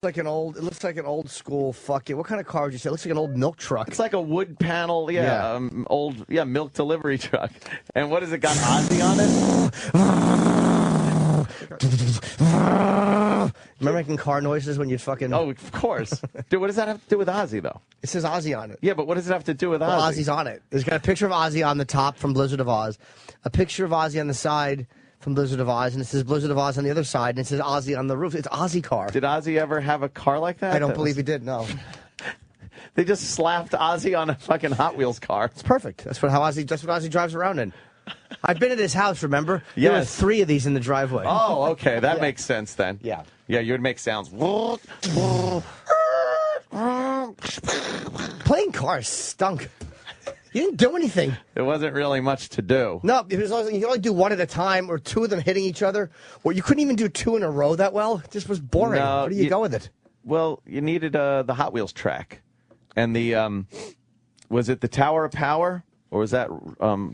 Like an old, it looks like an old school fucking. What kind of car would you say? It looks like an old milk truck. It's like a wood panel, old, milk delivery truck. And what has it got? Ozzy on it. Remember making car noises when you fucking? Oh, of course, dude. What does that have to do with Ozzy, though? It says Ozzy on it. Yeah, but what does it have to do with Ozzy? Well, Ozzy's on it. It's got a picture of Ozzy on the top from Blizzard of Oz, a picture of Ozzy on the side from Blizzard of Oz, and it says Blizzard of Oz on the other side, and it says Ozzy on the roof. It's Ozzy car. Did Ozzy ever have a car like that? I don't believe he did, no. They just slapped Ozzy on a fucking Hot Wheels car. It's perfect. That's what Ozzy drives around in. I've been at his house, remember? Yes. There were 3 of these in the driveway. Oh, okay. That makes sense then. Yeah. Yeah, you would make sounds. Playing cars stunk. You didn't do anything. There wasn't really much to do. No, it was you could only do 1 at a time, or 2 of them hitting each other. Or you couldn't even do 2 in a row that well. It just was boring. No, Where do you go with it? Well, you needed the Hot Wheels track. And the, was it the Tower of Power? Or was that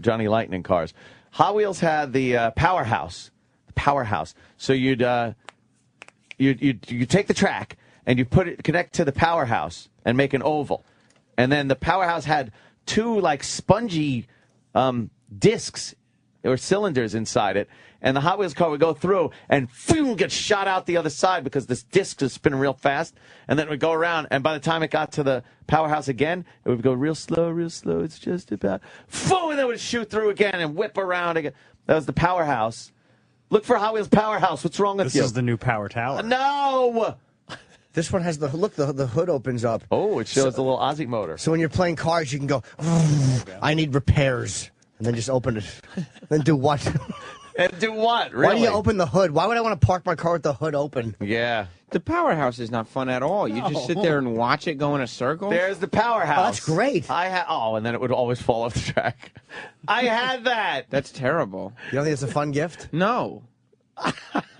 Johnny Lightning cars? Hot Wheels had the powerhouse. So you'd take the track and you connect to the powerhouse and make an oval. And then the powerhouse had 2 like spongy discs or cylinders inside it, and the Hot Wheels car would go through and get shot out the other side because this disc is spinning real fast, and then it would go around, and by the time it got to the powerhouse again, it would go real slow, it's just about, and then it would shoot through again and whip around again. That was the powerhouse. Look for Hot Wheels powerhouse. What's wrong with you? This is the new Power Tower. No! This one has the hood opens up. Oh, it shows the little Ozzy motor. So when you're playing cars, you can go, I need repairs, and then just open it. Then do what? And do what, really? Why do you open the hood? Why would I want to park my car with the hood open? Yeah. The powerhouse is not fun at all. You just sit there and watch it go in a circle. There's the powerhouse. Oh, that's great. And then it would always fall off the track. I had that. That's terrible. You don't think it's a fun gift? No.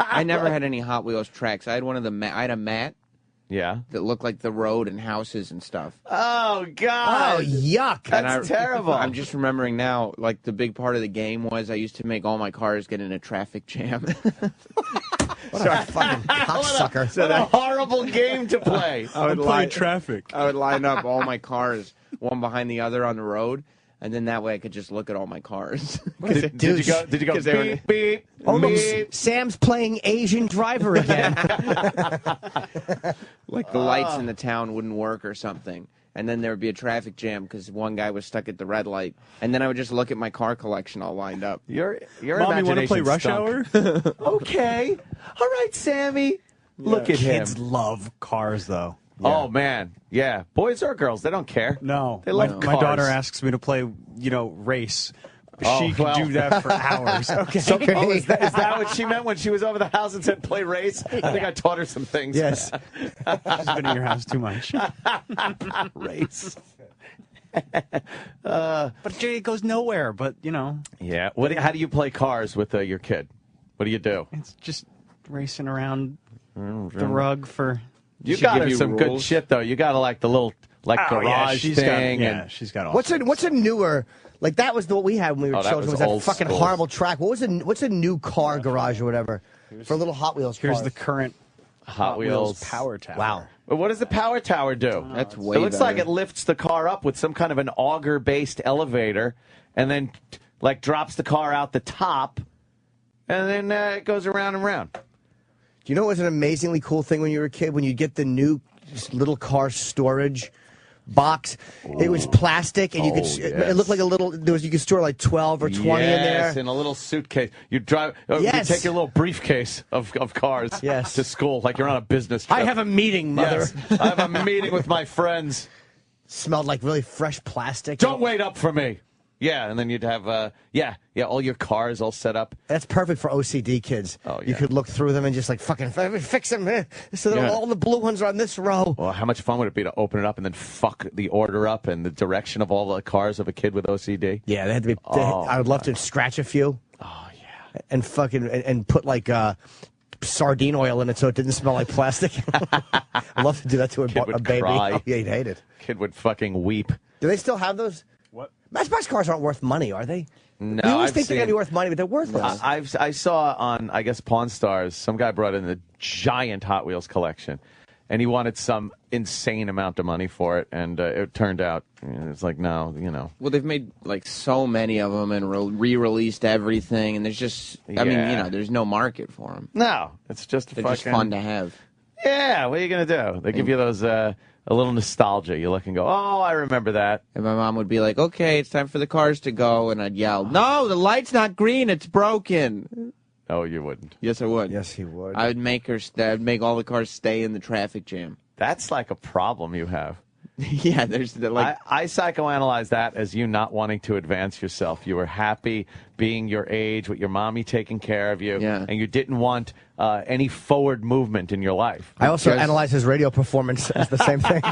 I never had any Hot Wheels tracks. I had I had a mat. Yeah. That looked like the road and houses and stuff. Oh, God. Oh, yuck. That's terrible. I'm just remembering now, like, the big part of the game was I used to make all my cars get in a traffic jam. What a fucking cocksucker. What a horrible game to play. I would play traffic. I would line up all my cars, one behind the other on the road, and then that way I could just look at all my cars. Did you go beep, beep, Oh, look, beep? Sam's playing Asian driver again. Like the lights in the town wouldn't work or something. And then there would be a traffic jam because one guy was stuck at the red light. And then I would just look at my car collection all lined up. Your Mom, you want to play Rush Hour? Okay. All right, Sammy. Look at him. Kids love cars, though. Yeah. Oh, man. Yeah. Boys or girls, they don't care. No. They love my cars. daughter asks me to play, race. Oh, She could do that for hours. Okay. Is that what she meant when she was over the house and said play race? I think I taught her some things. Yes. She's been in your house too much. Race. But Jay, it goes nowhere. But, Yeah. How do you play cars with your kid? What do you do? it's just racing around the rug for... You She got give her you some good rules? shit, though. You got to like the little garage thing. She's got all What's a newer, like that was what we had when we were that children, was was that old fucking school. horrible track. What's a new car garage or whatever for little Hot Wheels Here's cars? the current Hot Wheels Power Tower. Wow. But what does the power tower do? That's way It looks better. like it lifts the car up with some kind of an auger-based elevator, and then like drops the car out the top, and then it goes around and around. Do you know what was an amazingly cool thing when you were a kid? When you get the new little car storage box, it was plastic, and you could. yes. It looked like a little. You could store like 12 or 20 in there. Yes, in a little suitcase. You drive. Yes. You take your little briefcase of cars. Yes. To school, like you're on a business trip. I have a meeting, mother. Yes. I have a meeting with my friends. Smelled like really fresh plastic. Don't wait up for me. Yeah, and then you'd have all your cars all set up. That's perfect for OCD kids. Oh, You yeah. could look through them and just like fucking fix them. So that Yeah. all the blue ones are on this row. Well, how much fun would it be to open it up and then fuck the order up and the direction of all the cars of a kid with OCD? Yeah, they had to be. I would love to scratch a few. Oh, yeah. And fucking and put like sardine oil in it so it didn't smell like plastic. I'd love to do that to a Kid would baby. cry. Oh, yeah, he'd hate it. Kid would fucking weep. Do they still have those? What? Matchbox cars aren't worth money, are they? No, we always I've think they're going to seen- be worth money, but they're worthless. I saw on, I guess, Pawn Stars, some guy brought in the giant Hot Wheels collection. and he wanted some insane amount of money for it, and it turned out it's like, no, Well, they've made like so many of them and re-released everything, and there's just, I mean, there's no market for them. No, it's just They're just fun to have. Yeah, what are you gonna do? They give you those a little nostalgia. You look and go, oh, I remember that. And my mom would be like, okay, it's time for the cars to go, and I'd yell, no, the light's not green, it's broken. Oh, you wouldn't. Yes, I would. Yes, he would. I would make I'd make all the cars stay in the traffic jam. That's like a problem you have. Yeah, there's like I psychoanalyze that as you not wanting to advance yourself. You were happy being your age with your mommy taking care of you, and you didn't want any forward movement in your life. I also analyze his radio performance as the same thing.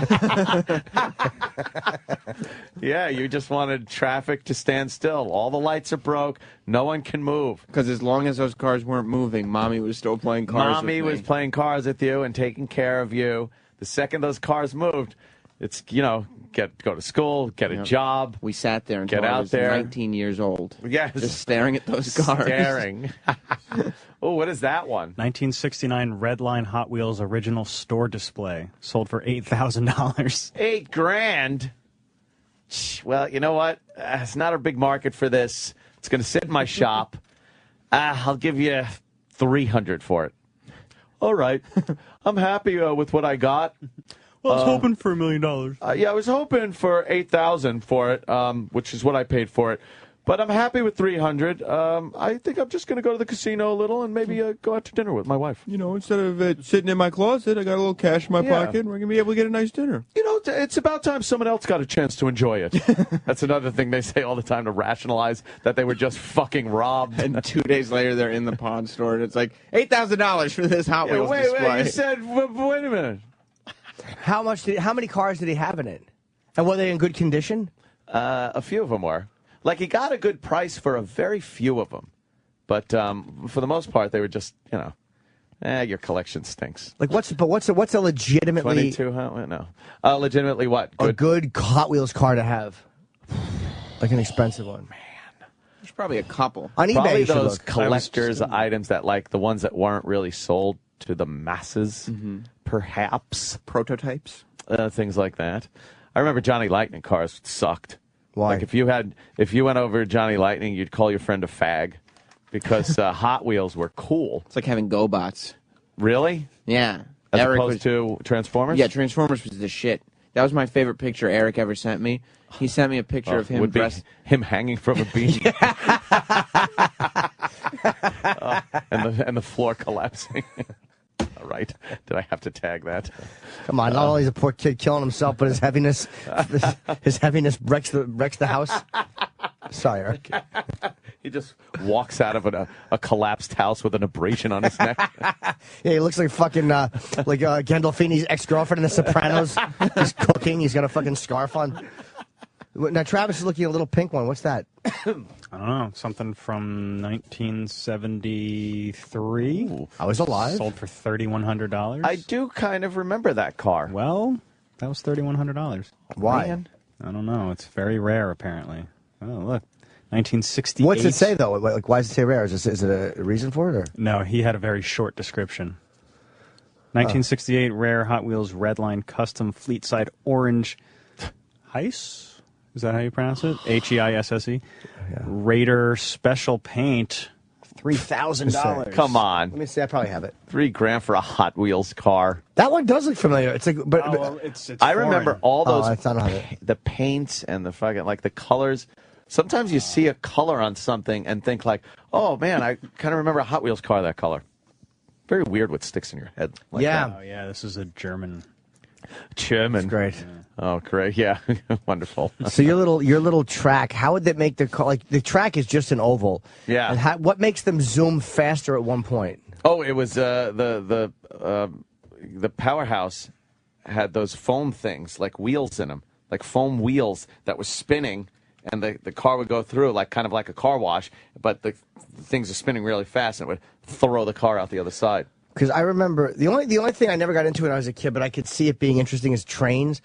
Yeah, you just wanted traffic to stand still. All the lights are broke. No one can move. Because as long as those cars weren't moving, Mommy was still playing cars Mommy with me. was playing cars with you and taking care of you. The second those cars moved, it's, go to school, get a job. We sat there until get I out was there. 19 years old. Yes. Just staring at those cars. Staring. Oh, what is that one? 1969 Redline Hot Wheels original store display. Sold for $8,000. $8,000? Well, you know what? It's not a big market for this. It's going to sit in my shop. I'll give you $300 for it. All right. I'm happy with what I got. Well, I was hoping for $1 million. Yeah, I was hoping for $8,000 for it, which is what I paid for it. But I'm happy with $300. I think I'm just going to go to the casino a little and maybe go out to dinner with my wife. Instead of it sitting in my closet, I got a little cash in my pocket, and we're going to be able to get a nice dinner. It's about time someone else got a chance to enjoy it. That's another thing they say all the time to rationalize that they were just fucking robbed. And 2 days later, they're in the pawn store, and it's like, $8,000 for this Hot Wheels display. Wait, you said, wait a minute. How many cars did he have in it? And were they in good condition? A few of them were. Like, he got a good price for a very few of them. But for the most part, they were just, your collection stinks. Like, what's a legitimately 22? No. Legitimately what? Good. A good Hot Wheels car to have? Like an expensive one. Man. There's probably a couple. On eBay, probably you should those look. collector's items that, like, the ones that weren't really sold to the masses, perhaps. Prototypes? Things like that. I remember Johnny Lightning cars sucked. Why? Like, if you went over to Johnny Lightning, you'd call your friend a fag because Hot Wheels were cool. It's like having GoBots. Really? Yeah. As Eric opposed to Transformers? Yeah, Transformers was the shit. That was my favorite picture Eric ever sent me. He sent me a picture of him would be dressed... him hanging from a beam. And the floor collapsing. All right. Did I have to tag that? Come on, not only is a poor kid killing himself, but his heaviness wrecks the house. Sorry, Eric. He just walks out of a collapsed house with an abrasion on his neck. Yeah, he looks like fucking Gandolfini's ex-girlfriend in The Sopranos. He's cooking. He's got a fucking scarf on. Now Travis is looking at a little pink one. What's that? I don't know. Something from 1973. Ooh. I was alive. Sold for $3,100. I do kind of remember that car. Well, that was $3,100. Why? Man. I don't know. It's very rare, apparently. Oh, look. 1968. What's it say, though? Like, why does it say rare? Is it a reason for it? Or? No, he had a very short description. 1968 rare Hot Wheels Redline Custom Fleetside Orange Heiss? Is that how you pronounce it? H-E-I-S-S-E? Yeah. Raider Special Paint, $3,000. Come on. Let me see. I probably have it. $3,000 for a Hot Wheels car. That one does look familiar. It's like, but well, it's I remember all those the paints and the fucking the colors. Sometimes you see a color on something and think like, oh man, I kind of remember a Hot Wheels car that color. Very weird what sticks in your head. Like yeah. that. Oh yeah, this is a German. That's great. Yeah. Oh, great. Yeah. Wonderful. So your little track, how would that make the car, like the track is just an oval. Yeah. And what makes them zoom faster at one point? Oh, it was the powerhouse had those foam things like wheels in them, like foam wheels that were spinning, and the car would go through like kind of like a car wash, but the things are spinning really fast, and it would throw the car out the other side. Because I remember the only thing I never got into when I was a kid, but I could see it being interesting is trains.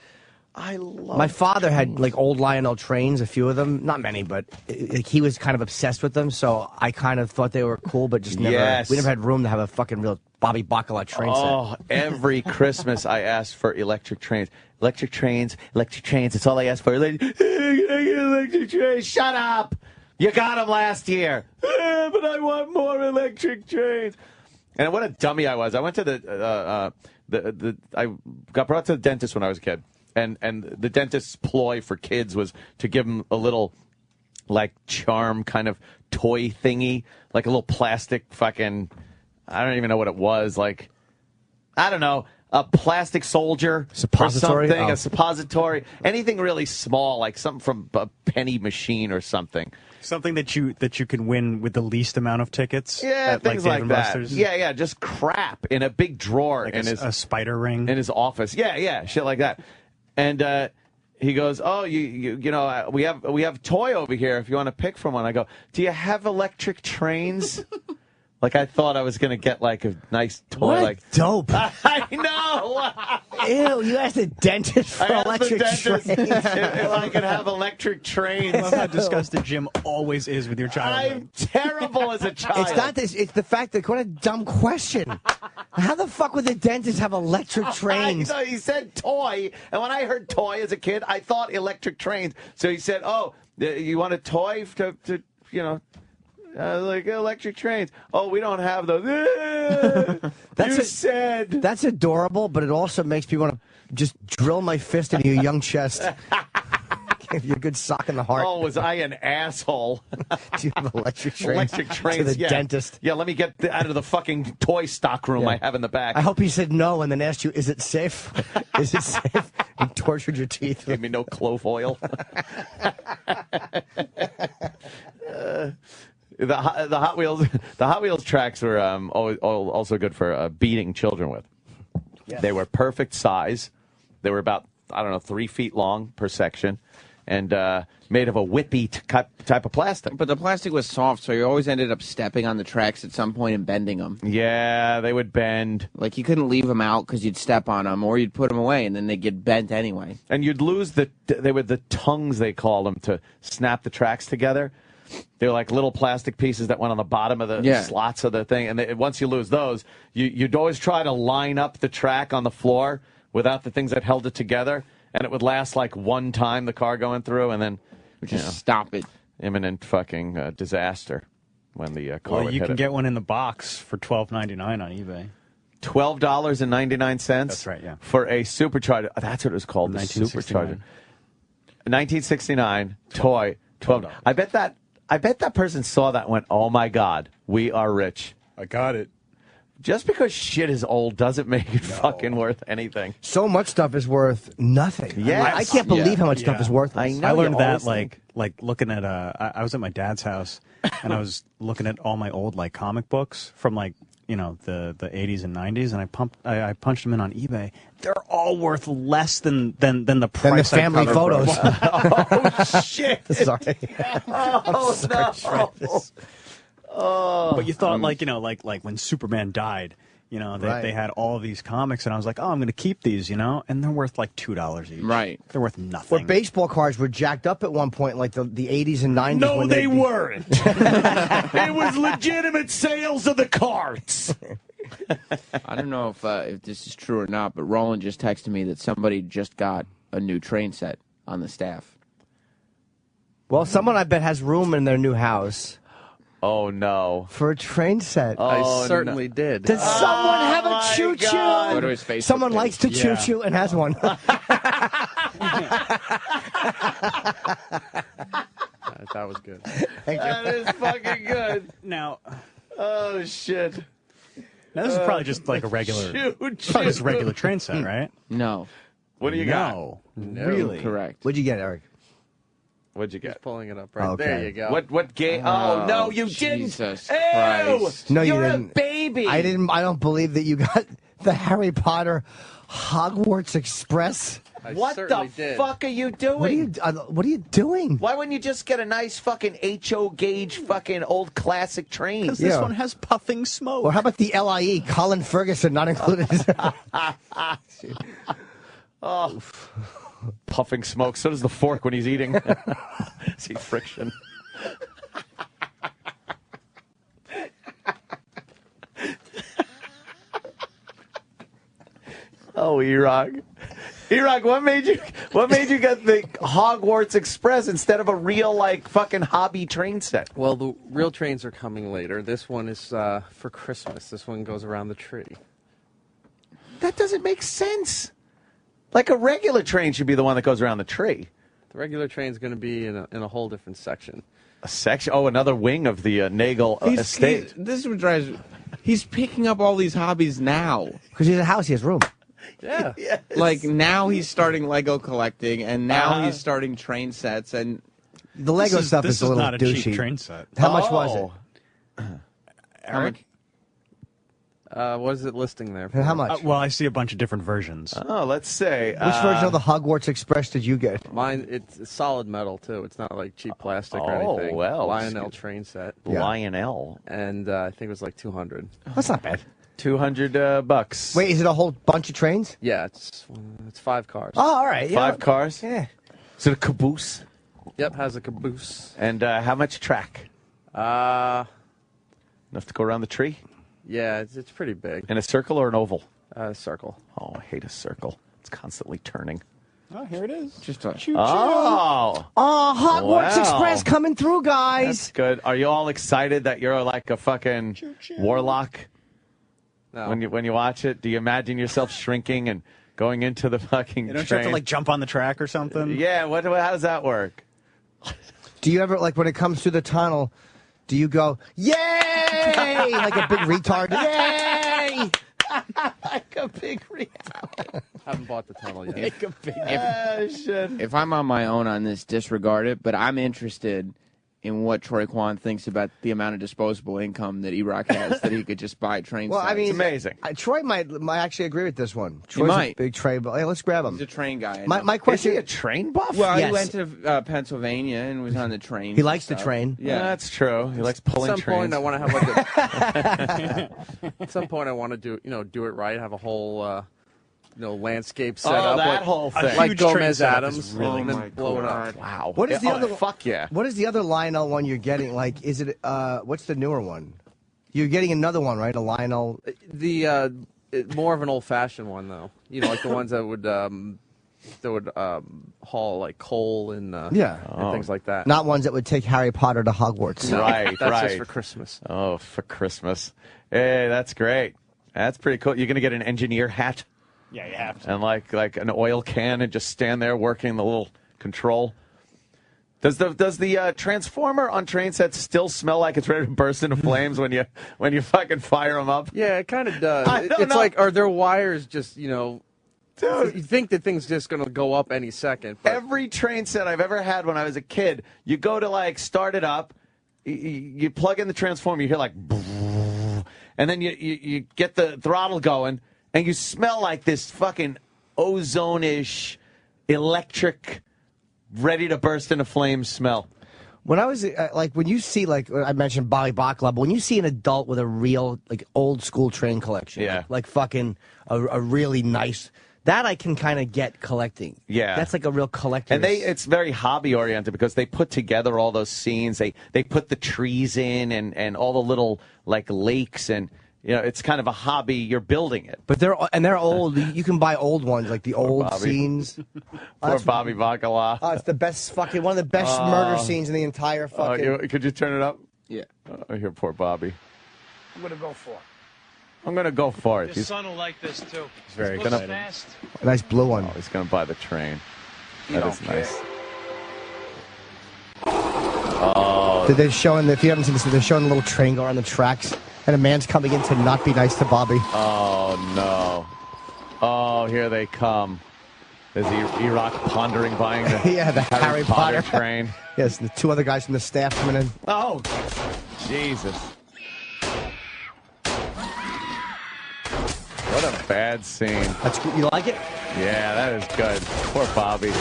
I love My father had like old Lionel trains, a few of them, not many, but he was kind of obsessed with them. So I kind of thought they were cool, but just never. Yes. We never had room to have a fucking real Bobby Bacala train Oh, every Christmas I asked for electric trains. Electric trains, electric trains. That's all I asked for. Can I get electric trains? Shut up! You got them last year. But I want more electric trains. And what a dummy I was. I went to I got brought to the dentist when I was a kid. And the dentist's ploy for kids was to give them a little, like, charm kind of toy thingy. Like a little plastic fucking, I don't even know what it was. Like, I don't know. A plastic soldier, Suppository? or something, Oh. a suppository, anything really small, like something from a penny machine or something. Something that you can win with the least amount of tickets. Yeah, at, things Dave like and that. Buster's. Yeah, just crap in a big drawer Like in a spider ring. in his office. Yeah, shit like that. And he goes, "Oh, you know, we have toy over here if you want to pick from one." I go, "Do you have electric trains?" Like I thought I was gonna get like a nice toy. What Like dope. I know. Ew, you asked the dentist for I asked electric the dentist trains. if I could have electric trains. I love how disgusted Jim always is with your childhood. I'm terrible as a child. It's not this. It's the fact that what a dumb question. How the fuck would the dentist have electric trains? I know, he said toy, and when I heard toy as a kid, I thought electric trains. So he said, "Oh, you want a toy to you know, like electric trains? Oh, we don't have those." Said That's adorable, but it also makes me want to just drill my fist into your young chest. Give you a good sock in the heart. Oh, was I an asshole? Do you have electric trains? Electric trains to the yeah. dentist. Yeah, let me get out of the fucking toy stock room I have in the back. I hope he said no and then asked you, "Is it safe? Is it safe?" And tortured your teeth. Gave me no clove oil. The Hot Wheels tracks were also good for beating children with. Yes. They were perfect size. They were about 3 feet long per section, and made of a whippy type of plastic. But the plastic was soft, so you always ended up stepping on the tracks at some point and bending them. Yeah, they would bend. Like, you couldn't leave them out because you'd step on them, or you'd put them away, and then they'd get bent anyway. And you'd lose they were the tongues, they called them, to snap the tracks together. They were like little plastic pieces that went on the bottom of the slots of the thing. And once you lose those, you'd always try to line up the track on the floor without the things that held it together. And it would last like one time, the car going through, and then Just stop it. Imminent fucking disaster when the car would Well, you hit can it. get one in the box for $12.99 on eBay. $12.99. That's right, yeah. For a supercharger. That's what it was called, the supercharger. 1969 toy. $12. I bet that person saw that and went, "Oh my God, we are rich." I got it. Just because shit is old doesn't make it fucking worth anything. So much stuff is worth nothing. Yes. I can't believe how much stuff Yeah. is worthless. I know. I learned you that always like looking at I was at my dad's house and I was looking at all my old like comic books from like the 80s and 90s, and I punched them in on eBay. They're all worth less than the price. Than the family I photos. Oh shit! Sorry. Oh no! But you thought like when Superman died, Right. they had all of these comics, and I was like, oh, I'm going to keep these, and they're worth like $2 each. Right. They're worth nothing. Where baseball cards were jacked up at one point, like the 80s and 90s. No, when they weren't. It was legitimate sales of the cards. I don't know if this is true or not, but Roland just texted me that somebody just got a new train set on the staff. Well, someone I bet has room in their new house Oh no! for a train set. Oh, I certainly did. Does someone have a my choo-choo? God. Go to his Facebook Someone page. likes to Yeah. choo-choo and has one. That was good. That is fucking good. now Oh shit! this is probably just like a regular, probably just a regular train set, right? No. What do you got? No, really? Correct. What'd you get, Eric? What'd you get? Pulling it up right Okay. there. You go. What game? Oh no, you Jesus didn't! Christ. Ew! No, you You're didn't. a baby. I don't believe that you got the Harry Potter Hogwarts Express. I What certainly the did. fuck are you doing? What are you doing? Why wouldn't you just get a nice fucking HO gauge fucking old classic train? Because this Yeah. one has puffing smoke. Or how about the LIE? Colin Ferguson not included. puffing smoke. So does the fork when he's eating. See friction. Oh, Erik. Erik, what made you get the Hogwarts Express instead of a real like fucking hobby train set? Well, the real trains are coming later. This one is for Christmas. This one goes around the tree. That doesn't make sense. Like a regular train should be the one that goes around the tree. The regular train's going to be in a whole different section. A section? Oh, another wing of the Nagel estate. This is what drives. He's picking up all these hobbies now. Because he's a house, he has room. Yeah. Yes. Like now he's starting Lego collecting, and now he's starting train sets, and The Lego stuff this is a little not a douchey. cheap train set. How much was it? Eric? What is it listing there? And how much? Well, I see a bunch of different versions. Oh, let's say. Which version of the Hogwarts Express did you get? Mine, it's solid metal too. It's not like cheap plastic or Oh, anything. well, Lionel train set, Yeah. Lionel. and I think it was like 200. That's not bad. $200. Wait, is it a whole bunch of trains? Yeah, it's 5 cars. Oh, all right. Yeah. 5 cars? Yeah. Is it a caboose? Yep, has a caboose. And how much track? Enough to go around the tree? Yeah, it's pretty big. In a circle or an oval? Circle. Oh, I hate a circle. It's constantly turning. Oh, here it is. just a, Oh, Oh, Hogwarts Wow. Express coming through, guys. that's good. Are you all excited that you're like a fucking warlock No. when you watch it? Do you imagine yourself shrinking and going into the fucking You don't train? have to like jump on the track or something? Yeah, how does that work? Do you ever, like, when it comes through the tunnel, do you go, yay, like a big retard? Yay! Like a big retard. Haven't bought the tunnel yet. Like a big shit. if I'm on my own on this, disregard it. But I'm interested in what Raekwon thinks about the amount of disposable income that Erik has that he could just buy train Well, sets. I mean, It's amazing. Troy might actually agree with this one. Troy's might. a big train, but hey, let's grab him. he's a train guy. I My know. Is question, he a train buff? Well, Yes. he went to Pennsylvania and was on the train. He likes the train. Yeah. That's true. He likes At pulling some trains. point, I want to have like At some point, I want to do it right. Have a whole landscape set up. that like, whole thing. like huge train Gomez setup Adams, is really and then my blow it up. God. Wow. What is the other- Fuck yeah. What is the other Lionel one you're getting? Like, is it, what's the newer one? You're getting another one, right? A Lionel. The more of an old-fashioned one, though. Like the ones that would haul like coal and and things like that. Not ones that would take Harry Potter to Hogwarts. Right, That's right. just for Christmas. Oh, for Christmas. Hey, that's great. That's pretty cool. You're going to get an engineer hat Yeah, you have to. and like an oil can and just stand there working the little control. Does the transformer on train sets still smell like it's ready to burst into flames when you fucking fire them up? Yeah, it kind of does. I don't It's know. like, are their wires just, Dude. you think that thing's just going to go up any second. But Every train set I've ever had when I was a kid, you go to like start it up, you plug in the transformer, you hear like, and then you get the throttle going, and you smell like this fucking ozone-ish, electric, ready to burst into flames smell. When I was like, when you see, like I mentioned Bobby Bacala, but when you see an adult with a real, like, old school train collection, Yeah. like fucking a really nice, that I can kind of get collecting. Yeah. That's like a real collector. And it's very hobby oriented because they put together all those scenes. They put the trees in and all the little like lakes and it's kind of a hobby. You're building it. But they're old. You can buy old ones, like the old Bobby. scenes. Poor Bobby Bacala. Oh, it's the best fucking, one of the best murder scenes in the entire fucking. Could you turn it up? Yeah. Oh, here, poor Bobby. I'm gonna go for it. I'm gonna go for it. Your son will like this too. He's very Goes excited. fast. A nice blue one. He's gonna buy the train. That don't is care. nice. They're showing, if you haven't seen this, they're showing a little train go on the tracks, and a man's coming in to not be nice to Bobby. Oh no. Oh, here they come. Is Erik pondering buying the Yeah, the Harry Potter. train? Yes, the two other guys from the staff coming in. Oh, Jesus. What a bad scene. That's good. You like it? Yeah, that is good. Poor Bobby.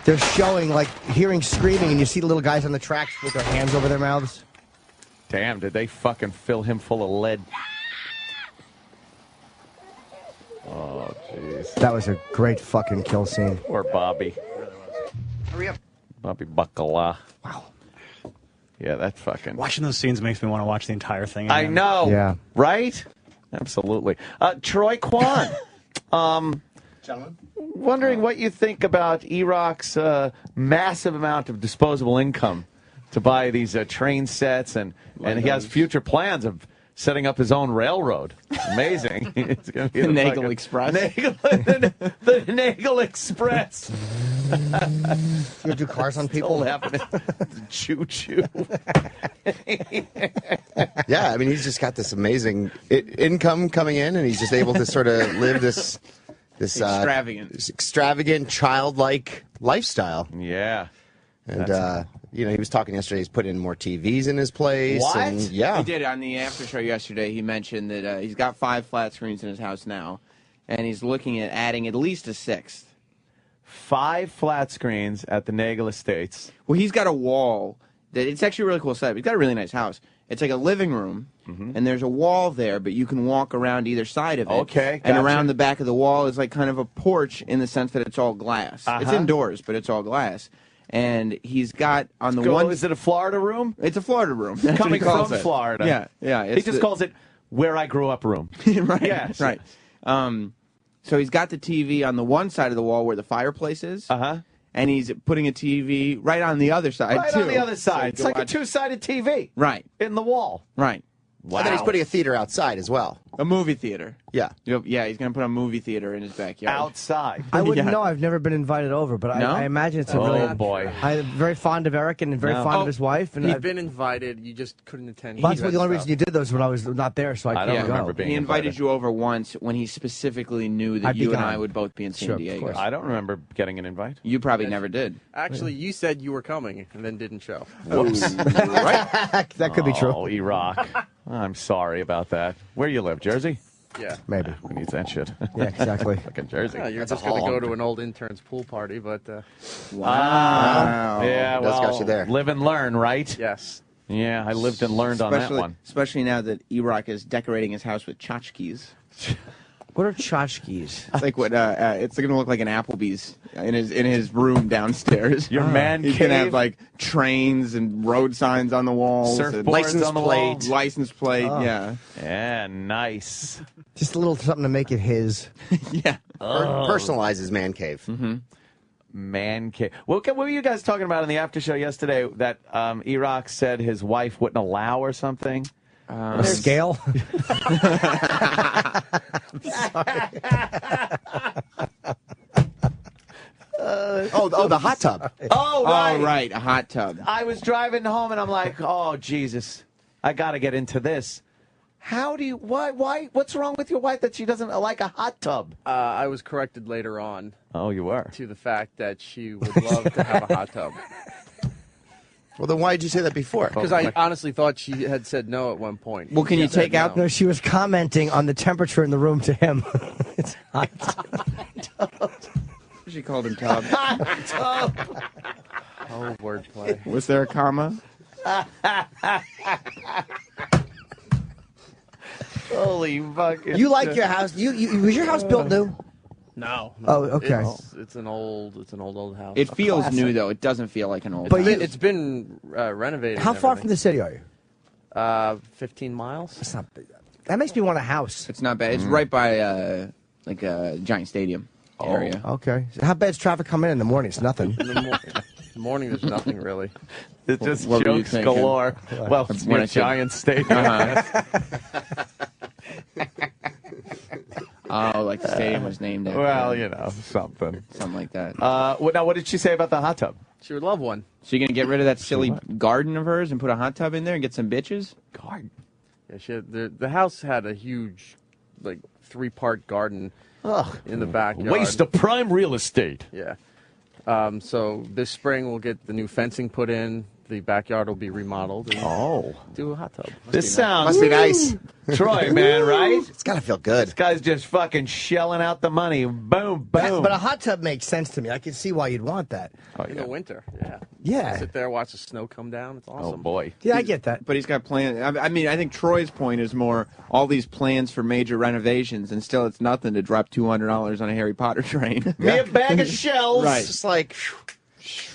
They're showing, like, hearing screaming, and you see the little guys on the tracks with their hands over their mouths. Damn, did they fucking fill him full of lead? Oh, jeez. Jeez. That was a great fucking kill scene. Poor Bobby. Hurry up. Bobby Bacala. Wow. Yeah, that fucking... Watching those scenes makes me want to watch the entire thing I again. know. Yeah. Right? Absolutely. Troy Kwan. Gentlemen. Wondering what you think about Erok's massive amount of disposable income to buy these train sets, and he has future plans of setting up his own railroad. Amazing. It's gonna be The Nagel Express. The Nagel Express. You do cars on people? Choo-choo. Yeah, I mean, he's just got this amazing income coming in, and he's just able to sort of live this extravagant, childlike lifestyle. Yeah. And, he was talking yesterday, he's put in more TVs in his place. What? And, yeah. He did on the after show yesterday. He mentioned that he's got 5 flat screens in his house now, and he's looking at adding at least a 6th. 5 flat screens at the Nagel Estates. Well, he's got a wall that it's actually a really cool setup. He's got a really nice house. It's like a living room, and there's a wall there, but you can walk around either side of it. Okay, And gotcha. around the back of the wall is like kind of a porch in the sense that it's all glass. It's indoors, but it's all glass. And he's got on the one... Is it a Florida room? It's a Florida room. That's what Coming he calls from it. Florida. Yeah. He just calls it where I grew up room. Right. Yes. Right. So he's got the TV on the one side of the wall where the fireplace is. And he's putting a TV right on the other side, Right too. on the other So you side. It's can like a watch- two-sided TV. Right. In the wall. Right. Wow. And then he's putting a theater outside as well. A movie theater. Yeah. Yeah, he's going to put a movie theater in his backyard. Outside. I wouldn't Yeah. know. I've never been invited over, but No? I imagine it's a Oh, really... boy. I'm very fond of Eric and very fond of his wife. And He'd I've- been invited. You just couldn't attend. Well, that's He the only read reason you did those when I was not there, so I I couldn't don't go. remember being He invited invited. you over once when he specifically knew that I'd be you and gone. I would both be in San Sure, of Diego. course. I don't remember getting an invite. You probably never did. Actually, you said you were coming and then didn't show. Whoops. Right? That could be true. Oh, Iraq. I'm sorry about that. Where you live, Jersey? Yeah. Maybe. Who needs that shit? Yeah, exactly. Fucking Jersey. Yeah, you're That's a just going to haul. go to an old intern's pool party, but Wow. Yeah, That's got well, you there. live and learn, right? yes. Yeah, I lived and learned on that one. Especially now that Iraq is decorating his house with tchotchkes. What are tchotchkes? It's like what it's going to look like an Applebee's in his room downstairs. Your man He's going to cave? have like trains and road signs on the walls, and Surfboards license on the wall. plate. license plate. Yeah, Yeah, nice. Just a little something to make it his. yeah. Personalizes man cave. Man cave. What were you guys talking about in the after show yesterday that Iraq said his wife wouldn't allow or something? A scale? Oh, the hot tub. Oh, right. Oh, right, a hot tub. I was driving home and I'm like, oh, Jesus, I got to get into this. How do you, why, what's wrong with your wife that she doesn't like a hot tub? I was corrected later on Oh, you were? to the fact that she would love to have a hot tub. Well, then why did you say that before? Because I honestly thought she had said no at one point. Well, can you She said take out- No, she was commenting on the temperature in the room to him. It's hot. She called him Tub. Oh, wordplay. Was there a comma? Holy fucking. You like your house? Was your house built new? No. Oh, okay. It's an old house. It feels new though. It doesn't feel like an old. But house. It's been renovated. How and far from everything. the city are you? 15 miles. That's not big. That makes me want a house. It's not bad. It's right by like a giant stadium area. Okay. So how bad's traffic coming in the morning? It's nothing. In the morning, there's nothing really. It's just What were you jokes thinking? galore. Well, it's When near I said- Giant Stadium. Oh, like the stadium was named after. Well, you know, something. something like that. Now, what did she say about the hot tub? She would love one. So you're gonna get rid of that silly garden of hers and put a hot tub in there and get some bitches? God. Yeah, she had, the house had a huge, like 3-part garden in the backyard. Waste of prime real estate. Yeah. So this spring we'll get the new fencing put in. the backyard will be remodeled. And do a hot tub. This sounds Must be nice. Troy, man, right? It's got to feel good. This guy's just fucking shelling out the money. Boom, boom. But a hot tub makes sense to me. I can see why you'd want that. In the winter, yeah. Yeah. Sit there, watch the snow come down. It's awesome. Oh, boy. Yeah, I get that. But he's got plans. I mean, I think Troy's point is more all these plans for major renovations, and still it's nothing to drop $200 on a Harry Potter train. Me a bag of shells. It's just like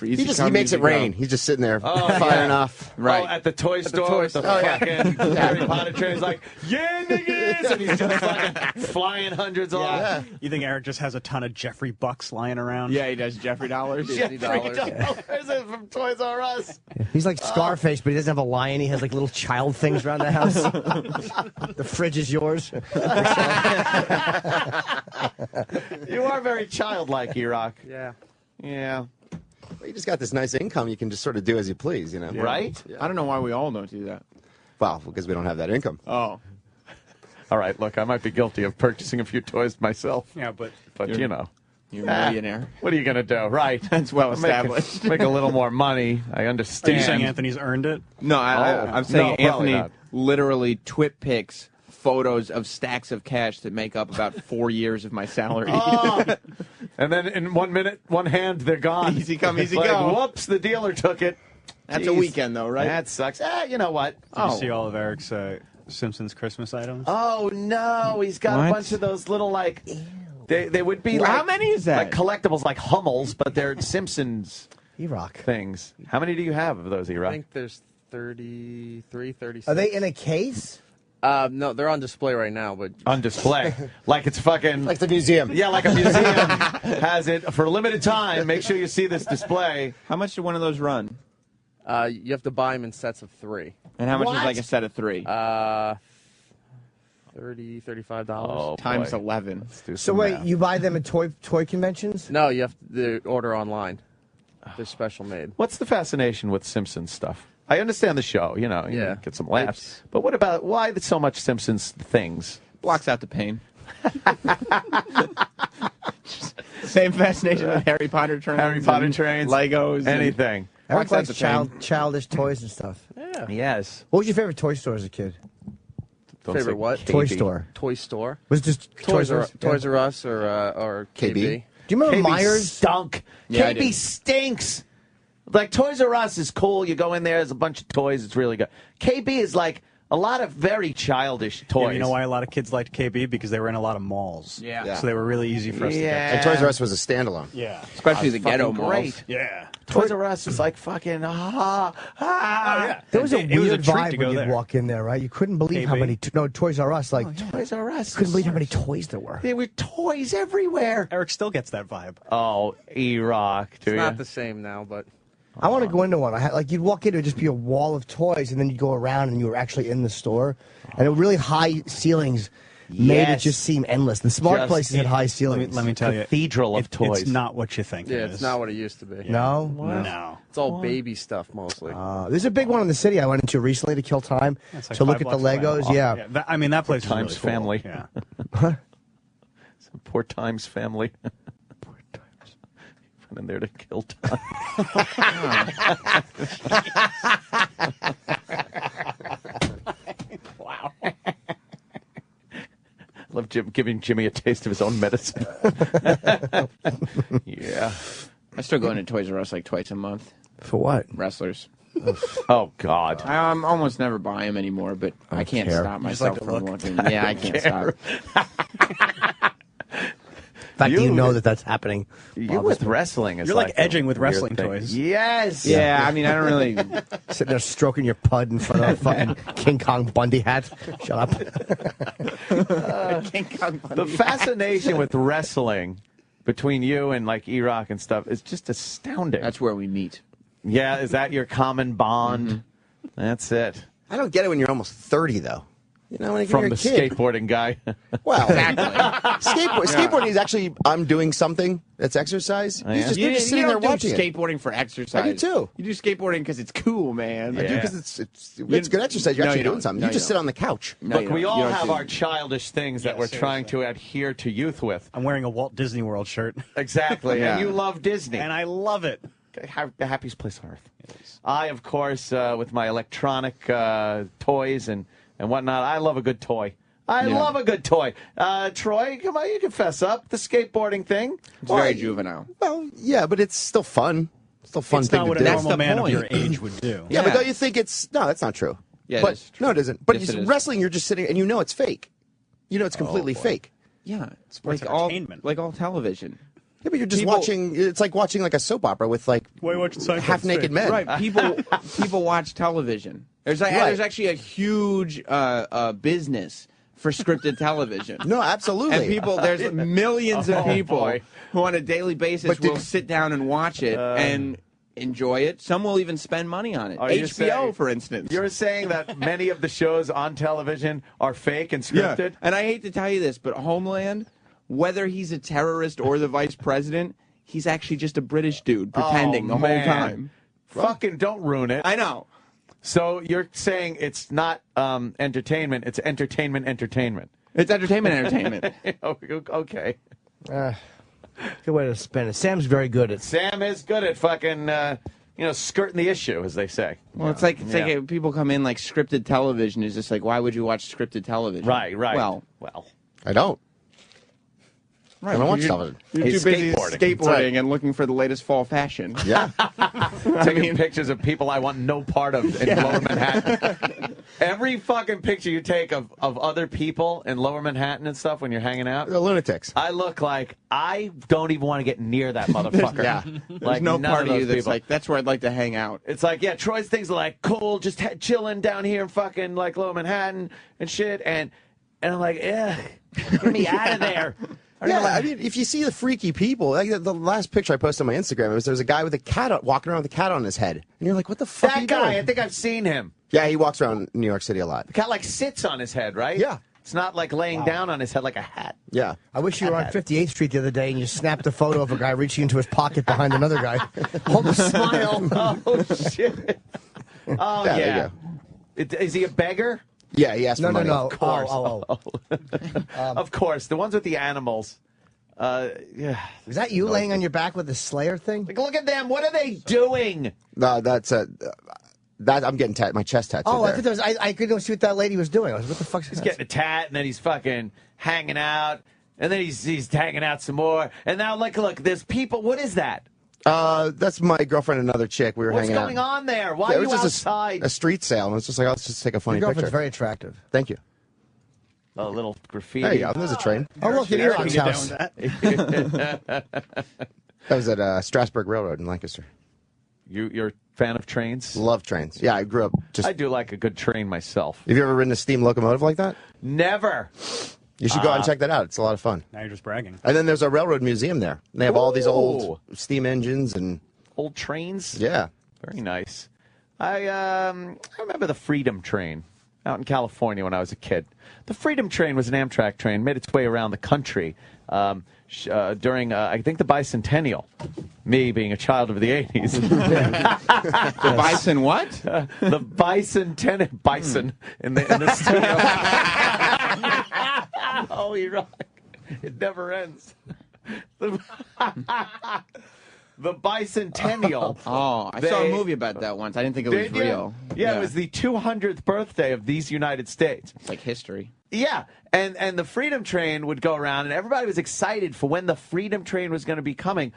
Easy he come, makes easy it rain. go. He's just sitting there Oh, firing off. Right. Oh, at the toy store. toy with the store. fucking Harry Potter train's like, yeah, niggas! And he's just fucking flying hundreds off. You think Eric just has a ton of Jeffrey Bucks lying around? Yeah, he does Jeffrey dollars. Jeffrey $50. dollars from Toys R Us. He's like Scarface, but he doesn't have a lion. He has like little child things around the house. The fridge is yours. You are very childlike, Erock. Yeah. Yeah. You just got this nice income. You can just sort of do as you please, you know. Right? I don't know why we all don't do that. Well, because we don't have that income. Oh. All right, look, I might be guilty of purchasing a few toys myself. Yeah, but you know. You're a millionaire. What are you going to do? Right. That's well established. Make a little more money. I are understand. you saying Anthony's earned it? No, I'm saying no, probably Anthony not. literally twit pics photos of stacks of cash that make up about 4 years of my salary. Oh. And then in 1 minute, one hand, they're gone. Easy come, easy Like, go. Whoops, the dealer took it. That's a Jeez. weekend, though, right? That sucks. You know what? Did you see all of Eric's Simpsons Christmas items? Oh, no. He's got What? a bunch of those little, like, they would be like. How many is that? Like collectibles, like Hummels, but they're Simpsons E-Rock. things. How many do you have of those, I E-Rock? think there's 33, 36. Are they in a case? No, they're on display right now, but On display. Like it's fucking. Like the museum. Yeah, like a museum has it for a limited time. Make sure you see this display. How much did one of those run? you have to buy them in sets of 3. And how much What? is like a set of 3? $30, $35. Oh, Times boy. 11. Let's do So some wait, math. you buy them at toy conventions? No, you have to order online. They're special made. What's the fascination with Simpsons stuff? I understand the show, you know, you Yeah. get some laughs. But what about why so much Simpsons things? Blocks out the pain. Same fascination with Harry Potter trains. Harry Potter and trains, Legos. and- anything. Eric Blocks likes out the pain. childish toys and stuff. Yeah. Yes. What was your favorite toy store as a kid? Don't Favorite say what? Toy KB. store. Toy store. Was it just Toys R Yeah. Us or KB? KB. Do you remember KB Myers? stunk. Yeah, I KB did. stinks. Like Toys R Us is cool. You go in there, there's a bunch of toys. It's really good. KB is like a lot of very childish toys. Yeah, you know why a lot of kids liked KB? Because they were in a lot of malls. Yeah. So they were really easy for us to Yeah. get. And Toys R Us was a standalone. Yeah. Especially the ghetto Fucking malls. great. Yeah. Toys R Us is like fucking There was a It was a weird treat vibe to when go you'd there. walk in there, right? You couldn't believe how KB? many. No, Toys R Us. Like, Toys R Us. couldn't believe how many toys there were. There were toys everywhere. Eric still gets that vibe. Oh, E-Rock, do It's you? not the same now, but I want to go into one. Like you'd walk in, it would just be a wall of toys, and then you'd go around, and you were actually in the store. And it really high ceilings made it Yes. just seem endless. The smart Just- places had high ceilings. Let me tell you. Cathedral of toys. It's not what you think yeah, it it's is. not what it used to be. No. No. It's all baby stuff mostly. There's a big one in the city I went into recently to kill time It's like to look 5 at the blocks away. Legos. Yeah. I mean, that place is Times really cool. family. Yeah. Some poor Times family. Poor Times. Went in there to kill time. Wow. Love giving Jimmy a taste of his own medicine. Yeah. I still go into Toys R Us like twice a month. For what? Wrestlers. Oh, God. I almost never buy them anymore, but I can't care. stop You just like myself to from look? looking. Yeah, I can't stop. The fact that you You- know that's happening. You with wrestling is You're like a edging with weird wrestling thing. toys. Yes. Yeah, I mean, I don't really. Sitting there stroking your pud in front of a fucking King Kong Bundy hat. Shut up. The fascination with wrestling between you and like E-Rock and stuff is just astounding. That's where we meet. Yeah, is that your common bond? Mm-hmm. That's it. I don't get it when you're almost 30, though. You know, when From you're the a kid. skateboarding guy. Well, skateboarding is actually, I'm doing something that's exercise. yeah? You're just sitting there don't do watching it. skateboarding for exercise. I do, too. You do skateboarding because it's cool, man. I do Yeah. because it's good exercise. You're No, actually you doing don't. something. No, you you just sit don't. on the couch. No, Look, you we don't. all You don't have do our that. childish things that Yeah, we're trying to seriously. adhere to youth with. I'm wearing a Walt Disney World shirt, Exactly. Yeah. And you love Disney. and I love it. the happiest place on earth. I, of course, with my electronic toys and whatnot, I love a good toy. I love a good toy. Troy, come on, you confess up. The skateboarding thing. It's very juvenile. Well, yeah, but it's still fun. Still fun It's thing not to what do. a That's normal the man of point. your age would do. Yeah, but don't you think it's... No, that's not true. Yeah, but, it is true. No, it isn't. But Yes, it is. wrestling, you're just sitting, and you know it's fake. You know it's completely fake. Yeah, it's Sports entertainment. like all television. Yeah, but you're just People- watching... It's like watching like a soap opera with like Why are you watching Seinfeld? half-naked men. Right, people watch television. There's actually a huge business for scripted television. No, absolutely. And there's millions of people boy. who on a daily basis But will sit down and watch it and enjoy it. Some will even spend money on it. Are you HBO, saying- for instance. You're saying that many of the shows on television are fake and Yeah. scripted? And I hate to tell you this, but Homeland, whether he's a terrorist or the vice president, he's actually just a British dude pretending the whole man. time. Fucking don't ruin it. I know. So you're saying it's not entertainment, it's entertainment. It's entertainment. Okay. Good way to spin it. Sam's very good at. Sam is good at fucking, skirting the issue, as they say. Well, it's like people come in like scripted television is just like, why would you watch scripted television? Right. Well, I don't. right. I don't watch you're- television. You're He's too busy skateboarding. skateboarding and looking for the latest fall fashion. Yeah. Taking pictures of people I want no part of in Lower Manhattan. Every fucking picture you take of other people in Lower Manhattan and stuff when you're hanging out, They're lunatics. I look like I don't even want to get near that motherfucker. Yeah. Like There's no none part of you those that's people. like, that's where I'd like to hang out. It's like, yeah, Troy's things are like cool, just chilling down here in fucking like Lower Manhattan and shit, and I'm like, yeah, get me out of there. Yeah, I mean, if you see the freaky people, like the last picture I posted on my Instagram, there was a guy with a cat walking around with a cat on his head, and you're like, what the fuck are That you guy, doing? I think I've seen him. Yeah, he walks around New York City a lot. The cat like sits on his head, right? Yeah. It's not like laying down on his head like a hat. Yeah. I wish you were on 58th Street the other day and you snapped a photo of a guy reaching into his pocket behind another guy. Hold a smile. Oh shit. Oh Yeah, there yeah. you Is he a beggar? Yeah, he asked for money. No. Of course. Oh. Of course. The ones with the animals. Yeah. Is that you laying on your back with the Slayer thing? Like, look at them. What are they doing? No, that's I'm getting my chest tattooed. Oh, I there. thought that was, I couldn't see what that lady was doing. I was, what the fuck's He's getting a tat, and then he's fucking hanging out, and then he's hanging out some more. And now, look, there's people. What is that? That's my girlfriend and another chick. We were What's hanging going out. on there? Why Yeah, are it you was just outside? a street sale, and it was just like, let's just take a funny Your girlfriend's picture. very attractive. Thank you. A little graffiti. There you go. There's a train. Oh, look, at Eric, Elon's you get house. down with that? That was at Strasburg Railroad in Lancaster. You're a fan of trains? Love trains. Yeah, I grew up just. I do like a good train myself. Have you ever ridden a steam locomotive like that? Never. You should go out and check that out. It's a lot of fun. Now you're just bragging. And then there's a railroad museum there. And they have all these old Ooh. steam engines and Old trains? yeah. Very nice. I remember the Freedom Train out in California when I was a kid. The Freedom Train was an Amtrak train, made its way around the country during, I think, the bicentennial. Me being a child of the 80s. The bison what? The bicentennial. Bison in the studio. Oh, you're right. It never ends. The bicentennial. Oh, I saw a movie about that once. I didn't think it was Did you? real. Yeah, it was the 200th birthday of these United States. It's like history. Yeah, and the Freedom Train would go around, and everybody was excited for when the Freedom Train was going to be coming,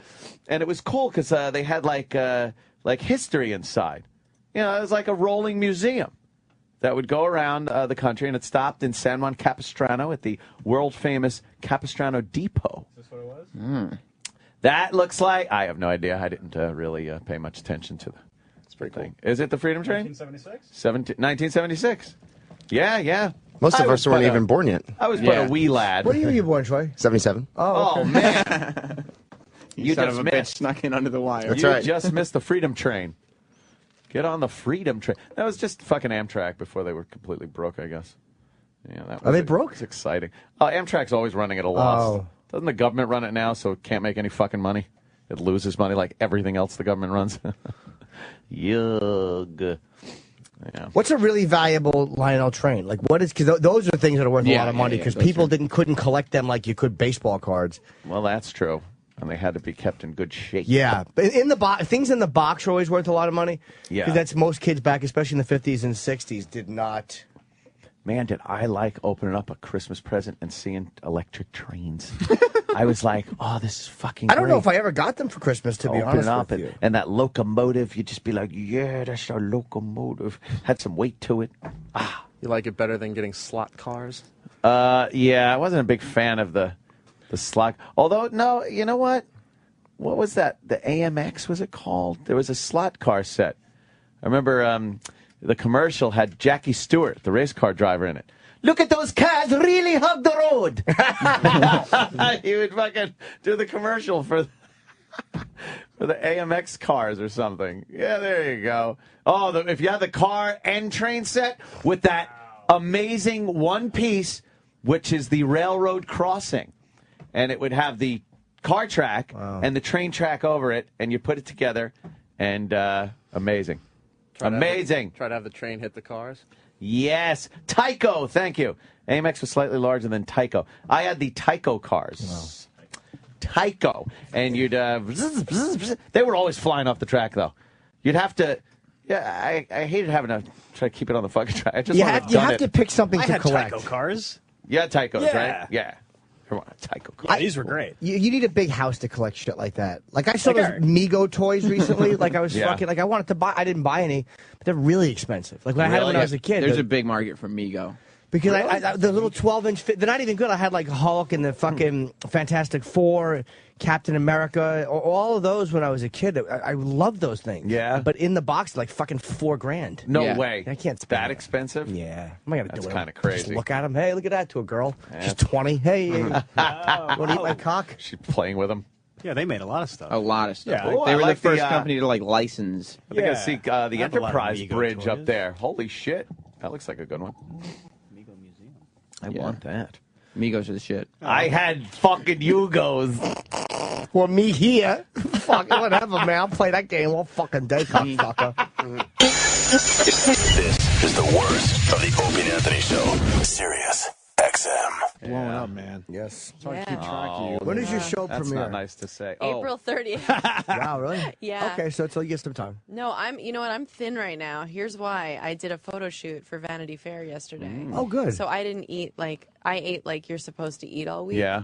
and it was cool because they had like history inside. You know, it was like a rolling museum that would go around the country, and it stopped in San Juan Capistrano at the world famous Capistrano Depot. Is this what it was? That looks like I have no idea. I didn't really pay much attention to the. It's pretty cool. thing. Is it the Freedom Train? 1976? 1976. Yeah. Most of I us was weren't but even born yet. I was but a wee lad. What year were you born, Troy? 77. Oh, man. You son just of a bitch missed. snuck in under the wire. That's You right. just missed the Freedom Train. Get on the Freedom Train. That was just fucking Amtrak before they were completely broke, I guess. Yeah, that Are they was broke? It's exciting. Amtrak's always running at a loss. Oh. Doesn't the government run it now, so it can't make any fucking money? It loses money like everything else the government runs. Yug. Yeah. What's a really valuable Lionel train? Like, what is, because those are things that are worth a Yeah, lot of yeah, money yeah, because those people are- couldn't collect them like you could baseball cards. Well, that's true. and they had to be kept in good shape. Yeah, but things in the box are always worth a lot of money. Yeah. Because that's most kids back, especially in the 50s and 60s, did not. Man, did I like opening up a Christmas present and seeing electric trains. I was like, oh, this is fucking I don't know great. if I ever got them for Christmas, to be Open honest it up with you. and that locomotive, you'd just be like, yeah, that's our locomotive. Had some weight to it. You like it better than getting slot cars? Yeah, I wasn't a big fan of the slot. Although, no, you know what? What was that? The AMX, was it called? There was a slot car set. I remember the commercial had Jackie Stewart, the race car driver, in it. Look at those cars really hug the road. He would fucking do the commercial for the AMX cars or something. Yeah, there you go. Oh, if you have the car and train set with that amazing one piece, which is the railroad crossing, and it would have the car track and the train track over it, and you put it together, and amazing. Amazing. Try to have the train hit the cars. Yes. Tyco, thank you. AMX was slightly larger than Tyco. I had the Tyco cars. Tyco. And you'd... they were always flying off the track, though. You'd have to... Yeah, I hated having to try to keep it on the fucking track. I just You wanted have, you have to pick something I to had collect. Tyco cars. Yeah, Tycos, Yeah. right? Yeah. Come on, Tyco cars. Yeah, these were great. You need a big house to collect shit like that. Like I saw Like those Eric. Mego toys recently. Like I was Yeah. fucking like I wanted to buy. I didn't buy any, but they're really expensive. Like when I had them when I was a kid. There's they're- a big market for Mego. Because the little 12-inch, they're not even good. I had like Hulk and the fucking Fantastic Four, Captain America, all of those when I was a kid. I loved those things. Yeah. But in the box, like fucking $4,000. No Yeah. way. I can't spend that expensive? Yeah. I'm not gonna That's do it. kinda Just crazy. look at them. Hey, look at that to a girl. She's 20. Hey, you want to eat my cock? She's playing with them. Yeah, they made a lot of stuff. A lot of stuff. Yeah. Oh, They I were like the first the, company to like license. I think I Yeah. see the I have a lot of Enterprise Mego Bridge up toys. there. Holy shit. That looks like a good one. I Yeah. want that. Migos are the shit. I had fucking Yugos. Well, me here. Fuck, whatever, man. I'll play that game all fucking day, cocksucker. This is the worst of the Opie and Anthony Show. Sirius XM. Blowing up, man. Yes. It's hard to keep track of you. When is your show That's premiere? not nice to say. April 30th. Wow, really? Yeah. Okay, so until you get some time. No, you know what? I'm thin right now. Here's why. I did a photo shoot for Vanity Fair yesterday. Oh, good. So I didn't eat I ate like you're supposed to eat all week. Yeah.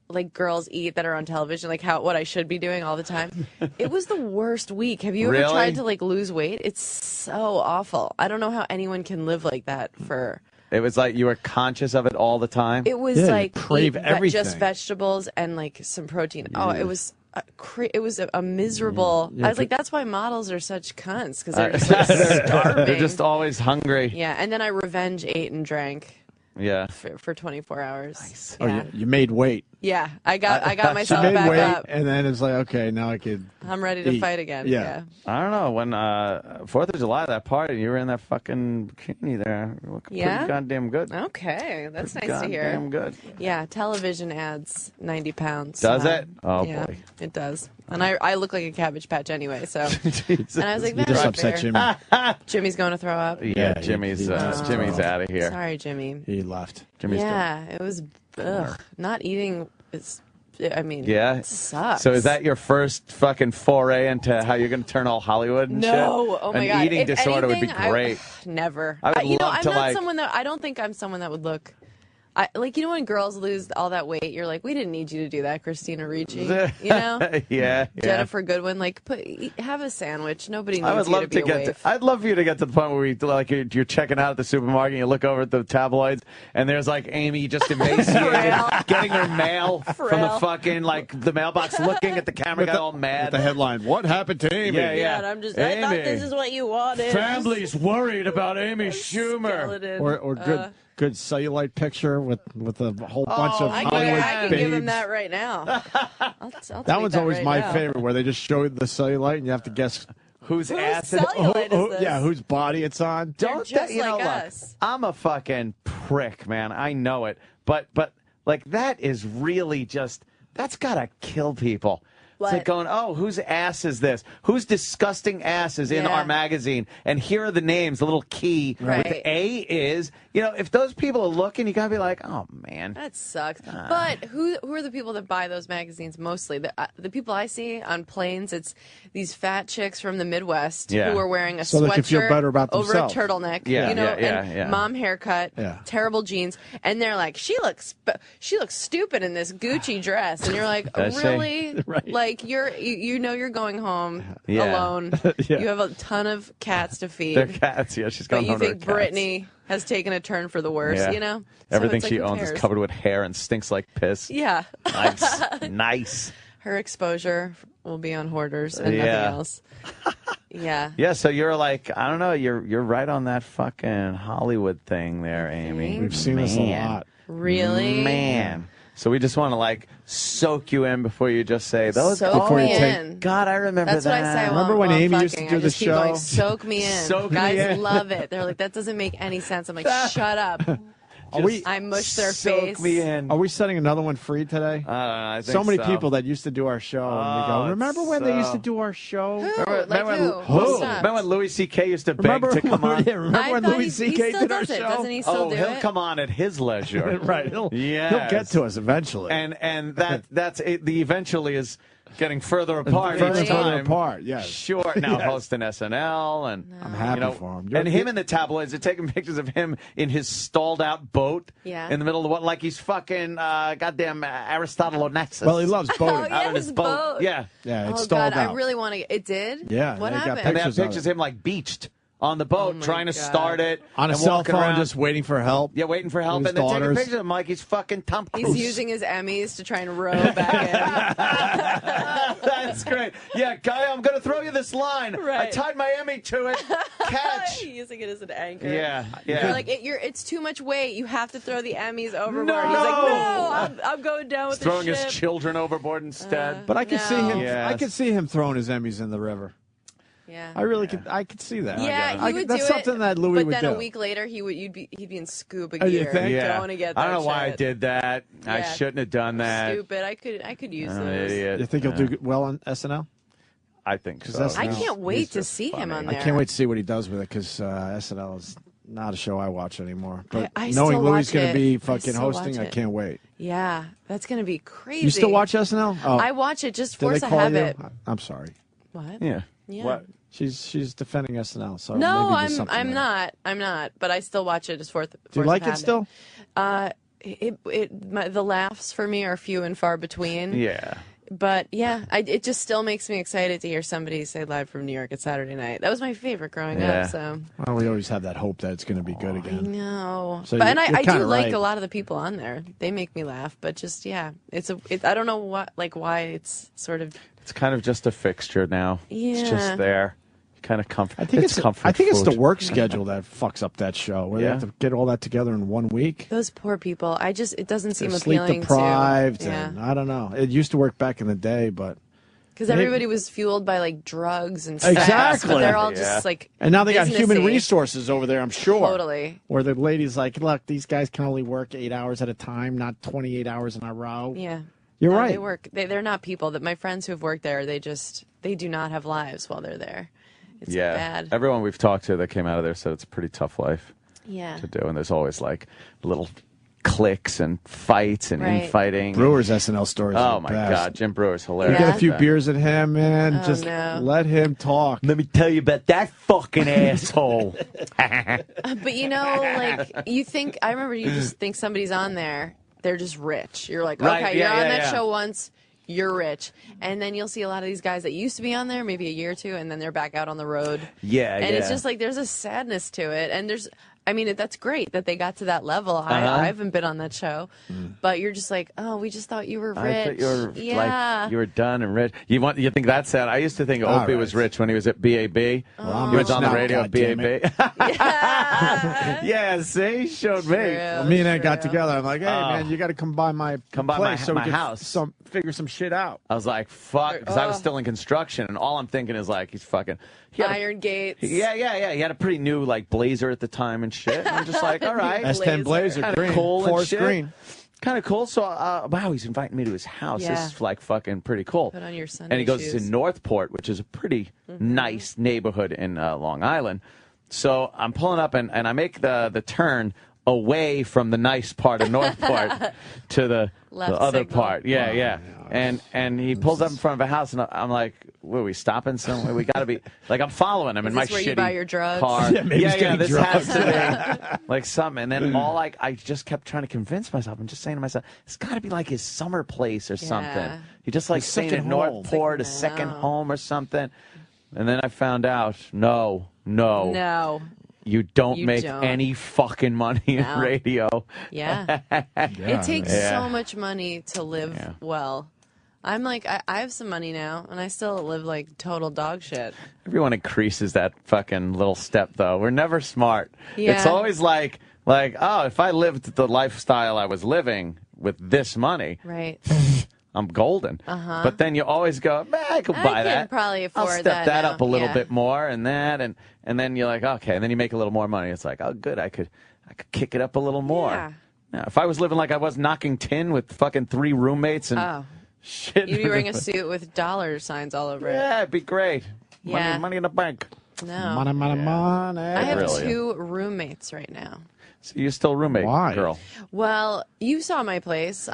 Like girls eat that are on television, like what I should be doing all the time. It was the worst week. Have you ever Really? tried to like lose weight? It's so awful. I don't know how anyone can live like that for. It was like you were conscious of it all the time. It was Yeah, you like crave eat everything. just vegetables and like some protein. Oh, it was a miserable. I was like, that's why models are such cunts because they're just like, starving. They're just always hungry. Yeah, and then I revenge ate and drank Yeah. for 24 hours. Nice. Oh, Yeah. you made weight. Yeah, I got She myself made back weight, up. and then it's like, okay, now I could. I'm ready to eat. fight again. Yeah. I don't know. When 4th of July, that party, you were in that fucking bikini there. Looking Yeah? pretty goddamn good. Okay, that's Pretty nice to hear. Goddamn good. Yeah, television adds 90 pounds. Does it? Oh, yeah, boy. it does. And I look like a Cabbage Patch anyway, so. And I was like, You that's just not upset fair. Jimmy. Jimmy's going to throw up. Yeah, Yeah, Jimmy's he- Jimmy's out of here. Sorry, Jimmy. He left. Jimmy's Yeah, it was. Ugh, not eating is. I mean, Yeah. it sucks. So is that your first fucking foray into how you're going to turn all Hollywood and shit? No, oh my An God! eating If disorder would be anything, great. Never. I would you know, love I'm to, not like- someone that. I don't think I'm someone that would look. Like, you know, when girls lose all that weight, you're like, we didn't need you to do that, Christina Ricci. You know, yeah. Jennifer Goodwin. Like, have a sandwich. Nobody needs I would you to love be to a get. waif. I'd love for you to get to the point where you're checking out at the supermarket, and you look over at the tabloids, and there's like Amy just emaciated, getting her mail from the Frail. fucking like the mailbox, looking at the camera, got all mad. The headline: What happened to Amy? Yeah, Yeah, and I'm just. I thought Amy. this is what you wanted. Family's worried about Amy Schumer. Skeleton. Or good cellulite picture with a whole bunch of I Hollywood can babes. give him that right now. I'll That tweet one's always right my now. favorite, where they just show the cellulite and you have to guess Whose Whose ass? cellulite is this? yeah, whose body it's on. They're just you know, like look, us. I'm a fucking prick, man. I know it, but like that is really just that's gotta kill people. It's like going, oh, whose ass is this? Whose disgusting ass is in our magazine? And here are the names, the little key with the A is, if those people are looking, you got to be like, oh, man. That sucks. But who are the people that buy those magazines mostly? The people I see on planes, it's these fat chicks from the Midwest who are wearing a they can feel better about over a themselves. turtleneck, and mom haircut, terrible jeans, and they're like, she looks stupid in this Gucci dress, and you're like, really? Like you're going home alone. You have a ton of cats to feed. They're cats. Yeah, she's going home. But you think Brittany has taken a turn for the worse? Everything so she owns is covered with hair and stinks like piss. Yeah. Nice. Her exposure will be on Hoarders and nothing else. Yeah. Yeah, so you're like, I don't know, you're right on that fucking Hollywood thing there, Amy. We've seen this a lot. Really? Man. So we just want to soak you in before you just say those. Soak me in. God, I remember That's that. what I say. Remember when Amy used to do the show? Going, soak me in. Soak me Guys in. love it. They're like, that doesn't make any sense. I'm like, shut up. I mush their face. Soak me in. Are we setting another one free today? I think so many people that used to do our show, and we go, remember when they used to do our show? Remember when Louis C.K. used to beg to come on? Remember when Louis C.K. did our show? Doesn't he still do he'll it? come on at his leisure. Right. He'll get to us eventually. And that's it. The eventually is getting further apart. Further each and further time. apart, yes. Sure. Now hosting SNL, and I'm happy for him. And him in the tabloids. They're taking pictures of him in his stalled out boat in the middle of the water, like he's fucking goddamn Aristotle Onassis. Well, he loves boating. Out on his boat. Yeah. Yeah, it's Oh stalled God, out. I really want to. It did. Yeah, What they got happened? And they have Pictures of pictures it. of him beached on the boat, trying to start it on a and cell walking phone, around. just waiting for help. Yeah, waiting for help, With and his they're taking daughters. pictures of him like he's fucking Tom Cruise. He's using his Emmys to try and row back That's great. Yeah, guy, I'm going to throw you this line. Right. I tied my Emmy to it. Catch. in. Using it as an anchor. Yeah. You're like, it's too much weight. You have to throw the Emmys overboard. No! He's like, no, I'm going down with He's throwing the his ship. children overboard instead. But I could see him. Yes. I could see him throwing his Emmys in the river. Yeah. I really could. I could see that. Yeah, he would that's do something it, that Louis but would then do. a week later, he'd be in scuba Oh, you gear think? going to get that I don't know why I shit. did that. I Yeah. shouldn't have done that. Stupid. I could use I'm an those. idiot. You think he'll do well on SNL? I think so. that's- I No. can't wait He's to just see him funny. on there. I can't wait to see what he does with it because SNL is not a show I watch anymore. But I knowing still Louis watch going it. to be I fucking still hosting, watch I it. can't wait. Yeah, that's gonna be crazy. You still watch SNL? Oh, I watch it just did force they a call habit. you? I'm sorry. What? Yeah. Yeah. What? She's defending SNL. So No, maybe there's something I'm there. not. I'm not. But I still watch it as force. Do you like it still? The laughs for me are few and far between. Yeah. But yeah, it just still makes me excited to hear somebody say live from New York at Saturday night. That was my favorite growing Yeah. up. So Well, we always have that hope that it's going to be good I again. know. So but and you're I do kinda like right. a lot of the people on there. They make me laugh. But just I don't know why it's sort of. It's kind of just a fixture now. It's Yeah. just there. Kind of comfort. I think it's comfort I think it's food. the work schedule that fucks up that show, where they Yeah. have to get all that together in 1 week. Those poor people. It doesn't seem They're sleep appealing deprived, to. and I don't know. It used to work back in the day, but Because everybody was fueled by like drugs and sex, Exactly. but they're all Yeah. just like and now they got human businessy. resources over there. I'm sure. Totally. Where the lady's like, look, these guys can only work 8 hours at a time, not 28 hours in a row. Yeah. You're No, right. They work. They're not people that my friends who have worked there. They do not have lives while they're there. It's bad. Everyone we've talked to that came out of there said it's a pretty tough life Yeah. to do, and there's always like little cliques and fights and Right. infighting. Brewers SNL stories. Oh are my the best. God, Jim Brewer's You hilarious. get a few Yeah. beers at him, man. Oh, Just no. let him talk. Let me tell you about that fucking asshole. But you think I remember you just think somebody's on there. They're just rich. You're like, Right, okay, yeah, you're on yeah, that yeah. show once. You're rich, and then you'll see a lot of these guys that used to be on there maybe a year or two, and then they're back out on the road. Yeah, and it's yeah. just like there's a sadness to it, and that's great that they got to that level. I haven't been on that show, but you're just like, oh, we just thought you were rich. I thought you were yeah. like you were done and rich. You think that's sad? I used to think All Opie right. was rich when he was at BAB. I'm He was rich on the now, radio at goddammit. BAB. Yeah. Yeah, see, he showed me. True, Me and Ed got true. together. I'm like, hey, man, you got to come by my place so we my can house. figure some shit out. I was like, fuck, because I was still in construction, and all I'm thinking is like, he's fucking. He had a- Iron Gates. Yeah. He had a pretty new like blazer at the time and shit. And I'm just like, all right, S10 Blazer, Kinda green, cool and forest shit. green. kind of cool. So, wow, he's inviting me to his house. Yeah. This is like fucking pretty cool. Put on your Sunday And he goes shoes. to Northport, which is a pretty nice neighborhood in Long Island. So I'm pulling up, and I make the turn away from the nice part of Northport to the other signal. part. Yeah, yeah. And he pulls up in front of a house, and I'm like, "Were we stopping somewhere? We got to be like I'm following him in my this where shitty you buy your drugs? car. Yeah, maybe he's getting this drugs. has to be like something." And then I just kept trying to convince myself. I'm just saying to myself, "It's got to be like his summer place or something." He just like staying second at home. Northport, a second home or something. And then I found out, no. You don't make any fucking money in radio. Yeah. It takes so much money to live well. I'm like, I have some money now, and I still live like total dog shit. Everyone increases that fucking little step, though. We're never smart. Yeah. It's always like, oh, if I lived the lifestyle I was living with this money, Right. I'm golden. But then you always go, I could buy I that. can probably afford I'll step that now. up a little Yeah. bit more and that, and then you're like, okay, and then you make a little more money. It's like, oh, good, I could kick it up a little more. Yeah. Now, if I was living like I was, knocking tin with fucking 3 roommates and shit, You'd be wearing a suit with dollar signs all over it. yeah, it'd be great. Yeah. Money in the bank. No. Money. I have Brilliant. 2 roommates right now. So you're still roommate, Why? girl. Well, you saw my place.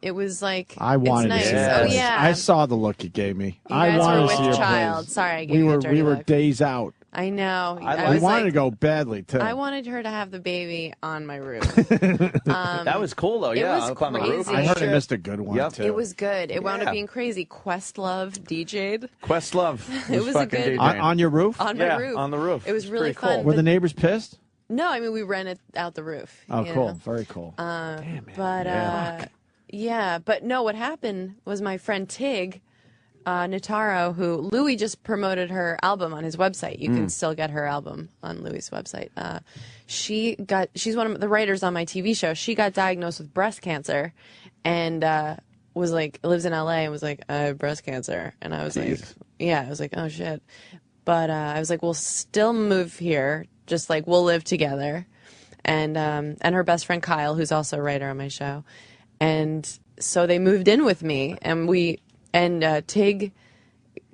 It was like I wanted it's to nice. see Oh it. yeah. I saw the look you gave me. You I guys wanted were to see with your child. place. Sorry, I gave you a dirty we were look. days out. I know. I was wanted like, to go badly too. I wanted her to have the baby on my roof. That was cool though. it Yeah, was up on the roof. crazy. I heard I missed a good one Yep. too. It was good. It wound Yeah. up being crazy. Questlove DJ'd Questlove. It was a fucking good- DJing. on your roof. on my Yeah, roof. on the roof. It was It's really pretty cool. fun. Were but- the neighbors pissed? No, I mean we rented out the roof. Oh, you cool. know? Very cool. But no, what happened was my friend Tig Notaro, who Louis just promoted her album on his website. You can still get her album on Louis' website. She's one of the writers on my TV show. She got diagnosed with breast cancer and was like, lives in LA and was like, I have breast cancer. And I was like, I was like, oh shit. But I was like, we'll still move here. Just like we'll live together. And her best friend Kyle, who's also a writer on my show. And so they moved in with me, and Tig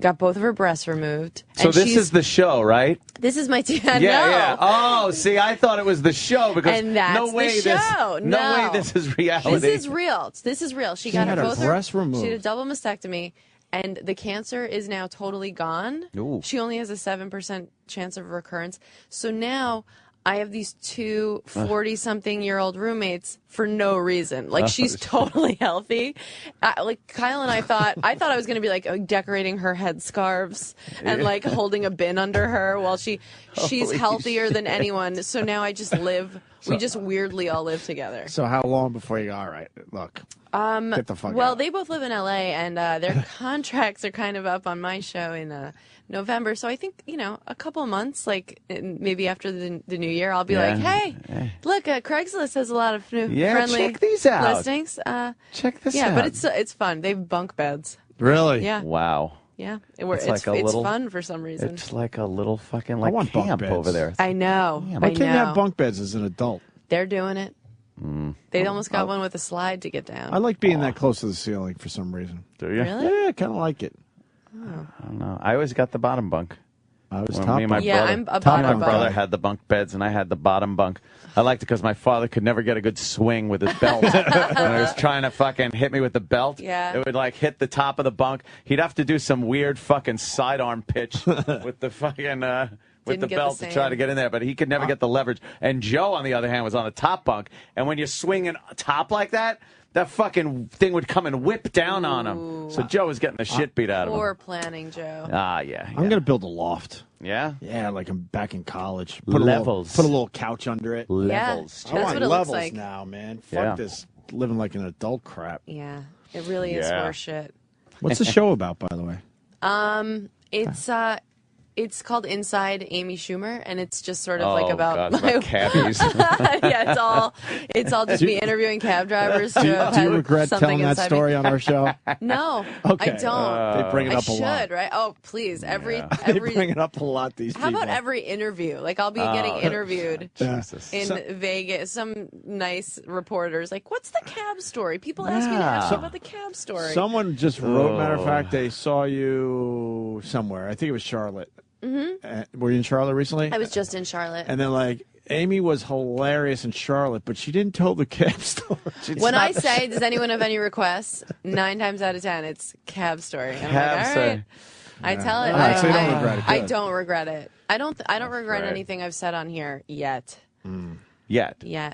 got both of her breasts removed. So and this is the show, right? This is my Yeah. Oh, see, I thought it was the show because And that's no way the show. no way this is reality. This is real. This is real. She got had her both breasts removed. She had a double mastectomy, and the cancer is now totally gone. Ooh. She only has a 7% chance of recurrence. So now I have these 2 40-something-year-old roommates for no reason. Like, she's totally healthy. Like, Kyle and I thought I was going to be, like, decorating her headscarves and, like, holding a bin under her while she's Holy healthier than anyone. So now I just live, we just weirdly all live together. So how long before you go, all right, look, get the fuck Well, out. they both live in LA, and their contracts are kind of up on my show in November. So I think, a couple of months, like maybe after the new year, I'll be like, hey, look, Craigslist has a lot of new friendly check these out. listings. Check this out. Yeah, but it's fun. They have bunk beds. Really? Yeah. Wow. Yeah. It's like a it's little- fun for some reason. It's like a little fucking I want bunk camp beds. over there. I know. Why I can't you know. have bunk beds as an adult? They're doing it. They almost got one with a slide to get down. I like being that close to the ceiling for some reason. Do you? Really? Yeah, I kind of like it. I don't know. I always got the bottom bunk. I was When top me and my bunk. Yeah, brother, I'm a me and bottom my bunk. brother had the bunk beds, and I had the bottom bunk. I liked it because my father could never get a good swing with his belt. When he was trying to fucking hit me with the belt, Yeah. it would like hit the top of the bunk. He'd have to do some weird fucking sidearm pitch with the fucking with Didn't the get belt the to try same. to get in there, but he could never get the leverage. And Joe, on the other hand, was on the top bunk, and when you're swinging top like that, that fucking thing would come and whip down on him. So Joe was getting the shit beat out of Poor him. planning, Joe. Yeah. I'm gonna build a loft. Yeah? Yeah, like I'm back in college. Levels. Put a little couch under it. Levels. Yeah, I that's want what it levels looks like. now, man. Fuck Yeah. this living like an adult crap. Yeah, it really is Yeah. worse shit. What's the show about, by the way? It's It's called Inside Amy Schumer, and it's just sort of like about God, my about cabbies. yeah, it's all just me interviewing cab drivers. Do you regret telling that story on our show? No, Okay. I don't. They bring it up a lot. I should, right? Oh, please, They bring it up a lot. These How people. about every interview? Like I'll be getting interviewed Jesus. in Vegas. Some nice reporters like, "What's the cab story?" People ask me to ask you about the cab story. Someone just wrote. Matter of fact, they saw you somewhere. I think it was Charlotte. Were you in Charlotte recently? I was just in Charlotte. And then like Amy was hilarious in Charlotte, but she didn't tell the cab story. When I say, "Does anyone have any requests?" 9 times out of 10, it's cab story. And I'm like, all right. I tell it. Right, so you don't regret it. I Good. don't regret it. I don't regret right. anything I've said on here yet. Yet. Yeah.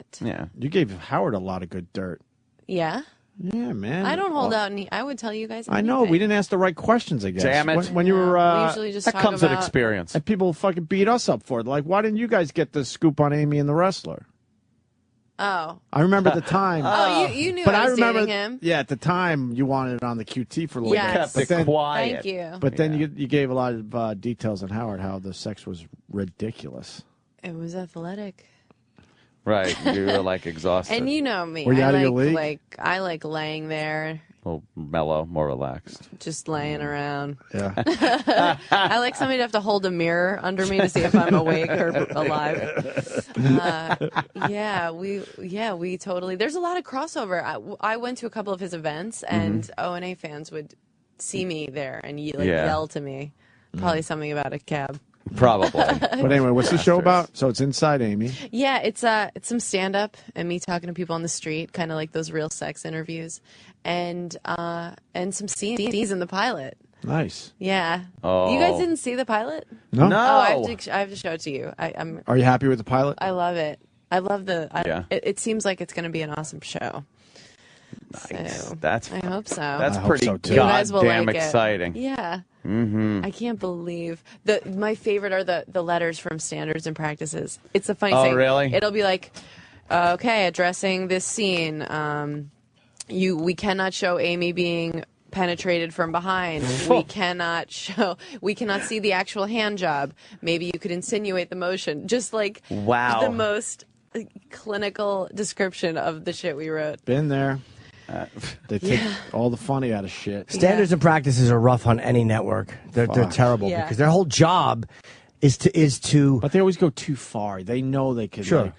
You gave Howard a lot of good dirt. Yeah. Yeah, man. I don't hold out any. I would tell you guys. I know. We didn't ask the right questions, I guess. Damn it. When you were. we usually just That talk comes about. with experience. And people fucking beat us up for it. Like, why didn't you guys get the scoop on Amy and the wrestler? Oh. I remember at the time. Oh, you knew but I was remember, dating him. Yeah, at the time you wanted it on the QT for a little Yes. bit. Kept it quiet. Thank you. But then you gave a lot of details on Howard, how the sex was ridiculous. It was athletic. Right. You were like exhausted. And you know me. Were you I out of like, your league? Like I like laying there, a little mellow, more relaxed. just laying around. Yeah. I like somebody to have to hold a mirror under me to see if I'm awake or alive. We totally. There's a lot of crossover. I went to a couple of his events, and O&A fans would see me there and yell to me. Probably something about a cab. Probably. But anyway, what's the show about? So it's Inside Amy. Yeah, it's some stand up and me talking to people on the street, kind of like those real sex interviews, and some scenes in the pilot. Nice. Yeah. Oh. You guys didn't see the pilot? No? No. Oh, I have to show it to you. I'm. Are you happy with the pilot? I love it. I love the. Yeah. It seems like it's going to be an awesome show. Nice. So, That's I hope so. That's I hope pretty so, too. You guys will goddamn like it. exciting. Yeah. Mm-hmm. I can't believe my favorite are the letters from standards and practices. It's a funny Oh, thing. really? It'll be like, okay, addressing this scene. We cannot show Amy being penetrated from behind. We cannot see the actual hand job. Maybe you could insinuate the motion. Just like Wow. the most clinical description of the shit we wrote. Been there. They take all the funny out of shit. Standards and practices are rough on any network. They're terrible Yeah. because their whole job is to. But they always go too far. They know they could Sure. like,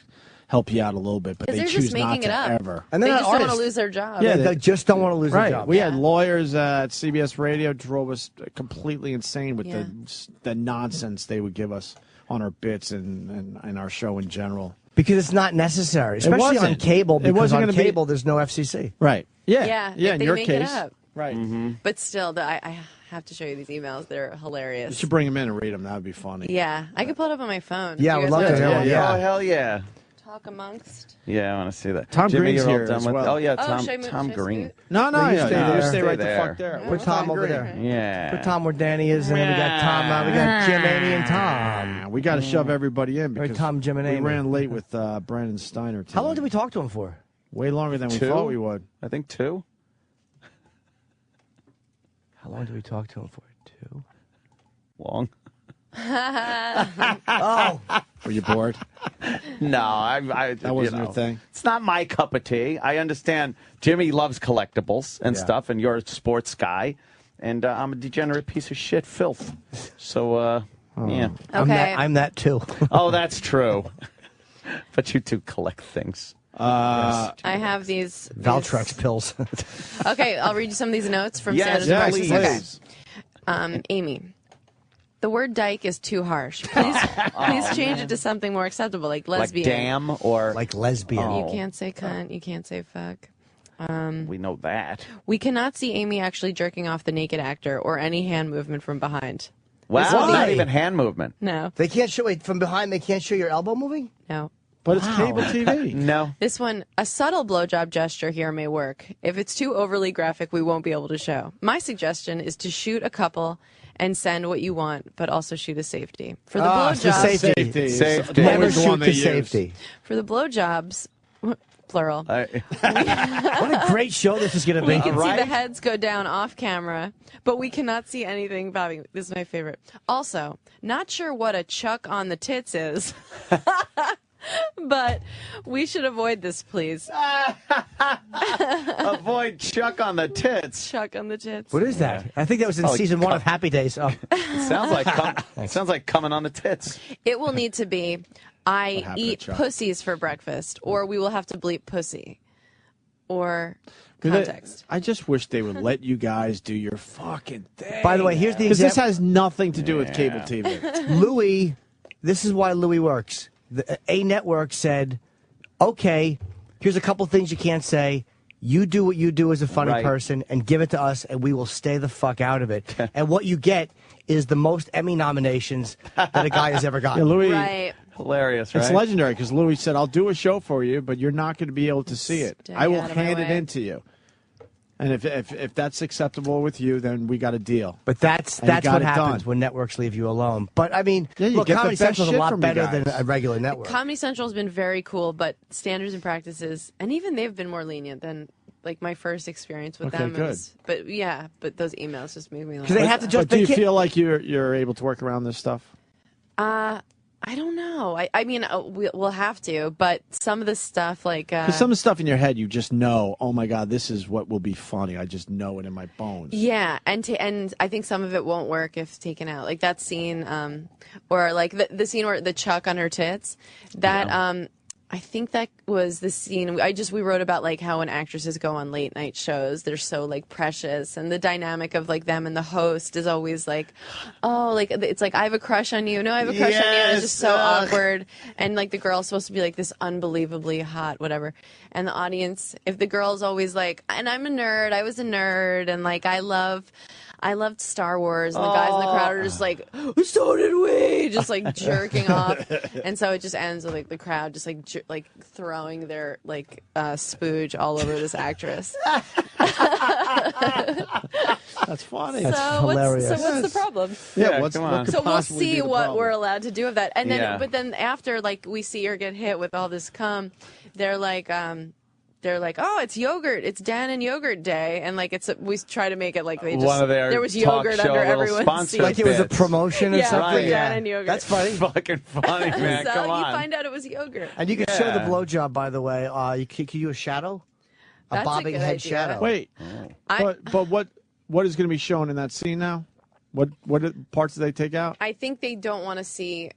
help you out a little bit, but they They're choose just not making to it up. ever. And They they're just not don't want to artists. lose their job. Yeah, They just don't want to lose Right. their job. We had lawyers at CBS Radio drove us completely insane with the nonsense they would give us on our bits and our show in general. Because it's not necessary, especially on wasn't. cable. It Because wasn't on gonna be- cable, there's no FCC. Right. Yeah. Yeah, In they your make case. it up. Right. But still, I have to show you these emails. They're You hilarious. should bring them in and read them. That would be funny. Yeah, I could pull it up on my phone. Yeah, I You would guys love to wanna hear talk- one. Yeah. Oh, hell yeah. Talk amongst. Yeah, I want to see that. Tom Jimmy, Green's you're all here done as with. well. Oh yeah, Oh, Tom should I Tom scoot? Green. No, No, you you stay there. stay right Stay the fuck there. there. Put Tom over there. Yeah. Put Tom where Danny is, and then we got Tom. We got Jim, Amy, and Tom. We got to shove everybody in Or because Tom, Jim, and we Amy. ran late with Brandon Steiner. Tonight. How long did we talk to him for? Way longer than we 2? thought we would. I think 2. How long did we talk to him for? 2. Long. Oh, Were you bored? No, I That wasn't your thing? It's not my cup of tea. I understand Jimmy loves collectibles and stuff, and you're a sports guy, and I'm a degenerate piece of shit filth. So, yeah. Okay. I'm that too. Oh, that's true. But you do collect things. I have these. Valtrex pills. Okay, I'll read you some of these notes from Yes, Standards please. and Practices. Okay. Amy. The word dyke is too harsh. Please change it to something more acceptable, like lesbian. Like damn or Like lesbian. Oh. You can't say cunt. You can't say fuck. we know that. We cannot see Amy actually jerking off the naked actor or any hand movement from behind. Wow, Why? not even hand movement. No, They can't show it from behind. They can't show your elbow moving. no. But it's cable TV. No. This one, a subtle blowjob gesture here may work. If it's too overly graphic, we won't be able to show. My suggestion is to shoot a couple and send what you want, but also shoot a safety. For the For blowjobs, safety. Safety. Never Always the shoot one to they use. safety. for the blowjobs, plural. What a great show this is going to be. We can see the heads go down off camera, but we cannot see anything bobbing. This is my favorite. Also, not sure what a chuck on the tits is. But we should avoid this, please. Avoid Chuck on the tits. Chuck on the tits. What is that? I think that was in season 1 of Happy Days. Oh. It sounds like coming on the tits. It will need to be, I eat pussies for breakfast, or we will have to bleep pussy, or context. I just wish they would let you guys do your fucking thing. By the way, here's the because this example. has nothing to do with cable TV. Louis, this is why Louis works. The A Network said, okay, here's a couple things you can't say. You do what you do as a funny person and give it to us, and we will stay the fuck out of it. And what you get is the most Emmy nominations that a guy has ever gotten. Yeah, Louis, hilarious, right? It's legendary because Louis said, I'll do a show for you, but you're not going to be able to see it. I will hand it in to you. And if that's acceptable with you, then we got a deal. But that's what happens when networks leave you alone. But, I mean, look, Comedy Central is a lot better than a regular network. Comedy Central has been very cool, but standards and practices, and even they've been more lenient than like my first experience with them. Good. But yeah, but those emails just make me laugh. Because they have to just. But do you feel like you're able to work around this stuff? I don't know. I mean, we'll have to, but some of the stuff, like... Because some of the stuff in your head, you just know, oh, my God, this is what will be funny. I just know it in my bones. Yeah, and I think some of it won't work if taken out. Like that scene, or like the scene where the Chuck on her tits, that... I think that was the scene. We wrote about like how when actresses go on late night shows, they're so like precious, and the dynamic of like them and the host is always like, oh, like it's like I have a crush on you. No, I have a crush on you. And it's just so awkward, and like the girl's supposed to be like this unbelievably hot, whatever, and the audience, if the girl's always like, and I'm a nerd, I was a nerd, and like I loved Star Wars, and the guys in the crowd are just like, so did we, just like jerking off, and so it just ends with like the crowd just like throwing their like spooge all over this actress. That's funny. That's hilarious. What's the problem? Yeah, what could so we'll possibly see be the what problem? we're allowed to do with that, and then but then after like we see her get hit with all this cum, they're like, oh, it's yogurt. It's Dan and Yogurt Day, and like we try to make it like they just there was yogurt under everyone's seat. Like it was a promotion or something. Right. Dan and Yogurt. That's funny. Fucking funny, man. So Come on. you find out it was yogurt. And you can show the blowjob, by the way. You can you do a shadow, That's bobbing a good head idea. shadow. Wait, but what is going to be shown in that scene now? What parts do they take out? I think they don't want to see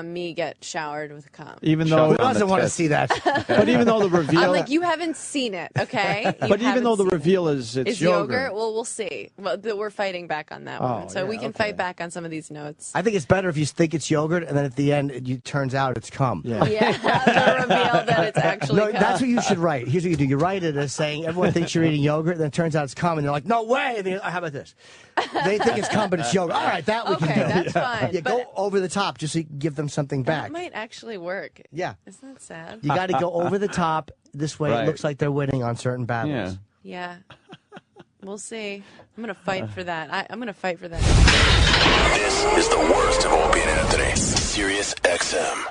me get showered with cum. Even though who doesn't want to see that? But even though the reveal, I'm like, you haven't seen it, okay? But even though the reveal is yogurt, well, we'll see. Well, we're fighting back on that one, so we can fight back on some of these notes. I think it's better if you think it's yogurt, and then at the end, it turns out it's cum. Yeah, the reveal that it's actually cum. That's what you should write. Here's what you do. You write it as saying, everyone thinks you're eating yogurt, and then it turns out it's cum, and they're like, no way! And how about this? They think it's cum, but it's yogurt. All right, that we can do. That's fine. Yeah, go over the top just so you can give them something back. That might actually work. Yeah. Isn't that sad? You got to go over the top. This way it looks like they're winning on certain battles. Yeah. We'll see. I'm going to fight for that. I'm going to fight for that. This is the worst of Opie and Anthony. Sirius XM.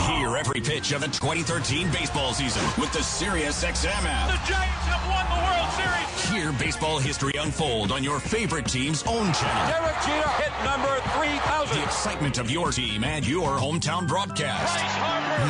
Hear every pitch of the 2013 baseball season with the Sirius XM app. The Giants have won the World Series. Hear baseball history unfold on your favorite team's own channel. Derek Jeter hit number 3,000. The excitement of your team and your hometown broadcast.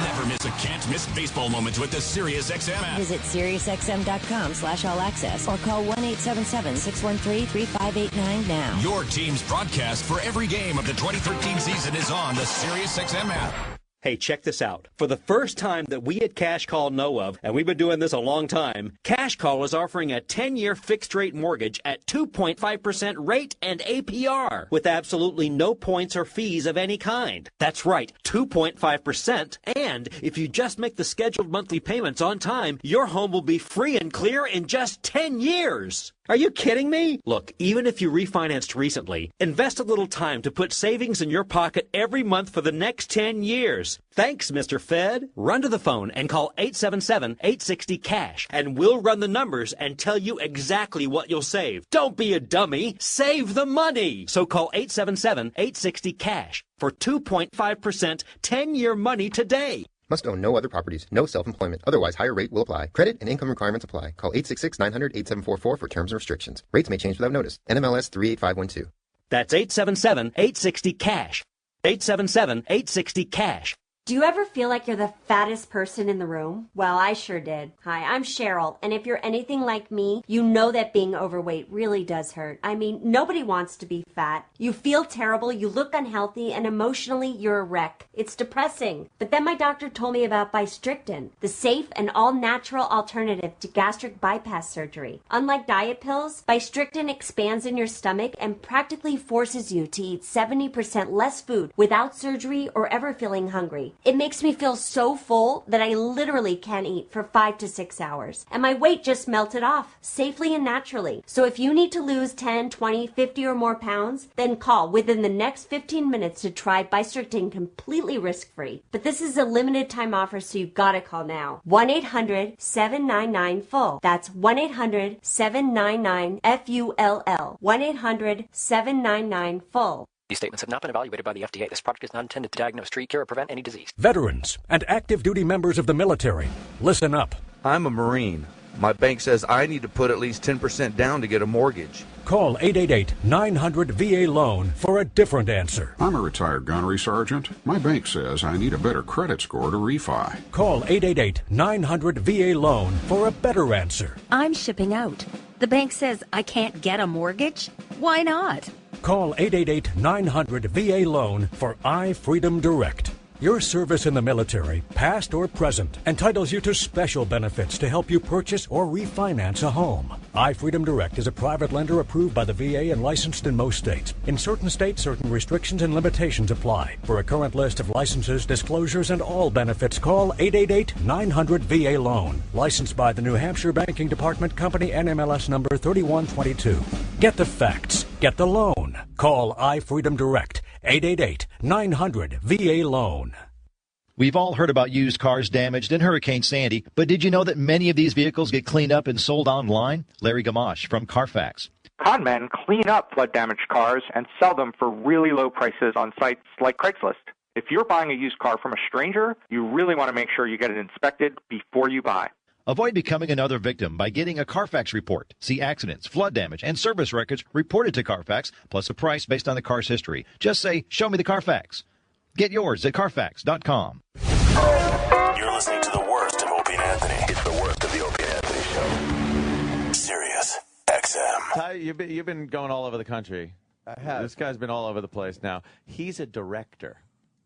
Never miss a can't-miss baseball moment with the Sirius XM app. Visit SiriusXM.com/all-access or call 1-877-613-3589 now. Your team's broadcast for every game of the 2013 season is on the Sirius XM app. Hey, check this out. For the first time that we at Cash Call know of, and we've been doing this a long time, Cash Call is offering a 10-year fixed-rate mortgage at 2.5% rate and APR with absolutely no points or fees of any kind. That's right, 2.5%. And if you just make the scheduled monthly payments on time, your home will be free and clear in just 10 years. Are you kidding me? Look, even if you refinanced recently, invest a little time to put savings in your pocket every month for the next 10 years. Thanks, Mr. Fed. Run to the phone and call 877-860-CASH, and we'll run the numbers and tell you exactly what you'll save. Don't be a dummy. Save the money. So call 877-860-CASH for 2.5% 10-year money today. Must own no other properties. No self-employment. Otherwise, higher rate will apply. Credit and income requirements apply. Call 866-900-8744 for terms and restrictions. Rates may change without notice. NMLS 38512. That's 877-860-CASH. 877-860-CASH. Do you ever feel like you're the fattest person in the room? Well, I sure did. Hi, I'm Cheryl, and if you're anything like me, you know that being overweight really does hurt. I mean, nobody wants to be fat. You feel terrible, you look unhealthy, and emotionally, you're a wreck. It's depressing. But then my doctor told me about Bistrictin, the safe and all-natural alternative to gastric bypass surgery. Unlike diet pills, Bistrictin expands in your stomach and practically forces you to eat 70% less food without surgery or ever feeling hungry. It makes me feel so full that I literally can't eat for 5 to 6 hours. And my weight just melted off, safely and naturally. So if you need to lose 10, 20, 50 or more pounds, then call within the next 15 minutes to try Bistrictin completely risk-free. But this is a limited time offer, so you've got to call now. 1-800-799-FULL. That's 1-800-799-FULL. 1-800-799-FULL. These statements have not been evaluated by the FDA. This product is not intended to diagnose, treat, cure, or prevent any disease. Veterans and active duty members of the military, listen up. I'm a Marine. My bank says I need to put at least 10% down to get a mortgage. Call 888-900-VA-LOAN for a different answer. I'm a retired gunnery sergeant. My bank says I need a better credit score to refi. Call 888-900-VA-LOAN for a better answer. I'm shipping out. The bank says I can't get a mortgage? Why not? Call 888-900-VA-LOAN for iFreedom Direct. Your service in the military, past or present, entitles you to special benefits to help you purchase or refinance a home. iFreedom Direct is a private lender approved by the VA and licensed in most states. In certain states, certain restrictions and limitations apply. For a current list of licenses, disclosures, and all benefits, call 888-900-VA-LOAN. Licensed by the New Hampshire Banking Department Company, NMLS number 3122. Get the facts. Get the loan. Call iFreedom Direct. 888-900-VA-LOAN. We've all heard about used cars damaged in Hurricane Sandy, but did you know that many of these vehicles get cleaned up and sold online? Larry Gamache from Carfax. Con men clean up flood-damaged cars and sell them for really low prices on sites like Craigslist. If you're buying a used car from a stranger, you really want to make sure you get it inspected before you buy. Avoid becoming another victim by getting a Carfax report. See accidents, flood damage, and service records reported to Carfax, plus a price based on the car's history. Just say, "Show me the Carfax." Get yours at Carfax.com. You're listening to the worst of Opie and Anthony. It's the worst of the Opie and Anthony Show. Sirius XM. Ty, you've been going all over the country. I have. This guy's been all over the place now. He's a director.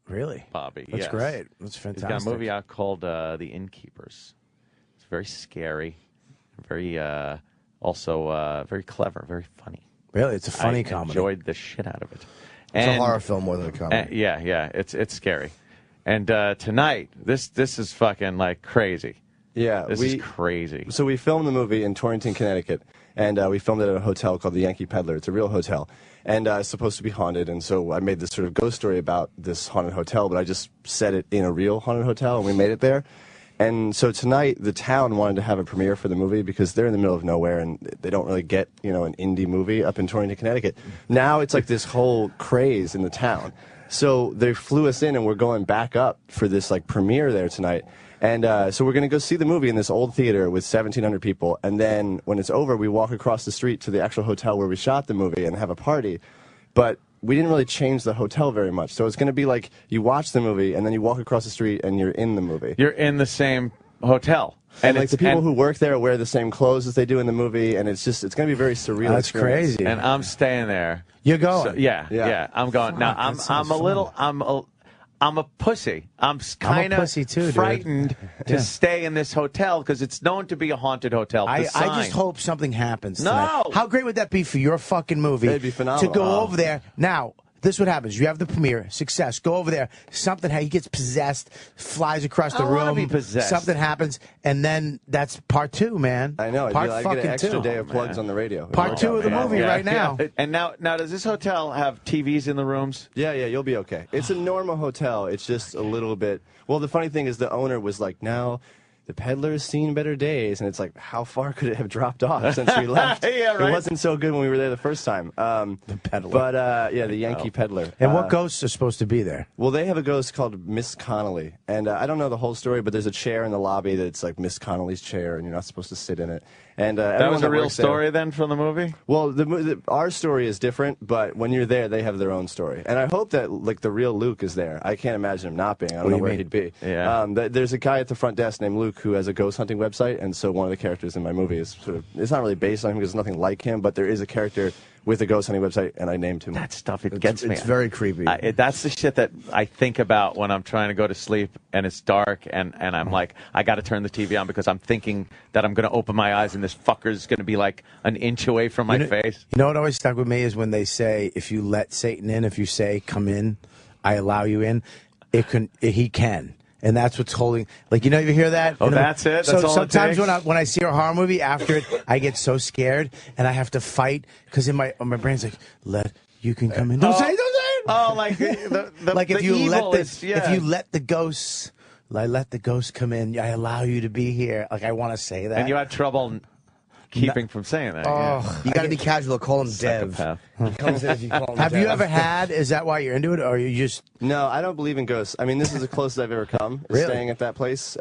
Really? Bobby. That's yes. great. That's fantastic. He's got a movie out called The Innkeepers. It's very scary, very also very clever, very funny. Really? It's a funny comedy. I enjoyed the shit out of it. It's a horror film more than a comedy. Yeah. It's scary. And tonight, this is fucking like crazy. Yeah. This is crazy. So we filmed the movie in Torrington, Connecticut, and we filmed it at a hotel called the Yankee Peddler. It's a real hotel. And it's supposed to be haunted, and so I made this sort of ghost story about this haunted hotel, but I just set it in a real haunted hotel, and we made it there. And so tonight, the town wanted to have a premiere for the movie because they're in the middle of nowhere and they don't really get, an indie movie up in Torrington, Connecticut. Now it's like this whole craze in the town. So they flew us in and we're going back up for this premiere there tonight. And so we're going to go see the movie in this old theater with 1,700 people. And then when it's over, we walk across the street to the actual hotel where we shot the movie and have a party. But we didn't really change the hotel very much. So it's going to be like you watch the movie and then you walk across the street and you're in the movie. You're in the same hotel. And the people who work there wear the same clothes as they do in the movie, and it's going to be very surreal. That's experience. crazy. And I'm staying there. You're going? So, yeah. I'm going. Now I'm a pussy. I'm kind of frightened to stay in this hotel because it's known to be a haunted hotel. I just hope something happens tonight. No. How great would that be for your fucking movie? That'd be phenomenal. To go over there. Now, this is what happens. You have the premiere, success. Go over there. Something, he gets possessed, flies across the room. I want to be possessed. Something happens, and then that's part 2, man. I know. Part I fucking get an extra 2. day of plugs on the radio. Part 2 of the movie right now. And now does this hotel have TVs in the rooms? Yeah, you'll be okay. It's a normal hotel. It's just a little bit. Well, the funny thing is the owner was like, "Now, the peddler's seen better days, and it's like, how far could it have dropped off since we left? Yeah, right. It wasn't so good when we were there the first time. The peddler. But yeah, the Yankee peddler. And what ghosts are supposed to be there? Well, they have a ghost called Miss Connolly, and I don't know the whole story, but there's a chair in the lobby that's like Miss Connolly's chair, and you're not supposed to sit in it. And that was a real story then from the movie? Well, our story is different, but when you're there, they have their own story. And I hope that like the real Luke is there. I can't imagine him not being. I don't know where he'd be. Yeah. There's a guy at the front desk named Luke who has a ghost hunting website, and so one of the characters in my movie is sort of, it's not really based on him because there's nothing like him, but there is a character with a ghost hunting website, and I named him. That stuff, it gets me. It's very creepy. That's the shit that I think about when I'm trying to go to sleep and it's dark and I'm like, I got to turn the TV on because I'm thinking that I'm going to open my eyes and this fucker's going to be like an inch away from my face. You know what always stuck with me is when they say, if you let Satan in, if you say, come in, I allow you in, he can. And that's what's holding. Like, you hear that? Oh, that's it? So that's all sometimes it takes? when I see a horror movie, after it, I get so scared and I have to fight because in my brain's like, you can come in. Don't say it. Oh, like like if you if you let the ghosts, I let the ghosts come in. I allow you to be here. Like I want to say that. And you had trouble keeping from saying that. Oh, yeah. You got to be casual. Call him Dev. Have you ever had? Is that why you're into it, or you just? No, I don't believe in ghosts. I mean, this is the closest I've ever come. Really? Staying at that place.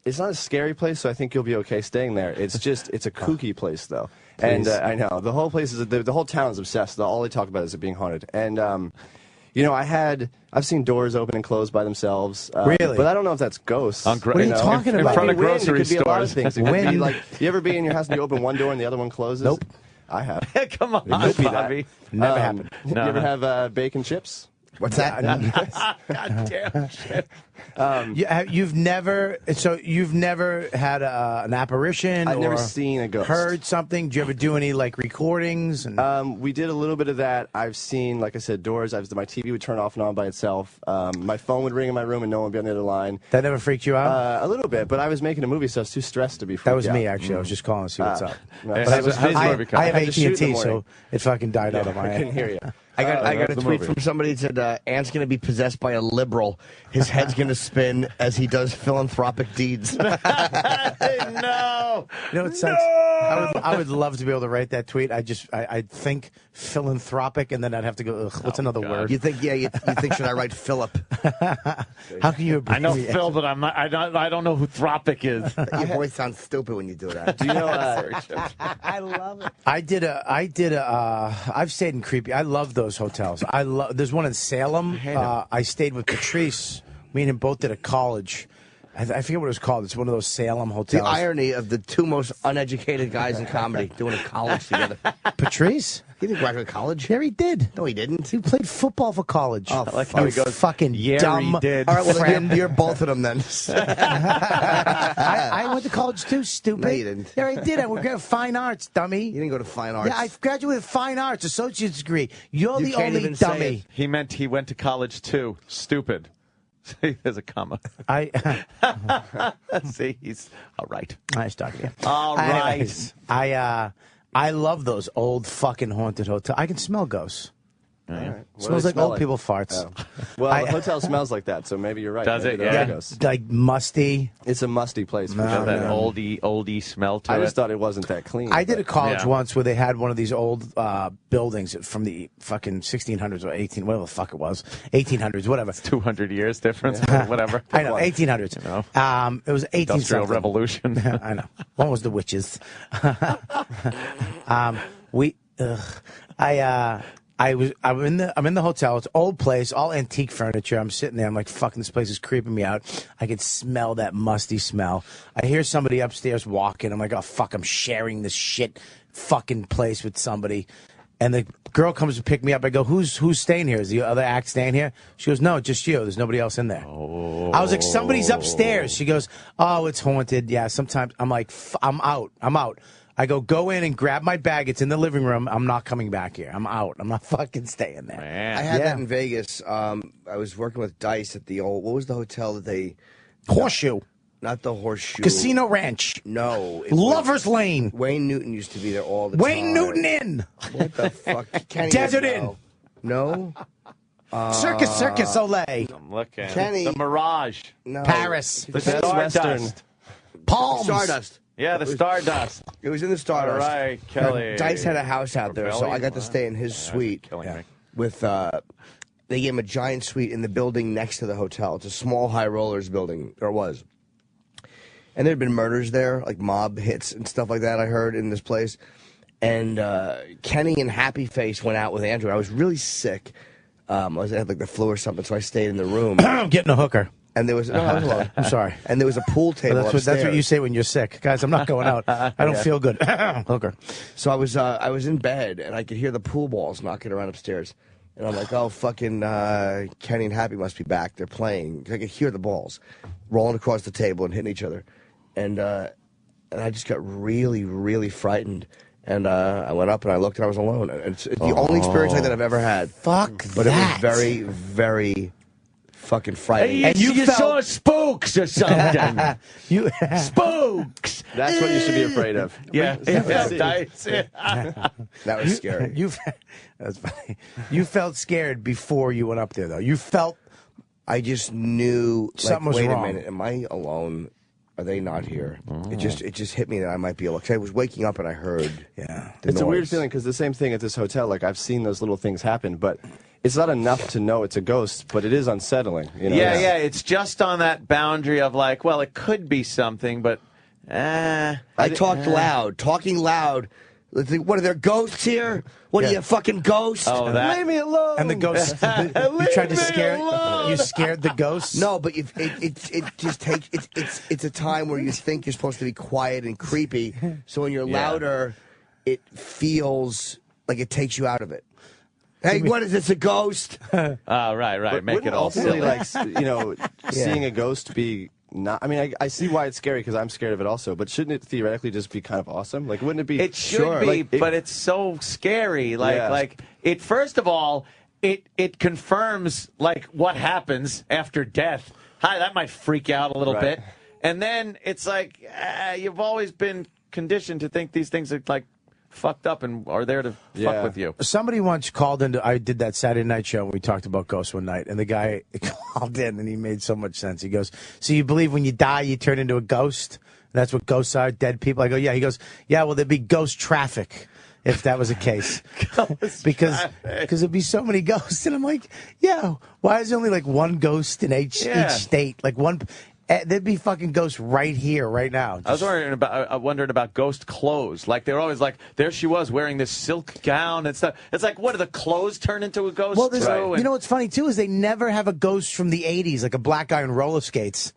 It's not a scary place, so I think you'll be okay staying there. It's just, it's a kooky place, though. And I know the whole place is the whole town is obsessed. All they talk about is it being haunted. And I've seen doors open and close by themselves. Really? But I don't know if that's ghosts. What are you talking about? In front of grocery it could be a lot of stores. things. It could be like, you ever be in your house and you open one door and the other one closes? Nope. I have. Come on, It could be Bobby. that. Never happened. You ever have bacon chips? What's that? God damn shit. You've never had an apparition. I've never or seen a ghost. Heard something? Did you ever do any like recordings? And we did a little bit of that. I've seen, like I said, doors. My TV would turn off and on by itself. My phone would ring in my room and no one would be on the other line. That never freaked you out? A little bit, but I was making a movie, so I was too stressed to be freaked out. That was me, actually. I was just calling to see what's up. But I have AT&T, so it fucking died out of my I head. couldn't hear you. I got a tweet from somebody that said, Ant's going to be possessed by a liberal. His head's going to spin as he does philanthropic deeds. No. It sucks. I would love to be able to write that tweet. I'd think philanthropic, and then I'd have to go, ugh, what's another word? You think, you think, should I write Philip? How can you I know Phil, but I'm not, I don't know who Thropic is. Your voice sounds stupid when you do that. Do you know? I love it. I've stayed in creepy. I love those hotels. There's one in Salem. I stayed with Patrice. Me and him both did a college. I forget what it was called. It's one of those Salem hotels. The irony of the two most uneducated guys in comedy doing a college together. Patrice? He didn't graduate college. Yeah, he did. No, he didn't. He played football for college. Oh, like how he goes, fucking dumb. He did. All right, well, you're both of them then. I went to college too, stupid. No, you didn't. Yeah, I did. I went to fine arts, dummy. You didn't go to fine arts. Yeah, I graduated fine arts, associate's degree. You're You the can't only even say dummy. it. He meant he went to college too. Stupid. See, there's a comma. See, he's all right. Nice talking to you. All right. Anyways, I love those old fucking haunted hotels. I can smell ghosts. All right. What Smells do like they smell old people farts. Oh. Well, the hotel smells like that, so maybe you're right. Does Maybe it? there are Yeah. ghosts. Like musty. It's a musty place. For No, sure. That oldie smell to I it. just thought it wasn't that clean. I did a college Yeah. once where they had one of these old buildings from the fucking 1600s or 18, whatever the fuck it was, 1800s, whatever. 200 years difference, whatever. I know, 1800s. You know? It was 18 Industrial something. Revolution. I know. One was the witches. I'm in the hotel. It's an old place, all antique furniture. I'm sitting there. I'm like, fucking, this place is creeping me out. I can smell that musty smell. I hear somebody upstairs walking. I'm like, oh fuck, I'm sharing this shit fucking place with somebody. And the girl comes to pick me up. I go, who's staying here? Is the other act staying here? She goes, no, just you. There's nobody else in there. Oh. I was like, somebody's upstairs. She goes, oh, it's haunted. Yeah, sometimes. I'm like, I'm out. I go in and grab my bag. It's in the living room. I'm not coming back here. I'm out. I'm not fucking staying there. Man. I had that in Vegas. I was working with Dice at the old, what was the hotel that they... Horseshoe. Not the Horseshoe. Casino Ranch. No. Lover's Lane. Wayne Newton used to be there all the Wayne time. Newton Inn. What the fuck? Can't Desert even Inn. know. No? Circus Soleil. I'm looking. Kenny. The Mirage. No. Paris. The Stardust. Palms. Stardust. Yeah, the Stardust. It was in the Stardust. All right, Kelly. Dice had a house out there, so I got to stay in his suite with. They gave him a giant suite in the building next to the hotel. It's a small high rollers building, or was. And there had been murders there, like mob hits and stuff like that. I heard in this place. And Kenny and Happy Face went out with Andrew. I was really sick. I had like the flu or something, so I stayed in the room. I'm getting a hooker. And there was I was alone. I'm sorry. And there was a pool table upstairs. That's what you say when you're sick, guys. I'm not going out. I don't feel good. Hooker. So I was in bed and I could hear the pool balls knocking around upstairs, and I'm like, oh fucking Kenny and Happy must be back. They're playing. I could hear the balls rolling across the table and hitting each other, and I just got really, really frightened. And I went up and I looked and I was alone. And it's the only experience like that I've ever had. Fuck but that. It was very, very fucking frightening. Hey, you saw spooks or something. Spooks. That's what you should be afraid of. Yeah. That was scary. That's funny. You felt scared before you went up there, though. You felt. I just knew. Something was wait wrong. a minute. Am I alone? Are they not here? It just hit me that I might be alone. 'Cause I was waking up and I heard. It's a weird feeling because the same thing at this hotel. Like I've seen those little things happen, but it's not enough to know it's a ghost. But it is unsettling. You know? Yeah. It's just on that boundary of like, well, it could be something, but. I talked loud, talking loud. What are there ghosts here? What are you, fucking ghost? Oh, that. Leave me alone. And the ghost. You tried to scare. You scared the ghosts. No, but it just takes. It's a time where you think you're supposed to be quiet and creepy. So when you're louder, it feels like it takes you out of it. Hey, what is this? A ghost? Right. But Make it all ultimately, silly. Seeing a ghost be. Not, I mean, I see why it's scary because I'm scared of it also. But shouldn't it theoretically just be kind of awesome? Like, wouldn't it be? It should be, but it's so scary. Like it. First of all, it confirms like what happens after death. Hi, that might freak you out a little bit. And then it's like you've always been conditioned to think these things are like fucked up and are there to fuck with you. Somebody once called into. I did that Saturday night show and we talked about ghosts one night, and the guy called in and he made so much sense. He goes, "So you believe when you die you turn into a ghost? That's what ghosts are, dead people?" I go, "Yeah." He goes, "Yeah, well there'd be ghost traffic if that was the case." because there'd be so many ghosts. And I'm like, "Yeah, why is there only like one ghost in each state? Like one." There'd be fucking ghosts right here, right now. I was wondering about ghost clothes. Like they're always like, there she was wearing this silk gown and stuff. It's like, what do the clothes turn into a ghost? Well, you know what's funny too is they never have a ghost from the '80s, like a black guy on roller skates.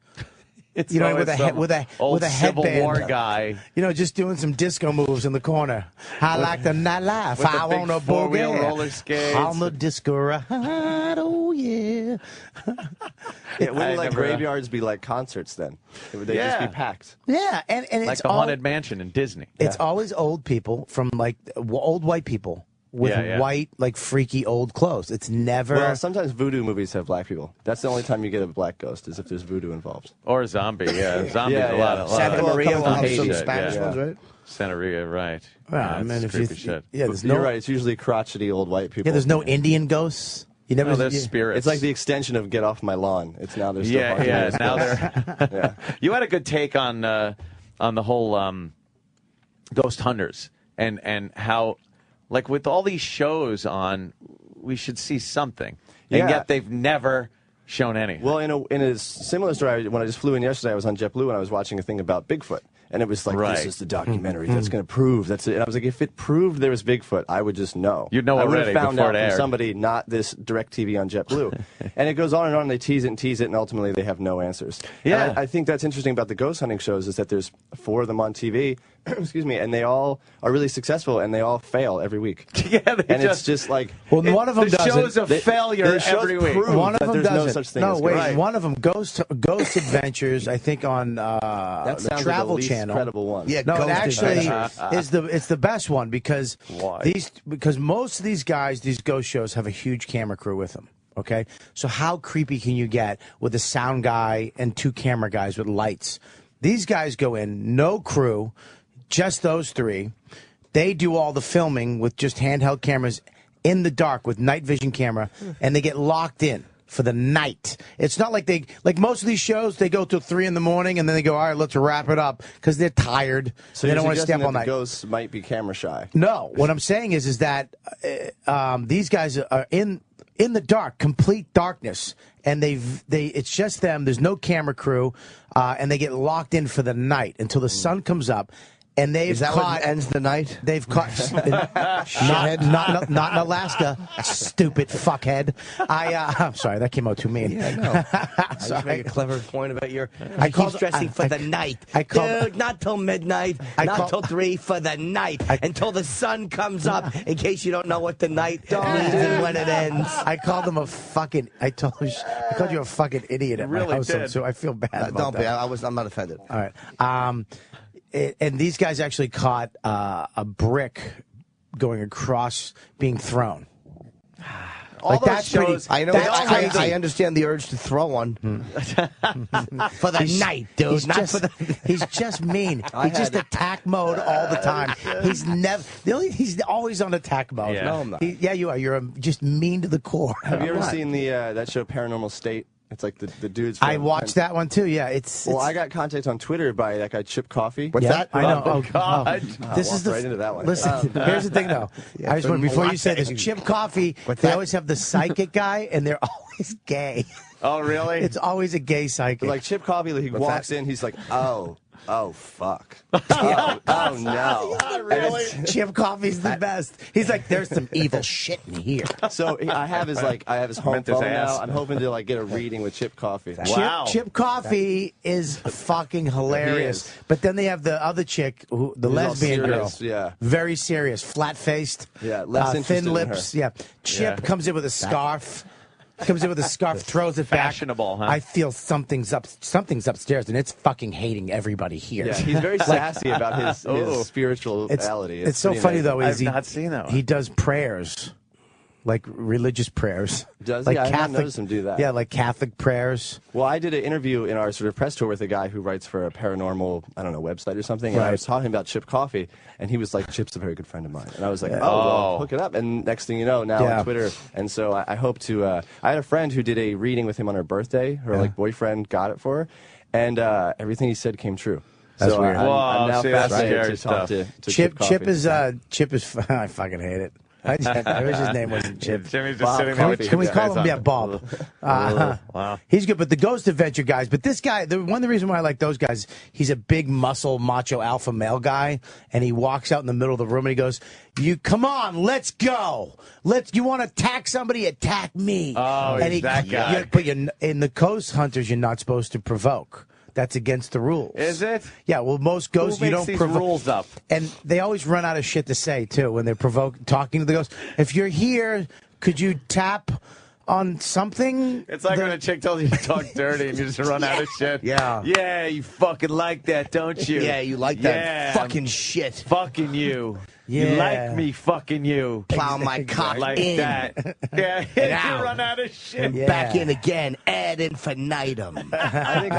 It's with a old headband. Civil War guy. Just doing some disco moves in the corner. I like the nightlife. With I want a four-wheel roller skates. On the disco ride. Oh yeah. Wouldn't graveyards be like concerts then? Would they just be packed? Yeah, and like it's the Haunted Mansion in Disney. It's always old people from like old white people. With white, like freaky old clothes. It's never. Well, sometimes voodoo movies have black people. That's the only time you get a black ghost is if there's voodoo involved. Or a zombie, Zombies a lot. Santa Maria will have some shit, Spanish ones, right? Santa Maria, right. Yeah, man, if creepy shit. You're right. It's usually crotchety old white people. Yeah, there's no Indian ghosts. You never. No, there's spirits. It's like the extension of "Get Off My Lawn." It's now there's still now they're. You had a good take on the whole ghost hunters and how. Like, with all these shows on, we should see something. And yet they've never shown anything. Well, in a similar story, when I just flew in yesterday, I was on JetBlue and I was watching a thing about Bigfoot. And it was like, this is the documentary that's going to prove that's it. And I was like, if it proved there was Bigfoot, I would just know. You'd know already. I would have found out from somebody, not this DirecTV on JetBlue. And it goes on, and they tease it, and ultimately they have no answers. Yeah. And I think that's interesting about the ghost hunting shows is that there's 4 of them on TV, excuse me, and they all are really successful, and they all fail every week. It's just like... Well, one of them doesn't. The show's a failure every week. One of them doesn't. No such thing no, as wait. ghost. One of them, Ghost Adventures, I think on the Travel like the Channel. Least credible one. Yeah, No, Ghost it actually Adventures. it's the best one because Why? because most of these guys, these ghost shows have a huge camera crew with them. Okay, so how creepy can you get with a sound guy and 2 camera guys with lights? These guys go in, no crew, just those 3. They do all the filming with just handheld cameras in the dark with night vision camera, and they get locked in for the night. It's not like like most of these shows, they go till 3 a.m. and then they go, all right, let's wrap it up because they're tired. So they don't want to stay up all the night. Ghosts might be camera shy. No, what I'm saying is that these guys are in the dark, complete darkness, and it's just them. There's no camera crew, and they get locked in for the night until the sun comes up. And Is that what ends the night? They've caught not in Alaska, stupid fuckhead. I'm sorry, that came out too mean. Yeah, I know. I just make a clever point about I keep stressing for the night. Dude, not till midnight, not till 3 for the night, until the sun comes up. In case you don't know what the night means and when it ends. I called him a fucking. I called you a fucking idiot at my house, so I feel bad. About Don't be. that. I'm not offended. All right. And these guys actually caught a brick going across being thrown. All those shows, I know. I understand the urge to throw one for the night, dude. He's just mean. He's just attack mode all the time. He's always on attack mode. Yeah. No, I'm not. You are. You're just mean to the core. Have you ever seen that show Paranormal State? It's like the dudes. I watched that one too. Yeah, Well, I got contacted on Twitter by that guy Chip Coffee. What's that? I know. Oh God! This is right into that one. Listen, here's the thing, though. I just want before you say this, Chip Coffee. They always have the psychic guy, and they're always gay. Oh, really? It's always a gay psychic. Like Chip Coffee, he walks in, he's like, oh fuck. Oh no. Really? Chip Coffee's the best. He's like, there's some evil shit in here. So I have his home phone now. I'm hoping to get a reading with Chip Coffee. Wow. Chip Coffee is fucking hilarious. But then they have the other chick, the lesbian girl. Yeah. Very serious, flat faced. Yeah, less thin lips. Yeah. Chip comes in with a scarf. Comes in with a scarf, throws it back. Fashionable, huh? I feel something's upstairs, and it's fucking hating everybody here. Yeah, he's very sassy about his spirituality. It's so funny, though. I've not seen that one. He does prayers. Like religious prayers. Does like he? I Catholic, haven't noticed him do that. Yeah, like Catholic prayers. Well, I did an interview in our sort of press tour with a guy who writes for a paranormal, website or something, and I was talking about Chip Coffee, and he was like, Chip's a very good friend of mine. And I was like, well, hook it up. And next thing you know, now on Twitter. And so I hope to, I had a friend who did a reading with him on her birthday. Her boyfriend got it for her, and everything he said came true. That's so weird. I'm now fascinated to talk to Chip Coffee. Chip is, I fucking hate it. I wish his name wasn't Chip. Jimmy's just sitting there. Can we call him? Yeah, Bob. Wow. He's good, but the Ghost Adventure guys. But this guy, one of the reasons why I like those guys, he's a big muscle, macho, alpha male guy, and he walks out in the middle of the room and he goes, "You come on, let's go. You want to attack somebody? Attack me." Oh, and he's that guy. But in the Ghost Hunters, you're not supposed to provoke. That's against the rules. Is it? Yeah, well, most ghosts Who you makes don't these rules up. And they always run out of shit to say, too, when they're talking to the ghost. If you're here, could you tap on something? It's like when a chick tells you to talk dirty and you just run out of shit. Yeah. Yeah, you fucking like that, don't you? Yeah, you like that fucking shit. Fucking you. Yeah. You like me fucking you. Plow my cock like in. that. Yeah, you run out of shit. And back in again, ad infinitum. I think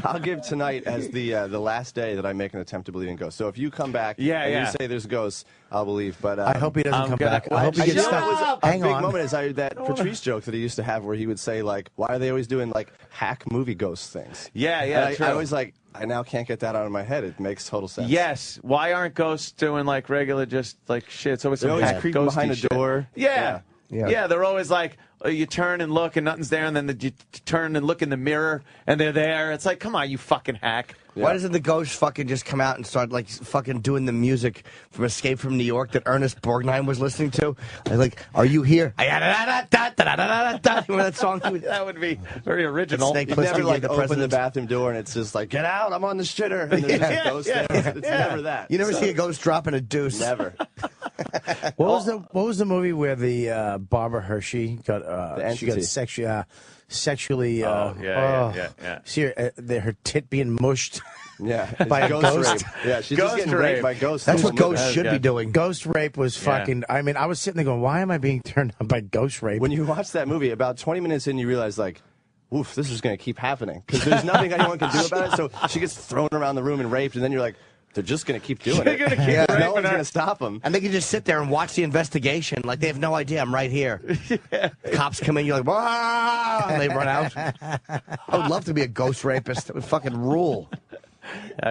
I'll give tonight as the last day that I make an attempt to believe in ghosts. So if you come back and you say there's ghosts, I'll believe. But I hope he doesn't come back. I hope he gets stuck. A big moment is that Patrice joke that he used to have where he would say, like, why are they always doing, like, hack movie ghost things? Yeah, true. I always, like, I now can't get that out of my head. It makes total sense. Yes. Why aren't ghosts doing, like, regular just, like, shit? It's always they're always creeping behind a door. Yeah. They're always like, you turn and look and nothing's there, and then you turn and look in the mirror and they're there. It's like, come on, you fucking hack. Yeah. Why doesn't the ghost fucking just come out and start, like, fucking doing the music from Escape from New York that Ernest Borgnine was listening to? Like, are you here? Remember that song? That would be very original. You never, like, open the bathroom door and it's just like, get out, I'm on the shitter. And there's a ghost there. It's never that. You never see a ghost dropping a deuce. Never. What was the movie where the Barbara Hershey got sexually see her tit being mushed by a ghost rape. Yeah, she's just getting raped by ghosts. That's what ghosts should be doing. Ghost rape was fucking. I mean, I was sitting there going, why am I being turned on by ghost rape? When you watch that movie, about 20 minutes in, you realize, like, oof, this is going to keep happening because there's nothing anyone can do about it. So she gets thrown around the room and raped, and then you're like, they're just going to keep doing They're it. gonna keep raping no one's her. going to stop them. And they can just sit there and watch the investigation like they have no idea I'm right here. Cops come in, you're like, "Wah!" and they run out. I would love to be a ghost rapist. It would fucking rule.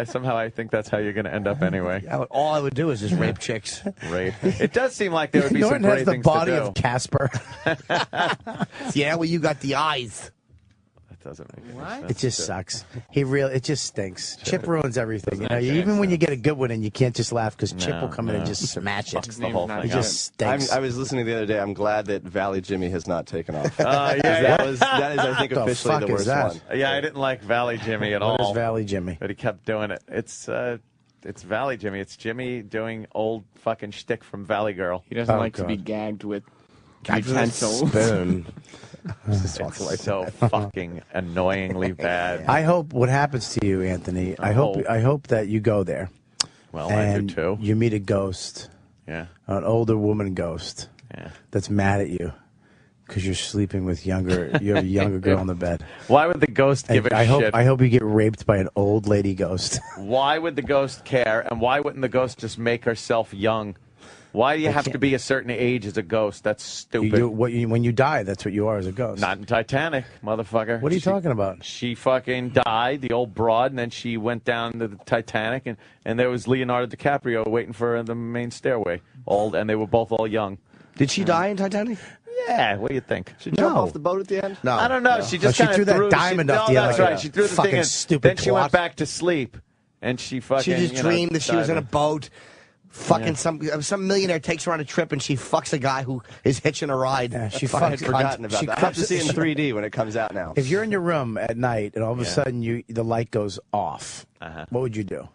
Somehow I think that's how you're going to end up anyway. All I would do is just rape chicks. Rape. It does seem like there would be Norton some great has the things body to do. of Casper. Yeah, well, you got the eyes. That doesn't make any sense. It just sucks. It just stinks. Chip ruins everything. You know, even when you get a good one and you can't just laugh because Chip will come in and just smash it. The whole thing. He just stinks. I was listening the other day. I'm glad that Valley Jimmy has not taken off. Yeah. That is, I think, What the officially fuck the is worst that? one. Yeah, I didn't like Valley Jimmy at all. What is Valley Jimmy? But he kept doing it. It's Valley Jimmy. It's Jimmy doing old fucking shtick from Valley Girl. He doesn't like to be gagged with utensils. Spoon. It's so fucking annoyingly bad. I hope what happens to you, Anthony. I hope that you go there. Well, and I do too. You meet a ghost. Yeah. An older woman ghost. Yeah. That's mad at you because you're sleeping with you have a younger girl in the bed. Why would the ghost give a shit? I hope you get raped by an old lady ghost. Why would the ghost care? And why wouldn't the ghost just make herself young? Why do you have to be a certain age as a ghost? That's stupid. When you die, that's what you are as a ghost. Not in Titanic, motherfucker. What are you talking about? She fucking died, the old broad, and then she went down to the Titanic, and there was Leonardo DiCaprio waiting for her in the main stairway. And they were both all young. Did she die in Titanic? Yeah, what do you think? She jump off the boat at the end? No. I don't know. She just she kind threw of that diamond up the that's other- right. She threw the Fucking thing in. stupid Then she twat. went back to sleep, and she fucking. She just dreamed that she was in a boat. Fucking some millionaire takes her on a trip and she fucks a guy who is hitching a ride. Yeah, she I had fucks. forgotten about that. I have to see it in 3D when it comes out now. If you're in your room at night and all of a sudden the light goes off, what would you do?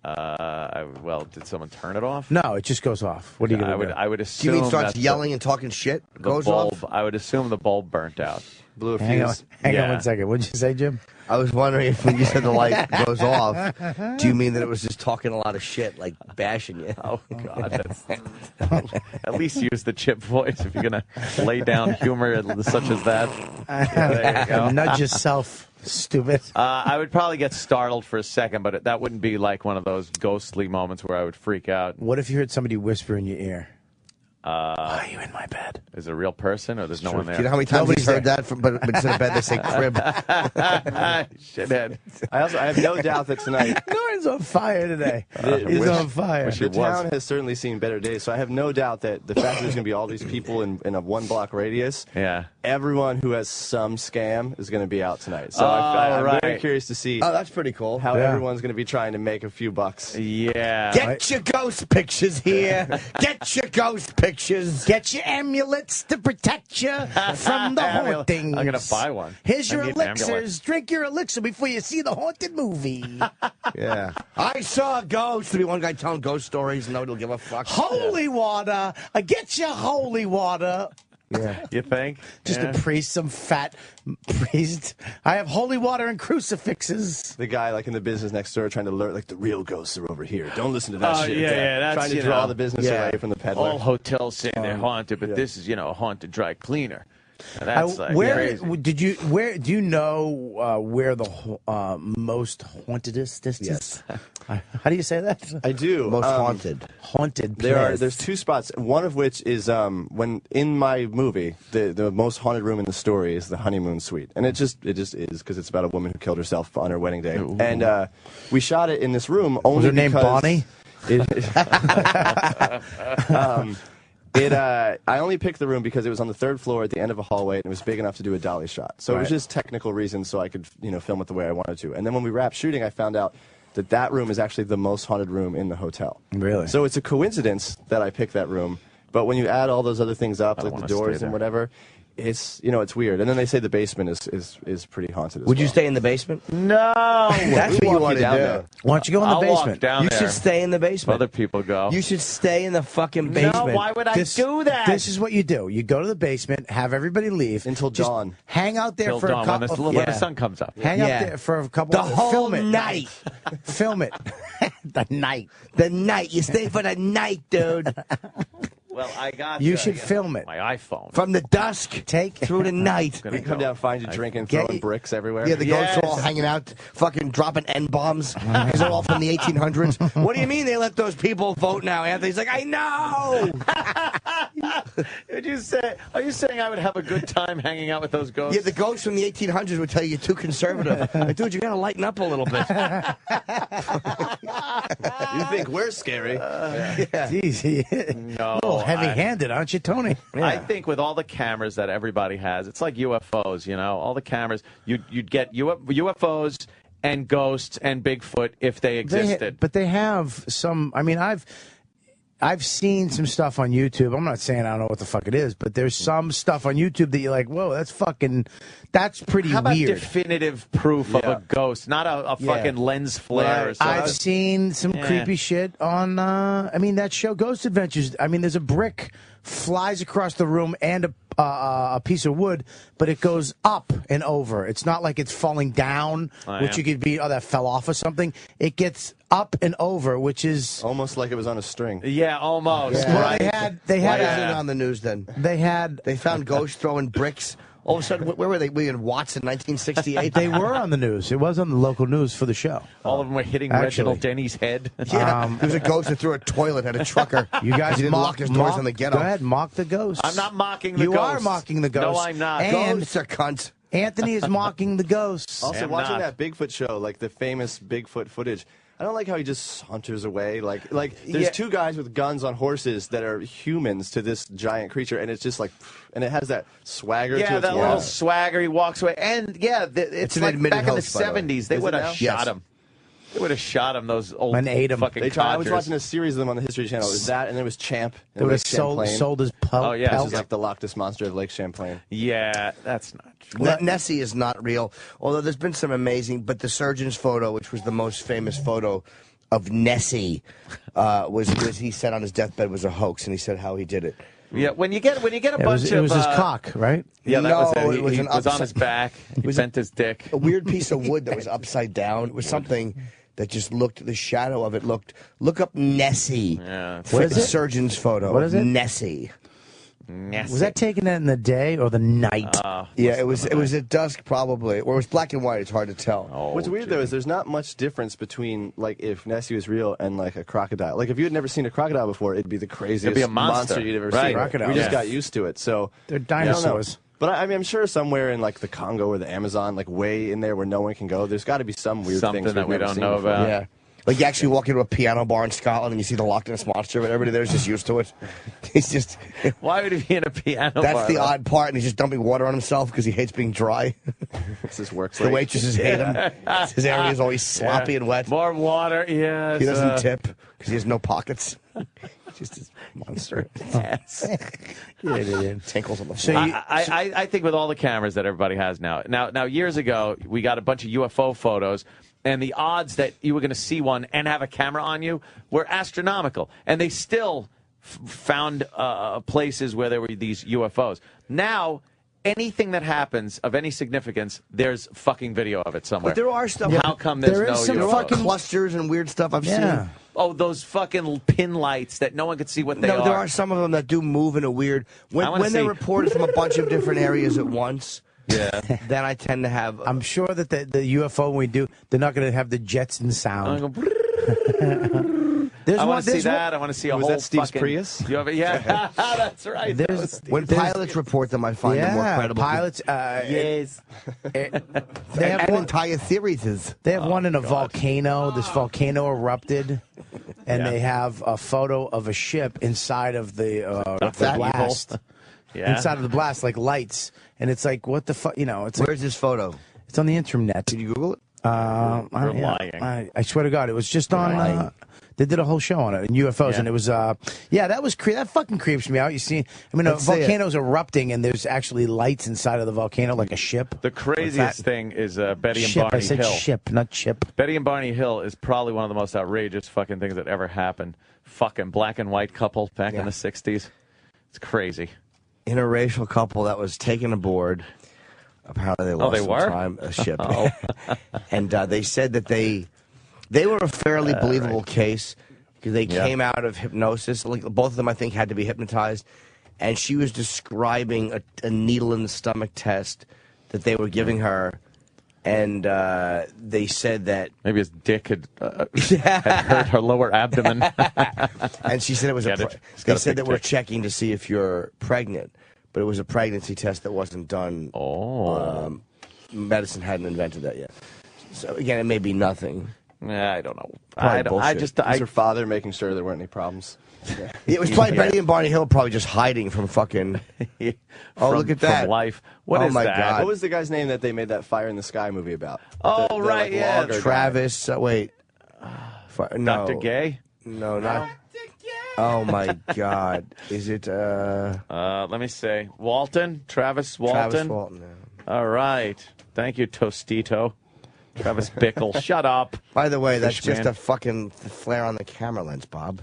Did someone turn it off? No, it just goes off. What are you going to do? I would Do assume. you mean starts that yelling and talking shit? the Goes bulb. off? I would assume the bulb burnt out. Blew a Hang on fuse. Hang on 1 second. What did you say, Jim? I was wondering if when you said the light goes off, do you mean that it was just talking a lot of shit, like bashing you? Oh God! At least use the Chip voice if you're gonna lay down humor such as that. There you go. Nudge yourself, stupid. I would probably get startled for a second, but that wouldn't be like one of those ghostly moments where I would freak out. What if you heard somebody whisper in your ear? Are you in my bed? Is it a real person or there's no one there? Do you know how many times Nobody's he's heard that? But instead of bed, they say crib. Shithead. I have no doubt that tonight Norton's on fire today. He's on fire. the town has certainly seen better days. So I have no doubt that the fact that there's going to be all these people in a 1 block radius, everyone who has some scam is going to be out tonight. So I'm very curious to see. Oh, that's pretty cool. How everyone's going to be trying to make a few bucks. Yeah. Get your ghost pictures here. Get your ghost pictures. Get your amulets to protect you from the hauntings. I'm gonna buy one. Here's your I need an elixirs. amulet. Drink your elixir before you see the haunted movie. Yeah. I saw a ghost. There'll be one guy telling ghost stories and nobody will give a fuck. Holy water. Get your holy water. Yeah. You think? Just a priest, some fat priest. I have holy water and crucifixes. The guy like in the business next door trying to alert like the real ghosts are over here. Don't listen to that shit. That's trying to draw the business away from the peddler. All hotels say they're haunted, but this is a haunted dry cleaner. And that's where do you know where the most hauntedest is? Yes. How do you say that? I do. Most haunted. Haunted place. There's 2 spots. One of which is when in my movie the most haunted room in the story is the honeymoon suite, and it just is because it's about a woman who killed herself on her wedding day. Ooh. And we shot it in this room only Was her name because Bonnie? I only picked the room because it was on the 3rd floor at the end of a hallway, and it was big enough to do a dolly shot. So it was just technical reasons so I could film it the way I wanted to. And then when we wrapped shooting, I found out that room is actually the most haunted room in the hotel. Really? So it's a coincidence that I picked that room, but when you add all those other things up, like the doors and whatever, it's it's weird. And then they say the basement is pretty haunted as Would well. you stay in the basement? No. That's what you want to do. there. Why don't you go in the I'll basement? walk down You there. should stay in the basement. Other people go. You should stay in the fucking basement. No, why would I do that? This is what you do. You go to the basement, have everybody leave. Until just dawn. Hang out there Till for dawn, a couple when the sun comes up. Hang out there for a couple The whole film it. night. Film it. The night. The night. You stay for the night, dude. Well, I got you should film it. My iPhone. From the dusk through the night. We come down, find you drinking, throwing bricks everywhere. Yeah, the ghosts are all hanging out, fucking dropping N-bombs. Because they're all from the 1800s. What do you mean they let those people vote now, Anthony's like, I know! Did you say? Are you saying I would have a good time hanging out with those ghosts? Yeah, the ghosts from the 1800s would tell you you're too conservative. Like, dude, you gotta lighten up a little bit. You think we're scary? Jeez, no, a little heavy-handed, aren't you, Tony? I think with all the cameras that everybody has, it's like UFOs. You know, all the cameras. You'd get UFOs and ghosts and Bigfoot if they existed. But they have some. I mean, I've seen some stuff on YouTube. I'm not saying I don't know what the fuck it is, but there's some stuff on YouTube that you're like, whoa, that's pretty How about weird. definitive proof of a ghost, not a fucking lens flare or something? I've seen some creepy shit on, that show, Ghost Adventures. I mean, there's a brick flies across the room and a piece of wood, but it goes up and over. It's not like it's falling down, which you could be, that fell off or something. It gets up and over, which is almost like it was on a string. Yeah, almost. Yeah. Right. They had it on the news then. They found ghosts throwing bricks. All of a sudden, where were they? We in Watts in 1968? They were on the news. It was on the local news for the show. All of them were hitting Reginald Denny's head. Yeah, there was a ghost that threw a toilet at a trucker. You guys didn't lock his doors on the ghetto. Go ahead, mock the ghost. I'm not mocking the You ghosts. are mocking the ghosts. No, I'm not. And ghosts are cunts. Anthony is mocking the ghosts. Also, watching that Bigfoot show, like the famous Bigfoot footage, I don't like how he just saunters away. Like there's two guys with guns on horses that are humans to this giant creature, and it's just like, and it has that swagger to its that little swagger. He walks away, and it's an like admitted back in the host, by the way. 70s. They Is would it have now? shot him. They would have shot him. Those old And ate him. fucking I was codgers. watching a series of them on the History Channel. It was that, and there was Champ. They would have sold his pelt. Oh, yeah. This is like the Loch Ness Monster of Lake Champlain. Yeah, that's not true. Nessie is not real, although there's been some amazing, but the surgeon's photo, which was the most famous photo of Nessie, was he said on his deathbed was a hoax, and he said how he did it. Yeah, when you get a bunch of... It was his cock, right? Yeah, that was it. it was He an was on his back. He bent his dick. A weird piece of wood that was upside down. It was something that just looked, the shadow of it looked. Look up Nessie. Yeah. What is the surgeon's photo? What is it? Nessie. Was that taken in the day or the night? Yeah, it was at dusk probably, or it was black and white. It's hard to tell. What's weird though is there's not much difference between like if Nessie was real and like a crocodile. Like if you had never seen a crocodile before, it'd be the craziest It'd be a monster. you'd ever Right. seen. Crocodile. We just Yeah. got used to it. So They're I don't know. dinosaurs. But I mean, I'm sure somewhere in like the Congo or the Amazon, like way in there where no one can go, there's got to be some weird Something things that we've we never don't seen know before. about. Yeah. Like you actually walk into a piano bar in Scotland and you see the Loch Ness Monster, but everybody there's just used to it. He's just. Why would he be in a piano bar? That's the odd part, and he's just dumping water on himself because he hates being dry. This works. The waitresses hate him. His area is always sloppy and wet. More water, yes. He doesn't tip because he has no pockets. Just a monster. Yes. Tinkles on the So floor. I think with all the cameras that everybody has now years ago, we got a bunch of UFO photos, and the odds that you were going to see one and have a camera on you were astronomical. And they still found places where there were these UFOs. Now, anything that happens of any significance, there's fucking video of it somewhere. But there are stuff. How come there's no some UFOs? fucking clusters and weird stuff I've seen. Oh, those fucking pin lights that no one could see what they are. No, there are some of them that do move in a weird. When they're reported from a bunch of different areas at once. Yeah. Then I tend to have. I'm sure that the UFO when we do, they're not going to have the Jetson sound. I want to see that. I want to see a whole that Steve's fucking Prius? Yeah, that's right. When pilots report them, I find them more credible. Pilots, yes. They have and one, entire theories. they have one in a volcano. This volcano erupted, and they have a photo of a ship inside of the blast. Yeah. Inside of the blast, like lights, and it's like, what the fuck? You know, it's Where's this photo? It's on the internet. Did you Google it? You're lying. I swear to God, it was just on. They did a whole show on it, in UFOs, and it was, that was that fucking creeps me out. You see, I mean, a volcano's erupting, and there's actually lights inside of the volcano, like a ship. The craziest thing is Betty and Ship. Barney I said Hill. ship, not chip. Betty and Barney Hill is probably one of the most outrageous fucking things that ever happened. Fucking black and white couple back in the 60s. It's crazy. Interracial couple that was taken aboard. Apparently they lost some time, a ship. And they said that they were a fairly believable case. because they came out of hypnosis. Like both of them, I think, had to be hypnotized. And she was describing a needle in the stomach test that they were giving her. And they said that maybe his dick had hurt her lower abdomen. And she said it was they said that we're checking to see if you're pregnant, but it was a pregnancy test that wasn't done. Medicine hadn't invented that yet. So again, it may be nothing. I don't know. I was her father making sure there weren't any problems. Yeah. It was probably Betty and Barney Hill probably just hiding from fucking. Look at that. From life. What is my that? God. What was the guy's name that they made that Fire in the Sky movie about? Right, yeah. Travis. Wait. No. Dr. Gay? No, not. Oh my God. Is it? Let me say. Walton? Travis Walton? Travis Walton. Yeah. All right. Thank you, Tostito. Travis Bickle. Shut up. By the way, that's Fishman. just a fucking flare on the camera lens, Bob.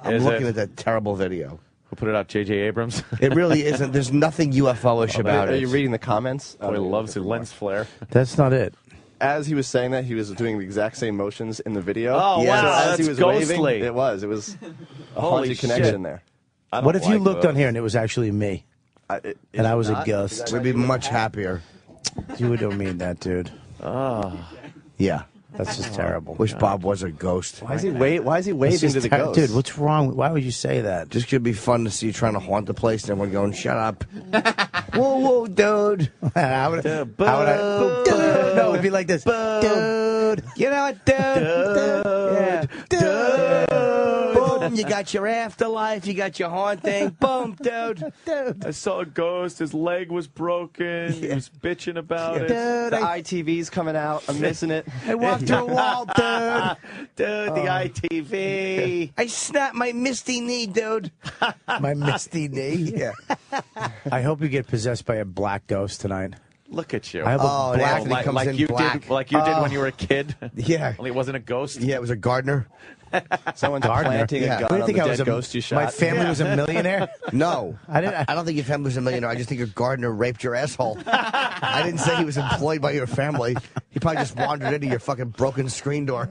I'm Is looking it? at that terrible video. Who put it out? J.J. Abrams? It really isn't. There's nothing UFO-ish about Are it. you reading the comments? Boy loves a lens flare. That's not it. As he was saying that, he was doing the exact same motions in the video. Oh, yeah. wow. So as That's he was ghostly. waving, it was a Holy haunted connection shit. there. What if you looked on here and it was actually me? And I was a ghost. We'd be much happier. You don't mean that, dude. Yeah. That's just terrible. Wish Bob was a ghost. Why is he waving to the ghost? Dude, what's wrong? Why would you say that? Just could be fun to see you trying to haunt the place and everyone going, shut up. Whoa, whoa, dude. how would I? No, it'd be like this. Dude. You know what, dude? Dude. Boom, you got your afterlife, you got your haunt thing. Boom, dude. I saw a ghost. His leg was broken. He was bitching about it. The ITV's coming out. I'm missing it. I walked through a wall, dude. Dude, the ITV. I snapped my misty knee, dude. My misty knee? Yeah. I hope you get possessed by a black ghost tonight. Look at you. I hope a black Anthony comes in you black. did, like you did when you were a kid. Yeah. Only it wasn't a ghost. Yeah, it was a gardener. Someone's Gardener? planting a Yeah. gun What do you on think the I was dead a ghost you shot. My family was a millionaire? No. I didn't. I don't think your family was a millionaire. I just think your gardener raped your asshole. I didn't say he was employed by your family. He probably just wandered into your fucking broken screen door.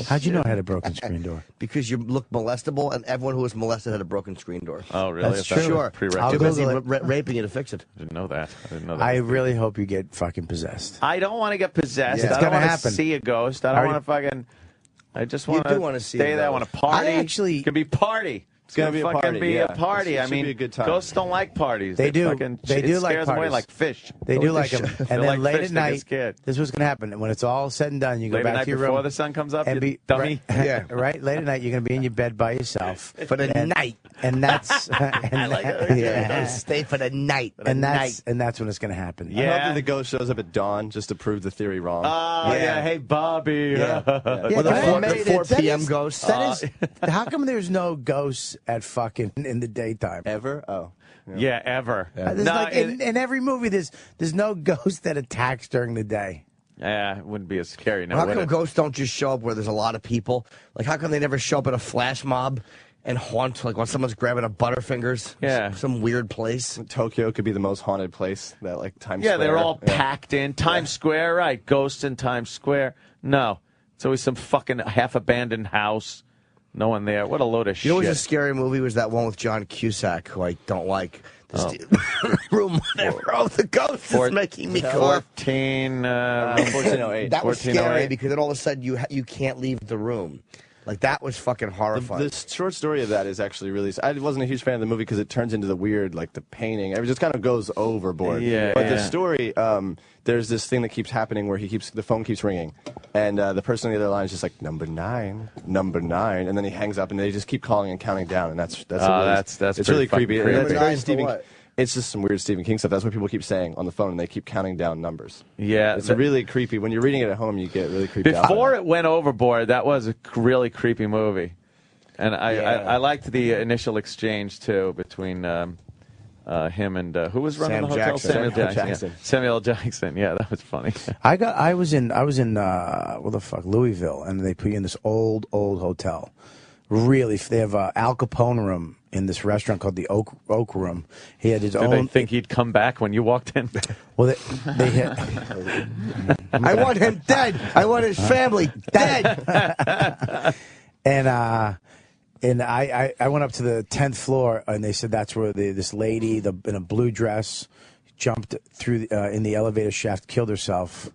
How'd you know I had a broken screen door? Because you look molestable, and everyone who was molested had a broken screen door. Oh, really? That's true. Sure. Prerequisite. I'll Too busy Google it. raping you to fix it. I didn't know that. I didn't know that. I really hope you get fucking possessed. I don't want to get possessed. Yeah. It's I don't gonna want to happen. see a ghost. I don't want to fucking. I just want do wanna see stay a there. I ghost. want to party. I actually- It could be party. It's gonna be a fucking party, be yeah. a party. It I should mean, be a good time. ghosts don't like parties. They do. Fucking, They do it like scares them away parties. like fish. They do like them. And They're then like late fish, at they get night, scared. this is what's going to happen. When it's all said and done, you go Late at back night to your before room. the sun comes up, and you be dummy. Right, Yeah. right. Late at night, you're going to be in your bed by yourself For the night. and that's Yeah. Stay for the night. and that's when it's going to happen. I hope that the ghost shows up at dawn just to prove the theory wrong. Oh, yeah. Hey, Bobby. Yeah. Well, the that 4 is- that p.m. is- ghost. That is. How come there's no ghosts at fucking in the daytime? Ever? Oh. Yeah, ever. There's No, like in every movie, there's no ghost that attacks during the day. yeah, it wouldn't be as scary. No, How would come it? ghosts don't just show up where there's a lot of people? Like, how come they never show up at a flash mob and haunt, like, when someone's grabbing a Butterfingers? Yeah. Some weird place. Tokyo could be the most haunted place. That like Times Yeah, Square. they're all packed in. Times Square, right. Ghosts in Times Square. No. It's always some fucking half-abandoned house. No one there. What a load of shit. You know what was a scary movie? Was that one with John Cusack, who I don't like. Room whatever. Oh, the ghost is making me cough. 1408. That was 1408. scary because then all of a sudden you can't leave the room. Like, that was fucking horrifying. The short story of that is actually really. I wasn't a huge fan of the movie because it turns into the weird, like the painting. It just kind of goes overboard. Yeah, But yeah. the story, there's this thing that keeps happening where the phone keeps ringing, and the person on the other line is just like number 9, and then he hangs up, and they just keep calling and counting down, and that's it's pretty really fucking creepy. creepy. It's very Number 9 for Stephen. what? It's just some weird Stephen King stuff. That's what people keep saying on the phone, and they keep counting down numbers. Yeah. It's really creepy. When you're reading it at home, you get really creeped out. Before it went overboard, that was a really creepy movie. And I liked the initial exchange, too, between him and who was running Sam the hotel? Jackson. Samuel Samuel Jackson. Jackson. Yeah. Samuel Jackson. Yeah, that was funny. I was in what the fuck, Louisville, and they put you in this old hotel. Really, they have a Al Capone room in this restaurant called the Oak Room. He had his Did own. they think he'd come back when you walked in? Well, they had. I want him dead. I want his family dead. And I went up to the 10th floor, and they said that's where this lady in a blue dress jumped through in the elevator shaft, killed herself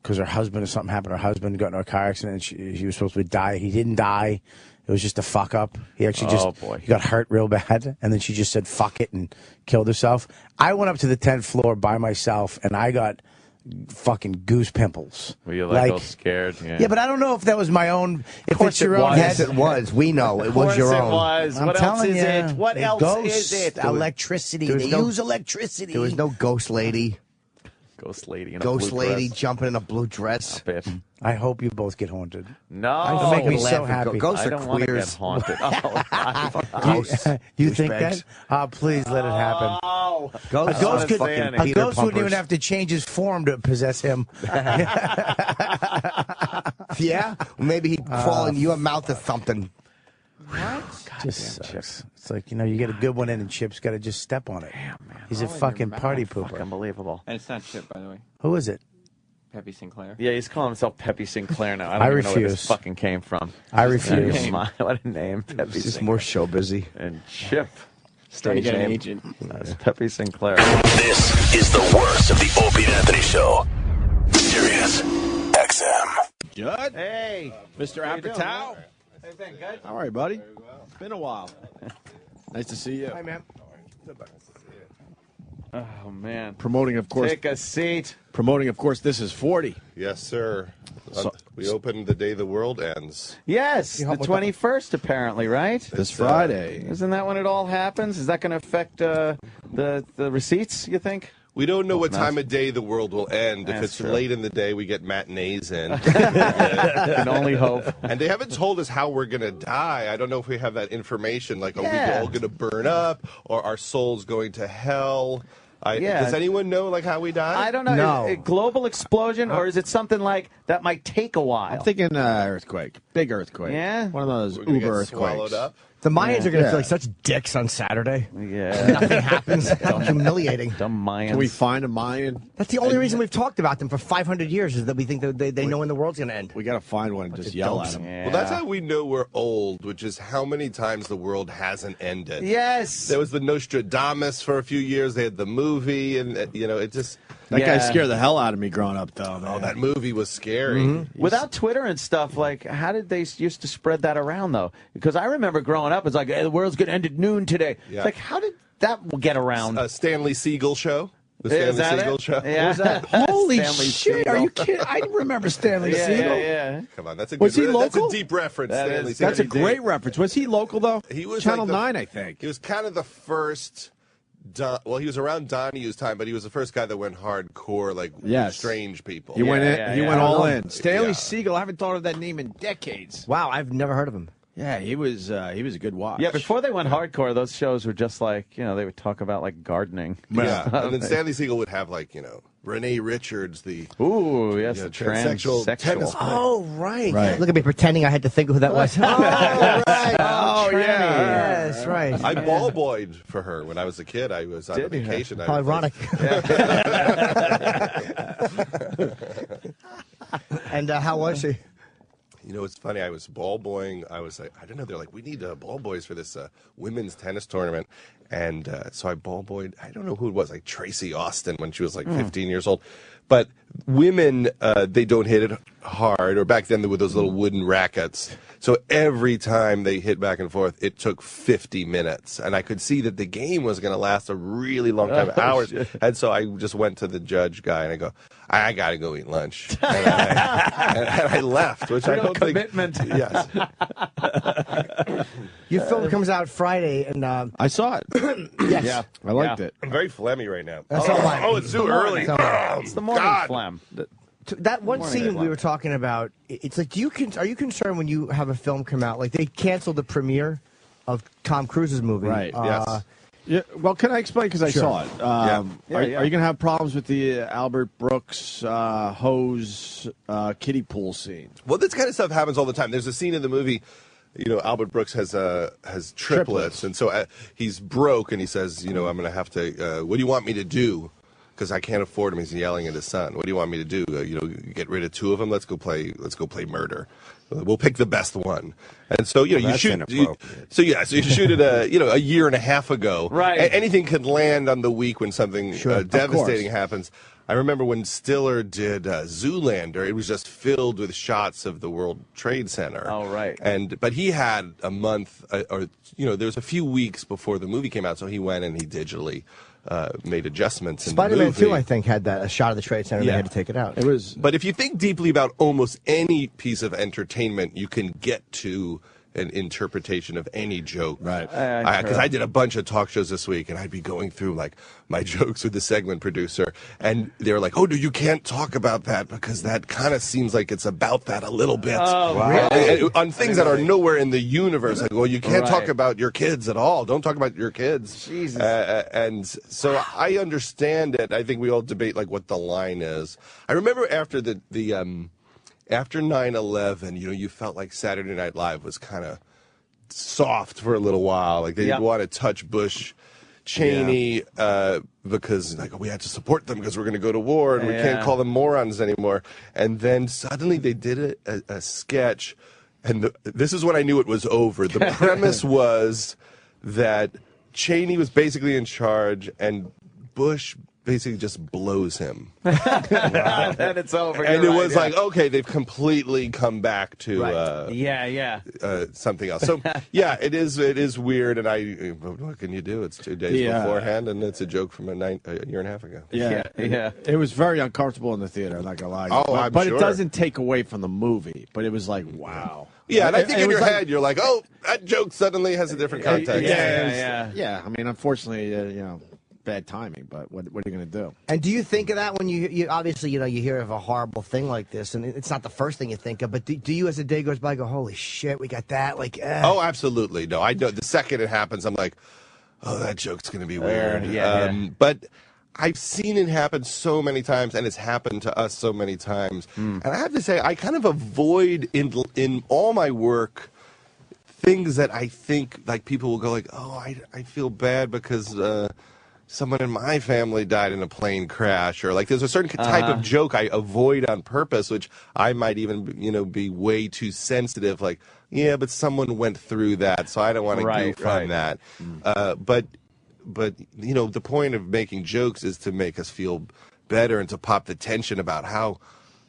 because her husband or something happened. Her husband got in a car accident, and he was supposed to die. He didn't die. It was just a fuck up. He actually he got hurt real bad, and then she just said fuck it and killed herself. I went up to the 10th floor by myself, and I got fucking goose pimples. Were you like all scared? Yeah, but I don't know if that was my own. If it's your own head, yes, it was. We know it was your own. Was. What else is it? What else is it? Electricity. They use electricity. There was no ghost lady. Ghost lady in a Ghost blue lady dress. jumping in a blue dress. I hope you both get haunted. No, It makes me so happy. Ghosts I are don't want to get queers. haunted. You think that? Please let it happen. Oh, A ghost Peter wouldn't even Pumpers. have to change his form to possess him. Yeah? Maybe he'd crawl into your mouth or something. What? Just sucks. It's like, you get a good one in, and Chip's got to just step on it. Damn, man. He's a fucking party pooper. Unbelievable. And it's not Chip, by the way. Who is it? Peppy Sinclair. Yeah, he's calling himself Peppy Sinclair now. I I don't even know where this refuse. fucking came from. I refuse. What a name, Peppy It's just Sinclair. more show busy. And Chip. Trying to Stage get an name. agent. That's Peppy Sinclair. This is the worst of the Opie and Anthony Show. Sirius XM. Judd. Hey. Mr. Apatow. Hey, Ben, good? How are you, buddy? It's been a while. Nice to see you. Hi, man. Oh, man. Promoting, of course. Take a seat. Promoting, of course, This Is 40. Yes, sir. We open the day the world ends. Yes, the 21st, apparently, right? This Friday. Isn't that when it all happens? Is that going to affect the receipts, you think? We don't know what time of day the world will end. That's if it's true. late in the day, we get matinees in. Can only hope. And they haven't told us how we're going to die. I don't know if we have that information. Like, are we all going to burn up? Or are souls going to hell? Does anyone know, like, how we die? I don't know. No. Is it global explosion, or is it something like that might take a while? I'm thinking earthquake. Big earthquake. Yeah? One of those We're gonna uber get earthquakes. swallowed up. The Mayans are going to Yeah. feel like such dicks on Saturday. Yeah. Nothing happens. Humiliating. Dumb Mayans. Can we find a Mayan? That's the only reason we've talked about them for 500 years is that we think that they know when the world's going to end. We got to find one and just yell at them. Yeah. Well, that's how we know we're old, which is how many times the world hasn't ended. Yes. There was the Nostradamus for a few years. They had the movie, and, it just... That guy scared the hell out of me growing up, though, man. Oh, that movie was scary. Mm-hmm. Without Twitter and stuff, like, how did they used to spread that around, though? Because I remember growing up, it's like, hey, the world's going to end at noon today. Yeah. It's like, how did that get around? Stanley Siegel show. The Is Stanley that Siegel it? show. Yeah. What was that? Holy Stanley shit! Siegel. Are you kidding? I remember Stanley Siegel. Yeah. Come on, that's a Was good, he That's local? a deep reference. That Stanley is- Siegel. That's a great reference. Was he local though? He was Channel like 9, I think. He was kind of the first. He was around Donahue's time, but he was the first guy that went hardcore, like strange people. He went in. He went all in. Stanley Yeah. Siegel. I haven't thought of that name in decades. Wow, I've never heard of him. Yeah, he was a good watch. Yeah, before they went hardcore, those shows were just like, they would talk about, like, gardening. Yeah, and then Stanley Siegel would have, like, Renee Richards, the the transsexual tennis player. Oh, right. Look at me pretending I had to think of who that was. Oh, right. Oh, yeah. Yes, right. I ball boyed for her when I was a kid. I was on vacation. How ironic. And how was she? It's funny. I was ball boying. I was like, I don't know. They're like, we need ball boys for this women's tennis tournament. And so I ball boyed. I don't know who it was, like Tracy Austin when she was like 15 years old. But women, they don't hit it hard. Or back then, there were those little wooden rackets. So every time they hit back and forth, it took 50 minutes. And I could see that the game was going to last a really long time, hours. Shit. And so I just went to the judge guy and I go, I got to go eat lunch. And I left, which I don't commitment. think. Yes. Your film comes out Friday, and I saw it. Yes. Yeah. I liked it. I'm very phlegmy right now. That's all right. Oh, it's too early. It's the morning phlegm. That one scene we were talking about, it's like, are you concerned when you have a film come out? Like, they canceled the premiere of Tom Cruise's movie. Right. Yes. Yeah, well, can I explain? Because I Sure. saw it. Are you going to have problems with the Albert Brooks hose kiddie pool scene? Well, this kind of stuff happens all the time. There's a scene in the movie, Albert Brooks has triplets, and so he's broke, and he says, I'm going to have to, what do you want me to do? because I can't afford him. He's yelling at his son. What do you want me to do? Get rid of 2 of them. Let's go play murder. We'll pick the best one. And so, you shoot. You shoot it a year and a half ago. Right. Anything could land on the week when something devastating happens. I remember when Stiller did Zoolander, it was just filled with shots of the World Trade Center. Oh, right. But he had a month, there was a few weeks before the movie came out, so he went and he digitally made adjustments. Spider-Man 2, I think, had a shot of the Trade Center. Yeah. They had to take it out. But if you think deeply about almost any piece of entertainment, you can get to an interpretation of any joke. Right. Because I did a bunch of talk shows this week, and I'd be going through like my jokes with the segment producer, and they were like, "Oh, no, you can't talk about that because that kind of seems like it's about that a little bit." Oh, really? On things that are nowhere in the universe. Like, well, you can't talk about your kids at all. Don't talk about your kids. Jesus. And so I understand it. I think we all debate like what the line is. I remember after after 9/11, you felt like Saturday Night Live was kind of soft for a little while. Like they didn't want to touch Bush, Cheney, because we had to support them because we're going to go to war and we can't call them morons anymore. And then suddenly they did a sketch, and this is when I knew it was over. The premise was that Cheney was basically in charge and Bush basically just blows him. Then it's over. And it was like, okay, they've completely come back to something else. So it is weird, and what can you do? It's 2 days beforehand, and it's a joke from a year and a half ago. Yeah. It was very uncomfortable in the theater, I'm not gonna lie. Oh, but it doesn't take away from the movie. But it was like, wow. Yeah, and I think in your head you're like, oh, that joke suddenly has a different context. Yeah. I mean, unfortunately, bad timing, but what are you going to do? And do you think of that when you obviously, you hear of a horrible thing like this, and it's not the first thing you think of, but do you, as the day goes by, go, holy shit, we got that? Oh, absolutely. No, I know the second it happens, I'm like, oh, that joke's going to be weird. But I've seen it happen so many times, and it's happened to us so many times. And I have to say, I kind of avoid in all my work things that I think like people will go like, oh, I feel bad because someone in my family died in a plane crash, or like there's a certain type of joke I avoid on purpose, which I might even be way too sensitive. Like, yeah, but someone went through that, so I don't want to goof on that. But the point of making jokes is to make us feel better and to pop the tension about how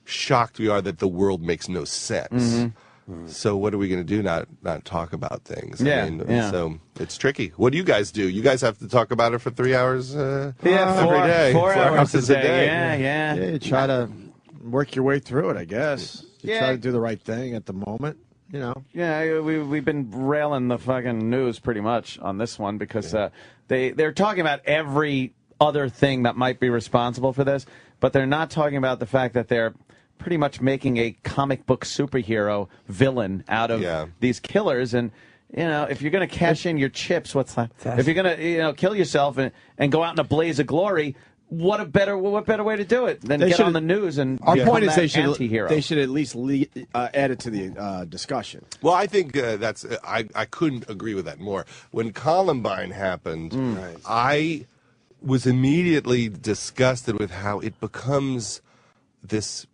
shocked we are that the world makes no sense. So what are we going to do? Not talk about things? So it's tricky. What do you guys do? You guys have to talk about it for 3 hours every day. 4 hours a day. Yeah, you try to work your way through it, I guess. You try to do the right thing at the moment. Yeah, we've been railing the fucking news pretty much on this one because they're talking about every other thing that might be responsible for this, but they're not talking about the fact that they're pretty much making a comic book superhero villain out of these killers. And if you're going to cash in your chips, if you're going to kill yourself and go out in a blaze of glory, what better way to do it than get on the news and our point is they should at least add it to the discussion. Well, I think that's I couldn't agree with that more. When Columbine happened, I was immediately disgusted with how it becomes this.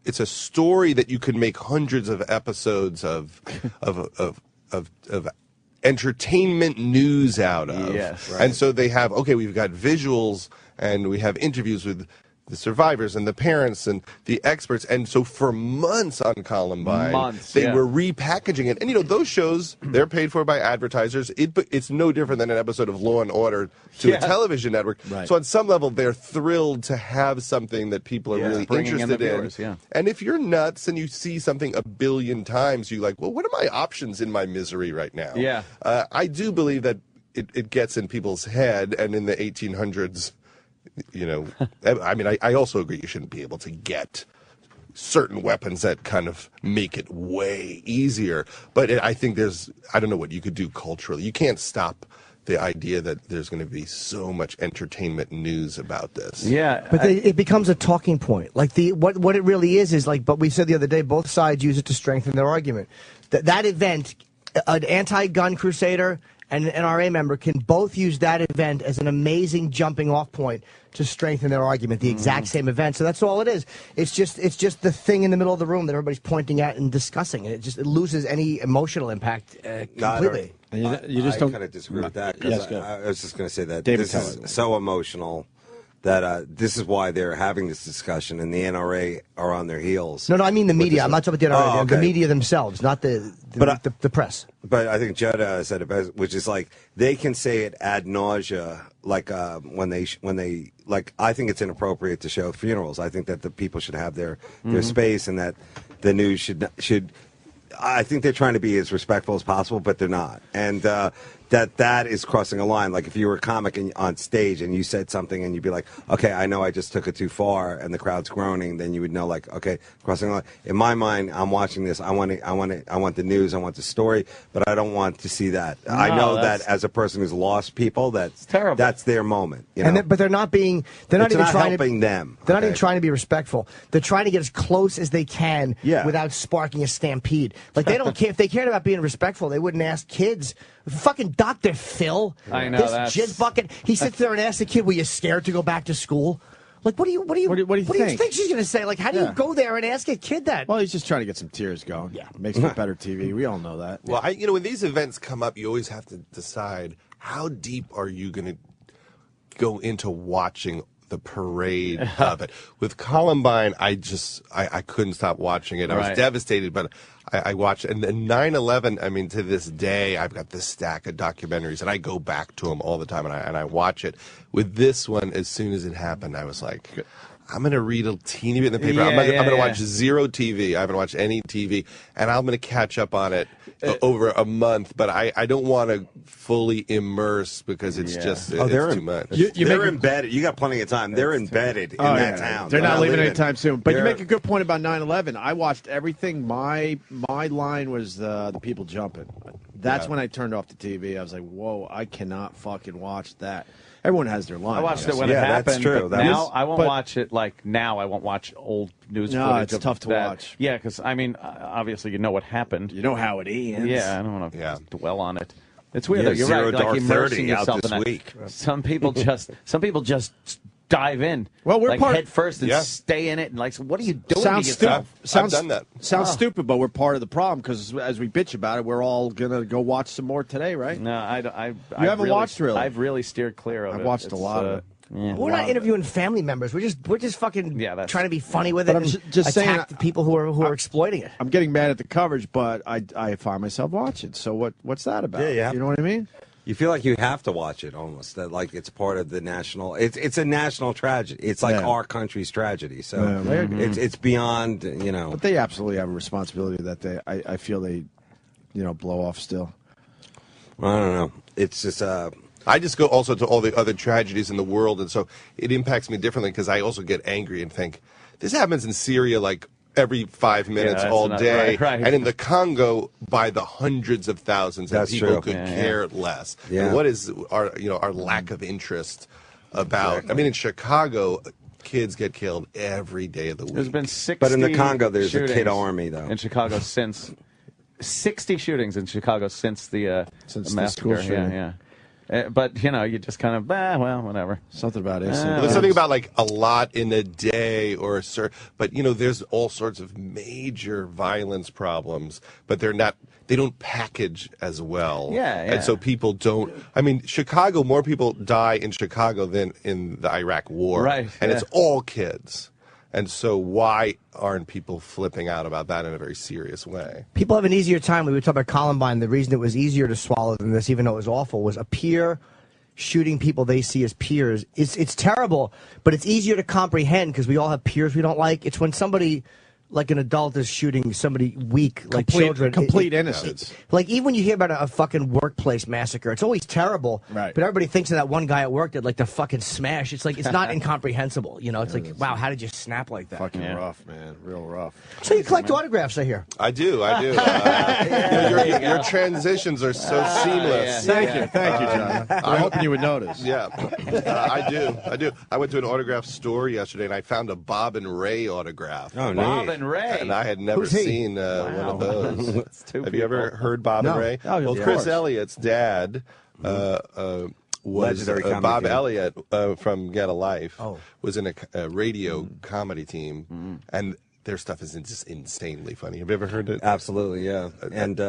It's a story that you could make hundreds of episodes of entertainment news out of. Yes. And so they have, we've got visuals and we have interviews with the survivors and the parents and the experts. And so for months on Columbine, they were repackaging it. And, those shows, they're paid for by advertisers. It's no different than an episode of Law and Order to a television network. Right. So on some level, they're thrilled to have something that people are really interested in. And if you're nuts and you see something a billion times, you're like, well, what are my options in my misery right now? Yeah. I do believe that it gets in people's head, and in the 1800s, I also agree you shouldn't be able to get certain weapons that kind of make it way easier. But I think I don't know what you could do culturally. You can't stop the idea that there's going to be so much entertainment news about this. Yeah. But it becomes a talking point. Like what it really is like, but we said the other day, both sides use it to strengthen their argument. That event an anti-gun crusader and an NRA member can both use that event as an amazing jumping off point to strengthen their argument. The exact same event. So that's all it is. It's just the thing in the middle of the room that everybody's pointing at and discussing. And it loses any emotional impact completely. You just don't kind of disagree with that. Yes, I was just going to say that David, this is so emotional that this is why they're having this discussion, and the NRA are on their heels. No, I mean the media. I'm not talking about the NRA. Oh, okay. The media themselves, not the press. But I think Judd said it best, which is like they can say it ad nausea, like when they like. I think it's inappropriate to show funerals. I think that the people should have their space, and that the news should. I think they're trying to be as respectful as possible, but they're not, and that is crossing a line. Like if you were a comic on stage and you said something and you'd be like, okay, I know I just took it too far, and the crowd's groaning, then you would know, like, okay, crossing a line. In my mind, I'm watching this. I want the news. I want the story, but I don't want to see that. No, I know that as a person who's lost people, that's terrible. That's their moment. You know? But they're not being. They're not even trying helping them. They're not even trying to be respectful. They're trying to get as close as they can without sparking a stampede. Like they don't care. If they cared about being respectful, they wouldn't ask kids. Fucking Dr. Phil. I know this jizz bucket. He sits there and asks the kid, "Were you scared to go back to school?" Like, what do you think she's going to say? Like, how do you go there and ask a kid that? Well, he's just trying to get some tears going. Yeah, makes for better TV. We all know that. Well, when these events come up, you always have to decide how deep are you going to go into watching the parade of it. With Columbine, I couldn't stop watching it. I was devastated, but I watched it. And then 9/11, I mean, to this day, I've got this stack of documentaries, and I go back to them all the time, and I watch it. With this one, as soon as it happened, I was like, I'm going to read a teeny bit in the paper. I'm going to watch zero TV. I haven't watched any TV, and I'm going to catch up on it over a month. But I don't want to fully immerse because it's just it's too much. They're embedded. You got plenty of time. They're embedded in that town. They're not leaving anytime soon. But you make a good point about 9/11. I watched everything. My line was the people jumping. That's when I turned off the TV. I was like, whoa, I cannot fucking watch that. Everyone has their line. I watched it when it happened. That's true. But now I won't watch it. Like now, I won't watch old news footage. No, it's tough to watch. Yeah, because I mean, obviously, you know what happened. You know how it ends. Yeah, I don't want to dwell on it. It's weird. Though. You're right. Like immersing yourself in that. Week. Some people just dive in. Well, we're like head first and stay in it. And like, so what are you doing to yourself? I've done that. Sounds stupid, but we're part of the problem because as we bitch about it, we're all gonna go watch some more today, right? No, You haven't watched really. I've really steered clear of it. I've watched a lot of it. Yeah. We're not interviewing family members. We're just fucking trying to be funny with it. I'm and just saying, attack the people who are exploiting it. I'm getting mad at the coverage, but I find myself watching. So what's that about? Yeah. You know what I mean? You feel like you have to watch it almost. That like it's part of the national. It's a national tragedy. It's like our country's tragedy. So it's beyond. But they absolutely have a responsibility that I feel they blow off still. Well, I don't know. It's just. I just go also to all the other tragedies in the world, and so it impacts me differently because I also get angry and think, this happens in Syria like every 5 minutes all day, and in the Congo by the hundreds of thousands, and people could care less. Yeah. And what is our lack of interest about? Exactly. I mean, in Chicago, kids get killed every day of the week. There's been 60 But in the Congo, there's shootings a kid army, though. in Chicago since 60 shootings in Chicago since the massacre. The school shooting. But you just kind of well, whatever. Something about it. There's something about like a lot in a day or a certain, but there's all sorts of major violence problems, but they don't package as well. Yeah. And so people don't. I mean, Chicago, more people die in Chicago than in the Iraq War. Right. And it's all kids. And so why aren't people flipping out about that in a very serious way? People have an easier time. We were talking about Columbine. The reason it was easier to swallow than this, even though it was awful, was a peer shooting people they see as peers. It's terrible, but it's easier to comprehend because we all have peers we don't like. It's when somebody, like an adult, is shooting somebody weak, like children. Complete innocence. Like, even when you hear about a fucking workplace massacre, it's always terrible. Right. But everybody thinks of that one guy at work that, like, the fucking smash. It's like, it's not incomprehensible. It's like, wow, how did you snap like that? Fucking rough, man. Real rough. So you collect autographs, I hear. I do. Your transitions are so seamless. Thank you, John. I'm hoping you would notice. Yeah, I do. I went to an autograph store yesterday and I found a Bob and Ray autograph. Oh, Bob and and Ray. And I had never seen one of those. Have you ever heard Bob and Ray? Oh, well, Chris Elliott's dad was Bob Elliott from Get a Life. Was in a radio comedy team, and their stuff is just insanely funny. Have you ever heard it? Absolutely, yeah. And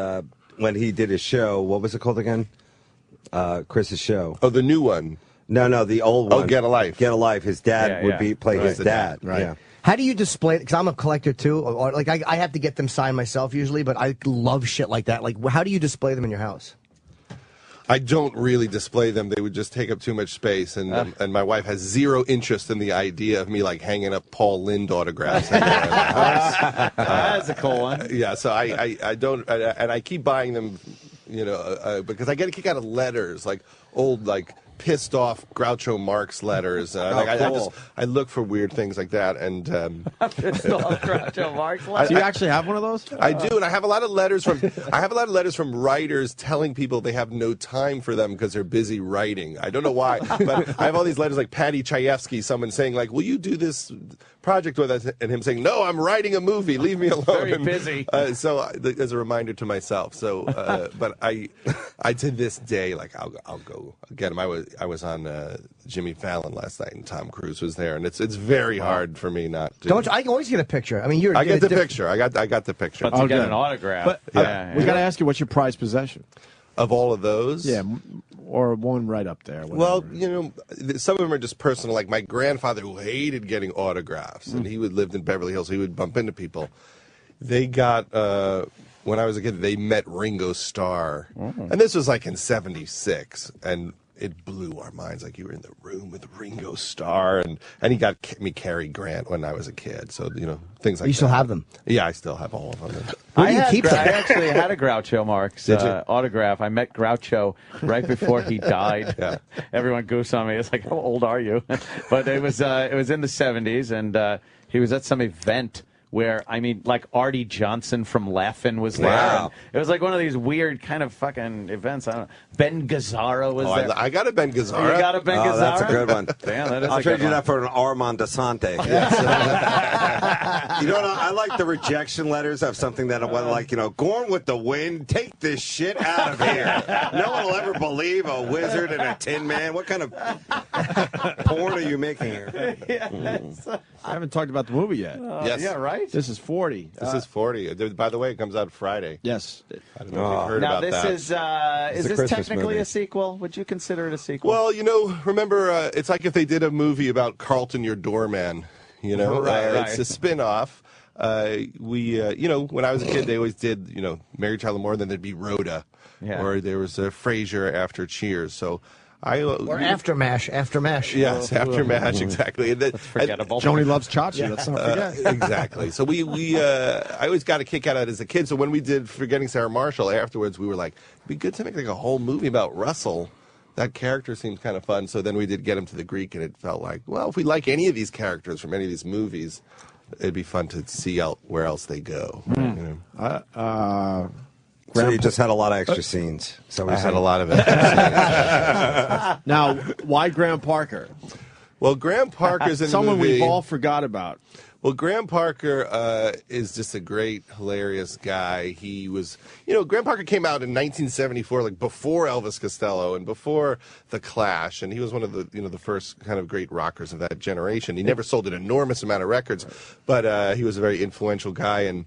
when he did his show, what was it called again? Chris's show. Oh, the new one. No, the old one. Oh, Get a Life. Get a Life. His dad would play his dad. Right. Yeah. How do you display it? Because I'm a collector too. Or like I have to get them signed myself usually, but I love shit like that. Like, how do you display them in your house? I don't really display them. They would just take up too much space, and my wife has zero interest in the idea of me like hanging up Paul Lynde autographs. That's a cool one. Yeah, so I don't, and I keep buying them, because I get a kick out of letters, like old pissed off Groucho Marx letters. I look for weird things like that, and pissed off Groucho Marx letters. Do you actually have one of those? I do, and I have a lot of letters from writers telling people they have no time for them because they're busy writing. I don't know why, but I have all these letters like Patty Chayefsky, someone saying like, "Will you do this project with us?" and him saying, "No, I'm writing a movie. Leave me alone." Very busy. So as a reminder to myself. So, but I to this day, like I'll go get him. I was on Jimmy Fallon last night, and Tom Cruise was there, and it's very hard for me not to. Don't I always get a picture? I mean, I get the picture. I got the picture. But to get an autograph. But we got to ask you, what's your prized possession? Of all of those? Yeah, or one right up there. Whatever. Well, some of them are just personal. Like my grandfather, who hated getting autographs, and he lived in Beverly Hills, so he would bump into people. They got, when I was a kid, they met Ringo Starr. And this was like in '76, and it blew our minds. Like, you were in the room with Ringo Starr, and he got me Cary Grant when I was a kid. So, things like that. You still have them? Yeah, I still have all of them. I actually had a Groucho Marx autograph. I met Groucho right before he died. Yeah. Everyone goofs on me. It's like, how old are you? But it was in the 70s, and he was at some event where, like Artie Johnson from Laugh-In was there. Wow. It was like one of these weird kind of fucking events. I don't know. Ben Gazzara was there. I got a Ben Gazzara. You got a Ben Gazzara? That's a good one. Damn, that is I'll a trade good you one. that for an Armand Desante. I like the rejection letters of something that I want, like, Gorn with the Wind, take this shit out of here. No one will ever believe a wizard and a tin man. What kind of porn are you making here? I haven't talked about the movie yet. Yes. Yeah, right? This is 40. This is 40. By the way, it comes out Friday. Yes. I don't know if you've heard about that. Is this technically a sequel? Would you consider it a sequel? Well, remember, it's like if they did a movie about Carlton Your Doorman. Right. It's a spin-off. When I was a kid, they always did, Mary Tyler Moore, then there'd be Rhoda. Yeah. Or there was Frasier after Cheers. So Or After MASH. Yes, After MASH, exactly. That's forgettable. Joni loves Chachi. Let's not forget. Exactly. So I always got a kick out of it as a kid. So when we did Forgetting Sarah Marshall, afterwards we were like, it'd be good to make like a whole movie about Russell. That character seems kind of fun. So then we did Get Him to the Greek, and it felt like, well, if we like any of these characters from any of these movies, it'd be fun to see where else they go. So you just had a lot of extra scenes. So I had a lot of extra scenes. Now, why Graham Parker? Well, Graham Parker's in the movie. Someone we've all forgot about. Well, Graham Parker is just a great, hilarious guy. He was, Graham Parker came out in 1974, like before Elvis Costello and before The Clash, and he was one of the, the first kind of great rockers of that generation. He never sold an enormous amount of records, but he was a very influential guy, and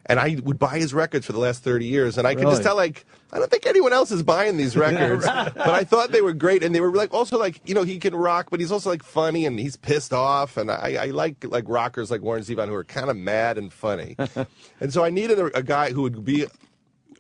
I would buy his records for the last 30 years, and I could just tell, like, I don't think anyone else is buying these records, but I thought they were great, and they were like also like, he can rock, but he's also like funny, and he's pissed off, and I like rockers like Warren Zevon who are kind of mad and funny, and so I needed a guy who would be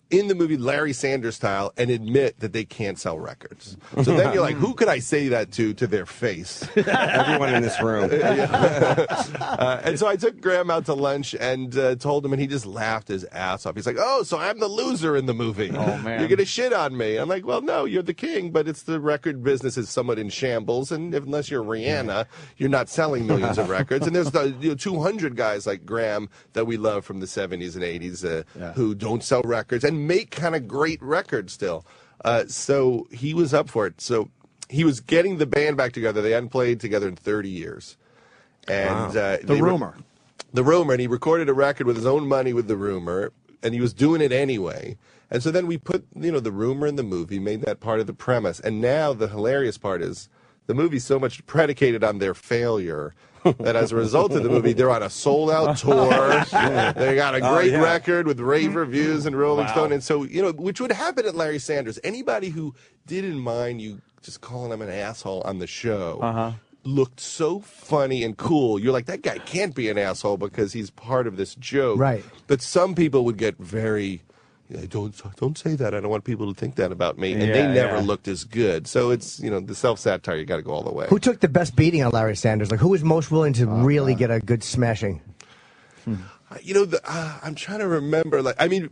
in the movie Larry Sanders style and admit that they can't sell records. So then you're like, who could I say that to their face? Everyone in this room. And so I took Graham out to lunch and told him, and he just laughed his ass off. He's like, oh, so I'm the loser in the movie. Oh, man. You're going to shit on me. I'm like, well, no, you're the king, but it's the record business is somewhat in shambles, and unless you're Rihanna, you're not selling millions of records. And there's 200 guys like Graham that we love from the 70s and 80s who don't sell records and make kind of great records still. So he was up for it. So he was getting the band back together. They hadn't played together in 30 years. And The Rumor. the rumor, and he recorded a record with his own money with the rumor, and he was doing it anyway. And so then we put, the rumor in the movie, made that part of the premise. And now the hilarious part is the movie's so much predicated on their failure that as a result of the movie, they're on a sold-out tour. They got a great record with rave reviews and Rolling Stone. And so, which would happen at Larry Sanders. Anybody who didn't mind you just calling him an asshole on the show looked so funny and cool. You're like, that guy can't be an asshole because he's part of this joke. Right. But some people would get very, don't say that. I don't want people to think that about me. And they never looked as good. So it's, the self-satire, you got to go all the way. Who took the best beating on Larry Sanders? Like, who was most willing to really get a good smashing? I'm trying to remember.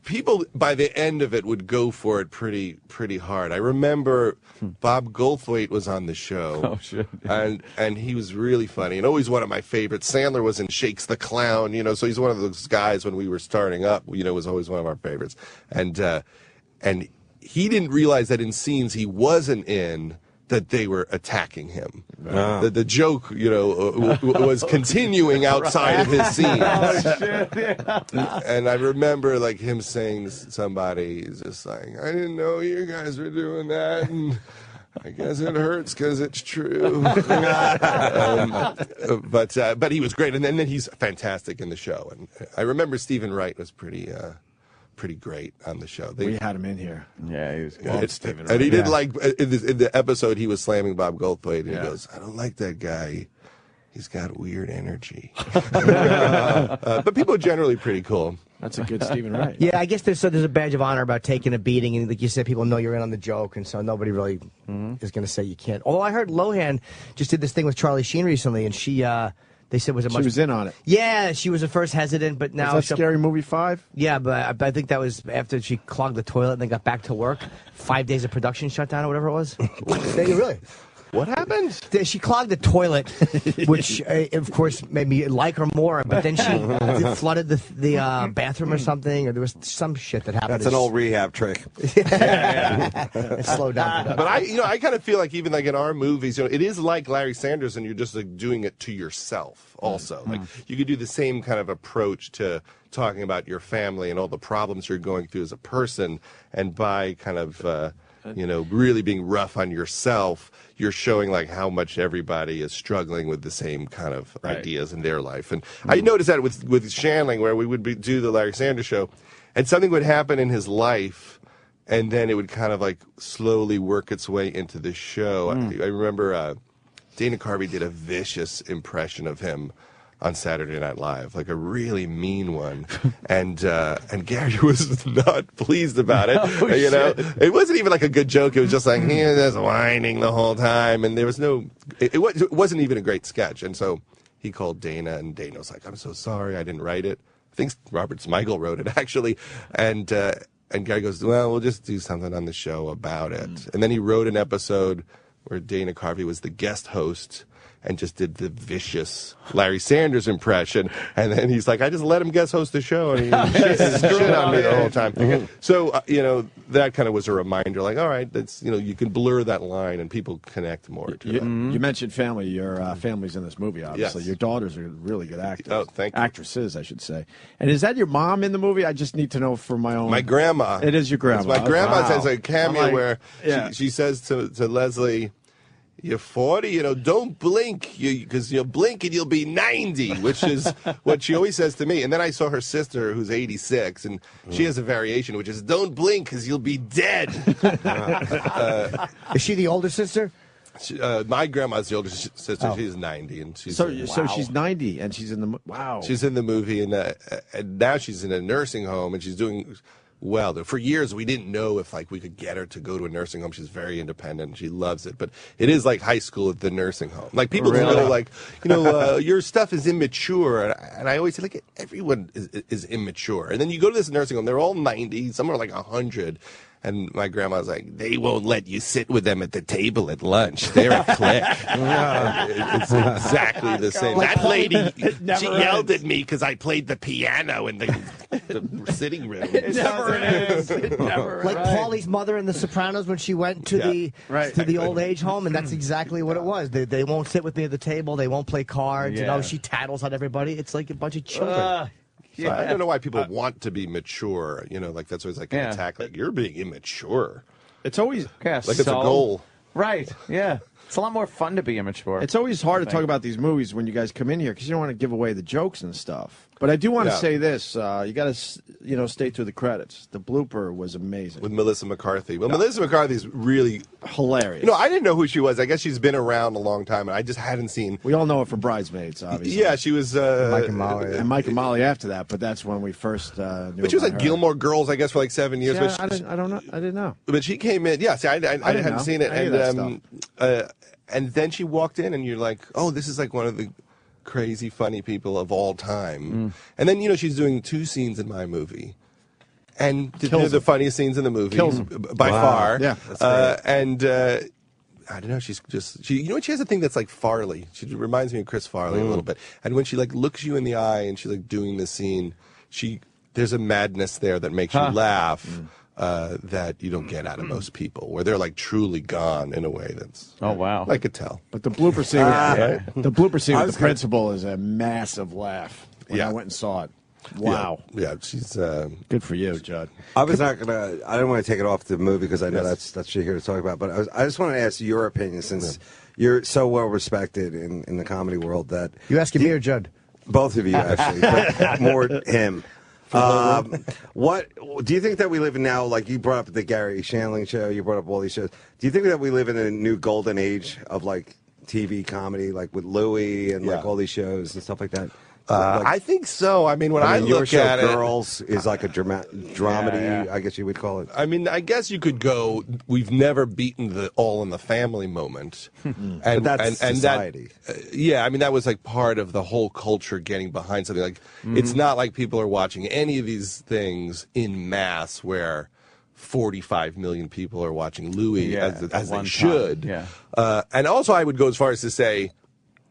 People by the end of it would go for it pretty hard. I remember Bob Goldthwait was on the show. Oh, shit. And he was really funny and always one of my favorites. Sandler was in Shakes the Clown, so he's one of those guys when we were starting up, was always one of our favorites. And he didn't realize that in scenes he wasn't in, that they were attacking him. The joke, was continuing outside of his scenes. Oh, shit. And I remember him saying to somebody, he's just like, I didn't know you guys were doing that, and I guess it hurts because it's true. But he was great, and then he's fantastic in the show. And I remember Stephen Wright was pretty great on the show. We had him in here. Yeah, he was good. And he did in the episode he was slamming Bob Goldthwait, and he goes, I don't like that guy. He's got weird energy. But people are generally pretty cool. That's a good Stephen Wright. Yeah, I guess there's a badge of honor about taking a beating, and like you said, people know you're in on the joke, and so nobody really is going to say you can't. Although I heard Lohan just did this thing with Charlie Sheen recently, and she they said she was in on it. Yeah, she was at first hesitant, but now was that Scary Movie 5? Yeah, but I think that was after she clogged the toilet and then got back to work. 5 days of production shut down or whatever it was. Really? What happened? She clogged the toilet, which, of course, made me like her more. But then she flooded the bathroom or something, or there was some shit that happened. That's an old rehab trick. Slow down. But I kind of feel like even in our movies, it is like Larry Sanders, and you're just doing it to yourself. Also, you could do the same kind of approach to talking about your family and all the problems you're going through as a person, and by kind of really being rough on yourself, you're showing how much everybody is struggling with the same kind of ideas in their life. And I noticed that with Shandling, where we would do the Larry Sanders show, and something would happen in his life, and then it would kind of slowly work its way into the show. I remember Dana Carvey did a vicious impression of him on Saturday Night Live, a really mean one, and Gary was not pleased about it. It wasn't even a good joke. It was just he was just whining the whole time, and there was it wasn't even a great sketch. And so he called Dana, and Dana was like, "I'm so sorry, I didn't write it. I think Robert Smigel wrote it actually." And Gary goes, "Well, we'll just do something on the show about it." And then he wrote an episode where Dana Carvey was the guest host and just did the vicious Larry Sanders impression. And then he's like, I just let him guest host the show, and he shit on me the whole time. So, that kind of was a reminder, all right, that's, you can blur that line and people connect more to it. You mentioned family. Your family's in this movie, obviously. Yes. Your daughters are really good actors. Oh, thank you. Actresses, I should say. And is that your mom in the movie? I just need to know for my own. My grandma. It is your grandma. My grandma has a cameo where yeah. she says to Leslie, you're 40, don't blink, because you'll blink and you'll be 90, which is what she always says to me. And then I saw her sister, who's 86, and she has a variation, which is, don't blink because you'll be dead. Is she the older sister? My grandma's the older sister. Oh. She's 90, and she's so she's 90, and she's in the wow. She's in the movie, and now she's in a nursing home, and she's doing well. For years, we didn't know if we could get her to go to a nursing home. She's very independent, and she loves it. But it is like high school at the nursing home. People know, your stuff is immature, and I always say, everyone is immature. And then you go to this nursing home, they're all 90, some are 100. And my grandma was like, they won't let you sit with them at the table at lunch. They're a clique. It's exactly the same. Like That lady, never she ends. yelled at me because I played the piano in the sitting room. It never ends. Like Paulie's mother in The Sopranos when she went to the old age home, and that's exactly what it was. They won't sit with me at the table. They won't play cards. Yeah. She tattles on everybody. It's like a bunch of children. So I don't know why people want to be mature. Like that's always like an attack. Like you're being immature. It's always like it's a goal. Right. Yeah. It's a lot more fun to be immature. It's always hard to talk about these movies when you guys come in here because you don't want to give away the jokes and stuff. But I do want to say this: you got to, stay through the credits. The blooper was amazing with Melissa McCarthy. Well, Melissa McCarthy's really hilarious. I didn't know who she was. I guess she's been around a long time, and I just hadn't seen. We all know her from Bridesmaids, obviously. Yeah, she was Mike and Molly, and Mike and Molly after that. But that's when we first knew. But she was about like her. Gilmore Girls, I guess, for like 7 years. Yeah, I don't know. I didn't know. But she came in. Yeah, see, I hadn't seen it, and then she walked in, and you're like, oh, this is like one of the crazy funny people of all time. And then she's doing 2 scenes in my movie, and they're the funniest scenes in the movie by far. Yeah, and I don't know. She's just she has a thing that's like Farley. She reminds me of Chris Farley a little bit. And when she like looks you in the eye and she's like doing the scene, there's a madness there that makes you laugh. That you don't get out of most people, where they're like truly gone in a way that's I could tell. But the blooper scene, the blooper scene with the principal is a massive laugh. When I went and saw it. Wow. Yeah, she's good for you, Judd. I was not gonna. I don't want to take it off the movie because I know that's what you're here to talk about. But I just want to ask your opinion since you're so well respected in the comedy world that you asking me or Judd? Both of you actually, but more him. What do you think that we live in now? Like you brought up the Gary Shandling show, you brought up all these shows. Do you think that we live in a new golden age of like TV comedy, like with Louis and like all these shows and stuff like that? I think so. I mean, when I your look show, at Girls is like a dramedy, I guess you would call it. I mean, I guess you could go. We've never beaten the All in the Family moment, and But that's society. Yeah, I mean, that was like part of the whole culture getting behind something. Like, it's not like people are watching any of these things in mass where 45 million people are watching Louis as they should. Yeah. And also, I would go as far as to say,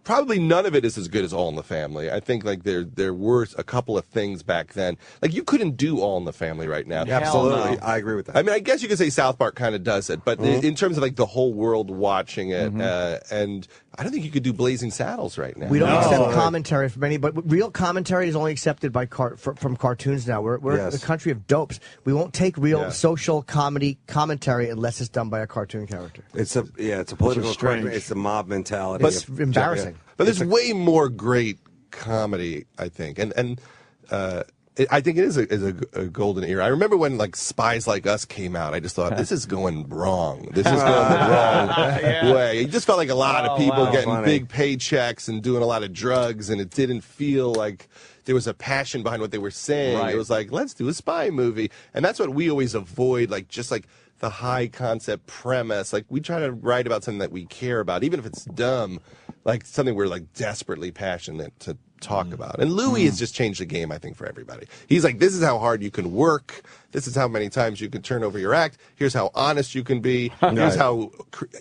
probably none of it is as good as All in the Family. I think like there were a couple of things back then. Like you couldn't do All in the Family right now. Yeah, absolutely, no. I agree with that. I mean, I guess you could say South Park kind of does it, but in terms of like the whole world watching it, and I don't think you could do Blazing Saddles right now. We don't accept commentary from any, but real commentary is only accepted by from cartoons now. We're the country of dopes. We won't take real social commentary unless it's done by a cartoon character. It's a political correctness. It's a mob mentality. It's embarrassing. But there's way more great comedy, I think, and I think it is a golden era. I remember when like Spies Like Us came out. I just thought this is going wrong. This is going the wrong way. It just felt like a lot of people getting big paychecks and doing a lot of drugs, and it didn't feel like there was a passion behind what they were saying. It was like, let's do a spy movie, and that's what we always avoid. Like just like the high concept premise. Like we try to write about something that we care about, even if it's dumb. Like something we're like desperately passionate to talk about. And Louis has just changed the game, I think, for everybody. He's like, this is how hard you can work. This is how many times you can turn over your act. Here's how honest you can be. Here's how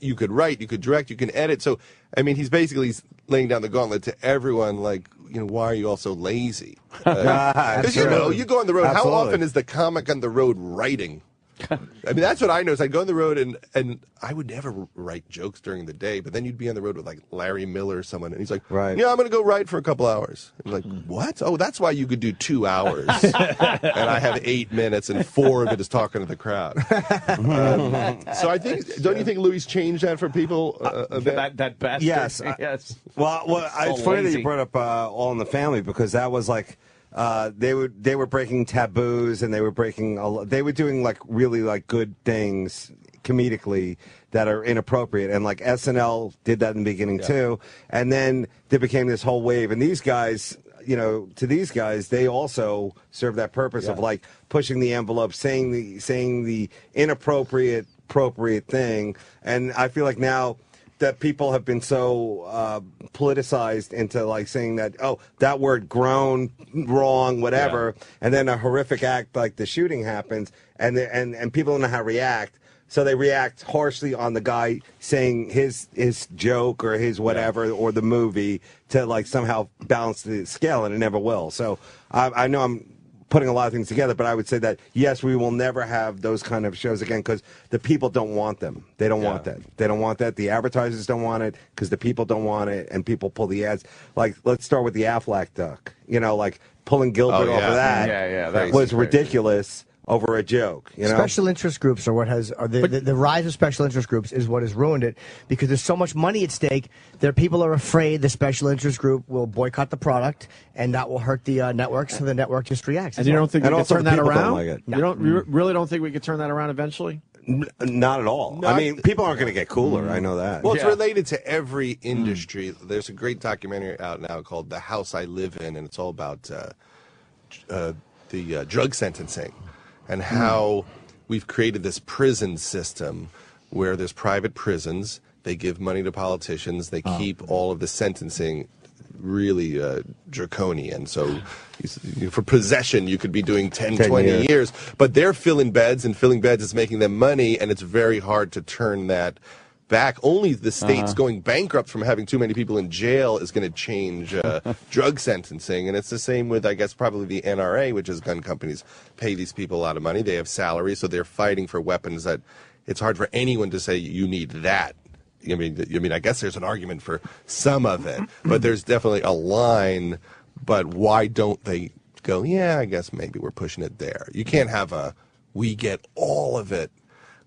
you could write, you could direct, you can edit. So, I mean, he's basically laying down the gauntlet to everyone, like, why are you all so lazy? Because, you go on the road. How often is the comic on the road writing? I mean, that's what I know. Is I'd go on the road and I would never write jokes during the day, but then you'd be on the road with like Larry Miller or someone, and he's like, yeah, I'm going to go write for a couple hours. And I'm like, what? Oh, that's why you could do 2 hours. And I have 8 minutes and 4 of it is talking to the crowd. So I think, don't you think Louis changed that for people? That bastard. Yes. Yes. Well, it's funny that you brought up All in the Family because that was like, they were breaking taboos and they were doing like really like good things comedically that are inappropriate, and like SNL did that in the beginning too, and then there became this whole wave, and these guys, to these guys, they also serve that purpose of like pushing the envelope, saying the inappropriate thing, and I feel like now that people have been so politicized into like saying that, oh, that word grown, wrong, whatever, and then a horrific act like the shooting happens, and people don't know how to react. So they react harshly on the guy saying his joke or his whatever or the movie to like somehow balance the scale, and it never will. So I know I'm putting a lot of things together, but I would say that, yes, we will never have those kind of shows again because the people don't want them. They don't want that. They don't want that. The advertisers don't want it because the people don't want it, and people pull the ads. Like, let's start with the Aflac duck. You know, like pulling Gilbert off of that was ridiculous. Over a joke, you know. Special interest groups are what has the rise of special interest groups is what has ruined it because there's so much money at stake. People are afraid the special interest group will boycott the product, and that will hurt the network. So the network just reacts. And you don't think we could turn that around? Like it. You really don't think we could turn that around eventually? Not at all. I mean, people aren't going to get cooler. I know that. Well, it's related to every industry. There's a great documentary out now called "The House I Live In," and it's all about the drug sentencing. And how we've created this prison system where there's private prisons. They give money to politicians. They keep all of the sentencing really draconian. So for possession, you could be doing 10 20 years. But they're filling beds, and filling beds is making them money, and it's very hard to turn that back. Only the states going bankrupt from having too many people in jail is going to change drug sentencing. And it's the same with, I guess, probably the NRA, which is gun companies pay these people a lot of money. They have salaries, so they're fighting for weapons that it's hard for anyone to say you need that. I mean, I guess there's an argument for some of it, but there's definitely a line. But why don't they go, yeah, I guess maybe we're pushing it there. You can't have we get all of it.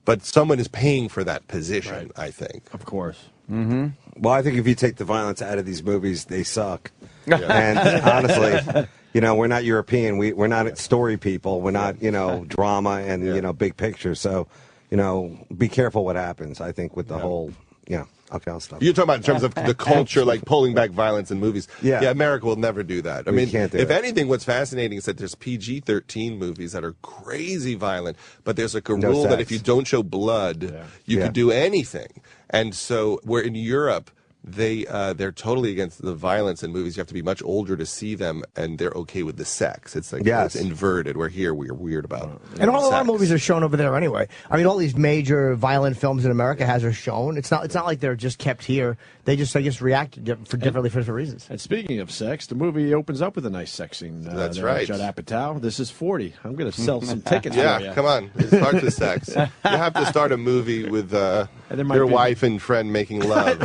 But someone is paying for that position, I think. Of course. Mm-hmm. Well, I think if you take the violence out of these movies, they suck. And honestly, we're not European. We're not story people. We're not, drama and, big picture. So, be careful what happens, I think, with the whole, okay, I'll stop. You're talking about in terms of the culture, like pulling back violence in movies. Yeah, America will never do that. I mean, if anything, what's fascinating is that there's PG-13 movies that are crazy violent, but there's like a rule that if you don't show blood, you could do anything. And so we're in Europe. They're totally against the violence in movies. You have to be much older to see them, and they're okay with the sex. It's like it's inverted. Where here we're weird about and all our movies are shown over there anyway. I mean, all these major violent films in America are shown. It's not like they're just kept here. They just react differently for different reasons. And speaking of sex, the movie opens up with a nice sex scene. That's right. Judd Apatow. This is 40. I'm going to sell some tickets. For you. Come on. It starts with sex. You have to start a movie with your wife and friend making love.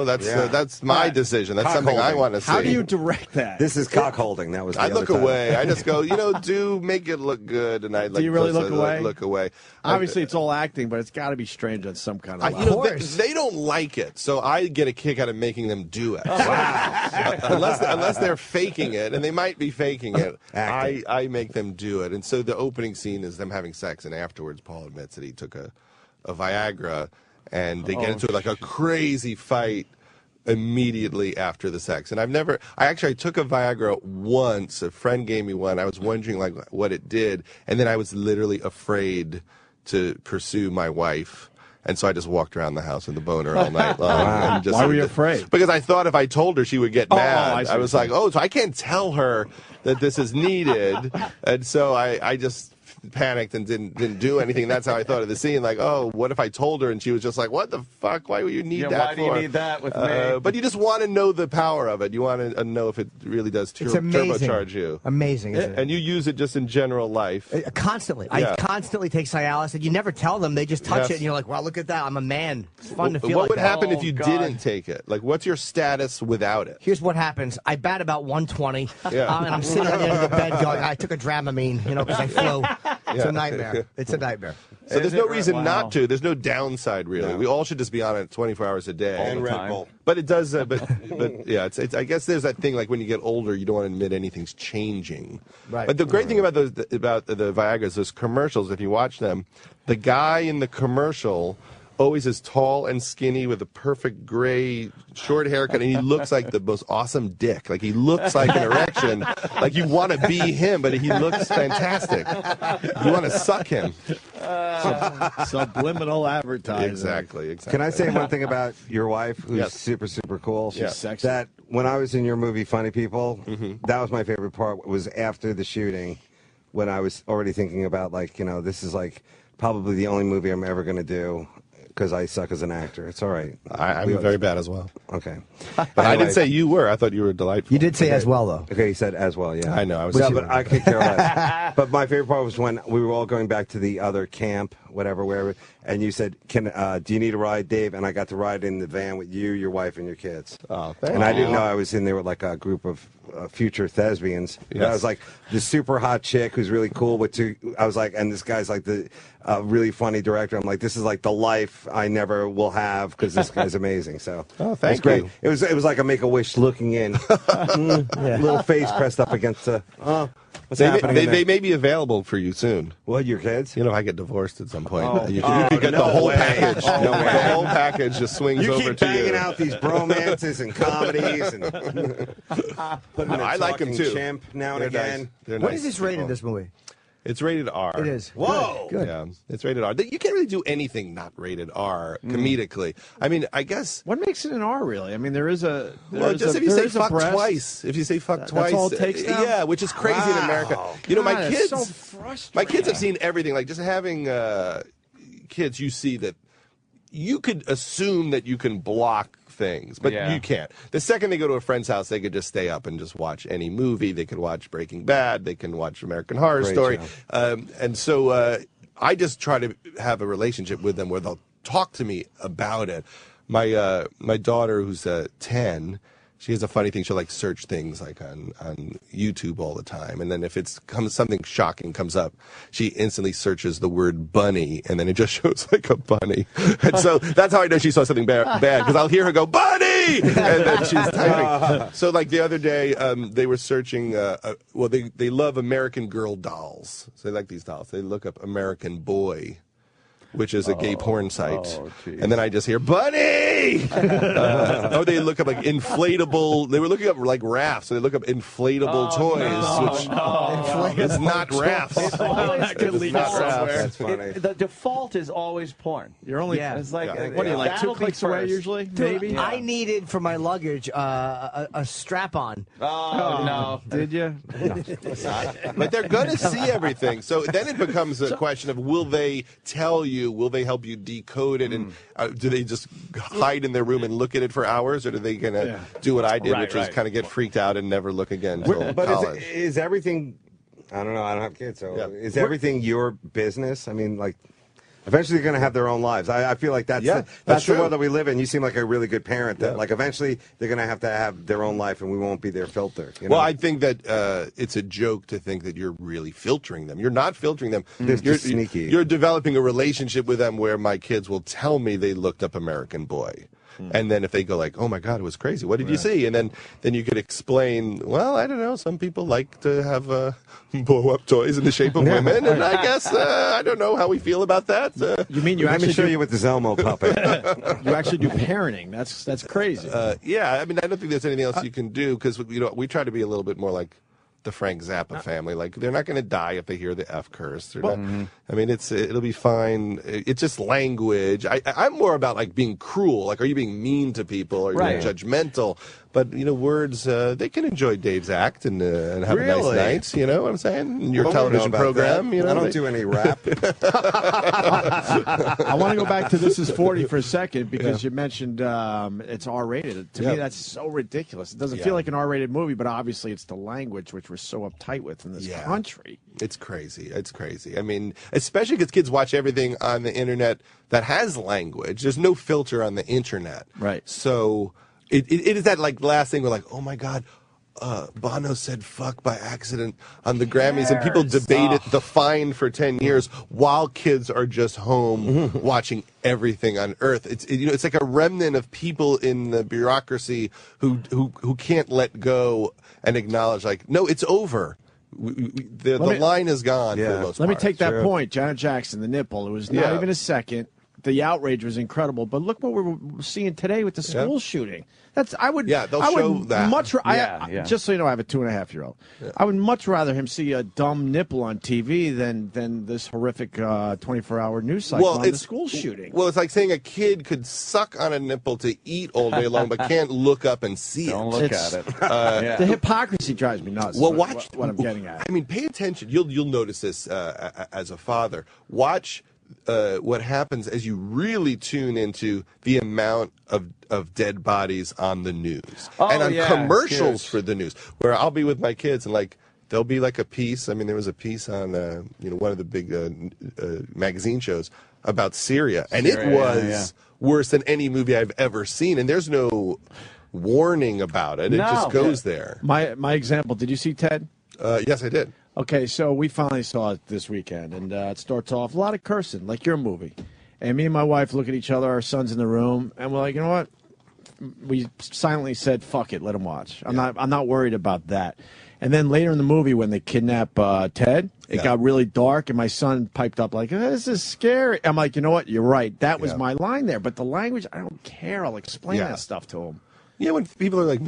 That's my decision. That's something I want to see. How do you direct that? This is cock holding. That was. I look away. I just go, do make it look good, and I. Do you really look away? Look away. Obviously, it's all acting, but it's got to be strange on some kind of level. They don't like it, so I get a kick out of making them do it. Wow. Unless they're faking it, and they might be faking it, I make them do it. And so the opening scene is them having sex, and afterwards, Paul admits that he took a Viagra, and they get into like a crazy fight immediately after the sex. And I took a Viagra once. A friend gave me one. I was wondering like what it did, and then I was literally afraid to pursue my wife. And so I just walked around the house with the boner all night long. Wow. And just, why were you afraid? Because I thought if I told her, she would get mad. I was like, so I can't tell her that this is needed. And so I just panicked and didn't do anything. That's how I thought of the scene. Like, what if I told her and she was just like, what the fuck? Why would you need that why do you need that with me? But you just want to know the power of it. You want to know if it really does turbocharge you. Amazing, isn't it? And you use it just in general life. Constantly. I constantly take Cialis, and you never tell them. They just touch it, and you're like, wow, look at that. I'm a man. It's fun to feel What would happen if you didn't take it? Like, what's your status without it? Here's what happens. I bat about 120, and I'm sitting on the end of the bed going, I took a Dramamine, because I flew. It's a nightmare. It's a nightmare. So there's no reason not to. There's no downside, really. No. We all should just be on it 24 hours a day. And Red Bull. But it does, but yeah, it's. I guess there's that thing, like when you get older, you don't want to admit anything's changing. Right. But the great thing about the Viagra is those commercials, if you watch them, the guy in the commercial always is tall and skinny with a perfect gray short haircut, and he looks like the most awesome dick. Like he looks like an erection. Like you want to be him, but he looks fantastic. You want to suck him. Subliminal advertising. Exactly. Can I say one thing about your wife, who's super, super cool? She's sexy. That when I was in your movie Funny People, that was my favorite part, was after the shooting, when I was already thinking about, like, you know, this is like probably the only movie I'm ever going to do because I suck as an actor. It's all right. I'm very bad as well. Okay. But I didn't say you were. I thought you were delightful. You did say as well, though. Okay, you said as well, yeah. I know. I was but I could care less. But my favorite part was when we were all going back to the other camp, wherever, and you said, do you need a ride, Dave? And I got to ride in the van with you, your wife, and your kids. Oh, thank And I you. didn't know I was in there with like a group of future thespians. Yes. I was like the super hot chick who's really cool with two. I was like, and this guy's like the really funny director. I'm like, this is like the life I never will have because this guy's amazing. So thank it's great. you. It was like a Make-A-Wish looking in, little face pressed up against the. What's happening? They may be available for you soon. What, your kids? You know, if I get divorced at some point. You Oh, can get no the whole way. package. Oh, no way. The whole package just swings You over keep to banging you. out these bromances and comedies and put them in a I like them talking too. chimp now and They're again. nice. They're What nice is this rated, people. this movie? It's rated R. It is. Whoa. Good. Yeah, it's rated R. You can't really do anything not rated R comedically. I mean, I guess. What makes it an R, really? I mean, there is a. Well, just if you say fuck twice. If you say fuck twice. That's all it takes now? Yeah, which is crazy in America. You know, God, my it's kids. so frustrating. My kids have seen everything. Like just having kids, you see that you could assume that you can block things, but you can't. The second they go to a friend's house, they could just stay up and just watch any movie. They could watch Breaking Bad. They can watch American Horror Story. And so I just try to have a relationship with them where they'll talk to me about it. My daughter, who's 10, she has a funny thing. She'll like search things like on YouTube all the time, and then if something shocking comes up, she instantly searches the word bunny, and then it just shows like a bunny. And so that's how I know she saw something bad because I'll hear her go bunny, and then she's typing. So like the other day, they were searching. Well, they love American Girl dolls, so they like these dolls. They look up American Boy, which is a gay porn site. And then I just hear, bunny! They look up like inflatable, they were looking up like rafts, so they look up inflatable toys, which is not rafts. It's always It's not rafts. That's funny. The default is always porn. You're only. It's like, What are you, like that'll 2 be clicks away first. usually? Dude, Maybe? I needed for my luggage a strap-on. Oh, no. Did you? But they're going to see everything. So then it becomes a question of will they tell you, will they help you decode it, and do they just hide in their room and look at it for hours, or are they going to do what I did, which is kind of get freaked out and never look again until But college? is everything? I don't know. I don't have kids, so is everything your business? I mean, like, eventually they're going to have their own lives. I feel like that's the true. world that we live in. You seem like a really good parent. That like eventually they're going to have their own life, and we won't be their filter. You know? Well, I think that it's a joke to think that you're really filtering them. You're not filtering them. They're You're just sneaky. You're developing a relationship with them where my kids will tell me they looked up American Boy. And then if they go like, oh my God, it was crazy. What did you see? And then you could explain, well, I don't know. Some people like to have blow up toys in the shape of women. And I guess, I don't know how we feel about that. You mean you Let actually me show do, you with the Zelmo puppet. you actually do parenting? That's crazy. Yeah, I mean, I don't think there's anything else you can do because, we try to be a little bit more like the Frank Zappa family. Like, they're not going to die if they hear the F curse. They're not, I mean, it'll be fine. It's just language. I'm more about, like, being cruel. Like, are you being mean to people? Are you being judgmental? But, words, they can enjoy Dave's act and have a nice night. You know what I'm saying? Your television program. I don't do any rap. I want to go back to This Is 40 for a second because you mentioned it's R-rated. To me, that's so ridiculous. It doesn't feel like an R-rated movie, but obviously it's the language which we're so uptight with in this country. It's crazy. It's crazy. I mean, especially because kids watch everything on the internet that has language. There's no filter on the internet. Right. So it is that like last thing we're like, oh my God, Bono said fuck by accident on the Grammys, and people debated the fine for 10 years while kids are just home watching everything on earth. It's like a remnant of people in the bureaucracy who can't let go and acknowledge, like, no, it's over. The line is gone for the most part. Let me take that point. Janet Jackson, the nipple. It was not even a second. the outrage was incredible. But look what we're seeing today with the school shooting. They'll show that. Just so you know, I have a 2.5-year-old. Yeah. I would much rather him see a dumb nipple on TV than this horrific 24-hour news cycle on the school shooting. Well, it's like saying a kid could suck on a nipple to eat all day long, but can't look up and see it. Don't look at it. The hypocrisy drives me nuts. Well, watch what I'm getting at. I mean, pay attention. You'll notice this as a father. Watch what happens as you really tune into the amount of dead bodies on the news and on commercials for the news, where I'll be with my kids and like there'll be like a piece. I mean, there was a piece on one of the big magazine shows about Syria, and it was worse than any movie I've ever seen. And there's no warning about it. It just goes there. My example. Did you see Ted? Yes, I did. Okay, so we finally saw it this weekend, and it starts off a lot of cursing, like your movie. And me and my wife look at each other, our son's in the room, and we're like, you know what? We silently said, fuck it, let him watch. I'm not worried about that. And then later in the movie, when they kidnap Ted, it got really dark, and my son piped up like, this is scary. I'm like, you know what? You're right. That was my line there. But the language, I don't care. I'll explain that stuff to him. Yeah, when people are like,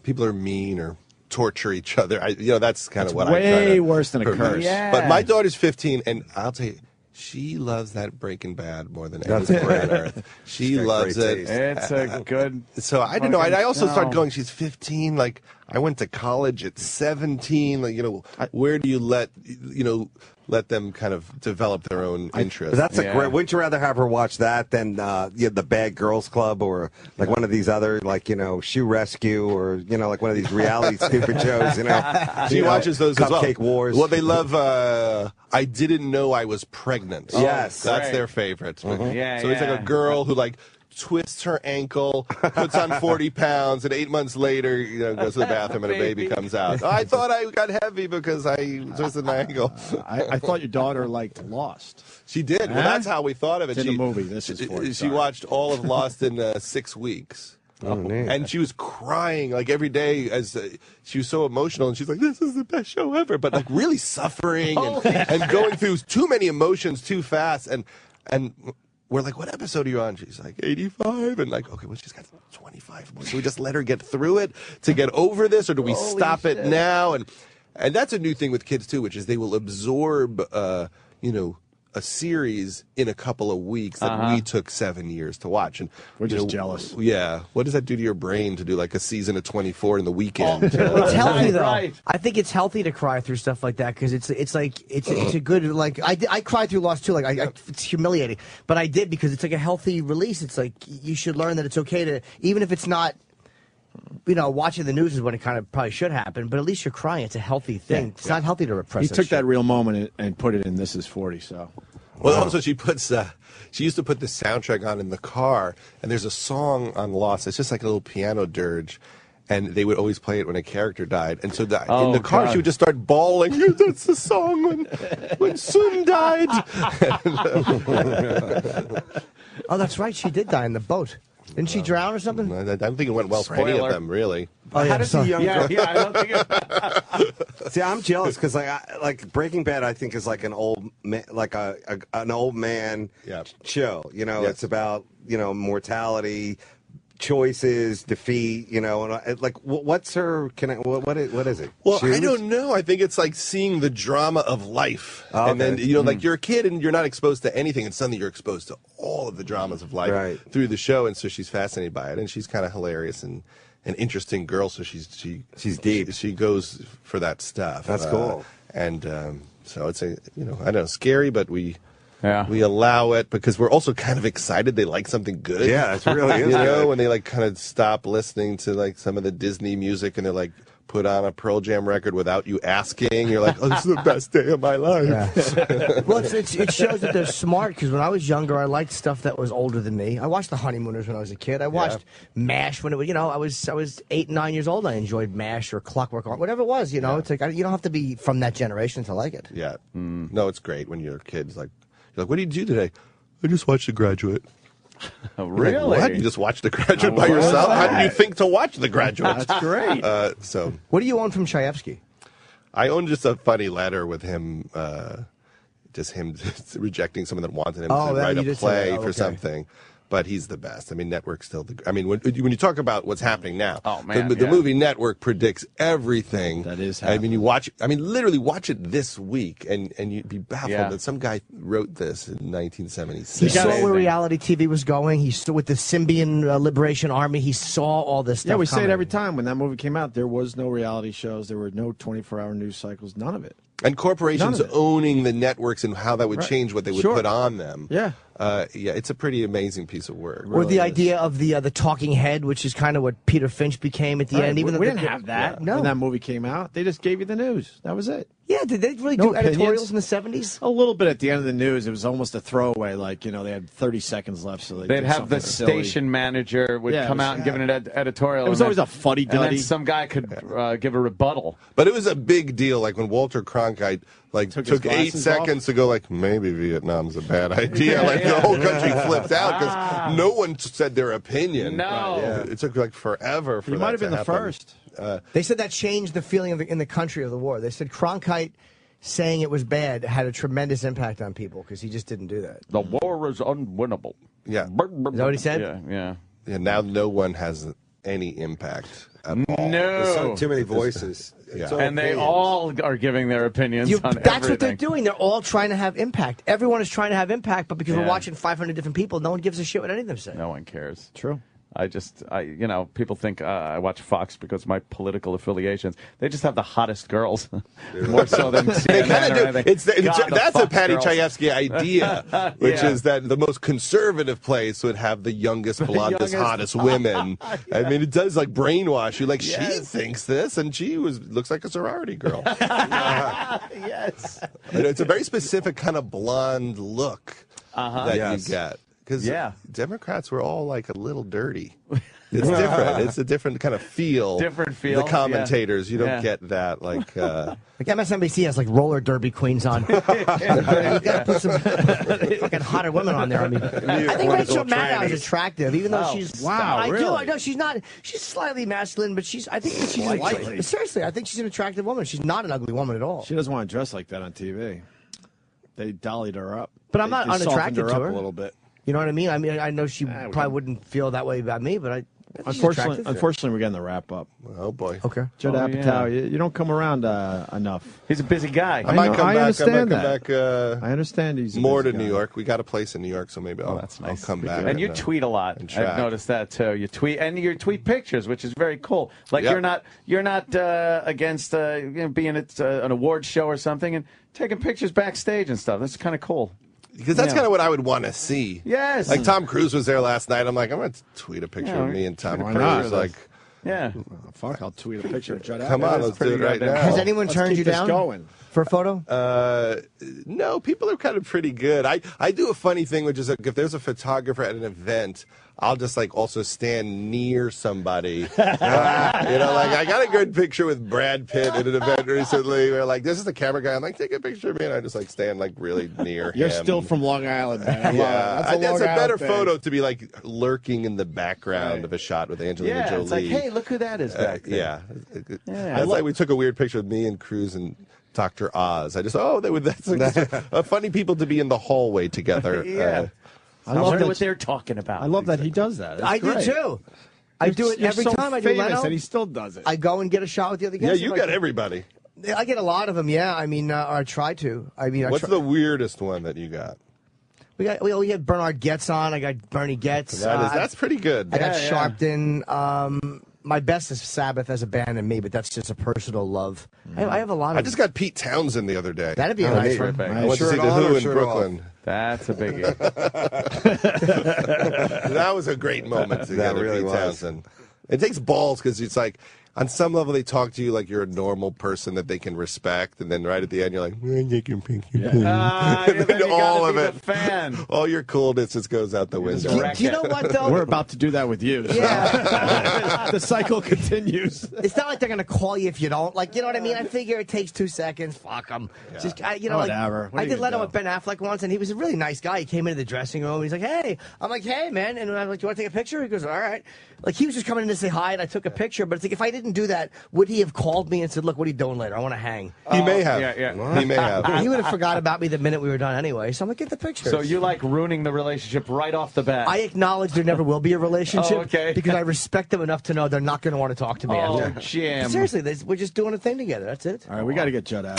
people are mean or torture each other. That's kind of what I way worse than a curse. Yeah. But my daughter's 15, and I'll tell you, she loves that Breaking Bad more than anything on earth. She loves it. It's a good. So I don't know. I also started going. She's 15. Like I went to college at 17. Like where do you let them kind of develop their own interests? That's a great. Wouldn't you rather have her watch that than the Bad Girls Club or like one of these other Shoe Rescue or like one of these reality stupid shows? She watches those as well. Cupcake Wars. Well, they love. I didn't know I was pregnant. Yes, that's their favorite. Mm-hmm. Yeah, so it's like a girl who twists her ankle, puts on 40 pounds, and 8 months later, goes to the bathroom and a baby comes out. I thought I got heavy because I twisted my ankle. I thought your daughter liked Lost. She did. Well, that's how we thought of it. It's in the movie. This is for She watched all of Lost in 6 weeks. Oh, and she was crying like every day as she was so emotional, and she's like, "This is the best show ever," but like really suffering and going through too many emotions too fast. And we're like, "What episode are you on?" She's like, 85, and like, okay, well, she's got 25 more. So we just let her get through it to get over this, or do we stop it now? And that's a new thing with kids too, which is they will absorb, a series in a couple of weeks that we took 7 years to watch, and we're just jealous. Yeah, what does that do to your brain to do like a season of 24 in the weekend? It's healthy though. Right. I think it's healthy to cry through stuff like that because it's a good I cried through Lost too. It's humiliating, but I did because it's like a healthy release. It's like you should learn that it's okay to, even if it's not. Watching the news is when it kind of probably should happen, but at least you're crying. It's a healthy thing. Yeah, it's not healthy to repress. He took that real moment and put it in This Is 40. So, well, also she puts. She used to put the soundtrack on in the car, and there's a song on Lost. It's just like a little piano dirge, and they would always play it when a character died. And so in the car, she would just start bawling. That's the song when Sun died. Oh, that's right. She did die in the boat. Didn't she drown or something? I don't think it went well for any of them, really. Oh, yeah, how does a young girl... I don't think it... See, I'm jealous because like Breaking Bad, I think is like an old an old man show. It's about mortality, choices, defeat. And like what's her? What is it? Well, Shoes? I don't know. I think it's like seeing the drama of life, okay. And then like you're a kid and you're not exposed to anything, and suddenly you're exposed to all of the dramas of life through the show, and so she's fascinated by it, and she's kind of hilarious and an interesting girl. So she's deep. She goes for that stuff. That's cool. And so it's I don't know, scary, but we allow it because we're also kind of excited they like something good. Yeah, it's really is. When they like kind of stop listening to like some of the Disney music and they're like put on a Pearl Jam record without you asking. You're like, oh, this is the best day of my life. Yeah. Well, it shows that they're smart because when I was younger, I liked stuff that was older than me. I watched The Honeymooners when I was a kid. I watched MASH when it was, I was 8, 9 years old. I enjoyed MASH or Clockwork Orange, whatever it was. It's like you don't have to be from that generation to like it. Yeah. No, it's great when you're a kid. It's like, you're like, what did you do today? I just watched The Graduate. Really? Like, what? You just watched The Graduate by yourself? How did you think to watch The Graduate? That's great. What do you own from Chayefsky? I own just a funny letter with him. just him rejecting someone that wanted him Oh, to yeah, write you a did say that. play Oh, for okay. something. But he's the best. I mean, Network's still the. I mean, when you talk about what's happening now, the movie Network predicts everything. That is happening. I mean, you watch. I mean, literally watch it this week, and you'd be baffled that some guy wrote this in 1976. He saw where reality TV was going. He saw with the Symbian Liberation Army. He saw all this stuff. Yeah, we say it coming. every time. When that movie came out, there was no reality shows. There were no 24-hour news cycles. None of it. And corporations owning the networks and how that would change what they would Sure. put on them. Yeah. Yeah, it's a pretty amazing piece of work. Or the idea of the talking head, which is kind of what Peter Finch became at the end. Even we though didn't have that No. when that movie came out. They just gave you the news. That was it. Yeah, did they really No do editorials opinions. in the 70s? A little bit at the end of the news. It was almost a throwaway. Like, you know, they had 30 seconds left, so They'd did have the something silly. station manager would Yeah, come it was- out and give an editorial. It was and always then- a fuddy-duddy. And then some guy could give a rebuttal. But it was a big deal. Like when Walter Cronkite Took his took 8 glasses seconds to go like, maybe Vietnam's a bad idea. Like the whole country flipped out because no one said their opinion. No. Yeah, it took like forever for He that might have to been the happen. first. They said that changed the feeling of in the country of the war. They said Cronkite saying it was bad had a tremendous impact on people because he just didn't do that. The war is unwinnable. Yeah. Is that what he said? Yeah. Yeah, now no one has any impact at all. No. There's too many voices. It's all And they opinions. all are giving their opinions on That's everything. what they're doing. They're all trying to have impact. Everyone is trying to have impact, but because we're Yeah. watching 500 different people, no one gives a shit what any of them say. No one cares. True. People think I watch Fox because of my political affiliations. They just have the hottest girls, more so than They CNN kind or of do. anything. God, the That's a Fox Patty girls. Chayefsky idea, which Yeah. is that the most conservative place would have the youngest, blondest, youngest- hottest women. I mean, it does like brainwash you. Like she thinks this, and she looks like a sorority girl. Yes. You know, it's a very specific kind of blonde look that Yes. you get. Because Yeah. Democrats were all like a little dirty. It's different. It's a different kind of feel. Different feel, The commentators, you don't yeah. get that. Like, Like MSNBC has like roller derby queens on. You gotta put some fucking hotter women on there. I mean, I think Rachel Maddow is attractive, even though she's. wow, I do. really? I know she's not. She's slightly masculine, but I think that she's Slightly? seriously. I think she's an attractive woman. She's not an ugly woman at all. She doesn't want to dress like that on TV. They dollied her up. But I'm They not softened unattracted her to up her. a little bit. You know what I mean? I know she probably wouldn't feel that way about me, but I. think she's attractive. Unfortunately, we're getting the wrap up. oh boy. Okay. Judd Apatow, you don't come around enough. He's a busy guy. I might come back. understand I might come back. I understand he's a More to busy New guy. York. We got a place in New York, so maybe I'll come back. And you tweet a lot. and I've track. noticed that too. You tweet and you tweet pictures, which is very cool. Like Yep. you're not against being at an award show or something and taking pictures backstage and stuff. That's kind of cool. Because that's kind of what I would want to see. Yes. Like Tom Cruise was there last night. I'm like, I'm going to tweet a picture Yeah, of me and Tom why Cruise. not? Like, Yeah. Oh, fuck, I'll tweet a picture of Judd Apatow. come on, let's do it right now. Has anyone Let's turned keep you this down going. for a photo? No, people are kind of pretty good. I do a funny thing, which is like, if there's a photographer at an event, I'll just like also stand near somebody. Like I got a good picture with Brad Pitt at an event recently where like, this is the camera guy. I'm like, take a picture of me. And I just like stand like really near You're him. still from Long Island, man. I love it. Yeah, That's a that's Long a better Island thing. photo to be like lurking in the background of a shot with Angelina Yeah. Jolie. It's like, hey, look who that is back there. Yeah. Yeah. That's like we took a weird picture of me and Cruz and Dr. Oz. I just, that's like funny people to be in the hallway together. Yeah. I love wonder that- what they're talking about. I love that he does that. It's I great. do too. I do it You're every so time I do famous, Leno. and he still does it. I go and get a shot with the other Yeah, guests. you got everybody. I get a lot of them. Yeah, I mean, or I try to. I mean, What's the weirdest one that you got? we had Bernard Getz on. I got Bernie Getz. That's pretty good. I got Sharpton. My best is Sabbath as a band and me, but that's just a personal love. I have a lot of. I just got Pete Townsend the other day. That'd be a nice one. I went to see the Who in Brooklyn. That's a biggie. That was a great moment to That get really Pete was. Townsend. It takes balls because it's like, on some level, they talk to you like you're a normal person that they can respect, and then right at the end, you're like, take your picture. And then you all gotta of be it, the fan. all your coolness just goes out the window. Do you know what though? We're about to do that with you. Yeah. The cycle continues. It's not like they're gonna call you if you don't. Like, you know what I mean? I figure it takes 2 seconds. Fuck them. Just, Whatever. What I are you did gonna Leno do? with Ben Affleck once, and he was a really nice guy. He came into the dressing room. He's like, "Hey," I'm like, "Hey, man," and I'm like, "Do you want to take a picture?" He goes, "All right." Like he was just coming in to say hi, and I took a picture. But it's like if I didn't do that, would he have called me and said, "Look, what are you doing later? I want to hang." He may have. Yeah. He may have. He would have forgot about me the minute we were done anyway. So I'm gonna get the pictures. So you like ruining the relationship right off the bat? I acknowledge there never will be a relationship okay. because I respect them enough to know they're not going to want to talk to me. Oh, after. Jim. Seriously, we're just doing a thing together. That's it. All right, we got to get Judd out.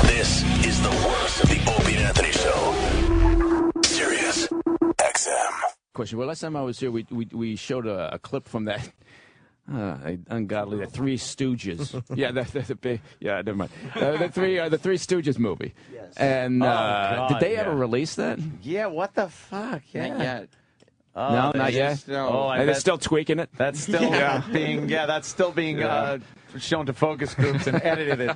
This is the worst of the Opie and Anthony Show. Sirius XM. Question. Well, last time I was here, we showed a clip from that ungodly, the Three Stooges. Yeah, never mind. The Three Stooges movie. Yes. And God, did they ever release that? Yeah. What the fuck? Yeah. Not yet. Oh, No, not yet. No. And they're still tweaking it. That's still being. Yeah, that's still being shown to focus groups and edited. They're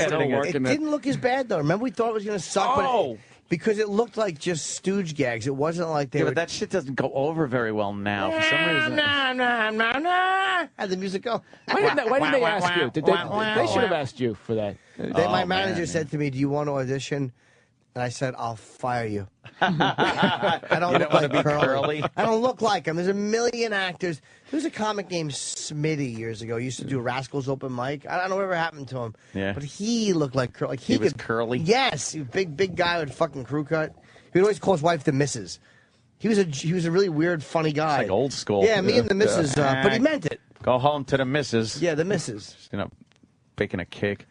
editing it. It didn't look as bad though. Remember, we thought it was going to suck, but because it looked like just stooge gags. It wasn't like they were. But that shit doesn't go over very well now. For some reason. How'd the music go? Why didn't they ask you? They should have asked you for that. My manager said to me, "Do you want to audition?" And I said, "I'll fire you." I don't look like Curly. I don't look like him. There's a million actors. There was a comic named Smitty years ago. He used to do Rascals open mic. I don't know whatever happened to him. Yeah. But he looked like Curly. Like he was curly? Yes. He was big guy with fucking crew cut. He would always call his wife the Missus. He was a really weird, funny guy. It's like old school. Yeah, me and the Missus. But he meant it. Go home to the missus. Yeah, the Missus. Baking a cake.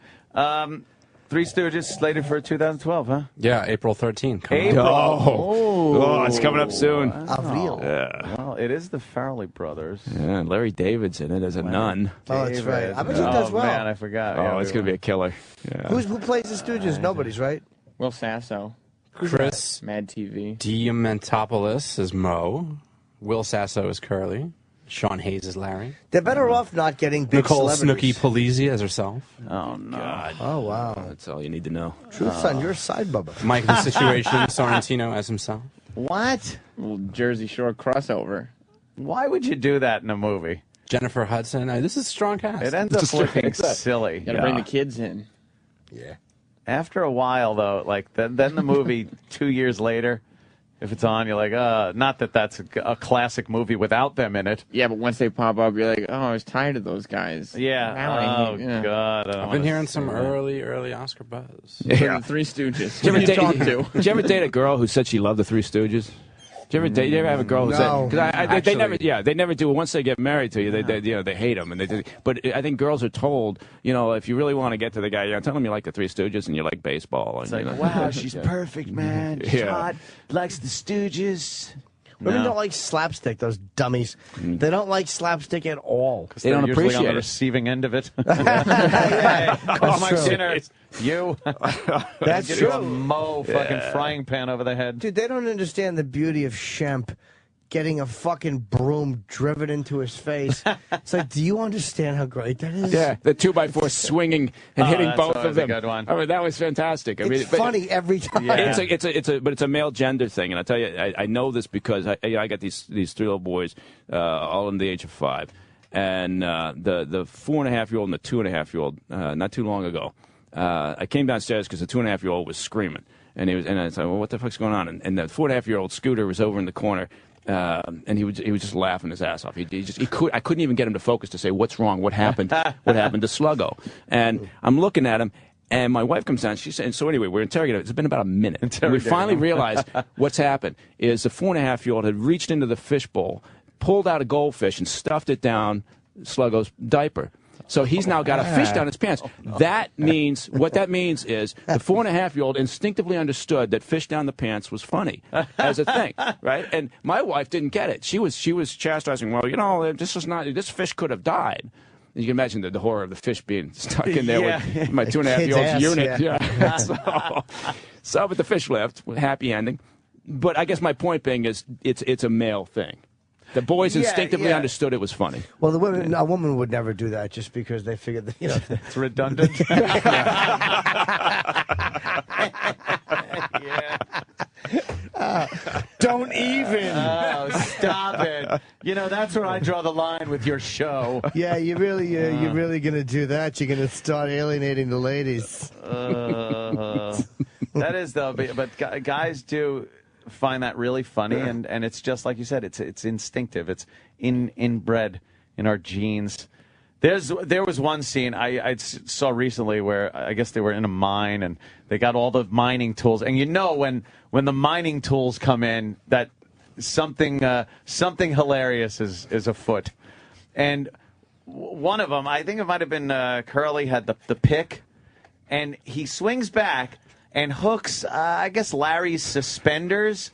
Three Stooges slated for 2012, huh? Yeah, April 13th. April. Oh, it's coming up soon. Avril. Yeah. Well, it is the Farrelly brothers. Yeah, Larry David's in it as a nun. Oh, that's right. I bet he does well. Oh, man, I forgot. Oh, it's going to be a killer. Yeah. Who plays the Stooges? Nobody's, right? Will Sasso. Chris Mad TV. Diamantopoulos is Mo. Will Sasso is Curly. Sean Hayes is Larry. They're better off not getting big Nicole celebrities. Snooki Polizzi as herself. Oh, no. God. Oh, wow. That's all you need to know. Truth son, you're a side bubba. Mike the Situation, Sorrentino as himself. What? Little Jersey Shore crossover. Why would you do that in a movie? Jennifer Hudson. This is a strong cast. It ends up looking silly. Got to bring the kids in. Yeah. After a while, though, like then the movie 2 years later, if it's on, you're like, not that that's a classic movie without them in it. Yeah, but once they pop up, you're like, oh, I was tired of those guys. Yeah. God. I've been hearing some early Oscar buzz. Yeah. The Three Stooges. Did you ever date a girl who said she loved the Three Stooges? Did you ever have a girl who said? Because they never do. Once they get married to you, they hate them, But I think girls are told, if you really want to get to the guy, tell them you like the Three Stooges and you like baseball. It's like, wow, she's perfect, man. She's hot, likes the Stooges. Women don't like slapstick, those dummies. They don't like slapstick at all. They don't appreciate on the receiving end of it. Oh, my dinner. You. That's true. true. A Mo fucking frying pan over the head. Dude, they don't understand the beauty of Shemp getting a fucking broom driven into his face. It's like, do you understand how great that is? Yeah, the 2x4 swinging and hitting both of them. A good one. I mean, that was fantastic. It's funny every time. Yeah. But it's a male gender thing, and I tell you, I know this because I got these three little boys, all under the age of 5, and the 4.5-year-old and the 2.5-year-old. Not too long ago, I came downstairs because the 2.5-year-old was screaming, and I said, well, what the fuck's going on? And the 4.5-year-old Scooter was over in the corner. And he was just laughing his ass off. I couldn't even get him to focus to say what's wrong, what happened to Sluggo. And I'm looking at him, and my wife comes down. She said, so anyway, we're interrogating. It's been about a minute. And we finally realized what's happened is the 4.5-year-old had reached into the fishbowl, pulled out a goldfish, and stuffed it down Sluggo's diaper. So he's now got a fish down his pants. What that means is the 4.5-year-old instinctively understood that fish down the pants was funny as a thing, right? And my wife didn't get it. She was chastising. Well, this fish could have died. You can imagine the horror of the fish being stuck in there with my 2.5-year-old's unit. Yeah. But the fish left with happy ending. But I guess my point being is it's a male thing. The boys instinctively understood it was funny. Well, a woman would never do that just because they figured that, it's redundant. Don't even. Oh, stop it. That's where I draw the line with your show. Yeah, you're really going to do that. You're going to start alienating the ladies. That is, though, but guys do find that really funny, and it's just like you said, it's instinctive, it's inbred in our genes. There was one scene I saw recently where I guess they were in a mine and they got all the mining tools. And you know when the mining tools come in that something hilarious is afoot. And one of them, I think it might have been Curly, had the pick. And he swings back and hooks, I guess, Larry's suspenders.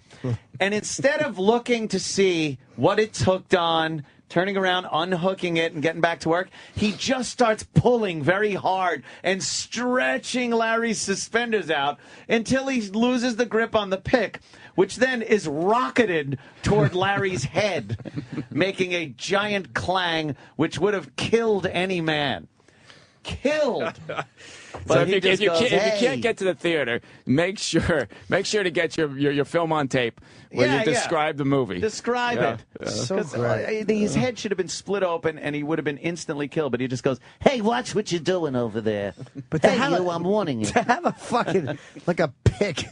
And instead of looking to see what it's hooked on, turning around, unhooking it, and getting back to work, he just starts pulling very hard and stretching Larry's suspenders out until he loses the grip on the pick, which then is rocketed toward Larry's head, making a giant clang which would have killed any man. Killed. But if you can't get to the theater, make sure to get your film on tape where you describe the movie. Describe it. So great. His head should have been split open and he would have been instantly killed, but he just goes, "Hey, watch what you're doing over there." But I'm warning you. To have a fucking, like a pick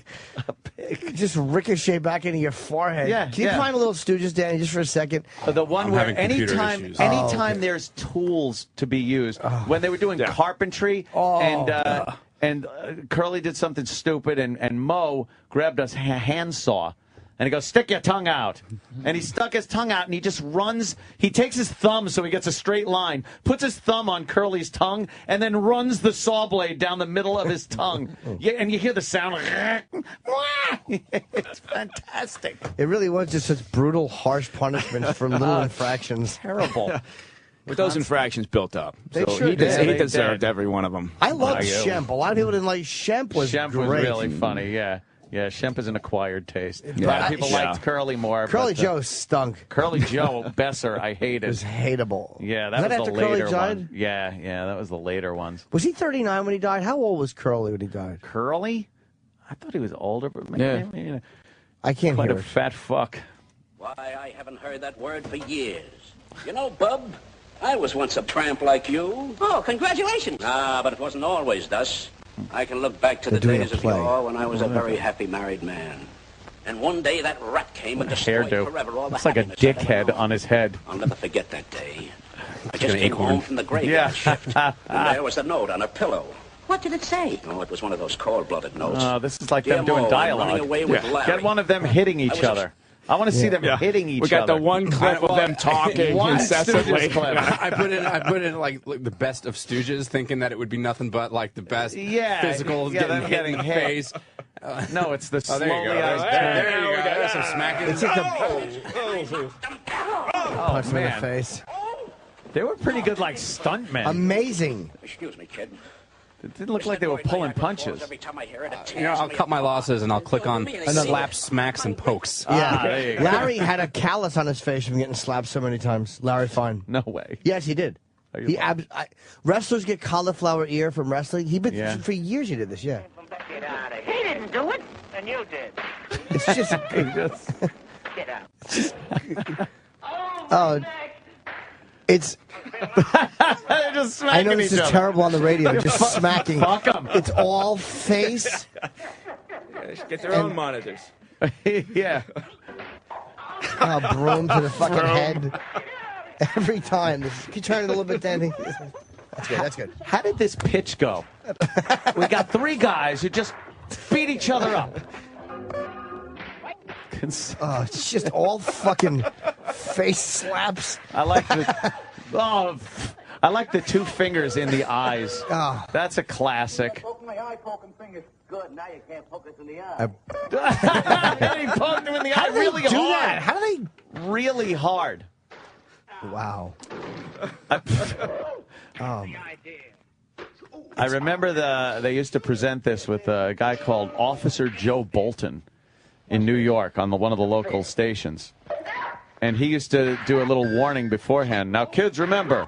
just ricochet back into your forehead. Yeah, Can you find a little Stooges, Danny, just for a second? The one where anytime there's tools to be used, when they were doing carpentry and Curly did something stupid and Mo grabbed a handsaw and he goes, "Stick your tongue out." And he stuck his tongue out and he just runs. He takes his thumb so he gets a straight line, puts his thumb on Curly's tongue, and then runs the saw blade down the middle of his tongue. And you hear the sound like, it's fantastic. It really was just such brutal, harsh punishments for little infractions. Terrible. With those infractions built up. They so sure he did. deserved every one of them. I loved Shemp. A lot of people didn't like Shemp. Shemp was really funny, yeah. Yeah, Shemp is an acquired taste. A lot of people liked Curly more. Curly Joe stunk. Curly Joe Besser, I hated. It was hateable. Yeah, that was after the later Curly died? one. Yeah, that was the later ones. Was he 39 when he died? How old was Curly when he died? Curly? I thought he was older, but maybe, I can't quite hear a it. fat fuck. Why, I haven't heard that word for years. You know, Bub, I was once a tramp like you. Oh, congratulations. Ah, but it wasn't always thus. I can look back to They're the doing days a of play. yore when I was a very happy married man. And one day that rat came and destroyed forever all the Looks like a dickhead on his head. I'll never forget that day. I just came home from the graveyard shift, and there was a note on her pillow. What did it say? Oh, it was one of those cold-blooded notes. Oh, this is like Dear them doing Mo, I'm dialogue. running away with Larry. Get one of them hitting each other. I want to see them hitting each other. We got the one clip of them talking incessantly. I put in like the best of Stooges, thinking that it would be nothing but like the best physical getting hit in the face. No, it's the slowly. There you go. There you go. There's some smacking. It's like punch him in the man. face. They were pretty good, like stuntmen. Amazing. Excuse me, kid. It didn't look like they were pulling punches. Every time I hear it, it You know, I'll cut my losses and I'll click on slaps, smacks, and pokes. Yeah. there you go. Larry had a callus on his face from getting slapped so many times. Larry Fine. No way. Yes, he did. Wrestlers get cauliflower ear from wrestling. For years he did this, yeah. Get out of here. He didn't do it, and you did. It's just... Get out. It's... They're just smacking I know this each is other. terrible on the radio, just smacking. Fuck 'em. It's all face. Get their own monitors. Yeah. Broom to the fucking head. Every time. Can you turn it a little bit, Danny? That's good, that's good. How did this pitch go? We got three guys who just beat each other up. It's just all fucking face slaps. I like the I like the two fingers in the eyes. Oh. That's a classic. Poking my eye, poking fingers. Good, now you can't poke us in the eye. He poked him in the How eye do they really do hard. that? How do Really hard. Wow. I remember they used to present this with a guy called Officer Joe Bolton in New York on one of the local stations. And he used to do a little warning beforehand. Now, kids, remember,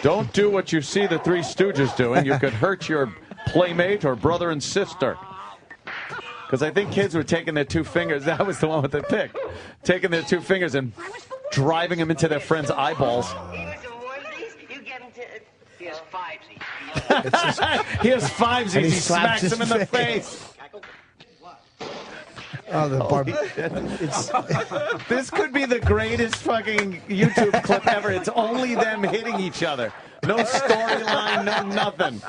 don't do what you see the Three Stooges doing. You could hurt your playmate or brother and sister. Because I think kids were taking their two fingers. That was the one with the pick. Taking their two fingers and driving them into their friend's eyeballs. Here's Fivesy. Here's Fivesy. And He he slaps smacks him in his the face. Oh, the bar. This could be the greatest fucking YouTube clip ever. It's only them hitting each other. No storyline, no nothing.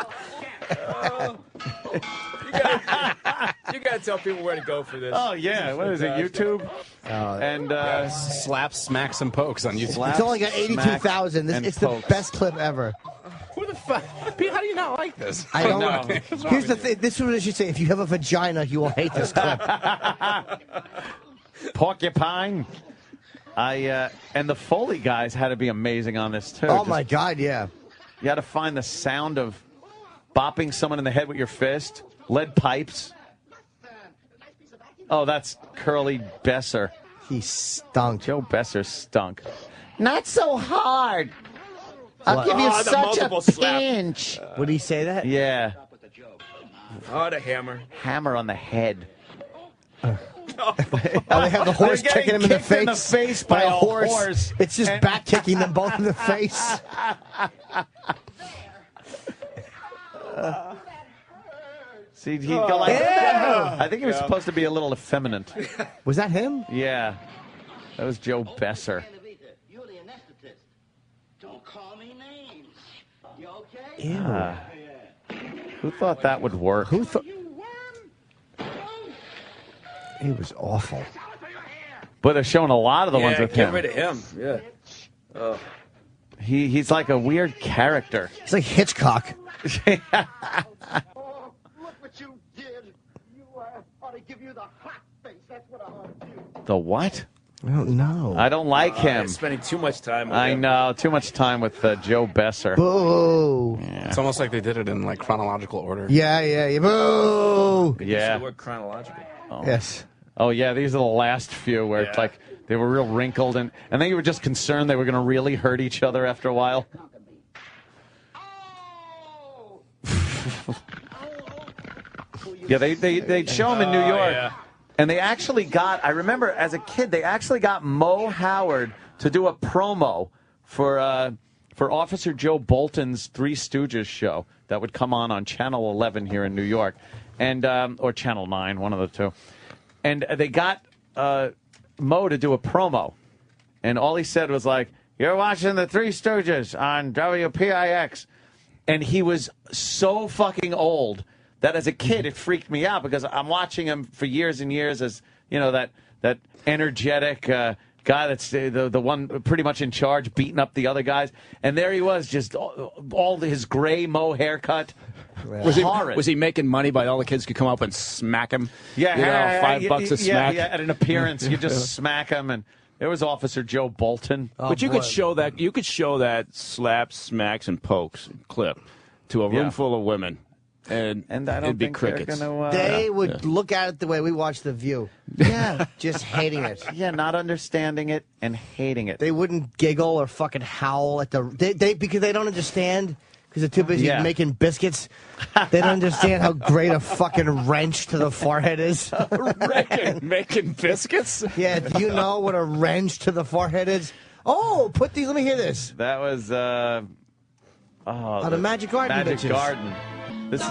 You gotta tell people where to go for this. Oh yeah, what is it? YouTube and slaps, smacks, and pokes on YouTube. It's only got 82,000. It's the best clip ever. Who the fuck? Pete, how do you not like this? I don't know. Here's the thing. This is what I should say. If you have a vagina, you will hate this clip. Porcupine. And the Foley guys had to be amazing on this too. Oh my God, yeah. You had to find the sound of bopping someone in the head with your fist, lead pipes. Oh, that's Curly Besser. He stunk. Joe Besser stunk. Not so hard. I'll give you such a pinch. Would he say that? Yeah. Oh, the hammer. Hammer on the head. Oh, they have the horse kicking him in the face by a horse. It's just back kicking them both in the face. See, he'd go like that. I think he was supposed to be a little effeminate. Was that him? Yeah. That was Joe Besser. Don't call me names. You okay? Ew. Who thought that would work? Who thought? He was awful. But they're showing a lot of the ones with him. Get rid of him. Yeah. He's like a weird character. He's like Hitchcock. Look what you did. You ought to give you the hot face. That's what I ought to do. The what? I don't know. I don't like him. Spending too much time with I him. know. Too much time with Joe Besser. Boo. Yeah. It's almost like they did it in like chronological order. Yeah. Boo. Yeah. The word chronological. Oh. Yes. Oh, yeah. These are the last few where it's like they were real wrinkled. And then you were just concerned they were going to really hurt each other after a while. Yeah, they'd show him in New York. Yeah. And they actually got, I remember as a kid, they actually got Mo Howard to do a promo for Officer Joe Bolton's Three Stooges show that would come on Channel 11 here in New York, and or Channel 9, one of the two. And they got Mo to do a promo, and all he said was like, "You're watching the Three Stooges on WPIX," and he was so fucking old that as a kid it freaked me out because I'm watching him for years and years as, you know, that energetic guy that's the one pretty much in charge, beating up the other guys. And there he was, just all his gray Mo haircut. Was he making money by all the kids could come up and smack him? Yeah, $5 a smack. Yeah, at an appearance, you just smack him. And there was Officer Joe Bolton. But you could show that. You could show that slaps, smacks, and pokes clip to a room full of women. And I don't it'd be think crickets. they're gonna, They would look at it the way we watch The View. Yeah. Just hating it. Yeah, not understanding it and hating it. They wouldn't giggle or fucking howl at the... They because they don't understand, because they're too busy making biscuits. They don't understand how great a fucking wrench to the forehead is. Making biscuits? Yeah, do you know what a wrench to the forehead is? Oh, let me hear this. That was... the Magic Garden Magic bitches. Garden. This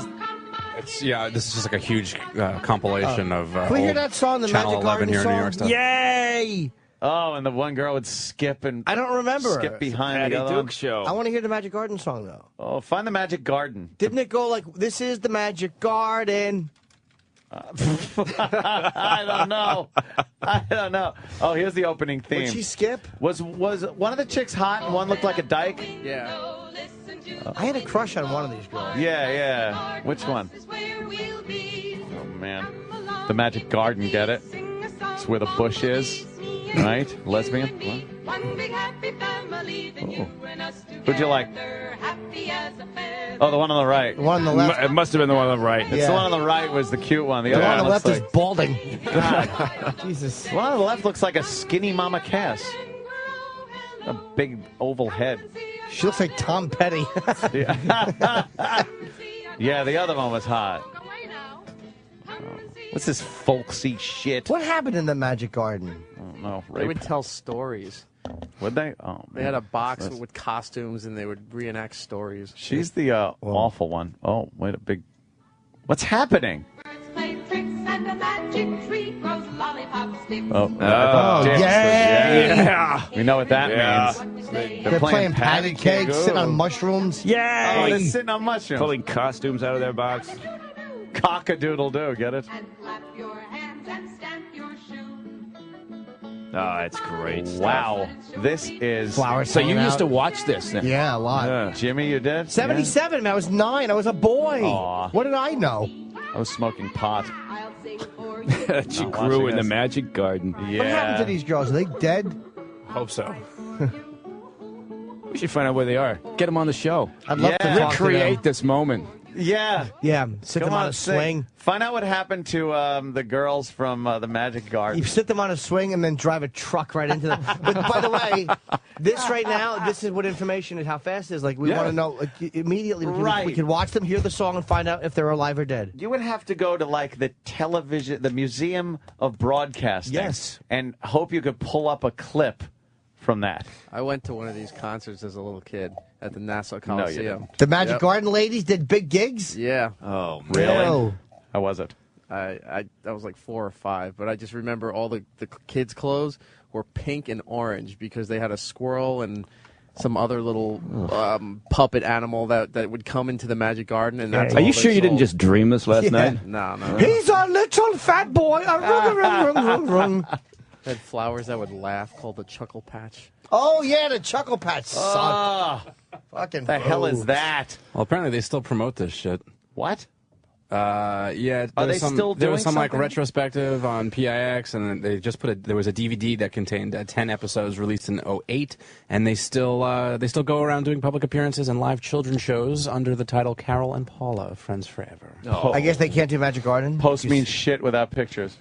is just like a huge compilation of Can we hear that song, the Channel Magic 11 Garden here in New song? York stuff. Yay! Oh, and the one girl would skip and I don't remember. skip behind the other one. Show. I want to hear the Magic Garden song, though. Oh, find the Magic Garden. Didn't it go like, this is the Magic Garden? I don't know. Oh, here's the opening theme. Would she skip? Was one of the chicks hot and one looked like a dyke? Yeah. I had a crush on one of these girls. Yeah. Which one? Oh, man. The Magic Garden, get it? It's where the bush is, right? Lesbian? What? Oh. Who'd you like? Oh, the one on the right. The one on the left. It must have been the one on the right. It's the one on the right was the cute one. The The other one on the looks left is like, balding. God. Jesus. The one on the left looks like a skinny Mama Cass. A big oval head. She looks like Tom Petty. Yeah, the other one was hot. What's this folksy shit? What happened in the Magic Garden? I don't know. They would tell stories. Would they? Oh, man. They had a box with costumes, and they would reenact stories. She's the awful one. Oh, wait, a big... What's happening? Play tricks and a magic tree grows lollipop sticks. Yeah. We know what that means. They're playing patty cakes, sitting on mushrooms. Yeah. Oh, they're sitting on mushrooms. Pulling costumes out of their box. Cock-a-doodle-doo, get it? Oh, it's great stuff. Wow. This is... Flowers So you hanging used out. to watch this then? Yeah, a lot. Jimmy, you did? 77, man. I was 9. I was a boy. Aw. What did I know? I was smoking pot. She grew in the magic garden. Yeah. What happened to these girls? Are they dead? Hope so. We should find out where they are. Get them on the show. I'd love to talk to recreate them. this moment. Yeah. Yeah, sit them on a swing. Find out what happened to the girls from the Magic Garden. You sit them on a swing and then drive a truck right into them. But by the way, this right now, this is what information is, how fast it is. Like, we want to know like, immediately. We can watch them, hear the song, and find out if they're alive or dead. You would have to go to, like, the television, the Museum of Broadcasting. Yes. And hope you could pull up a clip from that. I went to one of these concerts as a little kid at the Nassau Coliseum. The Magic Garden ladies did big gigs? Yeah. Oh, really? Really? How was it? I was like 4 or 5, but I just remember all the kids' clothes were pink and orange because they had a squirrel and some other little puppet animal that would come into the Magic Garden. And that's Are you sure you didn't just dream this last night? No. He's a little fat boy. Had flowers that would laugh called the Chuckle Patch. Oh, yeah, the Chuckle Patch sucked. Fucking the hell is that? Well, apparently they still promote this shit. What? Yeah. Are they still There was doing some like something? retrospective on PIX, and then they just there was a DVD that contained 10 episodes released in 2008, and they still go around doing public appearances and live children's shows under the title Carol and Paula, Friends Forever. Oh. I guess they can't do Magic Garden? Post means shit without pictures.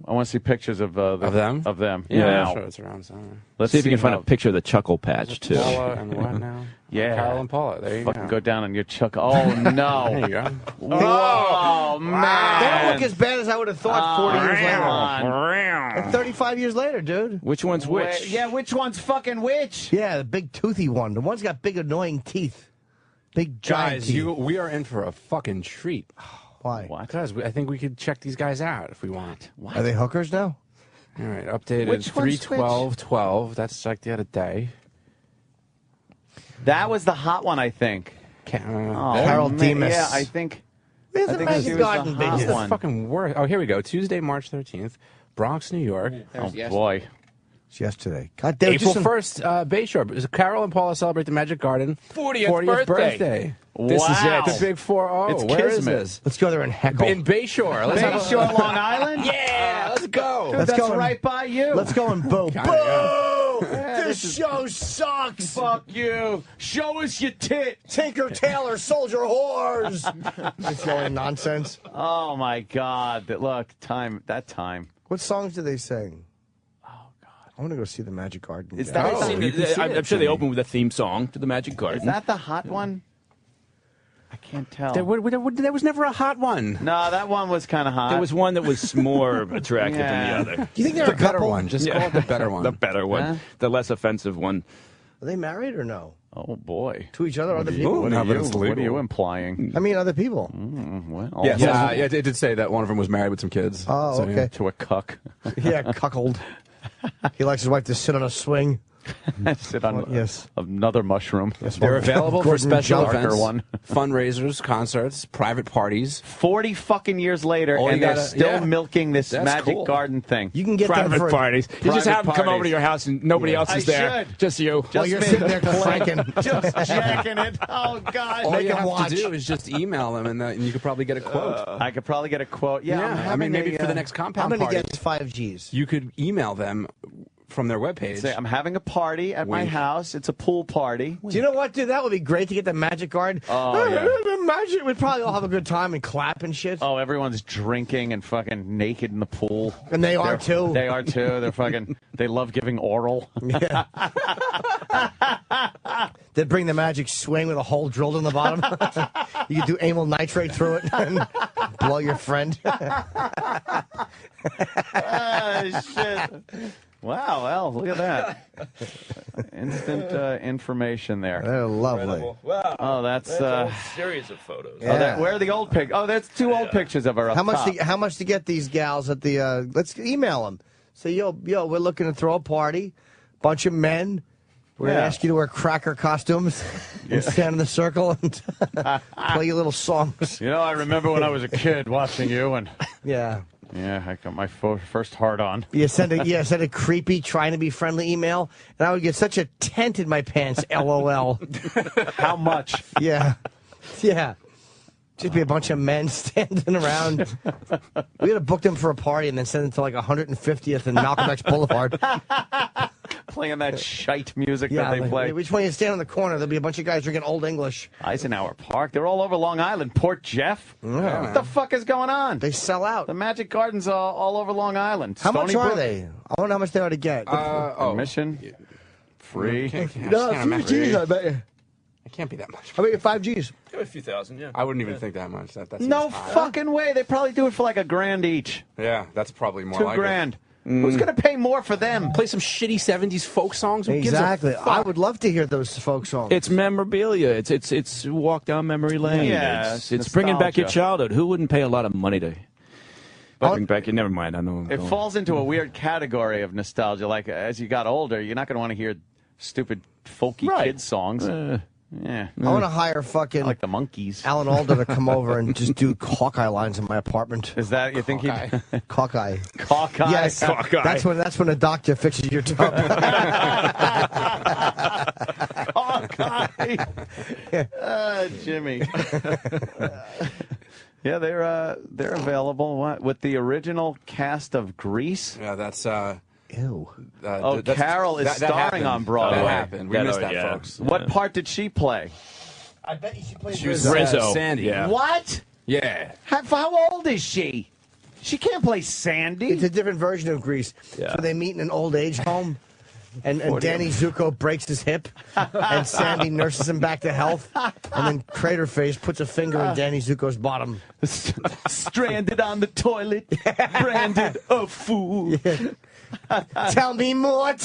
I want to see pictures of them. Of them. Yeah, now. I'm sure it's around somewhere. Let's see if you can find a picture of the Chuckle Patch, too. Paula and what now? Yeah. Carol and Paula. There you Fucking go. go down on your chuck. Oh, no. There you go. Whoa, man. They don't look as bad as I would have thought 40 years later. on. Like 35 years later, dude. Which one's which? Yeah, which one's fucking which? Yeah, the big toothy one. The one's got big annoying teeth. Big giant Guys, teeth. we are in for a fucking treat. Why? Because I think we could check these guys out if we want. What? Are they hookers now? All right, updated Which one's 3/12/12. That's like the other day. That was the hot one, I think. Carol man. Demas. Yeah, I think. Where's I the think Magic she was Garden the hot bitches? one. Fucking worst. Oh, here we go. Tuesday, March 13th, Bronx, New York. Oh, boy. It's yesterday. God damn, April just 1st, Bayshore. Carol and Paula celebrate the Magic Garden 40th birthday. This is Wow. it. The big 4-0. It's Where is Kismet. this? Let's go there and heckle. In Bayshore. Let's have a- Bayshore, Long Island? Yeah, let's go. Dude, Let's that's go and- right by you. Let's go and boo. Kinda, Boo! Yeah, This show sucks. Fuck you. Show us your tit. Tinker Tailor Soldier whores. It's going nonsense. Oh, my God. Look, that time. What songs do they sing? I want to go see the Magic Garden. Is again. that I'm sure they open with a theme song to the Magic Garden. Is that the hot one? I can't tell. There was never a hot one. No, that one was kind of hot. There was one that was more attractive Yeah. than the other. Do you think they're The a better couple? one. Just call it the better one. The better one. Huh? The less offensive one. Are they married or no? Oh, boy. To each other, other people? What are you implying? I mean, other people. Well, Yes, it did say that one of them was married with some kids. Oh, So, okay. to a cuck. Yeah, cuckold. He likes his wife to sit on a swing. Sit on Yes. another mushroom. They're available for Gordon special Darker events, one. fundraisers, concerts, private parties. 40 fucking years later, Oh, you and they're gotta- still yeah. milking this That's Magic cool. Garden thing. You can get them Private for parties. You just Private have them come over parties. to your house and nobody else is I there. should. Just you. while you're me. sitting there cranking. Just jacking it. Oh, God. All Make you them have watch. to do is just email them, and you could probably get a quote. I could probably get a quote. Yeah, I'm I having mean, maybe a, for the next How compound many party, gets 5 Gs? you could email them from their webpage. Say, I'm having a party at my Wink. house. It's a pool party. Do you know what, dude? That would be great to get the Magic Garden. Oh, yeah. The Magic, we'd probably all have a good time and clap and shit. Oh, everyone's drinking and fucking naked in the pool. And they are too. They are too. They're fucking. They love giving oral. Yeah. They'd bring the magic swing with a hole drilled in the bottom. You could do amyl nitrate through it and blow your friend. Oh, shit. Wow, well, look at that. Instant information there. They're lovely. Wow. Oh, that's a whole series of photos. Oh, where are the old pictures? Oh, that's two old pictures of her up How much? top. How much to get these gals at the? Let's email them. Say, yo, we're looking to throw a party. Bunch of men. We're gonna ask you to wear cracker costumes and stand in the circle and play your little songs. You know, I remember when I was a kid watching you, and Yeah, I got my first hard on. you send a creepy, trying to be friendly email, and I would get such a tent in my pants. LOL. How much? Yeah. Just be a bunch of men standing around. We gotta book them for a party and then send them to like 150th and Malcolm X Boulevard. Playing that shite music that they play. Which one you stand in the corner? There'll be a bunch of guys drinking Old English. Eisenhower Park. They're all over Long Island. Port Jeff. Yeah. What the fuck is going on? They sell out. The Magic Gardens are all over Long Island. How much Stony are Brook. they? I wonder how much they ought to get. Admission? Free? No, 3 G's, I bet you. It can't be that much. I bet you 5 G's. A few thousand, yeah. I wouldn't even think that much. That No seems high. fucking way. They probably do it for like $1,000 each. Yeah, that's probably more $2 like grand. it. Who's going to pay more for them? Play some shitty 70s folk songs? Who gives a Exactly. fuck? I would love to hear those folk songs. It's memorabilia. It's walk down memory lane. Yeah, it's bringing back your nostalgia. childhood. Who wouldn't pay a lot of money to bring back your? Never mind. I know. It falls into a weird category of nostalgia. Like, as you got older, you're not going to want to hear stupid folky kid songs. Yeah. I want to hire fucking I like the Monkees. Alan Alda to come over and just do Hawkeye lines in my apartment. Is that you think Hawkeye? Hawkeye. Yes, Hawkeye. That's when a doctor fixes your tub. Hawkeye. Jimmy. Yeah, they're available. What, with the original cast of Grease? Yeah, that's Ew. Carol is starring on Broadway. That happened. We missed that, folks. What part did she play? I bet you she played She was Rizzo. Sandy. Yeah. What? Yeah. How old is she? She can't play Sandy. It's a different version of Grease. Yeah. So they meet in an old age home, and Danny Zuko breaks his hip, and Sandy nurses him back to health, and then Craterface puts a finger in Danny Zuko's bottom. Stranded on the toilet, branded a fool. Yeah. Tell me more,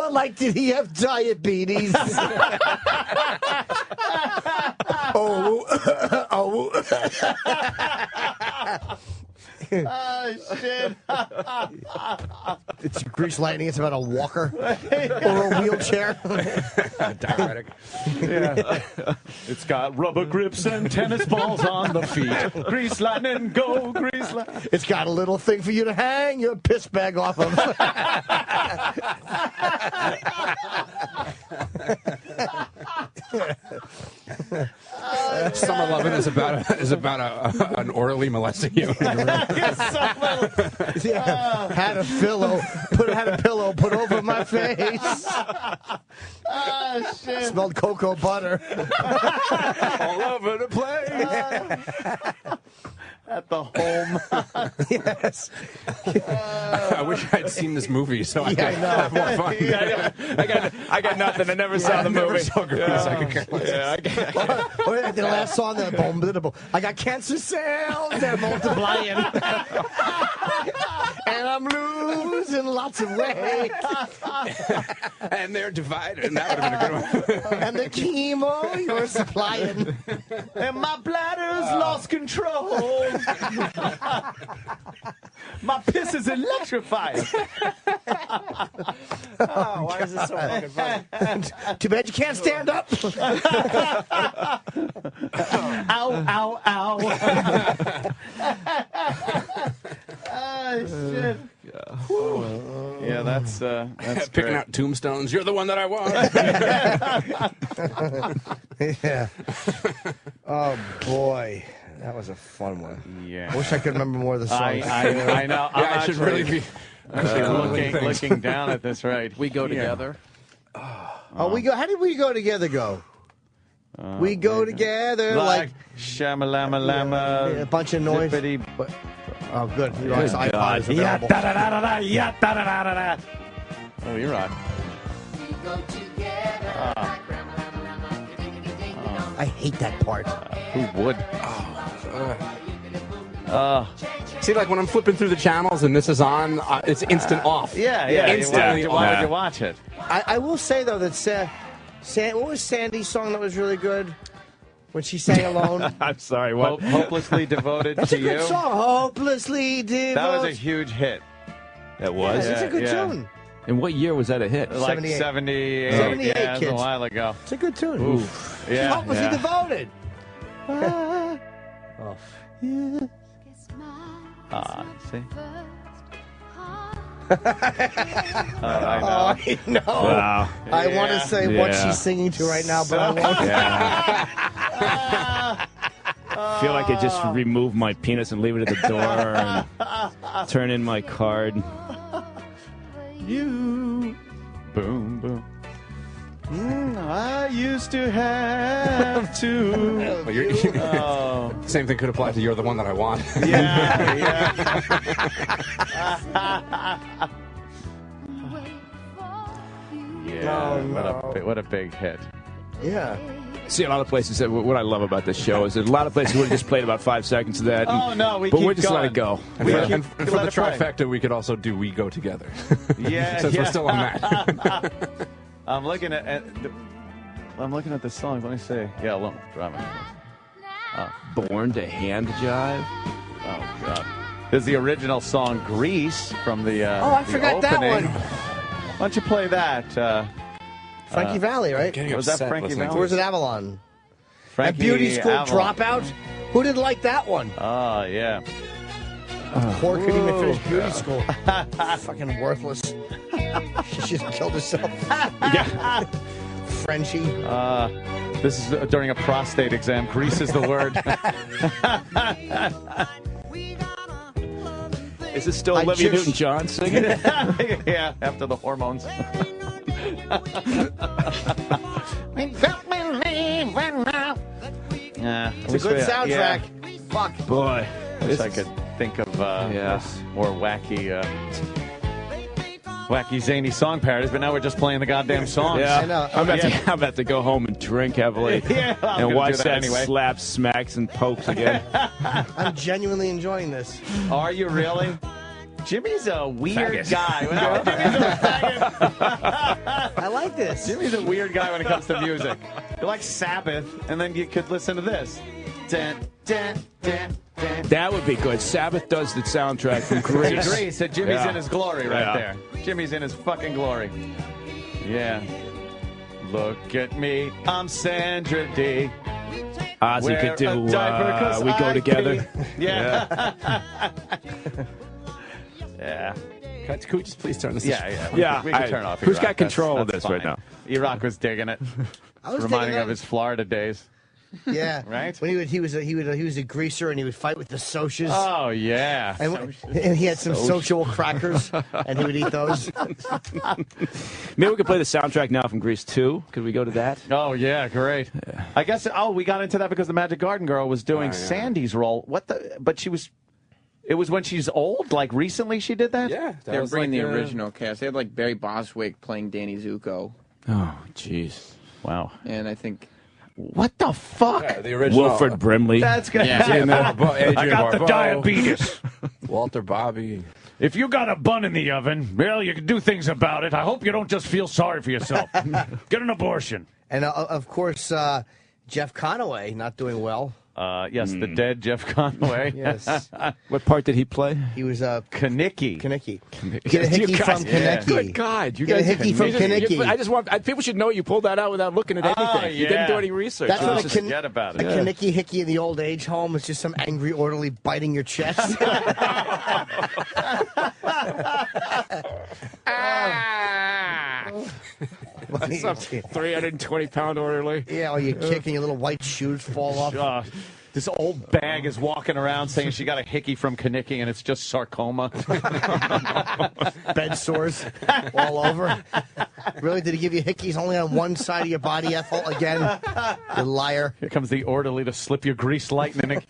like did he have diabetes? Oh, shit. It's Grease Lightning, it's about a walker or a wheelchair. Diuretic. Yeah. It's got rubber grips and tennis balls on the feet. Grease Lightning, go, Grease Lightning. It's got a little thing for you to hang your piss bag off of. Summer Lovin' is about an orally molesting you. Yeah. Had a pillow put over my face. Shit. Smelled cocoa butter. All over the place. At the home. Yes. I wish I'd seen this movie so I could have more fun. I got nothing. I never saw the movie. So Grease, I could care less. The last song, I got cancer cells, they're multiplying. And I'm losing lots of weight. And they're divided. And that would have been a good one. And the chemo you're supplying. And my bladder's lost control. My piss is electrifying. Why is this so fucking funny? Too bad you can't stand up. Ow, ow, ow. Shit. Yeah, that's Picking great. out tombstones. You're the one that I want. Yeah. Oh, boy. That was a fun one. Yeah. I wish I could remember more of the songs. I know. I should really be looking down at this right. We go together. Oh, we go. How did we go together go? We go together like shamalama-lama. a bunch of noise. Zippity. Oh, good. You know, it's iPods available. Oh, you're right. I hate that part. Who would? See, like when I'm flipping through the channels and this is on, it's instant off. Yeah. Instantly Why would off. you watch it? I will say, though, that what was Sandy's song that was really good? When she sang alone? I'm sorry, what? Hopelessly Devoted That's to a good You? song. Hopelessly Devoted. That was a huge hit. That was? Yeah, it's a good tune. And what year was that a hit? Like 78. 78. 78, yeah, it was kids. a while ago. It's a good tune. Oof. She's Yeah, hopelessly devoted. See? I know. Wow. I want to say what she's singing to right now, but I won't. I feel like I just remove my penis and leave it at the door and turn in my card. You. Boom, boom. I used to have to. Well, Same thing could apply to You're the One That I Want. What a big hit. Yeah. See, a lot of places, what I love about this show is that a lot of places would have just played about 5 seconds of that. Oh, no, we but keep we're just going. let it go. And for the trifecta, we could also do We Go Together. Yeah, Since we're still on that. I'm looking at the songs. Let me see. Yeah, look, drama. Born to Hand Jive. Oh God. There's the original song "Grease" from the. I forgot that opening. one. Why don't you play that? Frankie Valley, right? Was that Frankie Valley? Or was it Avalon? Frankie And Beauty School Avalon. Dropout? Who didn't like that one? Oh, yeah. Poor couldn't even finish beauty school. Fucking worthless. She just killed herself. Yeah. Frenchie. This is during a prostate exam. Grease is the word. Is this still Olivia Newton-John singing? Yeah, after the hormones. Yeah, It's a good soundtrack. Fuck. Boy. Wish I could think of more wacky, zany song parodies, but now we're just playing the goddamn songs. Yeah, I know. I'm about to go home and drink heavily. Yeah, I'm and gonna watch do that that anyway. slaps, smacks, and pokes again. I'm genuinely enjoying this. Are you really? Jimmy's a weird Faggot. guy. Jimmy's a faggot. I like this. Jimmy's a weird guy when it comes to music. You like Sabbath, and then you could listen to this. Dun, dun, dun, dun. That would be good. Sabbath does the soundtrack from Grease. Grease. So Jimmy's Yeah. in his glory right Yeah. there. Jimmy's in his fucking glory. Yeah. Look at me. I'm Sandra D. Ozzy Wear could do a diaper 'cause We Go I Together. pee. Yeah. Yeah. Could we just please turn this? Yeah. We can turn off. Who's Iraq. got control of That's this right fine. now? Iraq was digging it. I was Reminding digging of that. his Florida days. Yeah. Right? When he was a greaser and he would fight with the socias. Oh yeah. And he had some social crackers and he would eat those. Maybe we could play the soundtrack now from Grease 2. Could we go to that? Oh yeah, great. I guess. Oh, we got into that because the Magic Garden Girl was doing Sandy's role. What the? But she was. It was when she's old. Like recently, she did that. Yeah, they were bringing the original cast. They had like Barry Bostwick playing Danny Zuko. Oh, jeez. Wow. And I think. What the fuck? Yeah, the original. Wilford Brimley. That's good. Adrian I got the Barbeau. diabetes. Walter Bobby. If you got a bun in the oven, well, you can do things about it. I hope you don't just feel sorry for yourself. Get an abortion. And of course, Jeff Conaway not doing well. Yes, the dead Jeff Conway. Yes. What part did he play? He was Kaneki. Kaneki. Get a hickey from Kaneki. Good God. You Get a guys, hickey from Kaneki. I just want people should know you pulled that out without looking at anything. You didn't do any research. That's You what just- Forget about a it. Kaneki hickey in the old age home is just some angry orderly biting your chest. Some 320-pound orderly. Yeah, or you kick and your little white shoes fall off. This old bag is walking around saying she got a hickey from Kaneki and it's just sarcoma. Bed sores all over. Really? Did he give you hickeys only on one side of your body, Ethel? Again? You liar. Here comes the orderly to slip your grease lightning.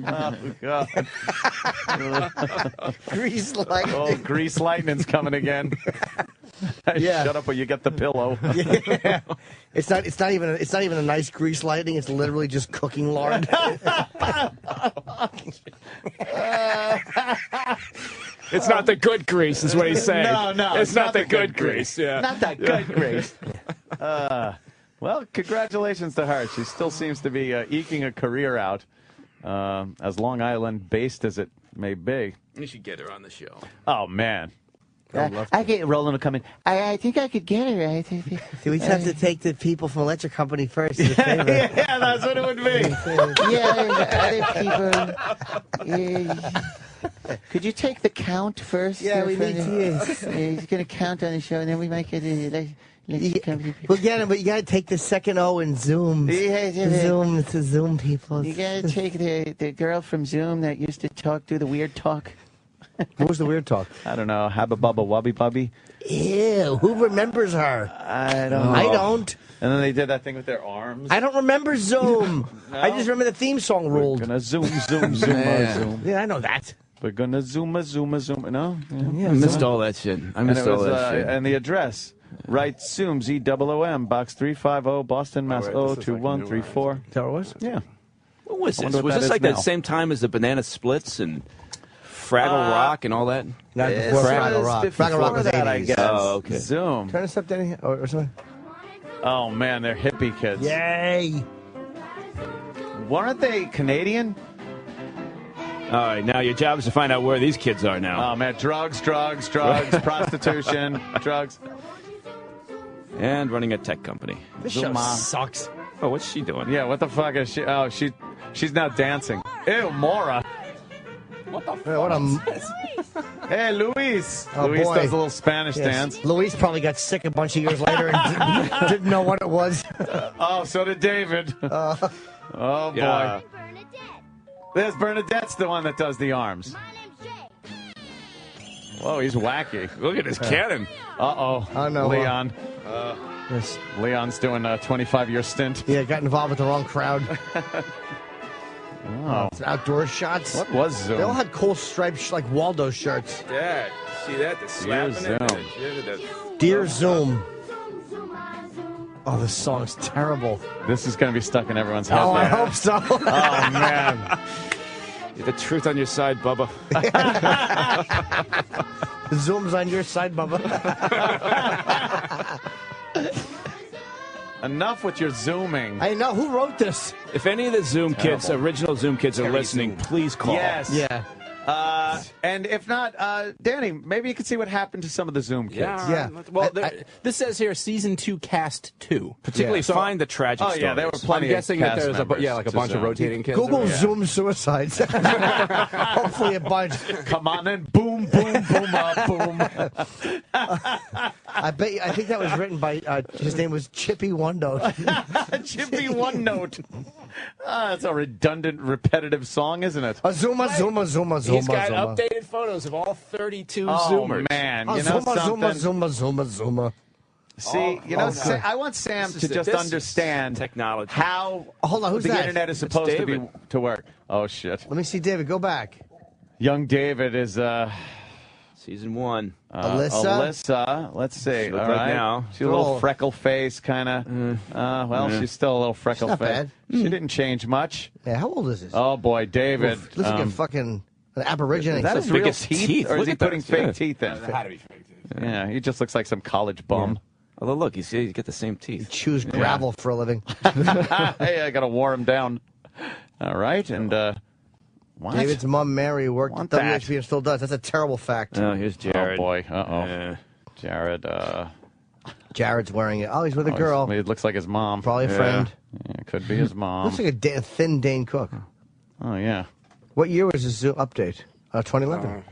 Oh, God. Grease lightning. Oh, grease lightning's coming again. Yeah. Shut up or you get the pillow. Yeah. It's not even a nice grease lighting. It's literally just cooking lard. It's not the good grease, is what he's saying. No, it's not the good grease. Yeah, not that good grease. Well, congratulations to her. She still seems to be eking a career out, as Long Island based as it may be. You should get her on the show. Oh man. I get Roland to come in. I think I could get her. See, we just have to take the people from electric company first as a favor. Yeah, that's what it would be. Other people. Could you take the count first? Yeah, we need to. He's going to count on the show, and then we might get electric company. We'll get him, but you got to take the second O in Zoom. Zoom, it's a Zoom people. You got to take the girl from Zoom that used to do the weird talk. What was the weird talk? I don't know. Habba Bubba Wubby Bubby. Ew, who remembers her? I don't know. I don't. And then they did that thing with their arms. I don't remember Zoom. No? I just remember the theme song ruled. We're gonna zoom. Yeah, I know that. We're gonna zoom. No? Yeah, I missed all that shit. I missed all that shit. And the address. Right, Zoom, ZOOM, Box 350, Boston, Mass. 02134. Is that what it was? Yeah. What was this? Was this like that same time as the Banana Splits and Fraggle Rock and all that? Not before Fraggle Rock. Fraggle Rock was that, 80s. I guess. Oh, okay. Zoom. Turn us up, Danny, or something. Oh, man, they're hippie kids. Yay! Weren't they Canadian? All right, now your job is to find out where these kids are now. Oh, man, drugs, prostitution, drugs. And running a tech company. This show sucks. Oh, what's she doing? Yeah, what the fuck is she? Oh, she's now dancing. Ew, Mora. What the fuck? What Hey, Luis. Oh, Luis boy. does a little Spanish dance. Luis probably got sick a bunch of years later and didn't know what it was. Oh, so did David. Oh, boy. Yeah. There's Bernadette's the one that does the arms. Whoa, he's wacky. Look at his cannon. Uh-oh. Oh, no. Leon. Yes. Leon's doing a 25-year stint. Yeah, got involved with the wrong crowd. Oh. It's outdoor shots. What was Zoom? They all had cool striped, like Waldo shirts. Yeah, see that? The slapping Dear Zoom. Oh, this song's terrible. This is going to be stuck in everyone's head. Oh, I there. hope so. Oh, man. The truth on your side, Bubba. Zoom's on your side, Bubba. Enough with your zooming. I know. Who wrote this? If any of the Zoom kids, original Zoom kids, are listening, please call. Yes. Yeah. And if not, Danny, maybe you could see what happened to some of the Zoom kids. Yeah. Well, this says here season 2 cast 2. Particularly find the tragic stories. Yeah, there were plenty I'm guessing of that there's cast like a bunch of rotating kids. Google Zoom suicides. Hopefully a bunch. Come on in, boom, boom, boom, boom. I think that was written by, his name was Chippy One Note. Chippy One Note. That's a redundant, repetitive song, isn't it? Zuma. He's got updated photos of all 32 Zoomers. Oh, man. You know Zuma. See, I want Sam to just understand technology. How who's the that? internet is supposed to work. Oh, shit. Let me see, David. Go back. Young David is... Season 1. Alyssa. Let's see. All right. now. She's a little freckle face, kind of. She's still a little freckle face. Bad. She didn't change much. Yeah, how old is this? Oh, boy, David. Looks like a fucking an aborigine. Is that his real teeth? Or is he putting fake teeth in? It had to be fake teeth. Yeah, he just looks like some college bum. Although, look, you get the same teeth. He chews gravel for a living. Hey, I got to wore him down. All right, and... What? David's mom, Mary, worked at WHP and still does. That's a terrible fact. Oh, here's Jared. Oh, boy. Uh-oh. Jared, Jared's wearing it. Oh, he's with a girl. It looks like his mom. Probably a friend. Yeah, could be his mom. Looks like a thin Dane Cook. Oh, yeah. What year was this update? 2011.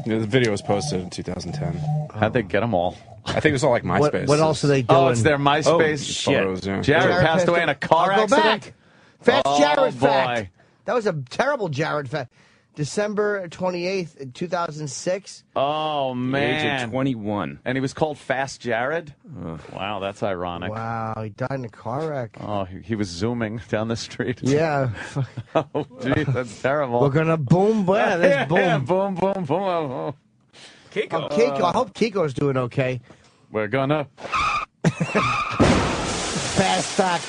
The video was posted in 2010. How'd they get them all? I think it was all like MySpace. What else are they doing? Oh, it's their MySpace photos, yeah. Jared passed away in a car accident? Go back. Fast Jared boy. fact. That was a terrible Jared fact. December 28th, 2006. Oh, man. Age of 21. And he was called Fast Jared? Wow, that's ironic. Wow, he died in a car wreck. Oh, he was zooming down the street. Yeah. Oh, gee, that's terrible. We're going to boom. Yeah, there's boom. Yeah, boom, boom, boom. Oh. Kiko. Kiko. I hope Kiko's doing okay. We're gonna. Fast fact.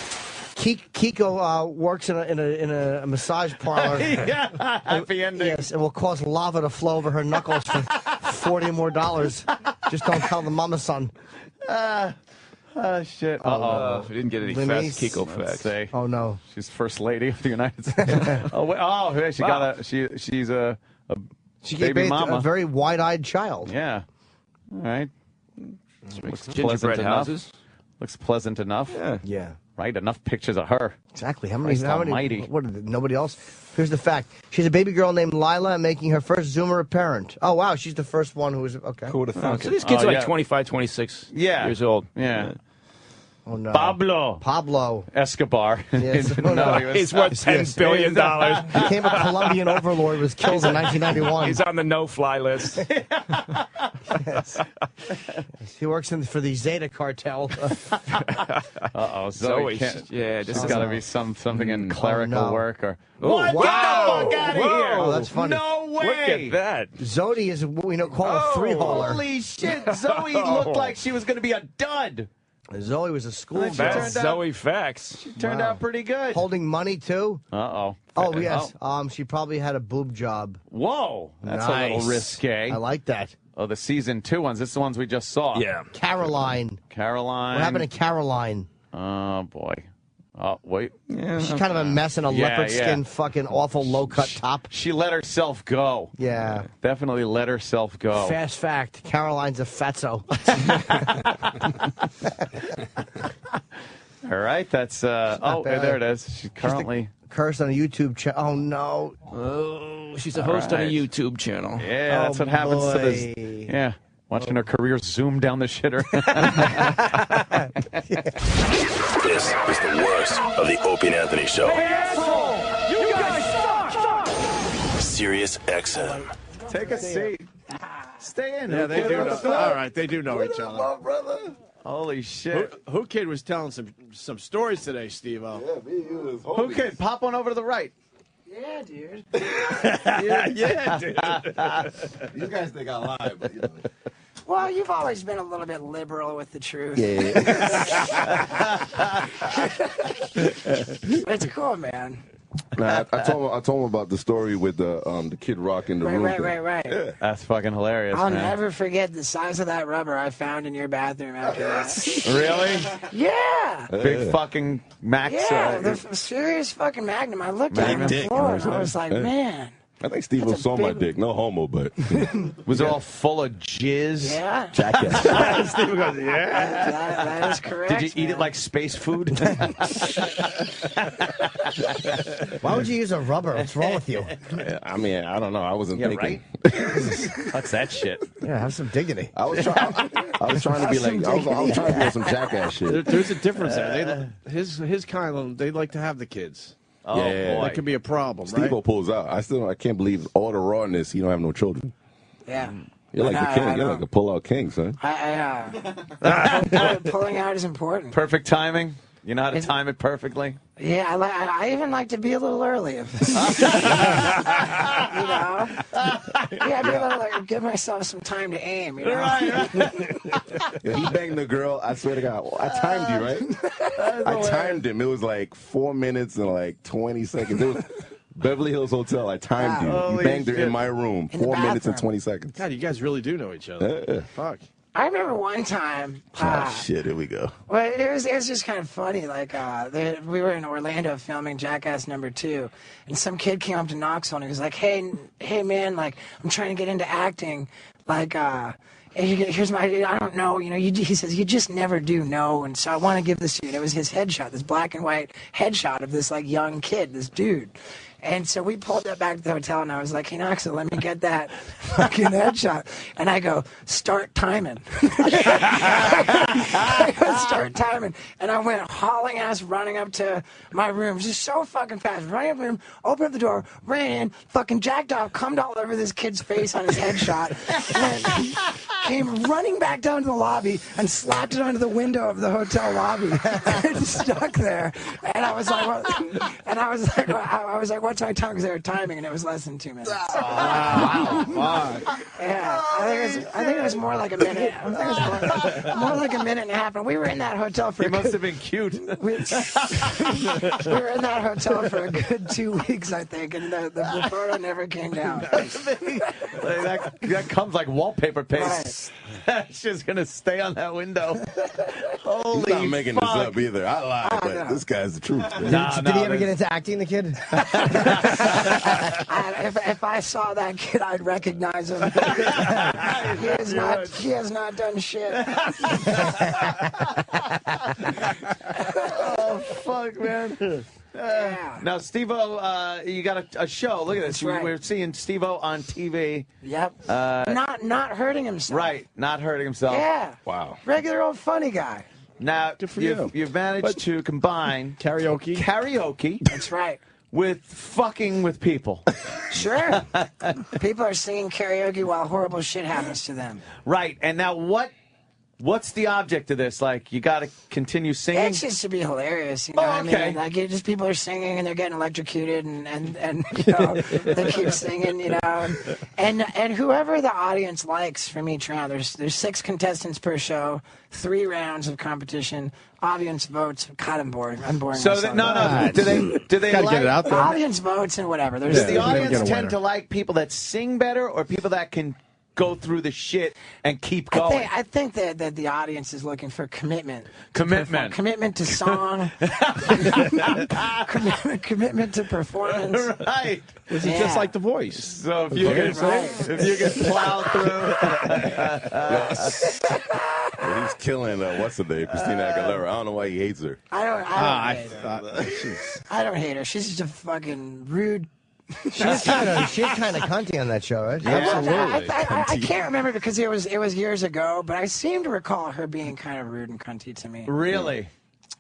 Kiko works in a massage parlor. Yeah, happy ending. Yes, it will cause lava to flow over her knuckles for $40 more. Just don't tell the mama son. Shit. We didn't get any Denise. fast Kiko facts. Say. Oh no. She's first lady of the United States. She's a She gave baby birth to mama. a very wide-eyed child. Yeah. All right. Looks Gingerbread pleasant enough. houses. Looks pleasant enough. Yeah. Right. Enough pictures of her. Exactly. How many? Christ How many? almighty. What? Nobody else. Here's the fact. She's a baby girl named Lila, making her first Zoomer apparent. Oh wow, she's the first one who was okay. Who would have thought? So these kids are like 25, 26 years old. Yeah. Oh no. Pablo Escobar. Yes. Didn't know he was- He's worth $10 billion. Became a Colombian overlord. Was killed in 1991. He's on the no-fly list. Yes. He works for the Zeta cartel. Uh-oh, Zoe. can't- Yeah, This this has is got to be something in clerical no. work or. What? Get the Wow. fuck out of here! Oh, that's funny. No way! Look at that. Zodi is what we call a three-holer. Holy shit! Zoe looked like she was going to be a dud. Zoe was a school She girl. turned out- Zoe facts. Turned out pretty good. Holding money too. Uh-oh. Oh yes. She probably had a boob job. Whoa, that's a little Nice. risque. I like that. Oh, the season 2 ones. This is the ones we just saw. Yeah. Caroline. Caroline. What happened to Caroline? Oh boy. Oh wait. Yeah. She's kind of a mess in a leopard skin, fucking awful low cut top. She let herself go. Yeah. Definitely let herself go. Fast fact: Caroline's a fatso. All right, that's not bad. there it is. She's currently Curse on a YouTube channel. Oh no. Oh, she's a host on a YouTube channel. Yeah, that's what happens to this. Yeah. Watching her career zoom down the shitter. This is the worst of the Opie and Anthony Show. Hey, asshole! You guys suck! Sirius XM. Take a seat. Stay in. Yeah, they do know. All right, they do know each other. Brother. Holy shit. Who Kid was telling some stories today, Steve-O. Yeah, me and you is Who Kid? Pop one over to the right. Yeah, dude. Yeah, dude. You guys think I lie, but you know. Well, you've always been a little bit liberal with the truth. Yeah. It's cool, man. Nah, I told him about the story with the Kid Rock in the room. Right. Yeah. That's fucking hilarious. I'll man. never forget the size of that rubber I found in your bathroom after that. Really? Yeah. Big fucking Max. Yeah, the serious fucking Magnum. I looked at it on the floor and I was like, man. I think Steve That's a saw my big- dick. No homo, but Was it all full of jizz? Yeah. jackass. Steve goes, yeah. That is correct. Did you eat it man. like space food? Why would you use a rubber? What's wrong with you? I mean, I don't know. I wasn't Yeah, thinking. What's that shit? Yeah, have some dignity. I was trying to be like, I was trying to do some jackass shit. There's a difference there. His kind, they like to have the kids. Oh, Yeah. boy. That could be a problem, right? Steve-O pulls out. I can't believe all the rawness. You don't have no children. Yeah. You're like the king. You're like a pull-out king, son. Pulling out is important. Perfect timing. You know how to time it perfectly? Yeah, I even like to be a little early. You know? Yeah, be a little, like, give myself some time to aim, you know? Yeah, he banged the girl. I swear to God. I timed you, right? I timed him. It was like 4 minutes and like 20 seconds. It was Beverly Hills Hotel. I timed you. You banged her in my room. In the 4 minutes and bathroom. 20 seconds. God, you guys really do know each other. Yeah. Fuck. I remember one time. Oh, shit. Here we go. Well, it was just kind of funny. Like, we were in Orlando filming Jackass #2, and some kid came up to Knoxville and he was like, "Hey, man, like, I'm trying to get into acting. Like, here's my, I don't know, you know." He says, "You just never do know, and so I want to give this to you." And it was his headshot, this black and white headshot of this like young kid, this dude. And so we pulled that back to the hotel, and I was like, "Hey, Knoxville, let me get that fucking headshot." And I go, "Start timing." I go, "Start timing." And I went hauling ass running up to my room, just so fucking fast. Running up to the room, opened up the door, ran in, fucking jacked off, cummed all over this kid's face on his headshot. And then came running back down to the lobby and slapped it onto the window of the hotel lobby. And it stuck there. And I was like, what? And I was like, what much I talked because they were timing, and it was less than 2 minutes. Wow. Fuck. Yeah, I think it was more like a minute. I think it was more like a minute and a half. And we were in that hotel for. He must have been cute. We were in that hotel for a good 2 weeks, I think, and the photo never came down. that comes like wallpaper paste. That's just gonna stay on that window. Holy He's not making fuck. this up either. I lied, but this guy's the truth. Did he ever get into acting, the kid? If I saw that kid, I'd recognize him. He has not done shit. Oh fuck, man. Now, Steve-O, you got a show. Look at this. That's right. We're seeing Steve-O on TV. Yep. Not hurting himself. Right, not hurting himself. Yeah. Wow. Regular old funny guy. Now, you. You've managed to combine karaoke. That's right. With fucking with people. Sure. People are singing karaoke while horrible shit happens to them. Right. And now what's the object of this? Like, you got to continue singing? It's just to be hilarious, you know. Oh, okay. I mean, like, just people are singing and they're getting electrocuted, and you know, they keep singing, you know, and whoever the audience likes from each round. There's 6 contestants per show, 3 rounds of competition. Audience votes. God, I'm bored. I'm boring. So no. Do they Gotta like get it out there. Audience votes and whatever. Does the audience tend to like people that sing better or people that can go through the shit and keep going? I think that the audience is looking for commitment. Commitment to song. commitment to performance. Right. This is just like The Voice. So if you can plow through. Well, he's killing what's her name, Christina Aguilera. I don't know why he hates her. I don't hate her. She's just a fucking rude. She's kind of cunty on that show, right? Yeah, absolutely. I can't remember because it was years ago, but I seem to recall her being kind of rude and cunty to me. Really?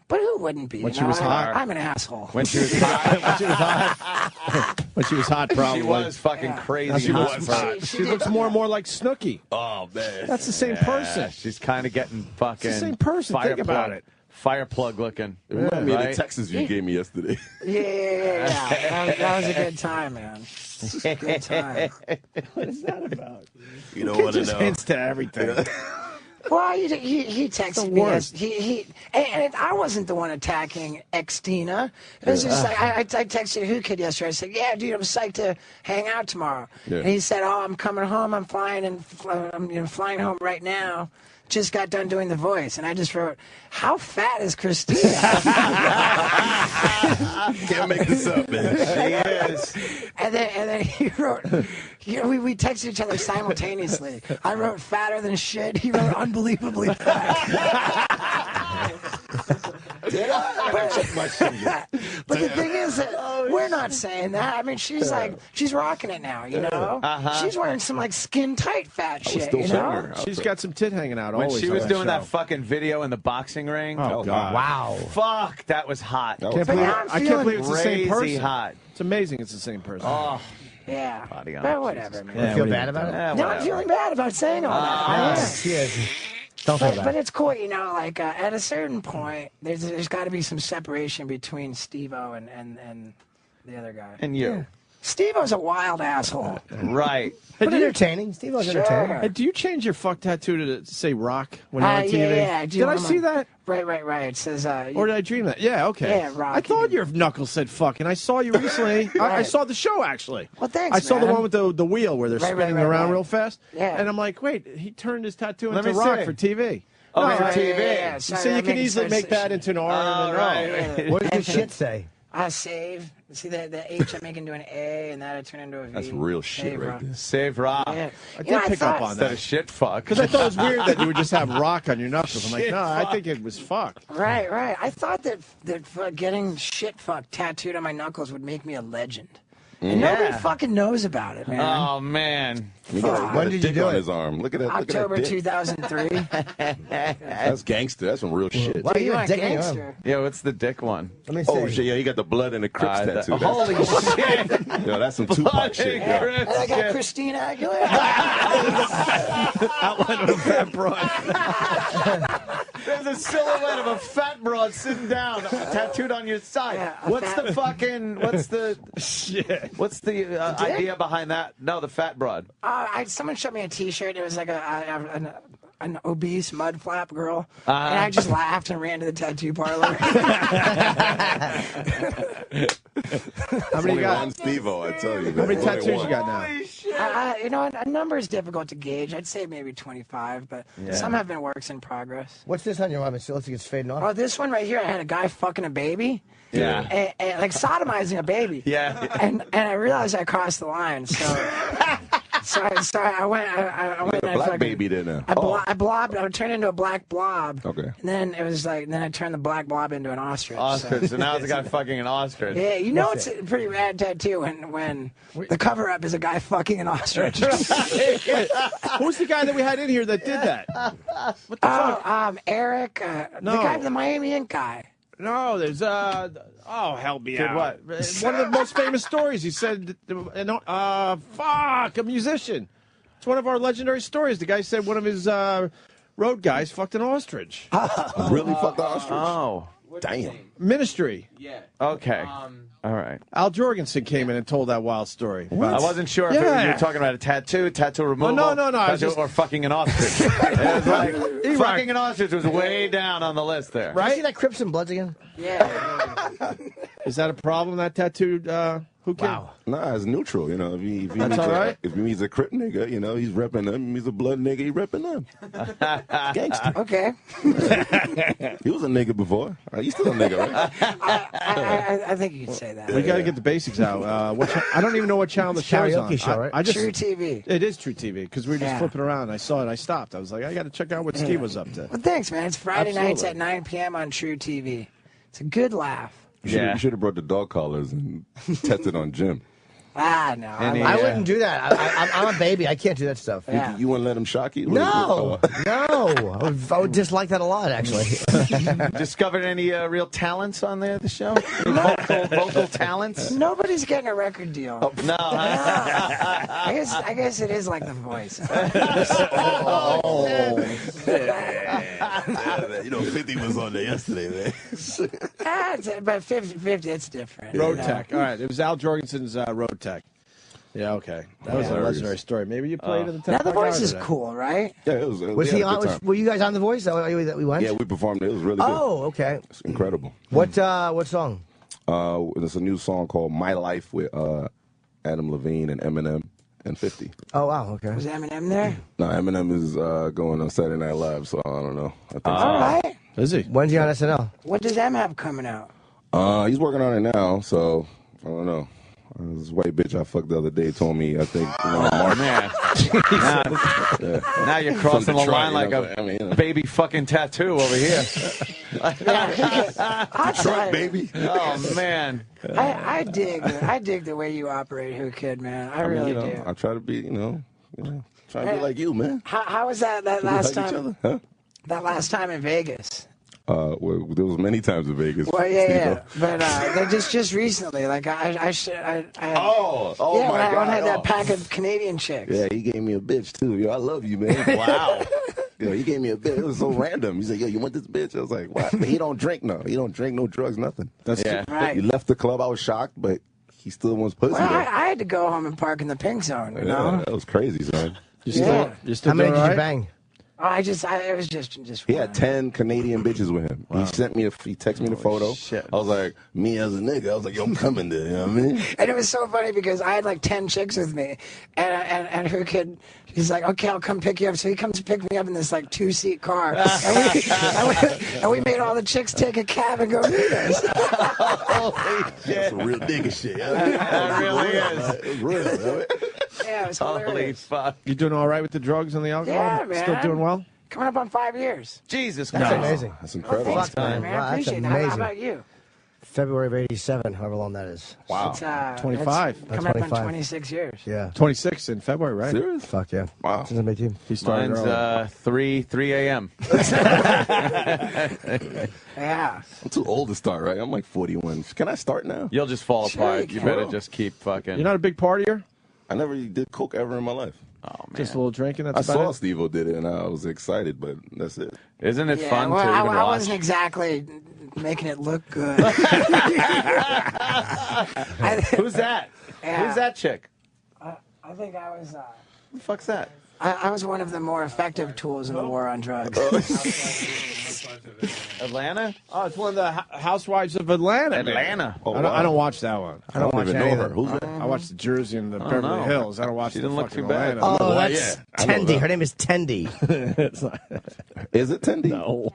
But who wouldn't be? When she was hot. I'm an asshole. When she was hot. When she was hot, probably. She was fucking crazy. Now she was hot. She looks more and more like Snooki. Oh, man. That's the same person. She's kind of getting fucking. It's the same person. Think about it. Fire plug looking. It reminded me of the Texas you gave me yesterday. Yeah. That was a good time, man. Good time. What is that about? You don't want to know. Hints to everything. Well, he texted me. And I wasn't the one attacking Xtina. It was just like I texted Who Kid yesterday. I said, "Yeah, dude, I'm psyched to hang out tomorrow." Yeah. And he said, "Oh, I'm coming home. I'm flying I'm flying home right now. Just got done doing The Voice." And I just wrote, "How fat is Christina?" Can't make this up, man. She is. And then he wrote, we texted each other simultaneously. I wrote fatter than shit. He wrote unbelievably fat. Did I? But the thing is that we're not saying that. I mean, she's rocking it now, you know? She's wearing some like skin tight fat shit, you know? She's got some tit hanging out When always. she was on doing that that fucking video in the boxing ring. Oh, God. Wow. Fuck, that was hot. I can't believe it's the same person. Crazy hot. It's amazing it's the same person. Oh. Yeah. Body on But it. whatever, man. You feel bad about it? No, I'm feeling bad about saying all that. Don't feel bad. But it's cool, you know, like at a certain point, there's got to be some separation between Steve-O and the other guy. And you. Yeah. Steve-O's a wild asshole. Right. But entertaining. Steve-O's entertaining. Hey, do you change your fuck tattoo to say rock when you're on TV? Yeah. Did I see that? Right. It says... or did I dream that? Yeah, okay. Yeah, rock. I thought your knuckles said fuck, and I saw you recently. I saw the show, actually. Well, thanks, I saw the man. one with the wheel where they're spinning around real fast. Yeah. And I'm like, wait, he turned his tattoo Let into me rock see. for TV. Oh, No, for I- TV. Yeah, So you can easily make that into an R and an right. O. What does your shit say? I save. See the H I make into an A, and that I turn into a V. That's real shit Save right rock. there. Save rock. Yeah. I did pick up on Instead that. of shit fuck. Because I thought it was weird that you would just have rock on your knuckles. I'm like, Shit no, I fuck. think it was fuck. Right. I thought that getting shit fuck tattooed on my knuckles would make me a legend. And nobody fucking knows about it, man. Oh, man. He got When a did you dick do on it? his arm. Look at that. October look at that dick. 2003. That's gangster. That's some real shit. Why are you a want dick in your arm? gangster? Yeah, what's the dick one? Let me see. Oh shit! Yeah, he got the blood and the Crips tattoo. That's- Holy shit. Yo, that's some Tupac shit. and Yo. Crips. And I got Yeah. Christina Aguilera. Outline of that broad. There's a silhouette of a fat broad sitting down, tattooed on your side. Yeah, What's the shit? What's the idea behind that? No, the fat broad. Someone showed me a T-shirt. It was like an obese mud flap girl, and I just laughed and ran to the tattoo parlor. How many you got? Steve-O, I tell you. How many tattoos you got now? You know, a number is difficult to gauge. I'd say maybe 25, but some have been works in progress. What's this on your arm? It looks like it's fading off. Oh, this one right here, I had a guy fucking a baby. Yeah. And like sodomizing a baby. Yeah. And I realized I crossed the line, so I went a and black baby then. I blobbed. I turned into a black blob. Okay. And then it was like, then I turned the black blob into an ostrich. Ostrich. So now it's a guy fucking an ostrich. Yeah, you know it's a pretty rad tattoo when the cover up is a guy fucking an ostrich. Who's the guy that we had in here that did that? What the fuck? Eric, No. the guy, the Miami Ink guy. No, there's help me Did out. what? One of the most famous stories. He said, fuck, a musician. It's one of our legendary stories. The guy said one of his road guys fucked an ostrich. Really fucked the ostrich? Oh. Damn. Ministry. Yeah. Okay. All right. Al Jorgensen came in and told that wild story. I wasn't sure if you were talking about a tattoo removal, no. or fucking an ostrich. It was like, fucking an ostrich was way down on the list there. Right? You see that Crips and Bloods again? Yeah. Is that a problem, that tattooed who cares? Wow. Nah, it's neutral, you know. If he That's meets all right? If he meets a Crip nigga, you know, he's repping them. If he's a blood nigga, he repping them. Gangster. Okay. He was a nigga before. He's still a nigga, right? I think you could say that. We got to get the basics out. I don't even know what channel the show's on. Karaoke show, right? I just, True TV. It is True TV because we were just flipping around. I saw it. I stopped. I was like, I got to check out what Steve was up to. Well, thanks, man. It's Friday nights Absolutely. at 9 p.m. on True TV. It's a good laugh. You should have brought the dog collars and tested on Jim. No. I wouldn't do that. I'm a baby. I can't do that stuff. Yeah. You wouldn't let him shock you? No. I would dislike that a lot, actually. Discovered any real talents on there, the show? Vocal talents? Nobody's getting a record deal. Oh, no. I guess it is like The Voice. You know, 50 was on there yesterday, man. But 50, it's different. Road you know? Tech. All right. It was Al Jorgensen's Road Tech. Yeah, okay. That was a legendary story. Maybe you played in the Now The Voice is cool, right? Yeah, it was. Was he on? Were you guys on The Voice? Is that why we went? Yeah, we performed it. It was really good. Oh, okay. It's incredible. What song? It's a new song called My Life with Adam Levine and Eminem and 50. Oh, wow, okay. Was Eminem there? No, Eminem is going on Saturday Night Live, so I don't know. I think All right. Is he? When's he on SNL? What does M have coming out? He's working on it now, so I don't know. This white bitch I fucked the other day told me, I think, March. Man. Now you're crossing the line like a baby fucking tattoo over here. Detroit, baby. Oh, man. I dig the way you operate, Who Kid, man. I really do. I try to be, try to be like you, man. How was that last like each time? other, huh? That last time in Vegas. Well, there was many times in Vegas. Well, yeah, Steve-O. but just recently, like oh yeah, my when God! I had that pack of Canadian chicks. Yeah, he gave me a bitch too. Yo, I love you, man. Wow. Yo, he gave me a bitch. It was so random. He said, "Yo, you want this bitch?" I was like, "What?" But he don't drink, no. He don't drink no drugs, nothing. That's right. He left the club. I was shocked, but he still wants pussy. Well, I had to go home and park in the pink zone. You know, that was crazy, son. You still How many did you bang? Oh, it was just. He had 10 Canadian bitches with him. Wow. He texted me the photo. Shit. I was like, me as a nigga, I was like, yo, I'm coming there. You know what I mean? And it was so funny because I had like 10 chicks with me, and her kid, he's like, okay, I'll come pick you up. So he comes to pick me up in this like 2-seat car, and we made all the chicks take a cab and go meet us. Holy shit. That's some real nigga shit. That really is. It was real. Right? Yeah, it was hilarious. Holy fuck. You doing all right with the drugs and the alcohol? Yeah, man. Still doing well? Coming up on 5 years. Jesus That's Christ. amazing. That's incredible. Well, thanks, man. Wow, I appreciate that's that. How amazing. about you? February of '87, however long that is. Wow. It's, 25. it's coming up 25. on 26 years. Yeah. 26 in February, right? Serious? Fuck yeah. Wow. Since I made team. He started Mine's early. 3 a.m. Yeah. I'm too old to start, right? I'm like 41. Can I start now? You'll just fall Sure apart. you You can. better just keep fucking. You're not a big partier? I never did coke ever in my life. Just a little drinking. That's I about saw it. Steve-O did it, and I was excited, but that's it. Isn't it fun well, to even I watch? wasn't exactly making it look good. Who's that? Yeah. Who's that chick? I think I was. Who the fuck's that? I was one of the more effective tools in the war on drugs. Atlanta? Oh, it's one of the Housewives of Atlanta. Atlanta. Oh, I don't watch that one. I don't even know her. Who's that? I watch the Jersey and the I don't Beverly know. Hills. I don't watch She the didn't look fucking too bad. Atlanta. Oh, that's I know Tendi. that. Her name is Tendi. Is it Tendi? No.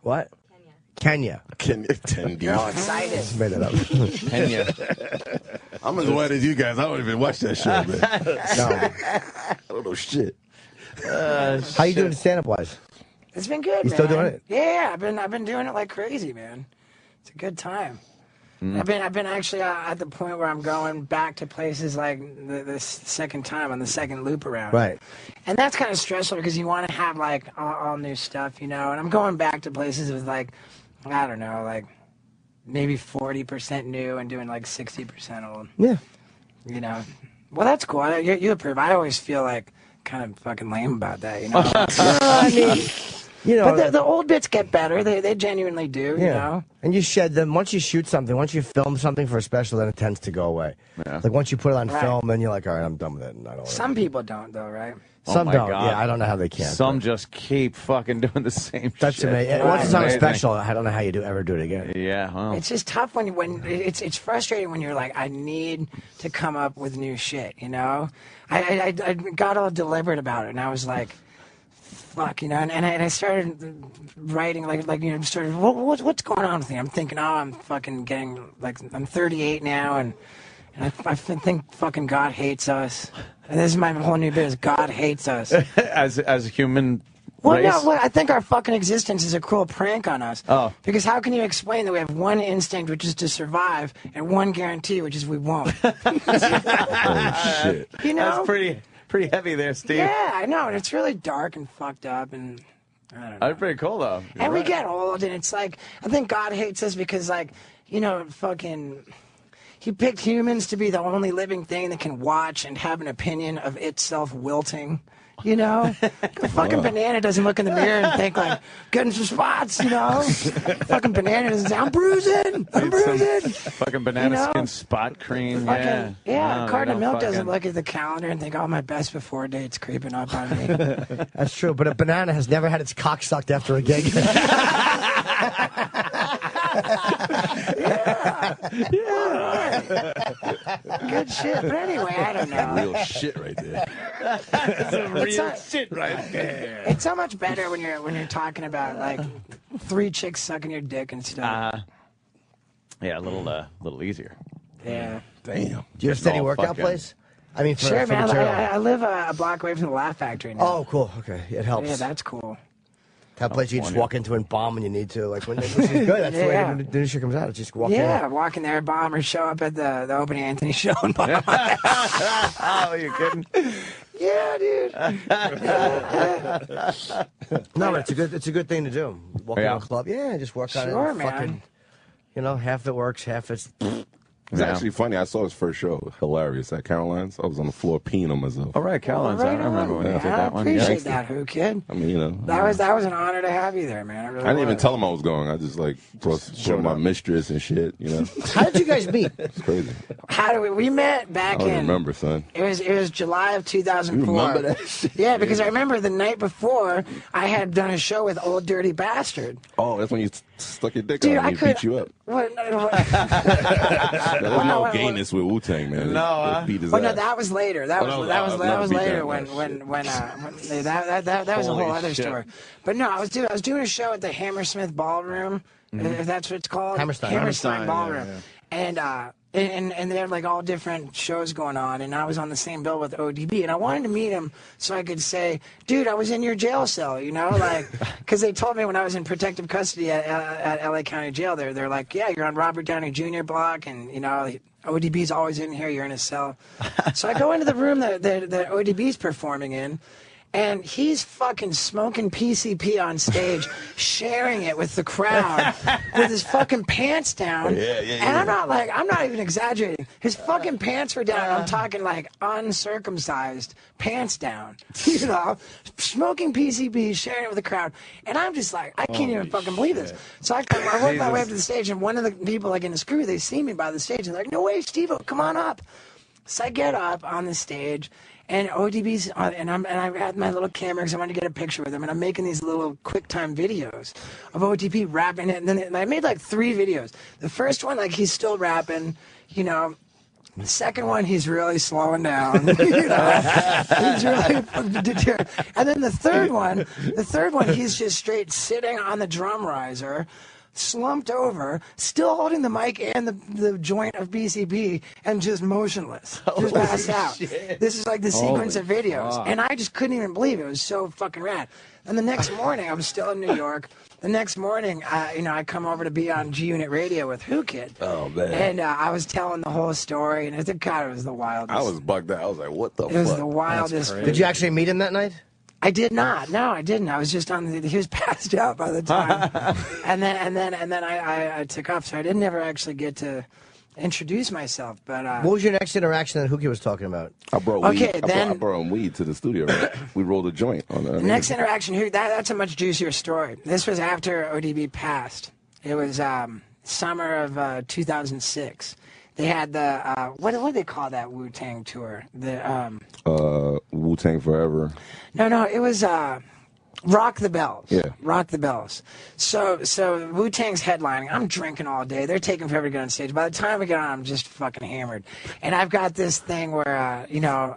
What? Kenya. Tendi. You're all excited. Just made it up. Kenya. I'm as white as you guys. I don't even watch that show, man. No. I don't know shit. How you doing stand-up wise? It's been good, You man. still doing it? Yeah, I've been doing it like crazy, man. It's a good time. I've been actually at the point where I'm going back to places like the second time on the second loop around. Right. And that's kind of stressful because you want to have like all new stuff, And I'm going back to places with like, I don't know, like maybe 40% new and doing like 60% old. Yeah. Well, that's cool. You approve. I always feel like kind of fucking lame about that, I mean, But the old bits get better. They genuinely do, And you shed them. Once you shoot something, once you film something for a special, then it tends to go away. Yeah. Like once you put it on Right. film, then you're like, all right, I'm done with it. And I don't. Some people don't, though, right? Some my don't. God. Yeah, I don't know how they can. Some just keep fucking doing the same That's shit. amazing. Once it's on a Amazing. special, I don't know how you ever do it again. Yeah, well. It's just tough when it's frustrating when you're like, I need to come up with new shit, I got all deliberate about it, and I was like, fuck, and I started writing started what's going on with me? I'm thinking, I'm fucking getting I'm 38 now, and I think fucking God hates us. And this is my whole new bit is God hates us. as a human Well, race? no, I think our fucking existence is a cruel prank on us. Oh. Because how can you explain that we have one instinct, which is to survive, and one guarantee, which is we won't? Oh, shit. That's pretty heavy there, Steve. Yeah, I know, and it's really dark and fucked up, and I don't know. That's pretty cool, though. And we get old, and it's like, I think God hates us because, fucking... He picked humans to be the only living thing that can watch and have an opinion of itself wilting. A fucking banana doesn't look in the mirror and think like, getting some spots, Fucking banana doesn't say, I'm bruising. Fucking banana skin spot cream. Fucking, No, a carton of they milk don't doesn't fucking- look at the calendar and think, my best before date's creeping up on me. That's true, but a banana has never had its cock sucked after a gig. Good shit. But anyway, I don't know. Real shit right there. That's a real It's shit right there. It's so much better when you're talking about like 3 chicks sucking your dick and stuff. Yeah, a little easier. Yeah. Damn. Do you have a steady all workout fucking- place? I mean, for, Sure, for man. material. I live a block away from the Laugh Factory now. Oh, cool. Okay, it helps. Yeah, that's cool. That place you just walk into and bomb when you need to. Like which is good. That's the Yeah. way the new shit comes out. It's just walk Yeah, in. walk in there, bomb, or show up at the Opie Anthony show and bomb. Oh, you kidding? Yeah, dude. No, but it's a good thing to do. Walk Yeah. into a club. Yeah, just work on Sure, it. man. Fucking, half it works, half it's. It's actually funny. I saw his first show. Hilarious at Caroline's. I was on the floor peeing on myself. All right, Caroline's. Right I remember when on, you man. did that one. I appreciate Yeah. that, Who Kid. I mean, That was an honor to have you there, man. It really I didn't even was. tell him I was going. I just brought my mistress and shit. How did you guys meet? It's crazy. How do we met I back don't in? remember, son. It was July of 2004. You remember that shit? Yeah, because I remember the night before I had done a show with Old Dirty Bastard. Oh, that's when you stuck your dick Dude, out I and he could. beat you up. What? There was no gayness with Wu-Tang, man. No, They beat his Well, no, ass. that was later. That was later when that was a whole Holy other shit. story. But no, I was doing a show at the Hammersmith Ballroom, if that's what it's called. Hammerstein. Ballroom, yeah. And they had like all different shows going on, and I was on the same bill with ODB, and I wanted to meet him so I could say, dude, I was in your jail cell, because they told me when I was in protective custody at LA County Jail, they're like, yeah, you're on Robert Downey Jr. block, and ODB's always in here, you're in a cell. So I go into the room that ODB's performing in, And he's fucking smoking PCP on stage, sharing it with the crowd, with his fucking pants down. And I'm not even exaggerating. His fucking pants were down. I'm talking like uncircumcised pants down. You know, smoking PCP, sharing it with the crowd. And I'm just like, I can't even fucking believe this. So I work my way up to the stage, and one of the people like in his crew, they see me by the stage, and they're like, no way, Steve-O, come on up. So I get up on the stage, and ODB's, and I had my little camera because I wanted to get a picture with him, and I'm making these little QuickTime videos of ODB rapping it, and then I made like 3 videos. The first one, like, he's still rapping, you know. The second one, he's really slowing down. You know, he's really deterred. And then the third one, he's just straight sitting on the drum riser, slumped over, still holding the mic and the joint of BCB, and just motionless, just passed out. Shit. This is like the sequence of videos, and I just couldn't even believe it. It was so fucking rad. And the next morning, I was still in New York. The next morning, I come over to be on G Unit Radio with Who Kid. Oh man! And I was telling the whole story, and it was the wildest. I was bugged out. I was like, "What the fuck?" It was the wildest. Did you actually meet him that night? I did not. No, I didn't. I was just he was passed out by the time. and then I took off, so I didn't ever actually get to introduce myself. But what was your next interaction that Hookie was talking about? I brought weed. I brought him weed to the studio. Right? We rolled a joint on that. The next interaction, that's a much juicier story. This was after ODB passed. It was summer of 2006. They had the what do they call that Wu-Tang tour? The Wu-Tang Forever. No, it was Rock the Bells. Yeah. Rock the Bells. So Wu-Tang's headlining. I'm drinking all day. They're taking forever to get on stage. By the time we get on, I'm just fucking hammered. And I've got this thing where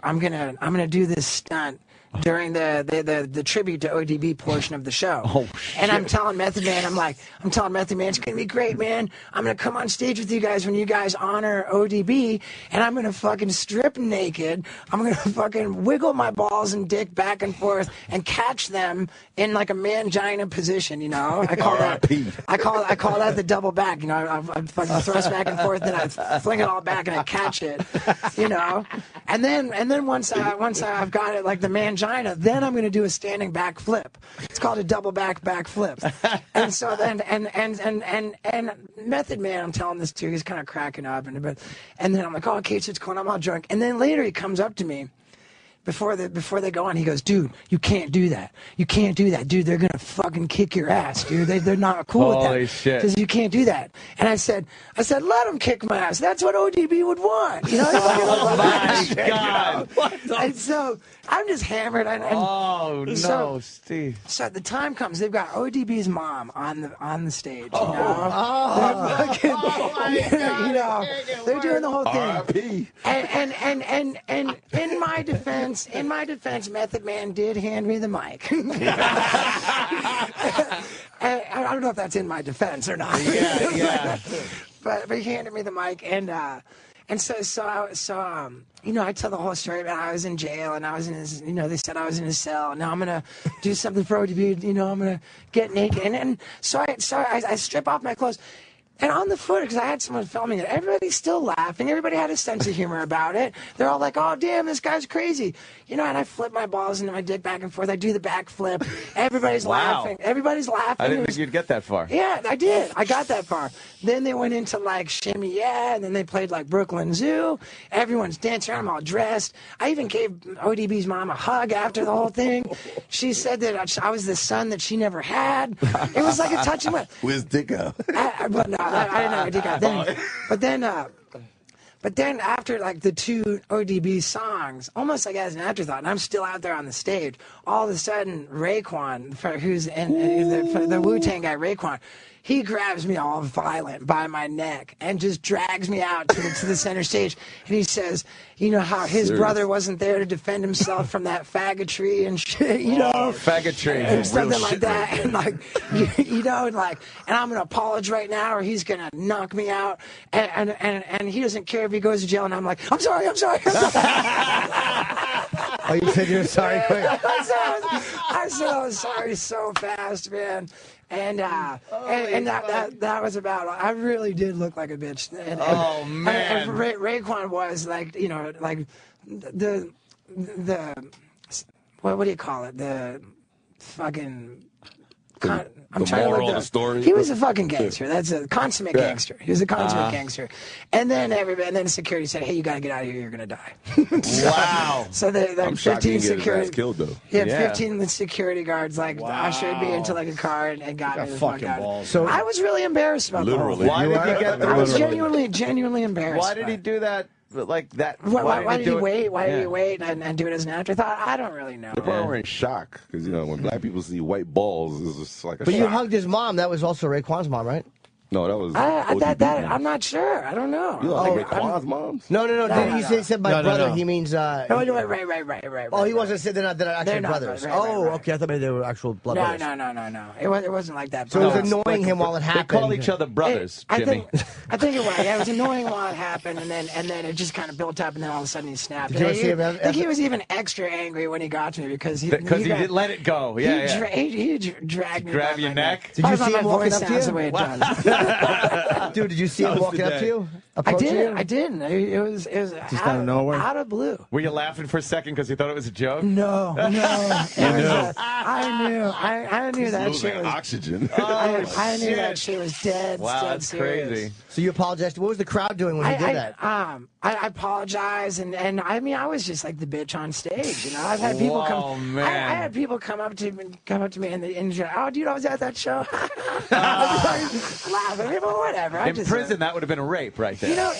I'm gonna do this stunt during the tribute to ODB portion of the show. Oh, shit. And I'm telling Method Man, it's gonna be great, man. I'm gonna come on stage with you guys when you guys honor ODB, and I'm gonna fucking strip naked. I'm gonna fucking wiggle my balls and dick back and forth and catch them in like a mangina position, you know? I call that the double back, you know. I fucking thrust back and forth, then I fling it all back and I catch it, you know. And then once I've got it like the mangina, then I'm going to do a standing back flip. It's called a double back flip. And so then and Method Man, I'm telling this to, he's kind of cracking up, and then I'm like, oh, okay, so it's cool. I'm all drunk. And then later he comes up to me. Before they go on, he goes, dude, you can't do that. You can't do that, dude. They're gonna fucking kick your ass, dude. They're not cool with that. Holy shit! Because you can't do that. And I said, let them kick my ass. That's what ODB would want, you know. Oh my God! And so I'm just hammered. No, Steve. So the time comes. They've got ODB's mom on the stage. You know, they're doing the whole thing. R.I.P. And in my defense. In my defense, Method Man did hand me the mic. I don't know if that's in my defense or not. Yeah. but he handed me the mic, and so I tell the whole story about I was in jail and I was in his, they said I was in his cell. Now I'm gonna do something for ODB. I'm gonna get naked, and so I strip off my clothes. And on the footage, because I had someone filming it, everybody's still laughing. Everybody had a sense of humor about it. They're all like, oh, damn, this guy's crazy. And I flip my balls into my dick back and forth. I do the back flip. Everybody's laughing. Everybody's laughing. I didn't think you'd get that far. Yeah, I did. I got that far. Then they went into, like, Shimmy Yeah, and then they played, like, Brooklyn Zoo. Everyone's dancing around. I'm all dressed. I even gave ODB's mom a hug after the whole thing. She said that I was the son that she never had. It was like a touch and went. Where's Dicko? But no, I didn't know Dick out then. But then after like the 2 ODB songs, almost like as an afterthought, and I'm still out there on the stage, all of a sudden Raekwon, who's the Wu-Tang guy, Raekwon, he grabs me all violent by my neck and just drags me out to the center stage. And he says, how his brother wasn't there to defend himself from that faggotry and shit, faggotry. And something like that. And like, and I'm going to apologize right now or he's going to knock me out. And he doesn't care if he goes to jail. And I'm like, I'm sorry. Oh, you said you're sorry quick? I said I was sorry so fast, man. And that was about. I really did look like a bitch. And man! And Raekwon was like, like the what do you call it? The fucking. The moral of the story. He was a fucking gangster. That's a consummate gangster. He was a consummate gangster. And then security said, "Hey, you got to get out of here. You're gonna die." Wow. So I'm shocked he 15 didn't get his security ass killed though. He had 15 security guards ushered me into a car and got me the fuck out. Balls. So I was really embarrassed about Literally. Why did he get I was genuinely embarrassed. Why did he do that? Like that? Why did he wait? Why did he wait and do it as an afterthought? I don't really know. They probably were in shock because when black people see white balls, it's just like a But shock. you hugged his mom. That was also Raekwon's mom, right? No, that was. I'm not sure. I don't know. You don't like Raekwon's moms? No. He said my brother. He means. Right. Oh, he wasn't saying they're not actually brothers. Okay. I thought maybe they were actual blood brothers. No. It wasn't like that. So it was annoying him while it happened. They call each other brothers, Jimmy. I think it was. Yeah, it was annoying while it happened, and then it just kind of built up, and then all of a sudden he snapped. Did you see him? I think he was even extra angry when he got to me because he didn't let it go. Yeah, he dragged me. Grab your neck. Did you see him walking up the way it does. Dude, did you see him walking up to you? I didn't. It was just out of nowhere, out of blue. Were you laughing for a second because you thought it was a joke? No. I knew that shit was oxygen. I knew that shit was dead. Wow, that's serious. crazy. So you apologized. What was the crowd doing when he did that? I apologize, and I mean I was just like the bitch on stage. I've had people come. I had people come up to me in the industry. Oh, dude, I was at that show. Laughing, people, whatever. In prison, that would have been a rape right there. Yeah,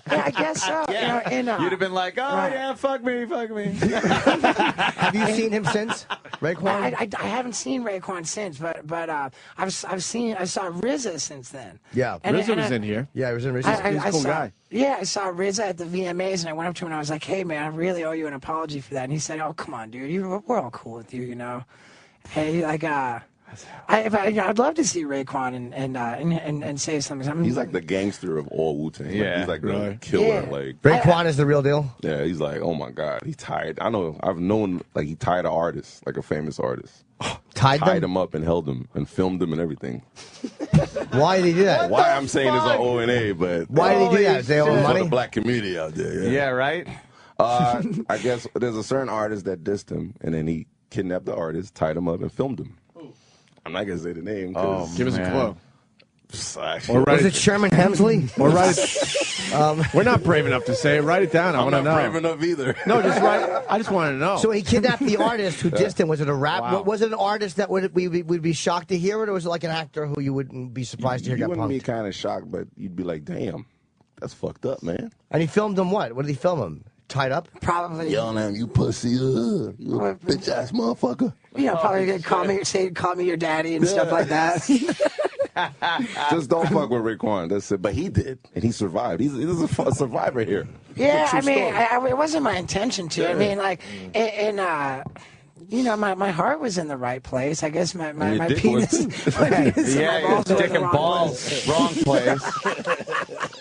I guess so. Yeah. You'd have been like, yeah, fuck me. Have you seen him since, Raekwon? I haven't seen Raekwon since, but I saw RZA since then. Yeah, RZA was in here. Yeah, he was in RZA. He's a cool guy. Yeah, I saw RZA at the VMAs, and I went up to him and I was like, "Hey, man, I really owe you an apology for that." And he said, "Oh, come on, dude, we're all cool with you, Hey, I'd love to see Raekwon and say something. He's like the gangster of all Wu-Tang. Yeah, he's like the killer. Yeah. Like Raekwon is the real deal. Yeah, he's like, oh my god, he tied. I've known he tied an artist, like a famous artist. Tied him up and held him and filmed him and everything. Why did he do that? Why I'm saying it's an O&A, but why did he do that? They owe him money. For the black community out there. Yeah, right. I guess there's a certain artist that dissed him, and then he kidnapped the artist, tied him up, and filmed him. I'm not gonna say the name. Give us a clue. Was it Sherman Hemsley? Or write it. We're not brave enough to say it. Write it down. I want to know. I'm not brave enough either. No, just write. I just want to know. So he kidnapped the artist who dissed him. Was it a rap? Wow. Was it an artist that would be shocked to hear it, or was it like an actor who you wouldn't be surprised to hear got punked? You wouldn't be kind of shocked, but you'd be like, damn, that's fucked up, man. And he filmed him what? What did he film him? Tied up? Probably. Yelling at him, you pussy, you bitch ass motherfucker. Probably gonna call me your daddy and stuff like that. Just don't fuck with Raekwon. That's it. But he did, and he survived. He's a survivor here. Yeah, I mean, it wasn't my intention to. Yeah. I mean, like, my heart was in the right place. I guess my penis. Yeah, dick and balls, wrong place.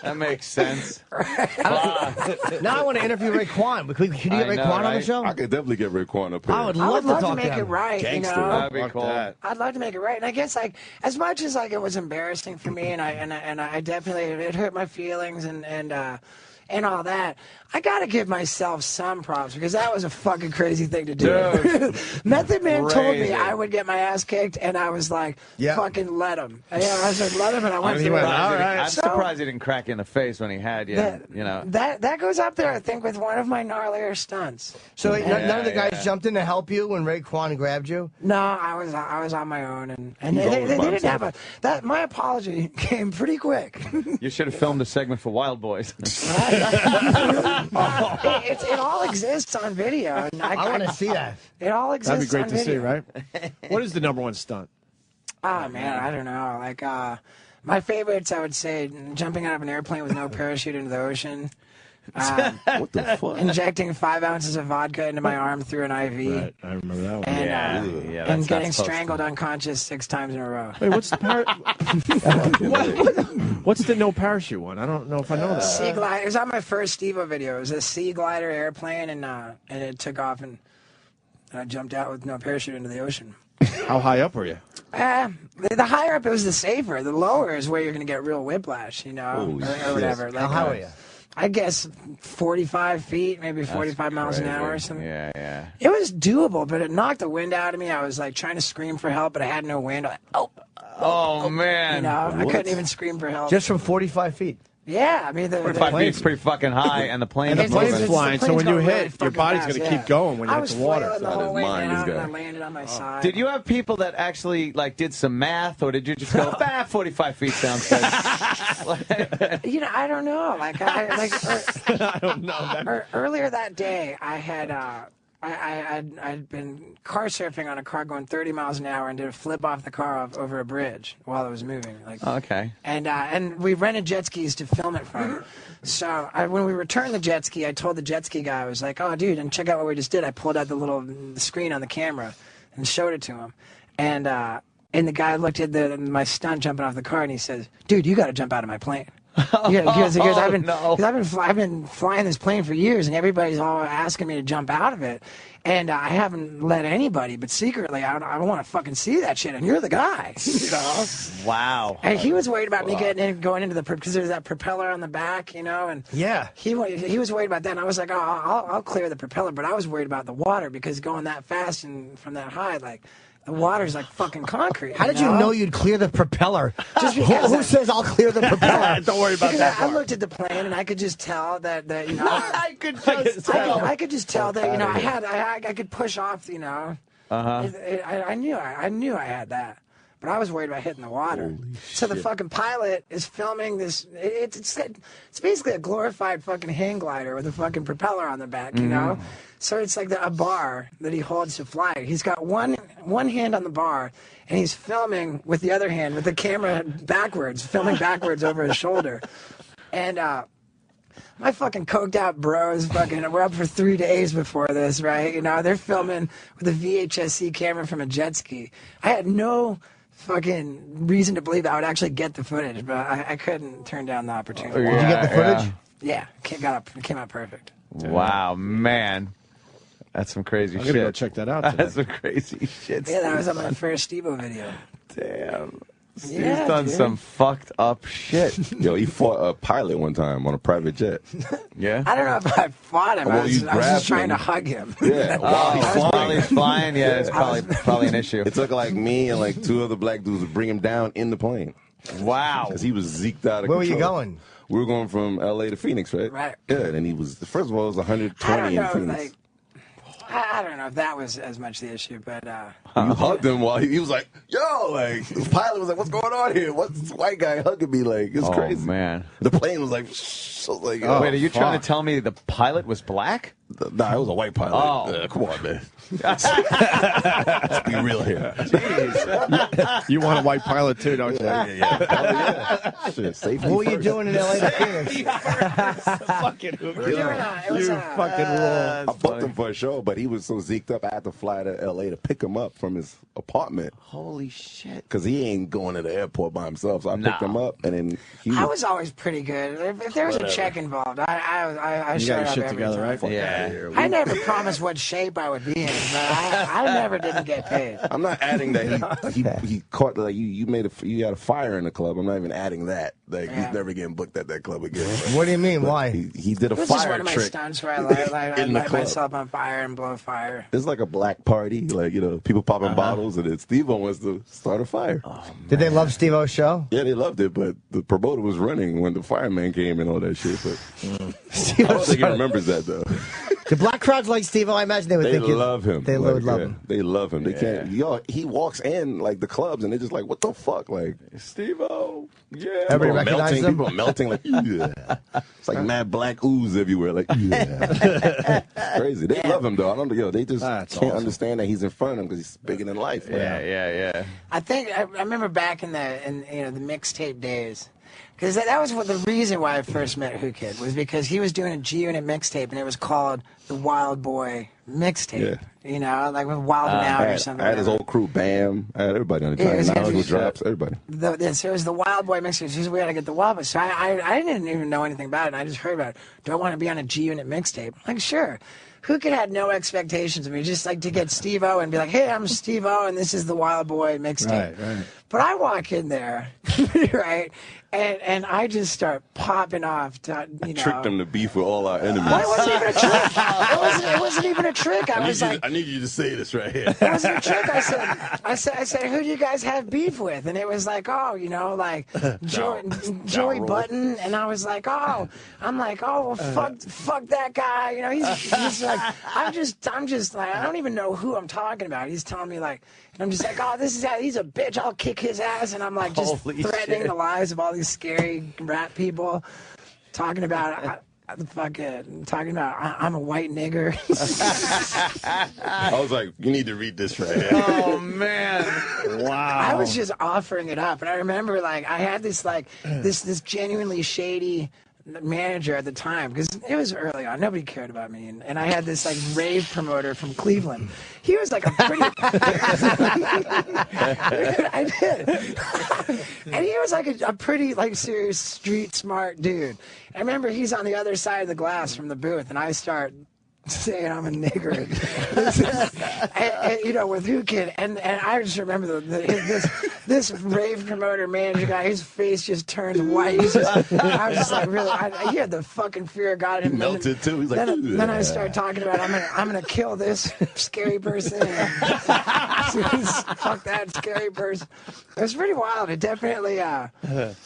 That makes sense. Now I want to interview Raekwon. Can you get Raekwon on the show? I could definitely get Raekwon up here. I would love to talk to make it right. Gangster. That'd be cool. I'd love to make it right. And I guess as much as it was embarrassing for me, and I definitely it hurt my feelings and all that. I gotta give myself some props because that was a fucking crazy thing to do. Method Man told me I would get my ass kicked, and I was like, fucking let him. I was like, let him, and I went through it. I'm surprised he didn't crack you in the face when he had you. That goes up there, I think, with one of my gnarlier stunts. So none of the guys jumped in to help you when Raekwon grabbed you? No, I was on my own, and they didn't have my apology came pretty quick. You should have filmed a segment for Wild Boys. It all exists on video. And I want to see that. It all exists. That'd be great to see, video. right? What is the #1 stunt? Oh man, I don't know. Like my favorites, I would say, jumping out of an airplane with no parachute into the ocean. What the fuck? Injecting 5 ounces of vodka into my arm through an IV. Right, I remember that one. And, and getting strangled unconscious 6 times in a row. Wait, what's the what's the no parachute one? I don't know if I know that. Sea glider. It was on my first Steve-O video. It was a sea glider airplane, and it took off, and I jumped out with no parachute into the ocean. How high up were you? The higher up, it was the safer. The lower is where you're going to get real whiplash, or whatever. How high were you? I guess 45 feet, maybe 45 miles an hour or something. Yeah, yeah. It was doable, but it knocked the wind out of me. I was like trying to scream for help, but I had no wind. Like, oh man! You know, I couldn't even scream for help. Just from 45 feet. Yeah, I mean, the 45 feet is pretty fucking high, and the plane And the plane's moving. flying, so when you hit, your body's fast, going to keep going when you hit the water. I was flailing the whole way down, and I landed on my side. Did you have people that actually like did some math, or did you just go, 45 feet sounds good? You know, I don't know. Like, I don't know. Earlier that day, I had I'd been car surfing on a car going 30 miles an hour and did a flip off the car over a bridge while it was moving. Like, okay. And we rented jet skis to film it from. So when we returned the jet ski, I told the jet ski guy, I was like, "Oh, dude, and check out what we just did." I pulled out the little screen on the camera and showed it to him, and the guy looked at my stunt jumping off the car and he says, "Dude, you got to jump out of my plane." He goes, I've been flying this plane for years, and everybody's all asking me to jump out of it, and I haven't let anybody. But secretly, I want to fucking see that shit, and you're the guy. You know? Wow. And he was worried about me going into because there's that propeller on the back, you know, and yeah, he was worried about that. And I was like, oh, I'll clear the propeller, but I was worried about the water because going that fast and from that high, like. The water's like fucking concrete. How did you know you'd clear the propeller? Just because who says I'll clear the propeller? Don't worry about that part. I looked at the plane and I could just tell that you know. I could just tell that you know I could push off. You know. I knew I had that. But I was worried about hitting the water. So the fucking pilot is filming this. It's basically a glorified fucking hang glider with a fucking propeller on the back, you know? So it's like a bar that he holds to fly. He's got one hand on the bar, and he's filming with the other hand with the camera backwards, filming backwards over his shoulder. And my fucking coked out bros we're up for 3 days before this, right? You know, they're filming with a VHS-C camera from a jet ski. I had no fucking reason to believe I would actually get the footage, but I couldn't turn down the opportunity. Did you get the footage? Yeah, it came out perfect. Wow, man. That's some crazy shit. I'm going to go check that out today. That's some crazy shit. Yeah, that was on my first Steve-O video. Damn. Steve's Yeah, done dude. some fucked up shit. Yo, he fought a pilot one time on a private jet. Yeah? I don't know if I fought him. Well, I was you just grabbed trying him. to hug him. Yeah, While he's flying, yeah, it's probably an issue. It took like me and like two other black dudes to bring him down in the plane. Wow. Because he was zeked out of Where were you control. going? We were going from L.A. to Phoenix, right? Right. Yeah, and he was, first of all, it was I 120 don't in know, Phoenix. like, I don't know if that was as much the issue, but You hugged him while he was like, yo, like, the pilot was like, what's going on here? What's this white guy hugging me? Like, it's crazy. Oh, man. The plane was like, shh. I was like, Wait, are you trying to tell me the pilot was black? Nah, it was a white pilot. Oh. Come on, man. Let's be real here. Jeez. You want a white pilot too, don't you? Yeah. Shit, safety What were you first. doing in L.A. to Phoenix? Fucking we were doing fucking rule. I booked him for a show, but he was so zeked up, I had to fly to L.A. to pick him up from his apartment. Holy shit. Because he ain't going to the airport by himself. So I picked him up, and then he I was always pretty good. If there was a check involved, I You showed got your up shit every together, time. right? Yeah. I never promised what shape I would be in, but I never didn't get paid. I'm not adding that he caught like you had a fire in the club. I'm not even adding that. Like he's never getting booked at that club again. What do you mean? But Why? He did a This is one fire of my trick stunts where I in the light club. myself on fire and blow fire. It's like a black party, like people popping bottles, and then Steve-O wants to start a fire. Did they love Steve-O's show? Yeah, they loved it, but the promoter was running when the fireman came and all that shit. But I don't think he remembers that though. The black crowds like Steve-O. I imagine they would They think love him. They Like, would love him. They love him. They can't. Yo, he walks in like the clubs, and they're just like, "What the fuck?" Like Steve-O. Yeah. Everybody people recognize melting. him? People are melting like, yeah. It's like mad black ooze everywhere. Like, yeah. It's crazy. They love him though. I don't. They just can't understand that he's in front of them because he's bigger than life. Yeah. I think I remember back in the mixtape days. Because that was the reason why I first met Who Kid, was because he was doing a G-Unit mixtape, and it was called the Wild Boy Mixtape. Yeah. You know, like with Wild and Out or something. I had his whole crew, Bam. I had everybody on the Yeah, time. it was Drops, everybody. So it was the Wild Boy mixtape. So we had to get the Wild Boy. So I didn't even know anything about it, and I just heard about it. Do I want to be on a G-Unit mixtape? I'm like, sure. Who Kid had no expectations of me, just like to get Steve-O and be like, hey, I'm Steve-O, and this is the Wild Boy mixtape. Right. But I walk in there, right, and I just start popping off. Tricked them to beef with all our enemies. Well, it wasn't even a trick. It wasn't even a trick. I need you to say this right here. It wasn't a trick. I said, who do you guys have beef with? And it was like, oh, like Joey Button. And I was like, oh, well, fuck that guy. He's like, I'm just like, I don't even know who I'm talking about. He's telling me like, and I'm just like, oh, he's a bitch. I'll kick his ass. And I'm like, just threatening the lives of all these scary rat people, talking about. I'm a white nigger. I was like, you need to read this right here. Oh man! Wow. I was just offering it up, and I remember like I had this like this genuinely shady manager at the time because it was early on. Nobody cared about me, and I had this like rave promoter from Cleveland. He was like a pretty. I did, and he was like a pretty like serious street smart dude. I remember he's on the other side of the glass from the booth, and I start saying I'm a nigger, and with who kid, and I just remember this rave promoter manager guy, his face just turns white. I was just like, really, he had the fucking fear of God. And melted too. He's like, then I started talking about I'm gonna kill this scary person. Fuck that scary person. It was pretty wild. It definitely. I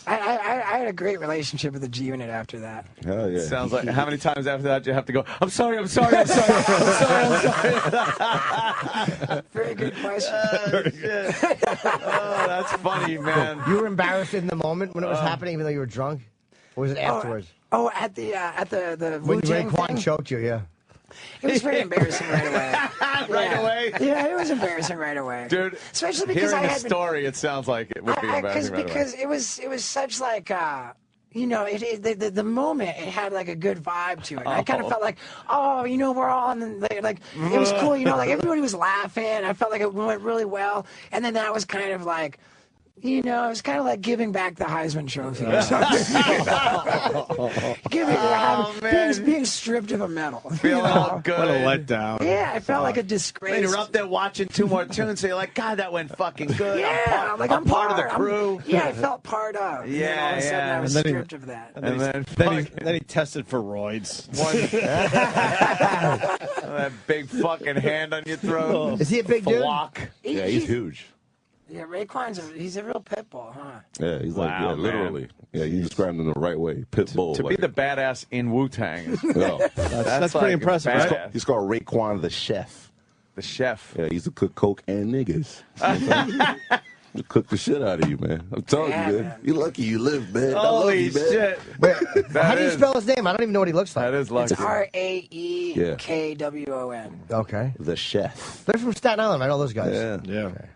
had a great relationship with the G Unit after that. Hell yeah. Sounds like how many times after that do you have to go? I'm sorry. I'm sorry. I'm sorry. Very good question. Oh, that's funny, man. You were embarrassed in the moment when it was happening, even though you were drunk, or was it afterwards? At the when Wu-Tang Raekwon thing? choked you, yeah. It was pretty embarrassing right away. Right away? Yeah, it was embarrassing right away. Dude, especially because hearing I the had story, it sounds like it would be embarrassing right away. Because it was such like the moment it had like a good vibe to it. I kind of felt like, we're all in like it was cool, like everybody was laughing. I felt like it went really well, and then that was kind of like. It was kind of like giving back the Heisman Trophy or something. Being stripped of a medal. Feeling all good. What a letdown. Yeah, I felt like a disgrace. You're up there watching 2 more tunes, so you're like, God, that went fucking good. Yeah, I'm part of the crew. I felt part of. Yeah, all of a sudden I was stripped of that. And then he tested for roids. That big fucking hand on your throat. Is he a big dude? Yeah, he's huge. Yeah, Raekwon's he's a real pit bull, huh? Yeah, he's like, literally. Yeah, you described him the right way. Pit bull. To be the badass in Wu-Tang. That's pretty impressive. Right? He's called Raekwon the Chef. The chef. Yeah, he used to cook coke and niggas. You cook the shit out of you, man. I'm telling you, man. You're lucky you live, man. Holy shit. How do you spell his name? I don't even know what he looks like. That is lucky. It's Raekwon. Okay. The Chef. They're from Staten Island, right? All those guys. Yeah. Okay.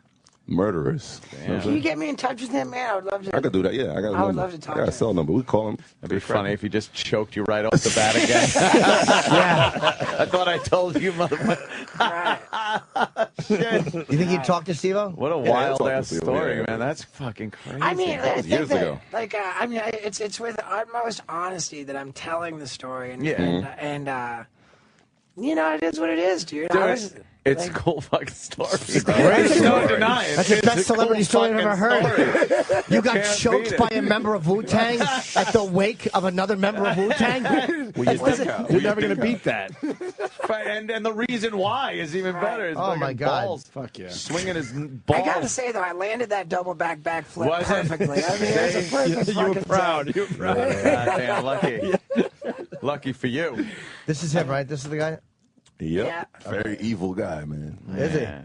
Murderers. Can you get me in touch with him, man? I would love to. I could do that, yeah. I would love to talk I got a cell number. We call him. It'd be funny if he just choked you right off the bat again. Yeah. I thought I told you, motherfucker. Shit. You think he'd talk to Steve-O? What a wild-ass story, man. That's fucking crazy. I mean, That was years ago. It's with utmost honesty that I'm telling the story, and it is what it is, dude. It's a cool fucking story. Great No denying. That's the best celebrity cool story I've ever heard. You got Can't choked beat by it. a member of Wu-Tang at the wake of another member of Wu-Tang? You're never going to beat that. And the reason why is even better. His Oh, my God. Balls Fuck yeah. swinging his balls. I gotta say though, I landed that double backflip Was it? perfectly. I mean, it was a perfect You were fucking proud. You were proud. Goddamn lucky. Lucky for you. This is him, right? This is the guy? Yep. Yeah. Very evil guy, man. Is he? Yeah.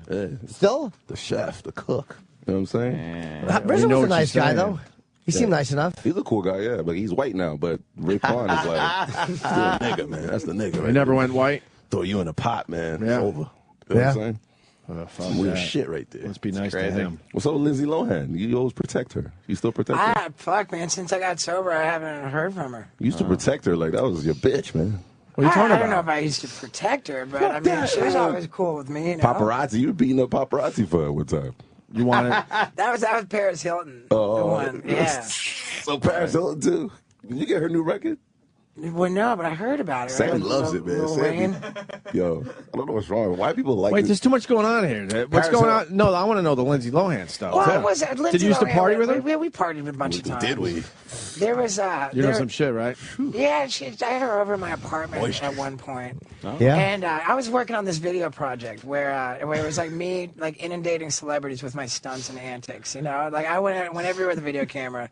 Still? The chef, the cook. You know what I'm saying? Rizzo know was a what nice you're guy, saying. though. He seemed nice enough. He's a cool guy, yeah, but he's white now. But Raekwon is like, still a nigga, man. That's the nigga. He Right never there. went white. Throw you in a pot, man. Yeah. It's over. You know what Yeah. I'm saying? Fuck Some weird that. shit right there. Must be nice to crazy. him. What's up with Lindsay Lohan? You always protect her. You still protect her? Fuck, man. Since I got sober, I haven't heard from her. You used to protect her like that was your bitch, man. What are you talking I don't know about? if I used to protect her, but I mean, she was always cool with me. You know? Paparazzi. You were beating up paparazzi for her one time. You want it? That was Paris Hilton. Oh, the one. Yeah. So Paris Hilton too. Did you get her new record? Well, no, but I heard about it. Sam right? loves it, man. Lil Sam, Wayne. yo, I don't know what's wrong. Why people like Wait, this? there's too much going on here. What's going on? No, I want to know the Lindsay Lohan stuff. Well, too. it was Lindsay Did you used to Lohan, party with her? We partied a bunch of times. Did we? There was You know some shit, right? Yeah, I had her over in my apartment at one point. Oh. Yeah. And I was working on this video project where it was like me like inundating celebrities with my stunts and antics. You know, like I went everywhere with a video camera.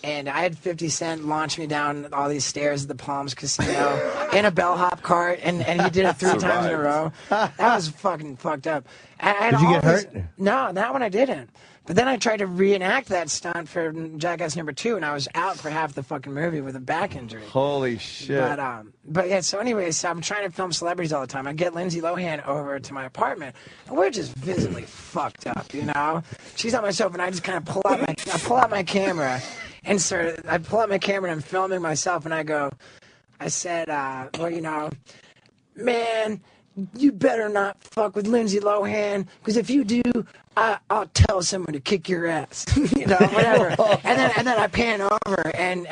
And I had 50 Cent launch me down all these stairs at the Palms Casino in a bellhop cart, and he did it 3 times in a row. That was fucking fucked up. Did you get hurt? No, that one I didn't. But then I tried to reenact that stunt for Jackass #2, and I was out for half the fucking movie with a back injury. Holy shit. But yeah, so anyways, I'm trying to film celebrities all the time. I get Lindsay Lohan over to my apartment, and we're just visibly fucked up, you know? She's on my sofa, and I just kind of pull out my camera, and I pull out my camera, and I'm filming myself, and I said, well, you know, man, you better not fuck with Lindsay Lohan, because if you do, I'll tell someone to kick your ass, you know, whatever. and then I pan over, and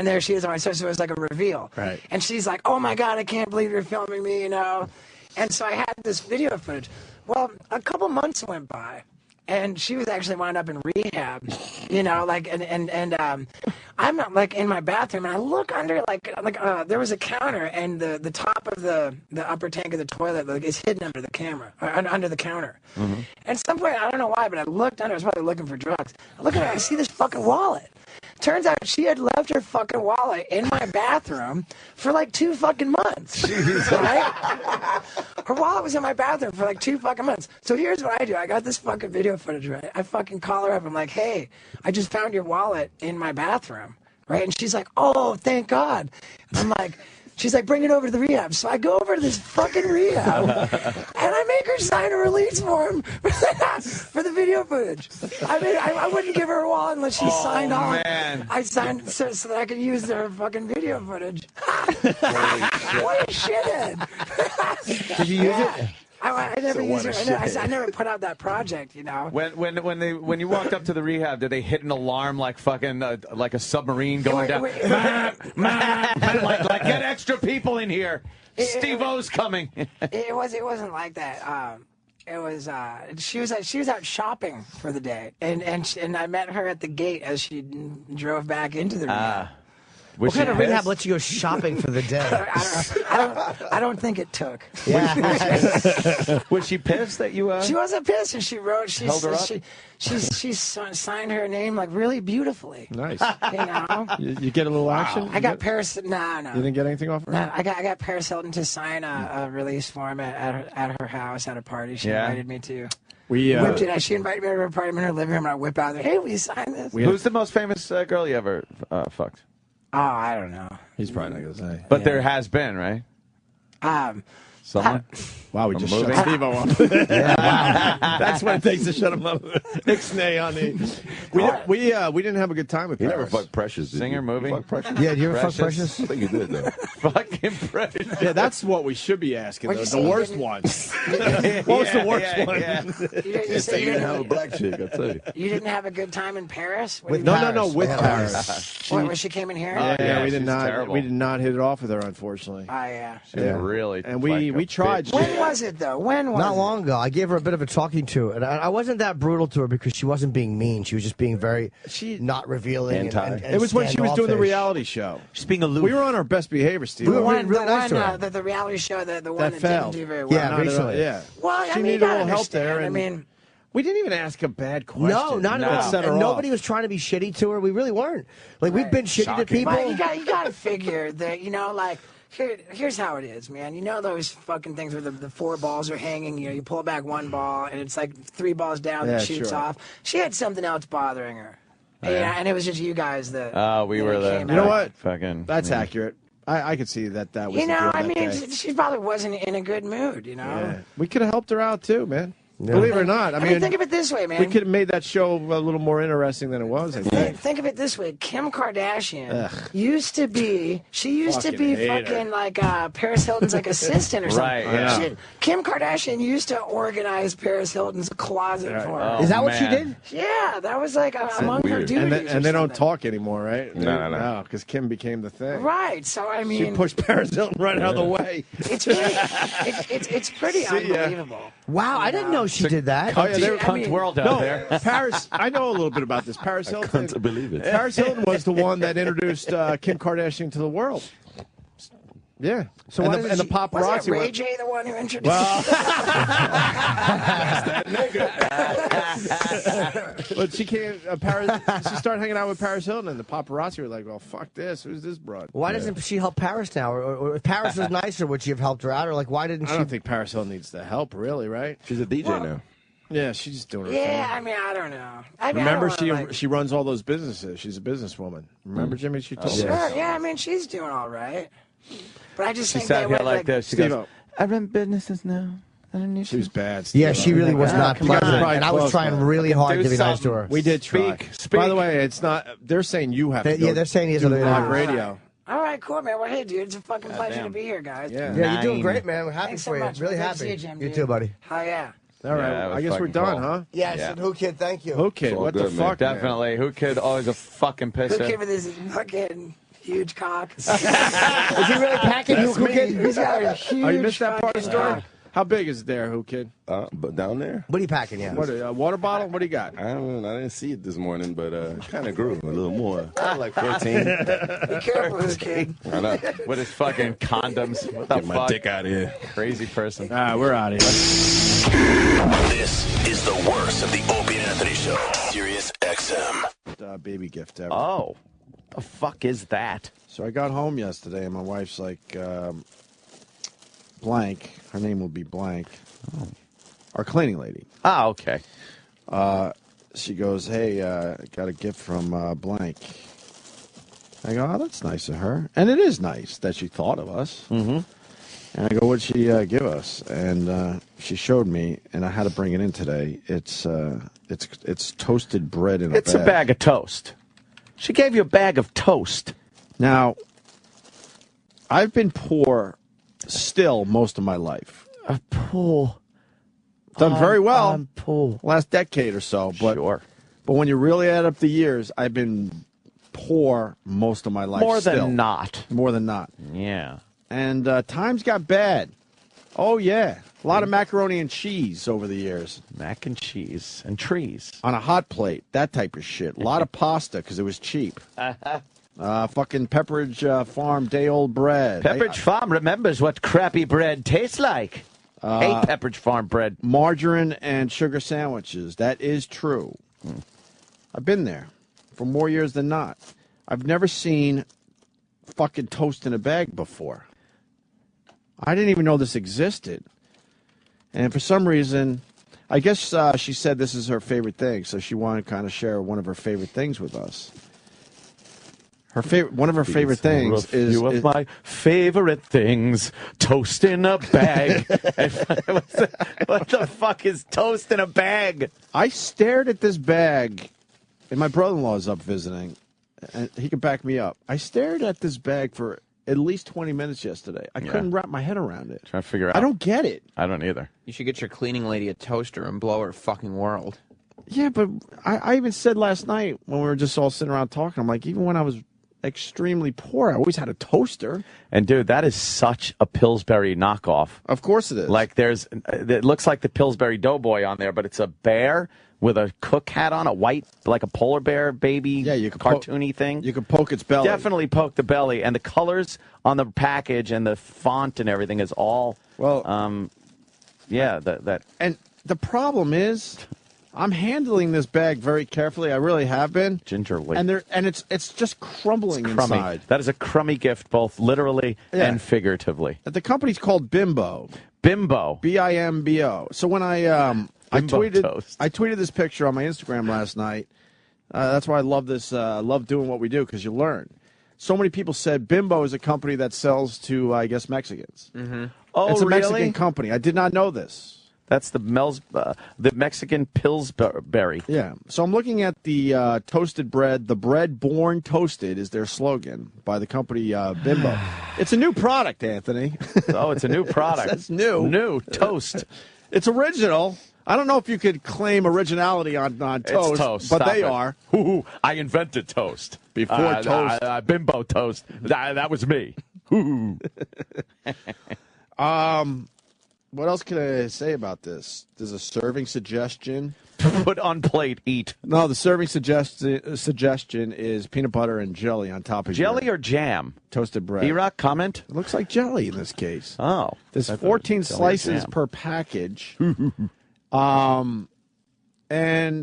there she is on my sofa. So it was like a reveal. Right. And she's like, "Oh my God, I can't believe you're filming me," you know. And so I had this video footage. Well, a couple months went by, and she was actually wound up in rehab, you know, like, and I'm like in my bathroom, and I look under, there was a counter, and the top of the upper tank of the toilet is hidden under the camera, under the counter. Mm-hmm. And at some point, I don't know why, but I looked under, I was probably looking for drugs. I look under, I see this fucking wallet. Turns out she had left her fucking wallet in my bathroom for like 2 fucking months. Right? Her wallet was in my bathroom for like 2 fucking months. So here's what I do. I got this fucking video footage, right? I fucking call her up. I'm like, hey, I just found your wallet in my bathroom. Right? And she's like, oh, thank God. And I'm like, she's like, bring it over to the rehab. So I go over to this fucking rehab, and I make her sign a release form for the video footage. I mean, I wouldn't give her a wallet unless she signed off. Man. I signed so that I could use their fucking video footage. What a shithead. Did you use it? I never used it. I never put out that project, you know. When you walked up to the rehab, did they hit an alarm like fucking like a submarine going down? Like get extra people in here. Steve-O's coming. It wasn't like that. It was she was out shopping for the day, and I met her at the gate as she drove back into the rehab. What kind of rehab lets you go shopping for the day? I don't think it took. Yeah. Was she pissed that you? She wasn't pissed, and she wrote. Held her up? She signed her name like really beautifully. Nice. You know. You get a little action. I got Paris. No. You didn't get anything off her? No, I got Paris Hilton to sign a release form at her house at a party she invited me to. We whipped it. She invited me to her party in her living room, and I whip out there. Hey, will you sign this? Who's the most famous girl you ever fucked? Oh, I don't know. He's probably not gonna say. But there has been, right? Someone? Wow, we just movie? shut Steve-O up. That's what it takes to shut him up. Ixnay on the. We didn't have a good time with You Paris. never fucked Precious, did Singer you? movie? You fucked Precious? Yeah, do you ever fuck Precious? I think you did, though. Fucking Precious. Yeah, that's what we should be asking. What'd you The say? worst one. What was the worst one? You Say you didn't have a black chick, I tell you. You didn't have a good time in Paris? No, with Paris. When she came in here? Yeah, we did she's not. terrible. We did not hit it off with her, unfortunately. Oh, yeah. She was really. And we tried. When was it, though? When was Not it? long ago. I gave her a bit of a talking to, and I wasn't that brutal to her because she wasn't being mean. She was just being very not revealing. And it was when she was doing the reality show. She's being aloof. We were on our best behavior, Steve. We were really nice to her. The reality show, the one that failed. didn't do very well. Yeah, recently. Yeah. Well, She I mean, needed you a gotta little help there. understand. And I mean, we didn't even ask a bad question. No, not at all. Set her And off. nobody was trying to be shitty to her. We really weren't. Like, we've been shitty to people. But you got to figure that, you know, like, here's how it is, man. You know those fucking things where the 4 balls are hanging, you know, you pull back 1 ball, and it's like 3 balls down that shoots off. She had something else bothering her. Yeah, and it was just you guys that... we were the... You know what? Fucking... That's accurate. I could see that was You know, the deal I mean, that day. she probably wasn't in a good mood, you know? Yeah. We could have helped her out, too, man. Believe it or not, I mean, think of it this way, man. We could have made that show a little more interesting than it was. I think. Think of it this way: Kim Kardashian used to be. She used to be fucking like Paris Hilton's like assistant or something. Right. Yeah. Kim Kardashian used to organize Paris Hilton's closet for her. Is that what she did? Yeah, that was like among her duties. And they don't talk anymore, right? No. Because Kim became the thing. Right. So I mean, she pushed Paris Hilton right out of the way. It's really, it's pretty unbelievable. Wow, I didn't know she did that. Oh, yeah, they're cunt world out there. Paris, I know a little bit about this. Paris Hilton. I can't believe it. Paris Hilton was the one that introduced Kim Kardashian to the world. Yeah. So and why the paparazzi. Was that Ray J the one who introduced? Well, that's that nigga. But she came. She started hanging out with Paris Hilton, and the paparazzi were like, "Well, fuck this. Who's this broad?" Why doesn't she help Paris now? Or if Paris was nicer, would she have helped her out? Or like, why didn't she? I don't think Paris Hilton needs the help, really. Right? She's a DJ now. Yeah, she's just doing her Yeah, thing. I mean, I don't know. Remember, she runs all those businesses. She's a businesswoman. Remember, Jimmy? She told Sure. us. Yeah, I mean, she's doing all right. But I just She think sat they here would like this. She goes, Steve-O. I run businesses now. I don't need She was bad. Yeah, she really was not Come on. pleasant. Right, And I was close, trying man. really hard to be nice to something. her. We did try. Speak. By the way, it's not. They're saying you have to. Yeah, they're saying he has do other live interviews. radio. All right, cool, man. Well, hey, dude, it's a fucking pleasure to be here, guys. Yeah. Yeah, you're doing great, man. We're happy Thanks for so you. much. Really Good to happy. see you, Jim, You dude. too, buddy. Oh, yeah. All right, Yeah, it was I guess we're fucking done, cool. huh? Yes, Yeah. and who kid, thank you. Who kid? all What the good, man. fuck? Definitely. Who could always a fucking Who pisser? kid with his fucking huge cock? Is he really packing? Who kid? He's got a huge Oh, you missed that part of the fucking story? cock. How big is it there, who kid? But down there? What are you packing, yeah? What, a water bottle? What do you got? I didn't see it this morning, but it kind of grew a little more. Like 14. Be careful, who kid. I know. With his fucking condoms. What the Get my fuck? dick out of here. Crazy person. All right, we're out of here. This is the worst of the Opie and Anthony Show. Sirius XM. Baby gift ever. Oh. The fuck is that? So I got home yesterday, and my wife's like, blank. Her name will be blank. Oh. Our cleaning lady. Ah, okay. She goes, hey, got a gift from blank. I go, oh, that's nice of her. And it is nice that she thought of us. Mm-hmm. And I go, what'd she give us? And she showed me, and I had to bring it in today. It's toasted bread in a bag. It's a bag of toast. She gave you a bag of toast. Now, I've been poor still most of my life. Poor. Done very well. I'm poor. Last decade or so. But, Sure. But when you really add up the years, I've been poor most of my life. More still. than not. More than not. Yeah. And times got bad. Oh, yeah. A lot of macaroni and cheese over the years. Mac and cheese and trees. On a hot plate. That type of shit. A lot of pasta because it was cheap. Fucking Pepperidge Farm day-old bread. Pepperidge Farm remembers what crappy bread tastes like. Hate Pepperidge Farm bread. Margarine and sugar sandwiches. That is true. I've been there for more years than not. I've never seen fucking toast in a bag before. I didn't even know this existed. And for some reason, I guess she said this is her favorite thing, so she wanted to kind of share one of her favorite things with us. One of her favorite things is... Few of my favorite things. Toast in a bag. What the fuck is toast in a bag? I stared at this bag, and my brother-in-law is up visiting, and he can back me up. I stared at this bag for at least 20 minutes yesterday. I couldn't wrap my head around it. Trying to figure out. I don't get it. I don't either. You should get your cleaning lady a toaster and blow her fucking world. Yeah, but I even said last night when we were just all sitting around talking, I'm like, even when I was extremely poor, I always had a toaster. And dude, that is such a Pillsbury knockoff. Of course it is. Like it looks like the Pillsbury Doughboy on there, but it's a bear with a cook hat on, a white, like a polar bear baby, you could cartoony thing. You can poke its belly. Definitely poke the belly, and the colors on the package and the font and everything is all that. And the problem is, I'm handling this bag very carefully. I really have been. Gingerly. And it's just crumbling It's crummy. inside. That is a crummy gift, both literally and figuratively. The company's called Bimbo. Bimbo. Bimbo. So when I Bimbo tweeted toast. I tweeted this picture on my Instagram last night. That's why I love this. Love doing what we do because you learn. So many people said Bimbo is a company that sells to, I guess, Mexicans. Mm-hmm. Oh, it's a really? Mexican company. I did not know this. That's the Mexican Pillsbury. Yeah. So I'm looking at the toasted bread. The bread born toasted is their slogan by the company Bimbo. It's a new product, Anthony. Oh, it's a new product. That's new. New toast. It's original. I don't know if you could claim originality on toast, It's toast. but Stop they it. are. Ooh, I invented toast. Before toast. Bimbo toast. That was me. What else can I say about this? There's a serving suggestion. Put on plate, eat. No, the serving suggestion is peanut butter and jelly on top of Jelly or jam? Toasted bread. E-Rock, comment? It looks like jelly in this case. Oh. There's I thought 14 jelly or slices jam. per package. And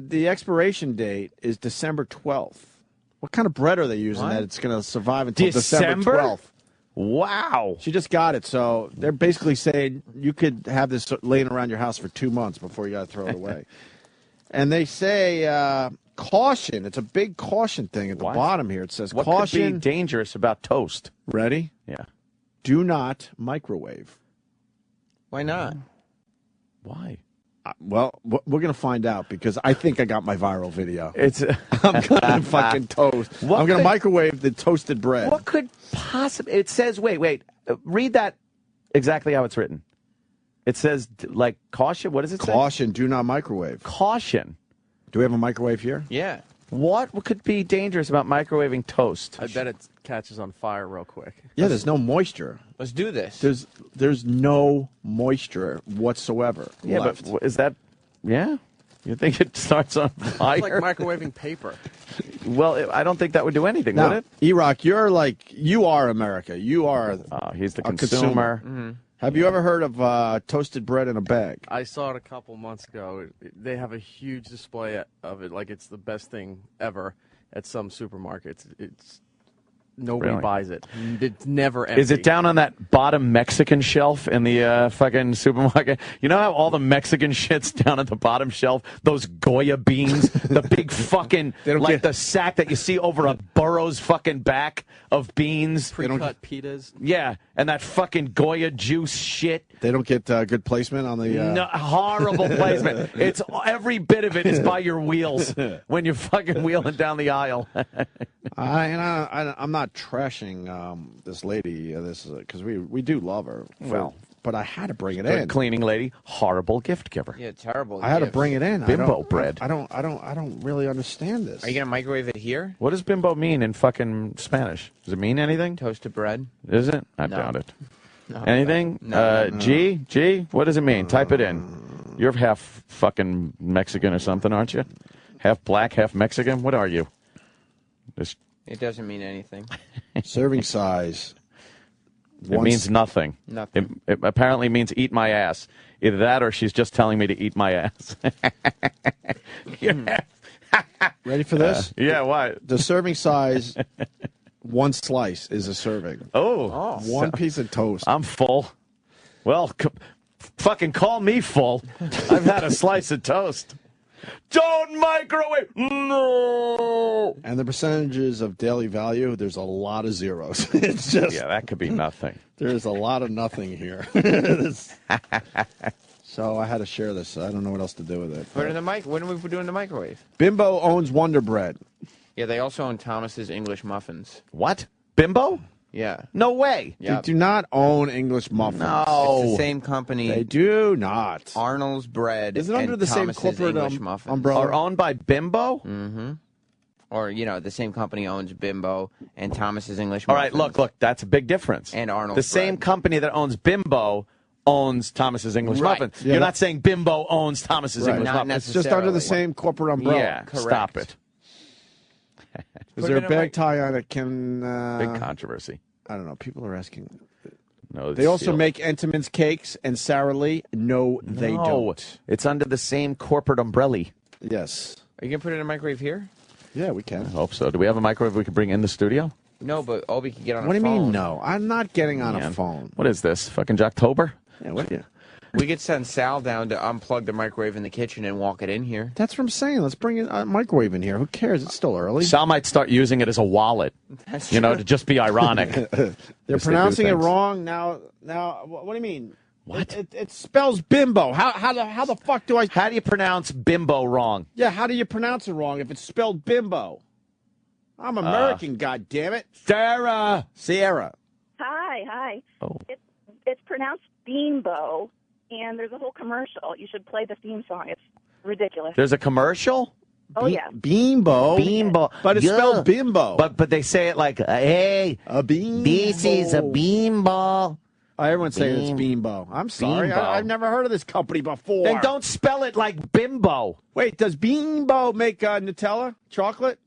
the expiration date is December 12th. What kind of bread are they using What? that it's going to survive until December 12th? Wow. She just got it, so they're basically saying you could have this laying around your house for 2 months before you got to throw it away. And they say caution. It's a big caution thing at the bottom here. It says What caution. could be dangerous about toast? Ready? Yeah. Do not microwave. Why not? Why? Well, we're going to find out because I think I got my viral video. It's I'm going to fucking toast. I'm going to microwave the toasted bread. What could possibly... It says, wait. Read that exactly how it's written. It says, like, caution. What does it say? Caution, do not microwave. Caution. Do we have a microwave here? Yeah. What could be dangerous about microwaving toast? I bet it catches on fire real quick. Yeah, there's no moisture. Let's do this. There's no moisture whatsoever. Yeah, left. but is that... Yeah? You think it starts on fire? It's like microwaving paper. Well, I don't think that would do anything, Now, would it? E-Rock, you are America. You are he's the a consumer. Mm-hmm. Have you ever heard of toasted bread in a bag? I saw it a couple months ago. They have a huge display of it, like it's the best thing ever at some supermarkets. It's nobody Really? buys it. It's never empty. Is it down on that bottom Mexican shelf in the fucking supermarket? You know how all the Mexican shit's down at the bottom shelf? Those Goya beans, the big fucking, like the sack that you see over a burro's fucking back of beans. Pre-cut pitas? Yeah, and that fucking Goya juice shit. They don't get good placement on the... No, horrible placement. It's every bit of it is by your wheels when you're fucking wheeling down the aisle. I'm not trashing this lady, because we do love her. Well, but I had to bring it Good in. cleaning lady, horrible gift giver. Yeah, terrible. I had to gifts. bring it in. Bimbo bread. I don't really understand this. Are you gonna microwave it here? What does bimbo mean in fucking Spanish? Does it mean anything? Toasted bread. Is it? I No. doubt it. No, Anything? no. G? What does it mean? Type it in. You're half fucking Mexican or something, aren't you? Half black, half Mexican? What are you? It doesn't mean anything. Serving size. It means nothing. Nothing. It apparently means eat my ass. Either that or she's just telling me to eat my ass. Ready for this? Yeah, why? The serving size, one slice is a serving. Oh. One piece of toast. I'm full. Well, fucking call me full. I've had a slice of toast. Don't microwave! No! And the percentages of daily value, there's a lot of zeros. It's just... Yeah, that could be nothing. There's a lot of nothing here. So I had to share this. I don't know what else to do with it. Put it in the mic. When are we doing the microwave? Bimbo owns Wonder Bread. Yeah, they also own Thomas's English Muffins. What? Bimbo? Yeah. No way. Yep. They do not own English muffins. No. It's the same company. They do not. Arnold's Bread. Is it under and the same Thomas's corporate English Muffins. umbrella? Are owned by Bimbo? Mm-hmm. Or, the same company owns Bimbo and Thomas's English All Muffins. right, look, that's a big difference. And Arnold's The same Bread. company that owns Bimbo owns Thomas's English Right. Muffins. Yeah, You're not saying Bimbo owns Thomas's Right. English Not Muffins. It's just under the necessarily. same corporate umbrella. Yeah, Correct. stop it. Is Put there it a in bag tie on it? Can Big controversy. I don't know. People are asking. No, They also make Entenmann's cakes and Sara Lee. No, they don't. It's under the same corporate umbrella. Yes. Are you going to put it in a microwave here? Yeah, we can. I hope so. Do we have a microwave we can bring in the studio? No, but Opie can get on What do a you phone. mean, no? I'm not getting on a Man. phone. What is this? Fucking Jocktober? Yeah, what? Yeah. We could send Sal down to unplug the microwave in the kitchen and walk it in here. That's what I'm saying. Let's bring a microwave in here. Who cares? It's still early. Sal might start using it as a wallet. That's To true. just be ironic. They're Yes, they do pronouncing it things. wrong now. What do you mean? What? It spells bimbo. How the fuck do I? How do you pronounce bimbo wrong? Yeah, how do you pronounce it wrong if it's spelled bimbo? I'm American, God damn it. Sierra. Hi. Oh. It's pronounced Bimbo, and there's a whole commercial. You should play the theme song. It's ridiculous. There's a commercial? Oh, yeah. Bimbo. But it's Yeah. spelled bimbo. But they say it like, hey, a bimbo. This is a bimbo. Everyone's saying it's Bimbo. I'm sorry. Bimbo. I've never heard of this company before. Then don't spell it like bimbo. Wait, does Bimbo make Nutella chocolate?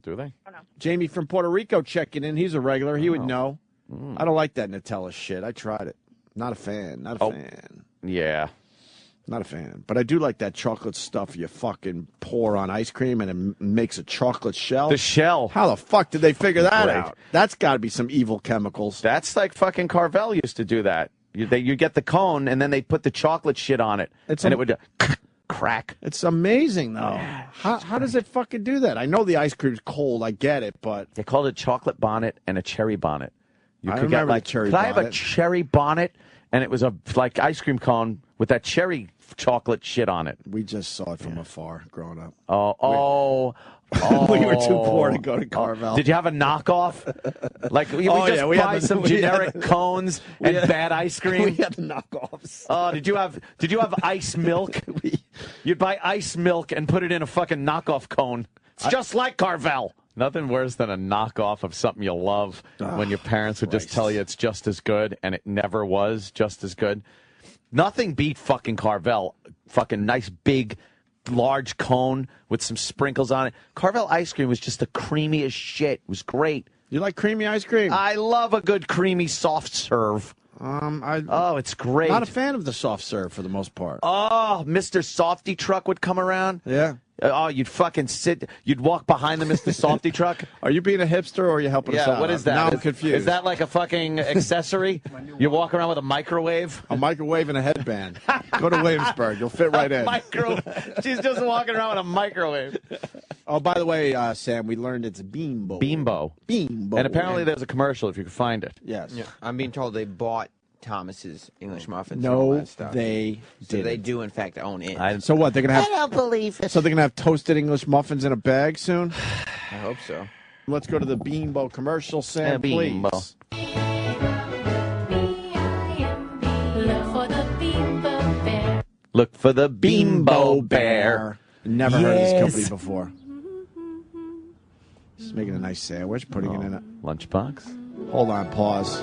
Do they? Jamie from Puerto Rico checking in. He's a regular. He would know. I don't like that Nutella shit. I tried it. Not a fan. Not a fan. Yeah. Not a fan. But I do like that chocolate stuff you fucking pour on ice cream and it makes a chocolate shell. The shell. How the fuck did they figure that Great. out? That's got to be some evil chemicals. That's like fucking Carvel used to do that. You get the cone and then they put the chocolate shit on it. It would crack. It's amazing, though. How does it fucking do that? I know the ice cream's cold. I get it, but... They called it chocolate bonnet and a cherry bonnet. I remember the cherry could I have a bonnet. cherry bonnet? And it was a like ice cream cone with that cherry chocolate shit on it. We just saw it from afar growing up. Oh. We were too poor to go to Carvel. Did you have a knockoff? Like we just buy some generic cones and bad ice cream. We had the knockoffs. Oh, did you have ice milk? You'd buy ice milk and put it in a fucking knockoff cone. It's just like Carvel. Nothing worse than a knockoff of something you love when your parents would just tell you it's just as good, and it never was just as good. Nothing beat fucking Carvel. Fucking nice, big, large cone with some sprinkles on it. Carvel ice cream was just the creamiest shit. It was great. You like creamy ice cream? I love a good creamy soft serve. It's great. Not a fan of the soft serve for the most part. Oh, Mr. Softy truck would come around. Yeah. Oh, you'd fucking sit. You'd walk behind the Mr. Softy truck. Are you being a hipster or are you helping us out? Yeah, what is that? Now I'm confused. Is that like a fucking accessory? You walk around with a microwave? A microwave and a headband. Go to Williamsburg. You'll fit right in. She's just walking around with a microwave. Oh, by the way, Sam, we learned it's Bimbo. Bimbo. And apparently there's a commercial if you can find it. Yes. Yeah, I'm being told they bought Thomas's English muffins. No, and all that stuff. they So they didn't. do, in fact, own it. So what? They're gonna have. I don't believe it. So they're gonna have toasted English muffins in a bag soon. I hope so. Let's go to the Bimbo commercial, Sam, Bimbo. please. Look for the Bimbo Bear. Look for the Bimbo Bear. Never heard of this company before. Just making a nice sandwich, putting it in a lunchbox. Hold on, pause.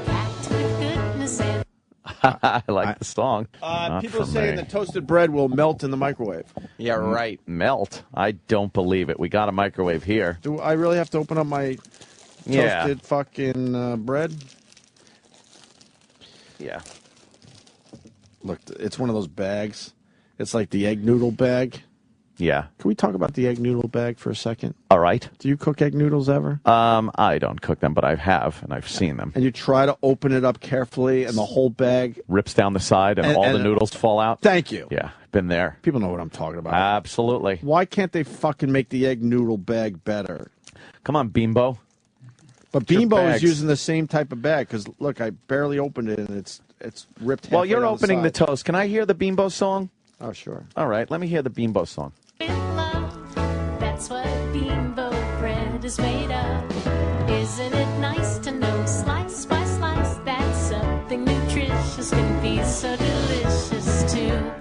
I like the song. People are saying that toasted bread will melt in the microwave. Yeah, right. Melt? I don't believe it. We got a microwave here. Do I really have to open up my toasted fucking bread? Yeah. Look, it's one of those bags. It's like the egg noodle bag. Yeah. Can we talk about the egg noodle bag for a second? All right. Do you cook egg noodles ever? I don't cook them, but I have, and I've seen them. And you try to open it up carefully, and the whole bag rips down the side, and all the noodles fall out. Thank you. Yeah, been there. People know what I'm talking about. Absolutely. Why can't they fucking make the egg noodle bag better? Come on, Bimbo. But It's your Bimbo is bags. using the same type of bag, because, look, I barely opened it, and it's ripped halfway Well, you're down opening the side. toast. Can I hear the Bimbo song? Oh, sure. All right, let me hear the Bimbo song. That's what Bimbo bread is made of. Isn't it nice to know, slice by slice, that something nutritious can be so delicious too?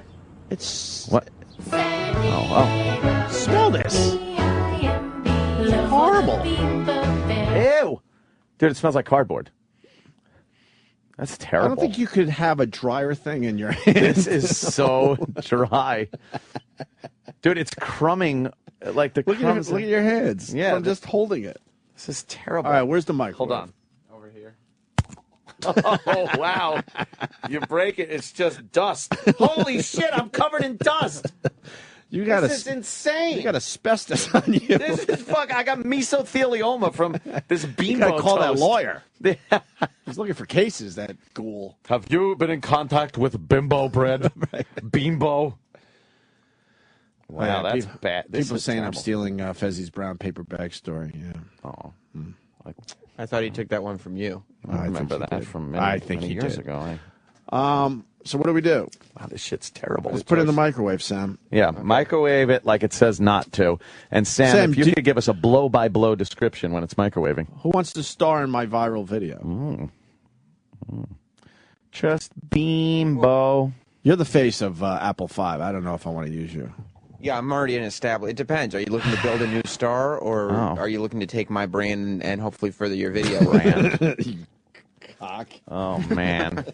It's... What? Oh. Smell this. It's horrible. Ew. Dude, it smells like cardboard. That's terrible. I don't think you could have a drier thing in your hands. This is so dry. Dude, it's crumbing like the crumbs. Look at your hands. Yeah. I'm just holding it. This is terrible. All right, where's the microwave? Hold on. Over here. Oh, wow. You break it, it's just dust. Holy shit, I'm covered in dust. This is insane. You got asbestos on you. This is fuck. I got mesothelioma from this Bimbo You gotta call that toast. lawyer. He's looking for cases, that ghoul. Have you been in contact with Bimbo bread? Bimbo. Wow, Yeah, that's people, bad. This People are is saying terrible. I'm stealing Fezzi's brown paper bag story. Yeah. Oh. I thought he took that one from you. I remember think he that did. from I many, think many he years did. ago. So what do we do? Wow, this shit's terrible. Let's put it in the microwave, Sam. Yeah, microwave it like it says not to. And Sam, if you could give us a blow-by-blow description when it's microwaving. Who wants to star in my viral video? Just Bimbo. You're the face of Apple 5. I don't know if I want to use you. Yeah, I'm already an established. It depends. Are you looking to build a new star, or are you looking to take my brand and hopefully further your video brand? Cock. Oh, man.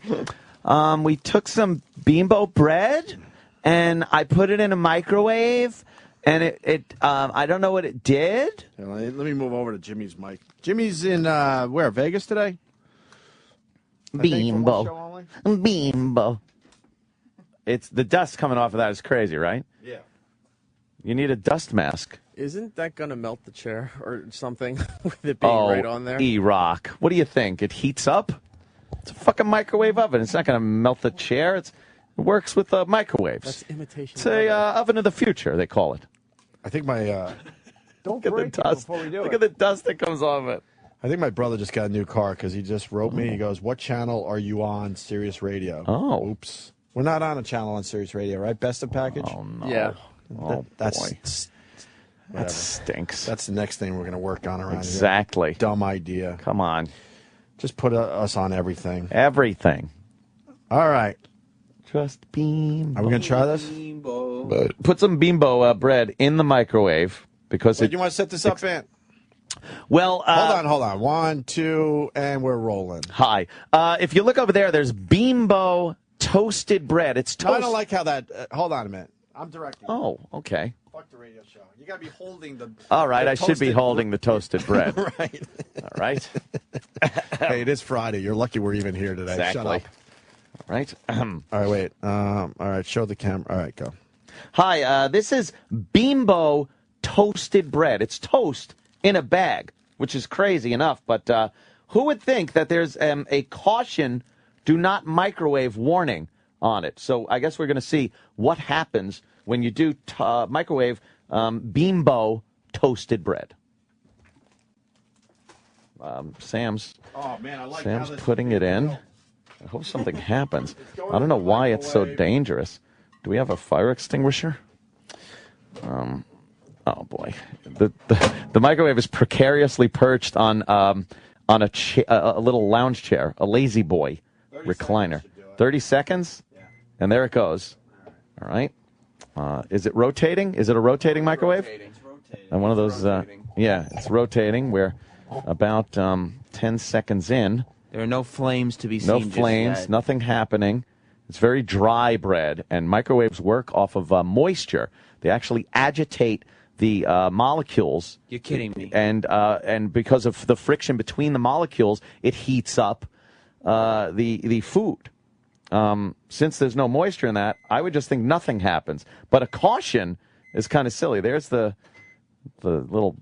We took some Bimbo bread, and I put it in a microwave, and it I don't know what it did. Yeah, let me move over to Jimmy's mic. Jimmy's in, where, Vegas today? Bimbo. Bimbo. It's the dust coming off of that is crazy, right? Yeah. You need a dust mask. Isn't that going to melt the chair or something with it being right on there? E-Rock. What do you think? It heats up? It's a fucking microwave oven. It's not going to melt the chair. It works with microwaves. That's imitation. It's a oven of the future, they call it. I think my... Don't Look at the dust. before we do Look at the dust that comes off it. I think my brother just got a new car because he just wrote me. He goes, "What channel are you on, Sirius Radio?" Oh. Oops. We're not on a channel on Sirius Radio, right? Best of package? Oh, no. Yeah. Oh, That's boy. That stinks. That's the next thing we're going to work on around Exactly. here. Dumb idea. Come on. Just put us on everything. Everything. All right. Just Bimbo. Are we going to try this? Put some Bimbo bread in the microwave because Wait, you want to set this up, Ant? Well, hold on. 1, 2, and we're rolling. Hi. If you look over there, there's Bimbo toasted bread. It's toast. No, I don't like how that. Hold on a minute. I'm directing. Oh, okay. Fuck the radio show. You got to be holding the. All right, the I should be holding the toasted bread. Right. All right. Hey, it is Friday. You're lucky we're even here today. Exactly. Shut up. All right. All right, wait. All right, show the camera. All right, go. Hi, this is Bimbo toasted bread. It's toast in a bag, which is crazy enough, but who would think that there's a caution, do not microwave warning on it? So I guess we're going to see what happens when you do microwave Bimbo toasted bread. Sam's putting it in. I hope something happens. I don't know why it's so dangerous. Do we have a fire extinguisher? Oh boy, the microwave is precariously perched on a little lounge chair, a lazy boy recliner. 30 seconds, and there it goes. All right. Is it rotating? Is it a rotating microwave? It's rotating. And one of those. Yeah, it's rotating. We're about 10 seconds in. There are no flames to be seen. No just flames. yet. Nothing happening. It's very dry bread, and microwaves work off of moisture. They actually agitate the molecules. You're kidding me. And because of the friction between the molecules, it heats up the food. Since there's no moisture in that, I would just think nothing happens. But a caution is kind of silly. There's the little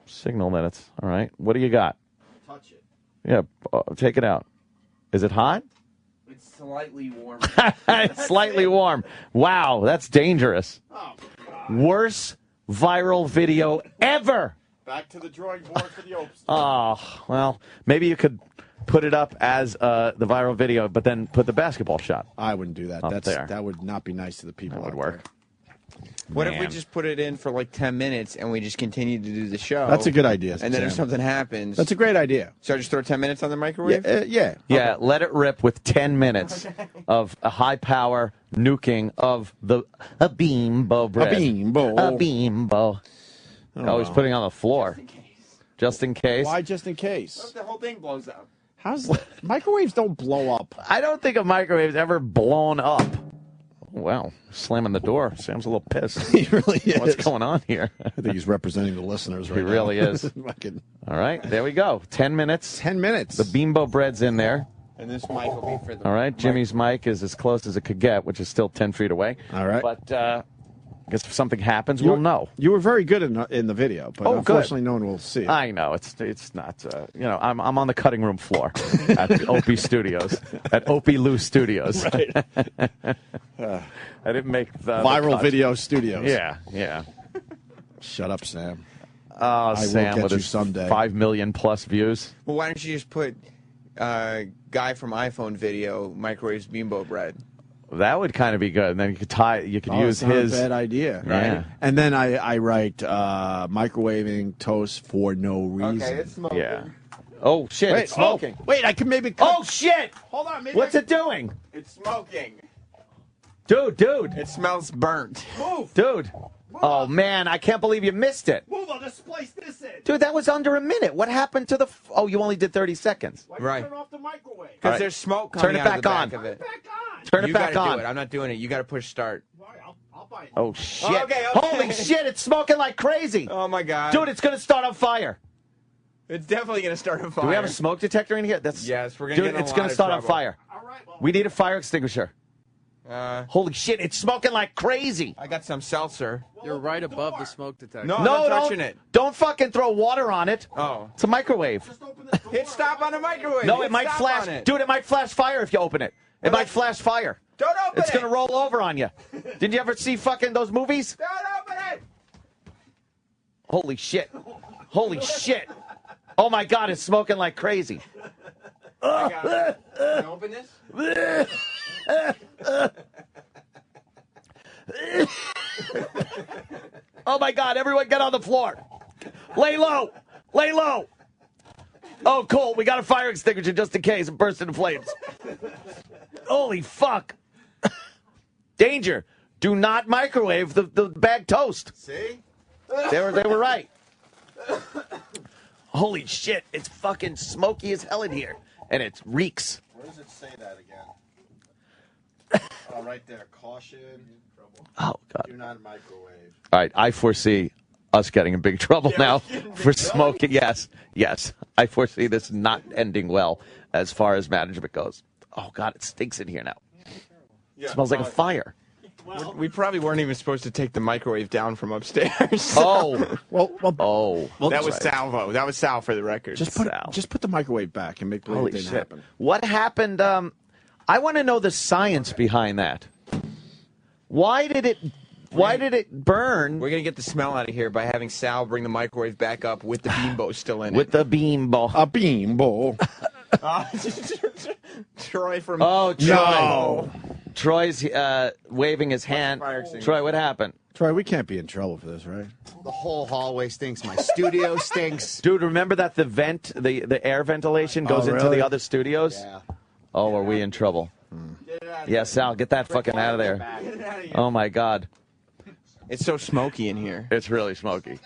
signal that it's all right. What do you got? Touch it. Yeah, take it out. Is it hot? It's slightly warm. It's slightly warm. Wow, that's dangerous. Oh, Worst viral video ever. Back to the drawing board for the Opes. Oh, well, maybe you could put it up as the viral video, but then put the basketball shot. I wouldn't do that. Up there. That would not be nice to the people. That would work. What if we just put it in for like 10 minutes and we just continue to do the show? That's a good idea. And then if Sam. something happens... That's a great idea. So I just throw 10 minutes on the microwave? Yeah. Yeah, let it rip with 10 minutes of a high-power nuking of a Bimbo bread. A Bimbo. A Bimbo. Oh, he's putting it on the floor. Just in case. Why just in case? What if the whole thing blows up? Microwaves don't blow up. I don't think a microwave's ever blown up. Wow, slamming the door. Sam's a little pissed. He really is. What's going on here? I think he's representing the listeners right He now. really is. All right, there we go. 10 minutes. 10 minutes. The Bimbo bread's in there. And this mic will be for the... All right, Jimmy's mic is as close as it could get, which is still 10 feet away. All right. But I guess if something happens, we'll know. You were very good in the video, but unfortunately no one will see it. I know. It's not, I'm on the cutting room floor at Opie Studios, at Opie Lou Studios. Right. I didn't make the Viral cut. Video Studios. Yeah. Shut up, Sam. Oh, I Sam will get with you his someday. 5 million plus views. Well, why don't you just put guy from iPhone video microwaves Bimbo bread. That would kind of be good. And then you could use it's not his. a bad idea. Yeah. And then I write microwaving toast for no reason. Okay, it's smoking. Yeah. Oh, shit, it's smoking. Wait, I can maybe Oh, shit! Hold on, maybe What's it doing? It's smoking. Dude. It smells burnt. Move. Dude. Oh, man, I can't believe you missed it. Move, I'll just splice this in. Dude, that was under a minute. What happened to the... Oh, you only did 30 seconds. Why Right. Turn off the microwave. Because right. there's smoke coming out of the back of it. Turn it You back gotta on. do it. I'm not doing it. You got to push start. I'll buy it. Oh, shit. Okay. Holy shit, it's smoking like crazy. Oh, my God. Dude, it's going to start on fire. It's definitely going to start a fire. Do we have a smoke detector in here? Yes, we're going to get in a it's lot going to of start on trouble. fire. We need a fire extinguisher. Holy shit, it's smoking like crazy. I got some seltzer. You're right above the smoke detector. No, I'm No, not touching it. Don't fucking throw water on it. Oh. It's a microwave. Hit stop on the microwave. No, Hit it might stop flash. on it. Dude, it might flash fire if you open it. It might flash fire. Don't open It's it. going to roll over on you. Did you ever see fucking those movies? Don't open it. Holy shit. Holy shit. Oh my God, it's smoking like crazy. I got it. Can I open this? Oh my God, everyone get on the floor. Lay low. Lay low. Oh, cool. We got a fire extinguisher just in case it bursts into flames. Holy fuck. Danger. Do not microwave the bagged toast. See? They were right. Holy shit. It's fucking smoky as hell in here. And it reeks. Where does it say that again? Oh, right there. Caution. Oh, God. Do not microwave. All right, I foresee us getting in big trouble now for smoking. Yes, yes. I foresee this not ending well as far as management goes. Oh, God, it stinks in here now. It smells like a fire. We probably weren't even supposed to take the microwave down from upstairs. Oh. Well, that was salvo. That was Sal for the record. Just put the microwave back and make believe Holy it didn't shit. happen. What happened? I want to know the science behind that. Why did it burn? We're going to get the smell out of here by having Sal bring the microwave back up with the Bimbo still in it. With the Bimbo. A Bimbo. Troy from... Oh, Troy. No. Troy's waving his hand. Troy, what happened? Troy, we can't be in trouble for this, right? The whole hallway stinks. My studio stinks. Dude, remember that the vent, the air ventilation goes into the other studios? Yeah. Oh, are we in trouble? Yeah, Sal, get that fucking out of there. Oh, my God. It's so smoky in here. It's really smoky.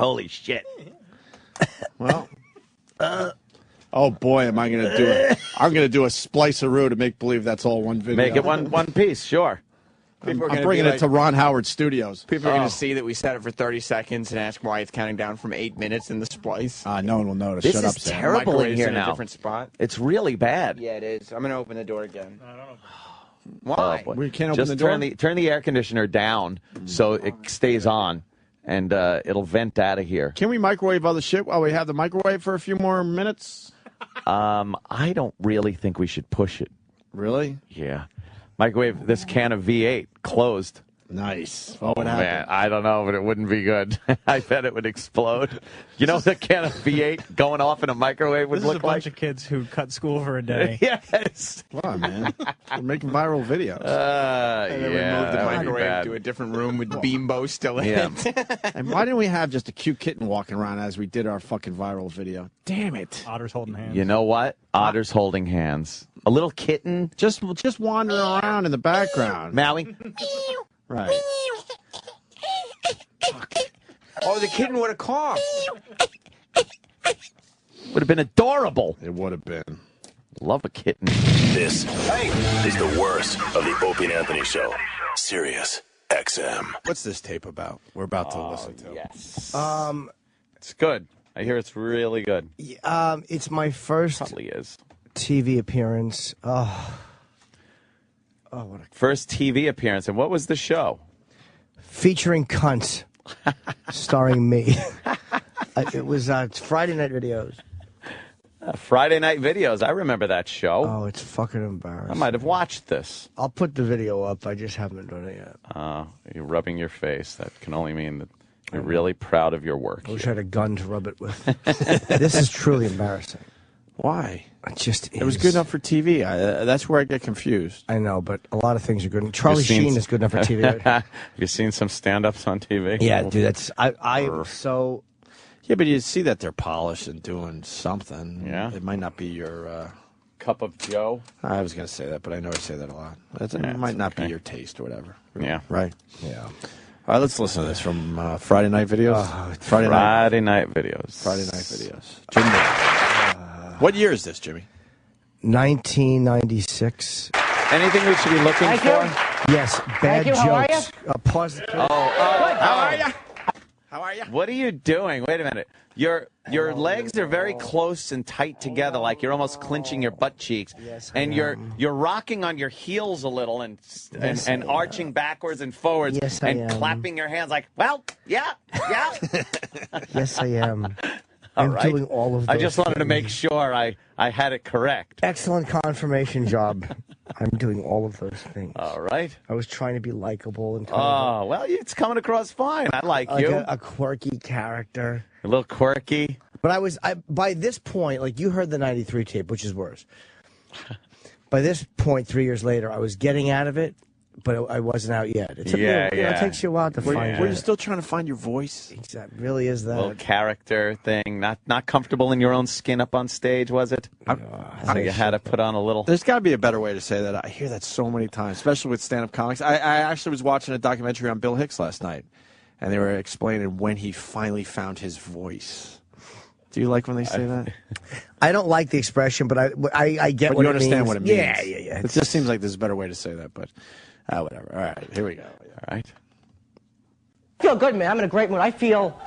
Holy shit. Well, oh boy, am I going to do it? I'm going to do a spliceroo to make believe that's all one video. Make it one piece, sure. I'm bringing it to Ron Howard Studios. People are going to see that we set it for 30 seconds and ask why it's counting down from 8 minutes in the splice. No one will notice. This Shut is up, Sam. terrible in Microwave's here in now. a different spot. It's really bad. Yeah, it is. I'm going to open the door again. Why? We can't open Just the door? turn the air conditioner down so it stays on, and it'll vent out of here. Can we microwave other shit while we have the microwave for a few more minutes? I don't really think we should push it. Really? Yeah. Microwave this can of V8 closed. Nice. What would happen? Man, I don't know, but it wouldn't be good. I bet it would explode. You know what the can of V8 going off in a microwave would This is a look bunch like? of kids who cut school for a day. Yes. Come on, man. We're making viral videos. And then we moved the that would be microwave bad. to a different room with Bimbo still in it. And why didn't we have just a cute kitten walking around as we did our fucking viral video? Damn it. Otters holding hands. You know what? Otters holding hands. A little kitten. Just wandering around in the background. Maui. Right. Oh, the kitten would have coughed. Would have been adorable. It would have been. Love a kitten. This is the worst of the Opie and Anthony Show. Sirius XM. What's this tape about? We're about to listen to. Yes. It's good. I hear it's really good. It's my first Probably is. TV appearance. Oh, what a First TV appearance. And what was the show? featuring cunts, starring me. It was Friday Night Videos. Friday Night Videos. I remember that show. Oh, it's fucking embarrassing. I might have watched this. I'll put the video up. I just haven't done it yet. You're rubbing your face. That can only mean that You're really proud of your work. I wish I had a gun to rub it with. This is truly embarrassing. Why? It just is. It was good enough for TV. That's where I get confused. I know, but a lot of things are good. Charlie Sheen is good enough for TV. Have you seen some stand-ups on TV? Yeah, dude, that's I so. Yeah, but you see that they're polished and doing something. Yeah. It might not be your cup of Joe. I was going to say that, but I know I say that a lot. It might not be your taste or whatever. Yeah. Right? Yeah. All right, let's listen to this from Friday Night Videos. Friday Night Videos. Friday Night Videos. Jimmy. What year is this, Jimmy? 1996. Anything we should be looking Thank for? You. Yes, bad you. jokes. How are you? Pause. Good. How are you? How are you? What are you doing? Wait a minute. Your legs are very close and tight together, like you're almost clinching your butt cheeks, and you're rocking on your heels a little and arching backwards and forwards and clapping your hands like, well, yeah. Yes, I am. All I'm right. doing all of those I just wanted to things. make sure I had it correct. Excellent confirmation job. I'm doing all of those things. All right. I was trying to be likable and well, it's coming across fine. I like you. A quirky character. A little quirky. But by this point, like you heard the 93 tape, which is worse. By this point, 3 years later, I was getting out of it, but I wasn't out yet. It takes you a while to find Were you still trying to find your voice? Exactly. Really is that. Little character thing. Not comfortable in your own skin up on stage, was it? So you had to put on a little. There's got to be a better way to say that. I hear that so many times, especially with stand-up comics. I actually was watching a documentary on Bill Hicks last night, and they were explaining when he finally found his voice. Do you like when they say that? I don't like the expression, but I get what it means. You understand what it means. Yeah. It just seems like there's a better way to say that, but whatever. All right, here we go. All right. I feel good, man. I'm in a great mood. I feel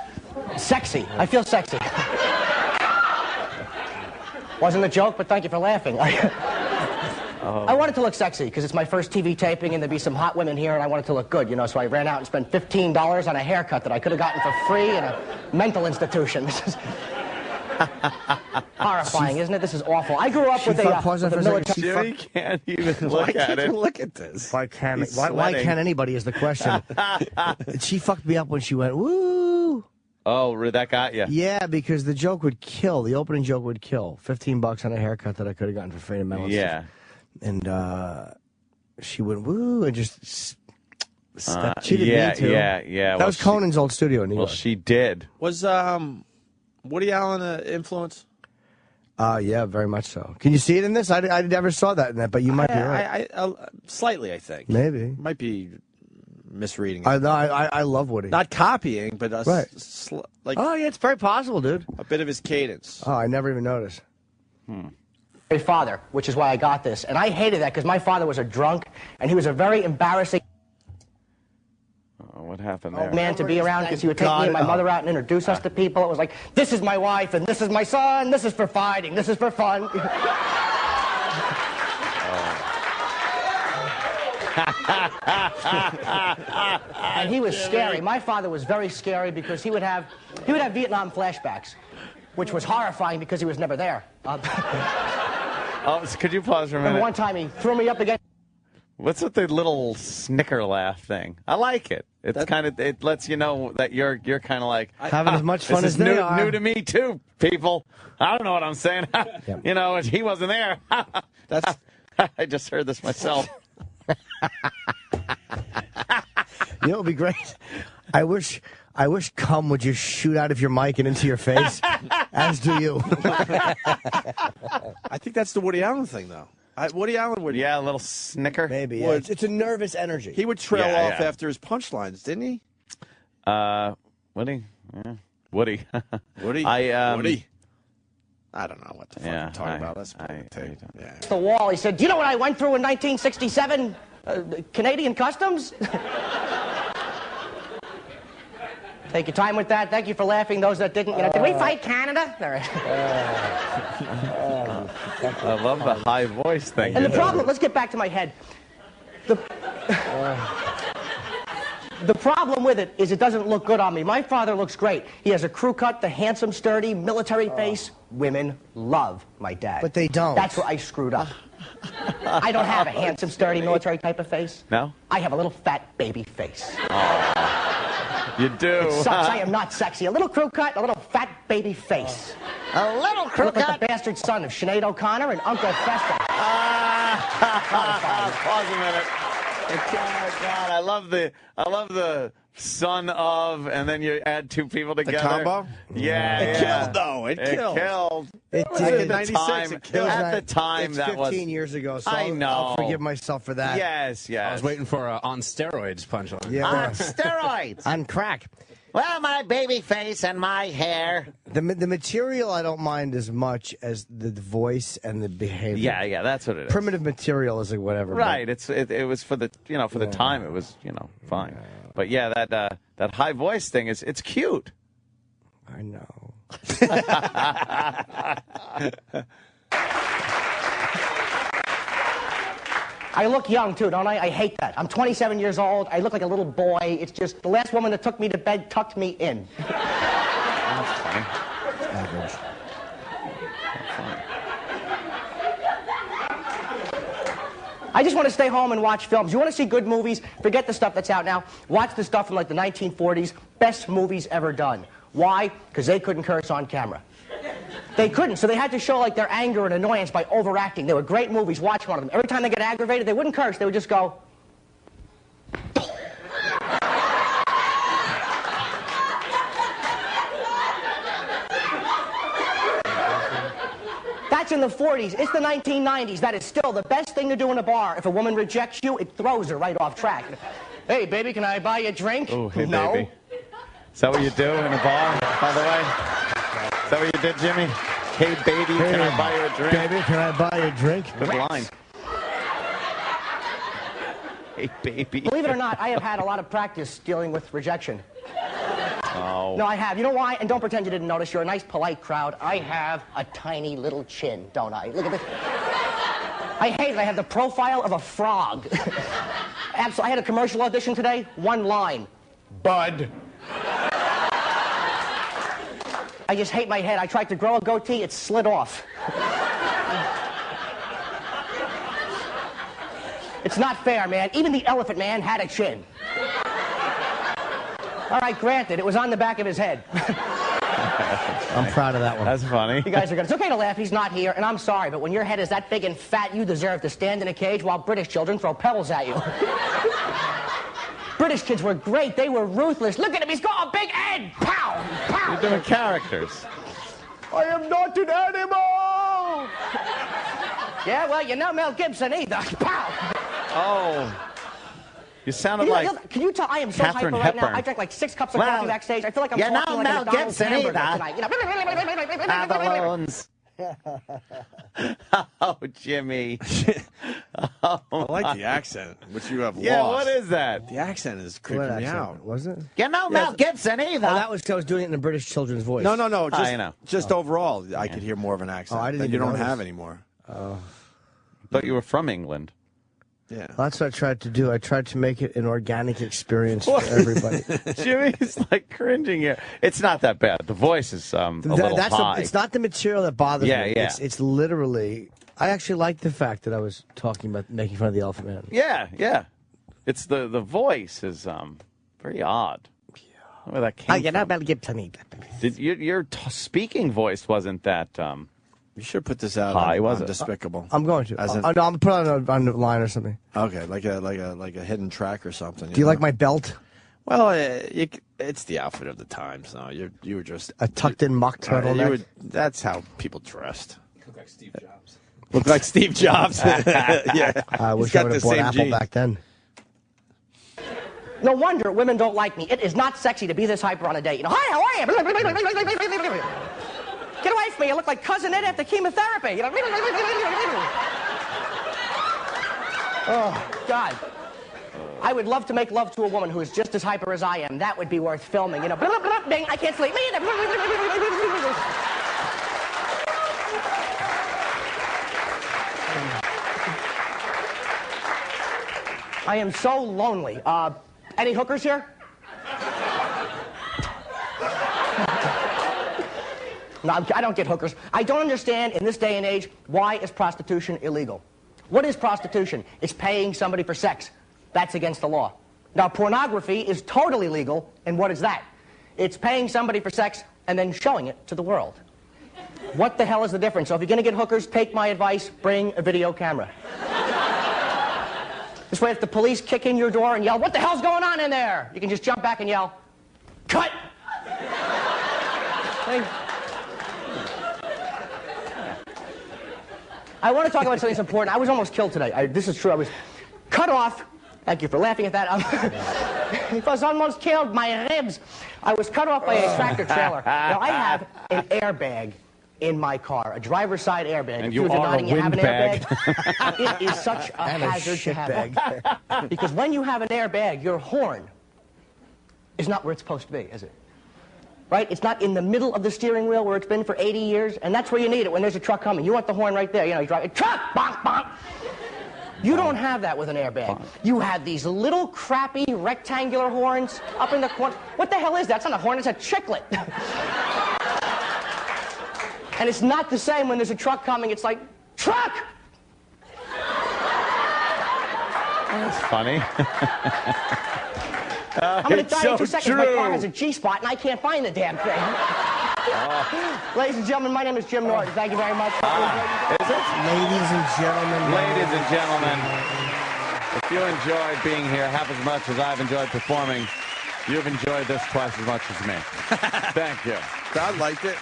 sexy. I feel sexy. Wasn't a joke, but thank you for laughing. I wanted to look sexy because it's my first TV taping and there'd be some hot women here and I wanted to look good, so I ran out and spent $15 on a haircut that I could have gotten for free in a mental institution. This is horrifying, isn't it? This is awful. I grew up with a military... Jimmy can't even look at it. Look at this. Why can't anybody is the question. She fucked me up when she went, woo! Oh, that got you? Yeah, because the joke would kill. The opening joke would kill. $15 on a haircut that I could have gotten for free in mental institution. And she went, woo, and just... she did me too. Yeah. That was Conan's old studio in New York. Well, she did. Was Woody Allen an influence? Yeah, very much so. Can you see it in this? I never saw that in that, but you might be right. Slightly, I think. Maybe. Might be misreading it. I love Woody. Not copying, but right. Like. Oh, yeah, it's very possible, dude. A bit of his cadence. Oh, I never even noticed. father, which is why I got this. And I hated that because my father was a drunk, and he was a very embarrassing what happened there? man to be around because he would take me and my mother out and introduce us to people. It was like, this is my wife, and this is my son, this is for fighting, this is for fun. And he was scary. My father was very scary because he would have Vietnam flashbacks, which was horrifying because he was never there. Could you pause for a minute? And one time he threw me up against... What's with the little snicker laugh thing? I like it. It's kind of, it lets you know that you're kind of like having as much fun as they are. New to me too, people. I don't know what I'm saying. You know, he wasn't there. That's. I just heard this myself. You know, it would be great. I wish cum would just shoot out of your mic and into your face, as do you. I think that's the Woody Allen thing, though. Woody Allen would... Yeah, a little snicker. Maybe, yeah. It's a nervous energy. He would trail off after his punchlines, didn't he? Woody? Yeah. Woody. Woody? Woody. I don't know what the fuck I'm talking about. Let's play the tape. Yeah. The wall. He said, do you know what I went through in 1967? Canadian Customs? Take your time with that. Thank you for laughing. Those that didn't, did we fight Canada? All right. I love the high voice thing. And the problem, let's get back to my head. The problem with it is it doesn't look good on me. My father looks great. He has a crew cut, the handsome, sturdy, military face. Women love my dad. But they don't. That's where I screwed up. I don't have a handsome, sturdy, military type of face. No? I have a little fat baby face. You do. It sucks. I am not sexy. A little crew cut, a little fat baby face. A little crew cut. Like the bastard son of Sinead O'Connor and Uncle Fester. Pause a minute. Oh, God, I love the son of, and then you add two people together. The combo? Yeah, It killed, though. It killed. It At did. the time, at the time, it's that was 15 years ago, so I know. I'll forgive myself for that. Yes. I was waiting for a on steroids punchline. Yeah. On steroids. On crack. Well, my baby face and my hair. The material I don't mind as much as the voice and the behavior. Yeah, that's what it is. Primitive material is like whatever. Right. It was for the the time it was fine. But yeah, that high voice thing it's cute. I know. I look young, too, don't I? I hate that. I'm 27 years old. I look like a little boy. It's just the last woman that took me to bed tucked me in. That's funny. Average. I just want to stay home and watch films. You want to see good movies? Forget the stuff that's out now. Watch the stuff from like the 1940s. Best movies ever done. Why? Because they couldn't curse on camera. They couldn't, so they had to show like their anger and annoyance by overacting. They were great movies. Watch one of them. Every time they get aggravated, they wouldn't curse. They would just go. That's in the 40s. It's the 1990s. That is still the best thing to do in a bar. If a woman rejects you, it throws her right off track. Hey, baby, can I buy you a drink? Oh, hey, no. baby. Is that what you do in a bar, by the way? Is that what you did, Jimmy? Hey, baby, can I buy you a drink? Baby, can I buy you a drink? Good line. Hey, baby. Believe it or not, I have had a lot of practice dealing with rejection. Oh. No, I have. You know why? And don't pretend you didn't notice. You're a nice, polite crowd. I have a tiny little chin, don't I? Look at this. I hate it. I have the profile of a frog. Absolutely. I had a commercial audition today. One line. Bud. I just hate my head. I tried to grow a goatee. It slid off. It's not fair, man. Even the Elephant Man had a chin. All right, granted, it was on the back of his head. I'm proud of that one. That's funny. You guys are good. It's okay to laugh. He's not here, and I'm sorry, but when your head is that big and fat, you deserve to stand in a cage while British children throw pebbles at you. British kids were great. They were ruthless. Look at him. He's got a big head. Pow! Pow! You're doing characters. I am not an animal! Yeah, well, you're not Mel Gibson either. Pow! Oh. You sounded like Can you tell I am so Catherine hyper right now? Hepburn. I drank like 6 cups of coffee backstage. I feel like I'm you're talking not like a Mel McDonald's Gibson hamburger either. tonight. You know? Abalones. Oh, Jimmy. I like the accent, which you have Yeah, lost. what is that? The accent is creeping What me accent? out. Was it? You're not Mel Gibson either. Oh, that was because I was doing it in a British children's voice. No, just, I know. just overall, I could hear more of an accent I didn't that you even don't notice. have anymore. Thought you were from England. Yeah. Well, that's what I tried to do. I tried to make it an organic experience for everybody. Jimmy's like cringing here. It's not that bad. The voice is a little high. It's not the material that bothers me. Yeah. It's literally. I actually like the fact that I was talking about making fun of the Elephant Man. Yeah. It's the voice is very odd. Where that came You're not from. Mel Gibson either. Your speaking voice wasn't that You should put this out high, on, was on it? Despicable. I'm going to. As in- I'm gonna put it on the line or something. Okay, like a hidden track or something. Do you like my belt? Well, it's the outfit of the times. No, you were just A tucked-in mock turtleneck. That's how people dressed. Look like Steve Jobs. Look like Steve Jobs. Yeah, I wish He's I got would the have bought same Apple genes. back then. No wonder women don't like me. It is not sexy to be this hyper on a date. You know, hi, how are you? Get away from me. You look like Cousin Ed after chemotherapy. You know? Oh, God. I would love to make love to a woman who is just as hyper as I am. That would be worth filming. You know, blah, blah, blah, bing, I can't sleep. I am so lonely. Any hookers here? No, I don't get hookers. I don't understand in this day and age, why is prostitution illegal? What is prostitution? It's paying somebody for sex. That's against the law. Now, pornography is totally legal, and what is that? It's paying somebody for sex and then showing it to the world. What the hell is the difference? So if you're going to get hookers, take my advice, bring a video camera. This way, if the police kick in your door and yell, "What the hell's going on in there?" you can just jump back and yell, "Cut!" I want to talk about something that's important. I was almost killed today. This is true. I was cut off. Thank you for laughing at that. I was almost killed. My ribs. I was cut off by a tractor trailer. Now, I have an airbag in my car, a driver's side airbag. And if you are denying a you have an windbag. airbag, it is such a hazard to have. Because when you have an airbag, your horn is not where it's supposed to be, is it? Right? It's not in the middle of the steering wheel where it's been for 80 years, and that's where you need it when there's a truck coming. You want the horn right there. You know, you drive a truck, bonk, bonk. You don't have that with an airbag. You have these little crappy rectangular horns up in the corner. What the hell is that? It's not a horn, it's a chiclet. And it's not the same when there's a truck coming. It's like, truck! That's funny. I'm going to die in 2 seconds. My car has a G-spot, and I can't find the damn thing. Ladies and gentlemen, my name is Jim Norton. Thank you very much. Is it? Ladies and gentlemen. Ladies and gentlemen, if you enjoyed being here half as much as I've enjoyed performing, you've enjoyed this twice as much as me. Thank you. Crowd liked it.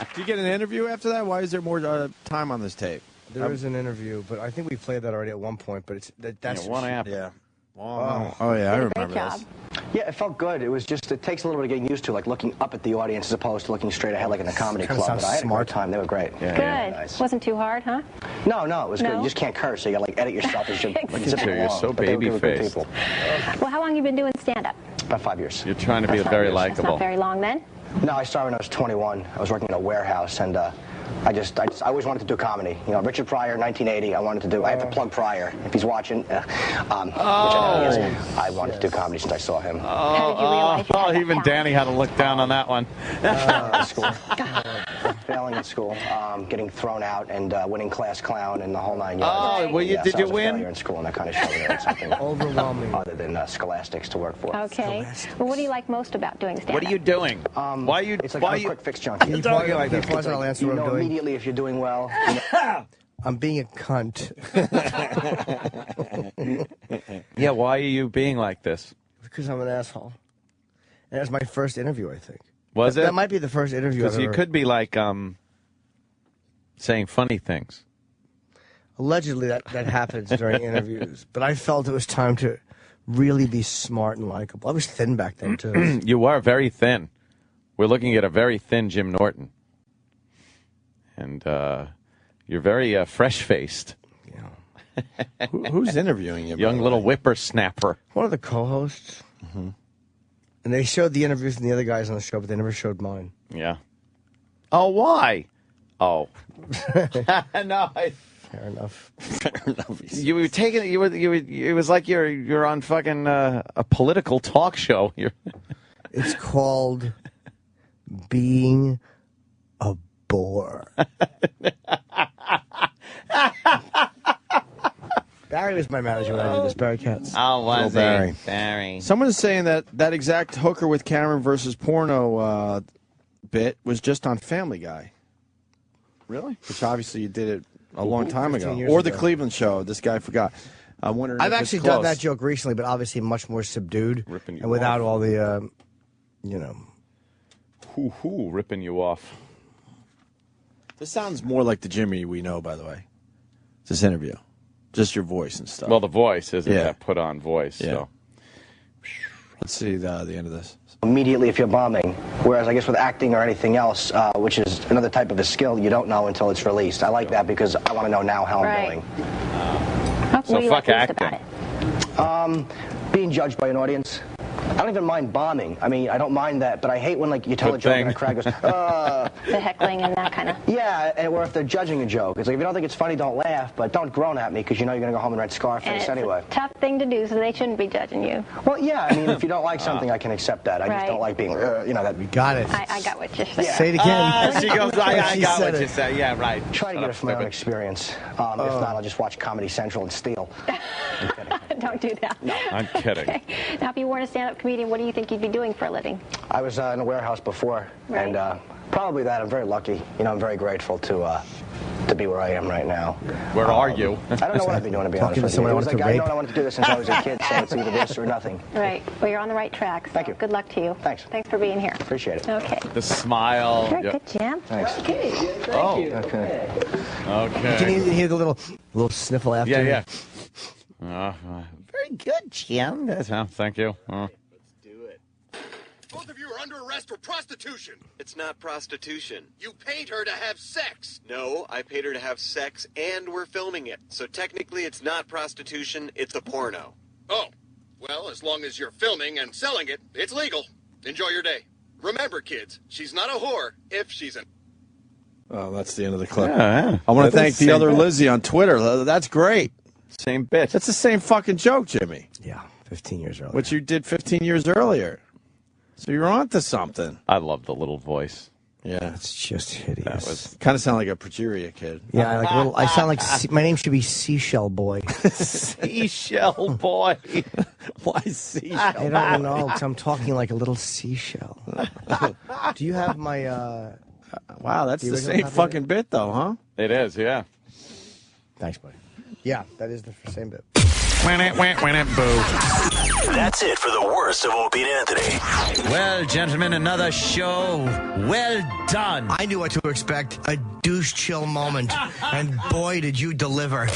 Did you get an interview after that? Why is there more time on this tape? There is an interview, but I think we played that already at one point. But that's one after. Yeah. Oh yeah, I remember this. Yeah, it felt good. It was just, it takes a little bit of getting used to, like looking up at the audience as opposed to looking straight ahead like in a comedy club. But I had a great time. They were great. Good. Nice. Wasn't too hard, huh? No, it was good. You just can't curse, so you got to like edit yourself as you You're so baby-faced. Well, how long have you been doing stand-up? About 5 years. You're trying to be very That's likable. not very long then? No, I started when I was 21. I was working in a warehouse, and I always wanted to do comedy. You know, Richard Pryor, 1980. I have to plug Pryor if he's watching. Which I know he is. I wanted to do comedy since I saw him. Even Danny had to look down on that one. School. Failing at school, getting thrown out, and winning class clown, and the whole 9 yards. Oh, well, did you win? In school, and I kind of showed it as something overwhelming other than scholastics to work for. Okay. Well, what do you like most about doing stand-up? What are you doing? Why are you? It's like a quick fix junkie. You talking like this? I'll answer what I'm doing. Immediately if you're doing well. I'm being a cunt. Yeah, why are you being like this? Because I'm an asshole. And it was my first interview, I think. Was it? That might be the first interview. Because you could be like saying funny things. Allegedly, that happens during interviews. But I felt it was time to really be smart and likable. I was thin back then, too. You were very thin. We're looking at a very thin Jim Norton. And you're very fresh-faced. Yeah. Who's interviewing you? Young little whippersnapper. One of the co-hosts. Mm-hmm. And they showed the interviews from the other guys on the show, but they never showed mine. Yeah. Oh, why? Oh. No. Fair enough. Fair enough. You were taking it was like you're on fucking a political talk show. It's called being a bore. Barry was my manager when I did this, Barry Katz. Oh, was Barry. Barry. Someone is saying that exact hooker with Cameron versus porno bit was just on Family Guy. Really? Which obviously you did it a long time ago. 15 years Or the ago. Cleveland show. This guy forgot. I'm wondering I've if actually it's done close. that joke recently, but obviously much more subdued Ripping you and without off. all the, you know. Ripping you off. This sounds more like the Jimmy we know, by the way. This interview. Just your voice and stuff. Well, the voice isn't Yeah. that put on voice. Yeah. So. Let's see the end of this. Immediately if you're bombing. Whereas I guess with acting or anything else, which is another type of a skill, you don't know until it's released. I like that because I want to know now how I'm doing. What do you like least about it? Being judged by an audience. I don't even mind bombing. I mean, I don't mind that, but I hate when like you tell a joke and a crowd goes, The heckling and that kind of. Yeah, or if they're judging a joke. It's like, if you don't think it's funny, don't laugh, but don't groan at me because you know you're going to go home and rent Scarface anyway. Tough thing to do, so they shouldn't be judging you. Well, yeah, I mean, if you don't like something, I can accept that. I just don't like being, that. We got it. I got what you're saying. Yeah. Say it again. She goes, I got what you say. Yeah, right. Try to get it from my own experience. If not, I'll just watch Comedy Central and steal. Don't do that. No. I'm kidding. Okay. Now, if you weren't a stand-up comedian, what do you think you'd be doing for a living? I was in a warehouse before, Right. and probably that. I'm very lucky. I'm very grateful to be where I am right now. Where are you? I don't know what I'd be doing, to be honest with you. It was like, I know I wanted to do this since I was a kid, so it's either this or nothing. Right. Well, you're on the right track. So Thank you. Good luck to you. Thanks. Thanks for being here. Appreciate it. Okay. The smile. Very Yep. good, Jim. Thanks. Okay. Oh. Okay. Okay. Can you hear the little sniffle after? Yeah. Very good, Jim. Thank you. Both of you are under arrest for prostitution. It's not prostitution. You paid her to have sex. No, I paid her to have sex and we're filming it. So technically it's not prostitution, it's a porno. Oh, well, as long as you're filming and selling it, it's legal. Enjoy your day. Remember, kids, she's not a whore if she's an... Oh, that's the end of the clip. Yeah. I want to That thank is the same other bit. Lizzie on Twitter. That's great. Same bitch. That's the same fucking joke, Jimmy. Yeah, 15 years earlier. Which you did 15 years earlier. So you're on to something. I love the little voice. Yeah. It's just hideous. That was kind of sound like a progeria kid. Yeah, like a little. I sound like my name should be Seashell Boy. Seashell Boy. Why seashell? I don't know, because I'm talking like a little seashell. Do you have my? Wow, that's the original same copy? fucking bit, though, huh? It is, yeah. Thanks, buddy. Yeah, that is the same bit. That's it for the worst of Opie and Anthony. Well, gentlemen, another show. Well done. I knew what to expect. A douche chill moment. And boy, did you deliver.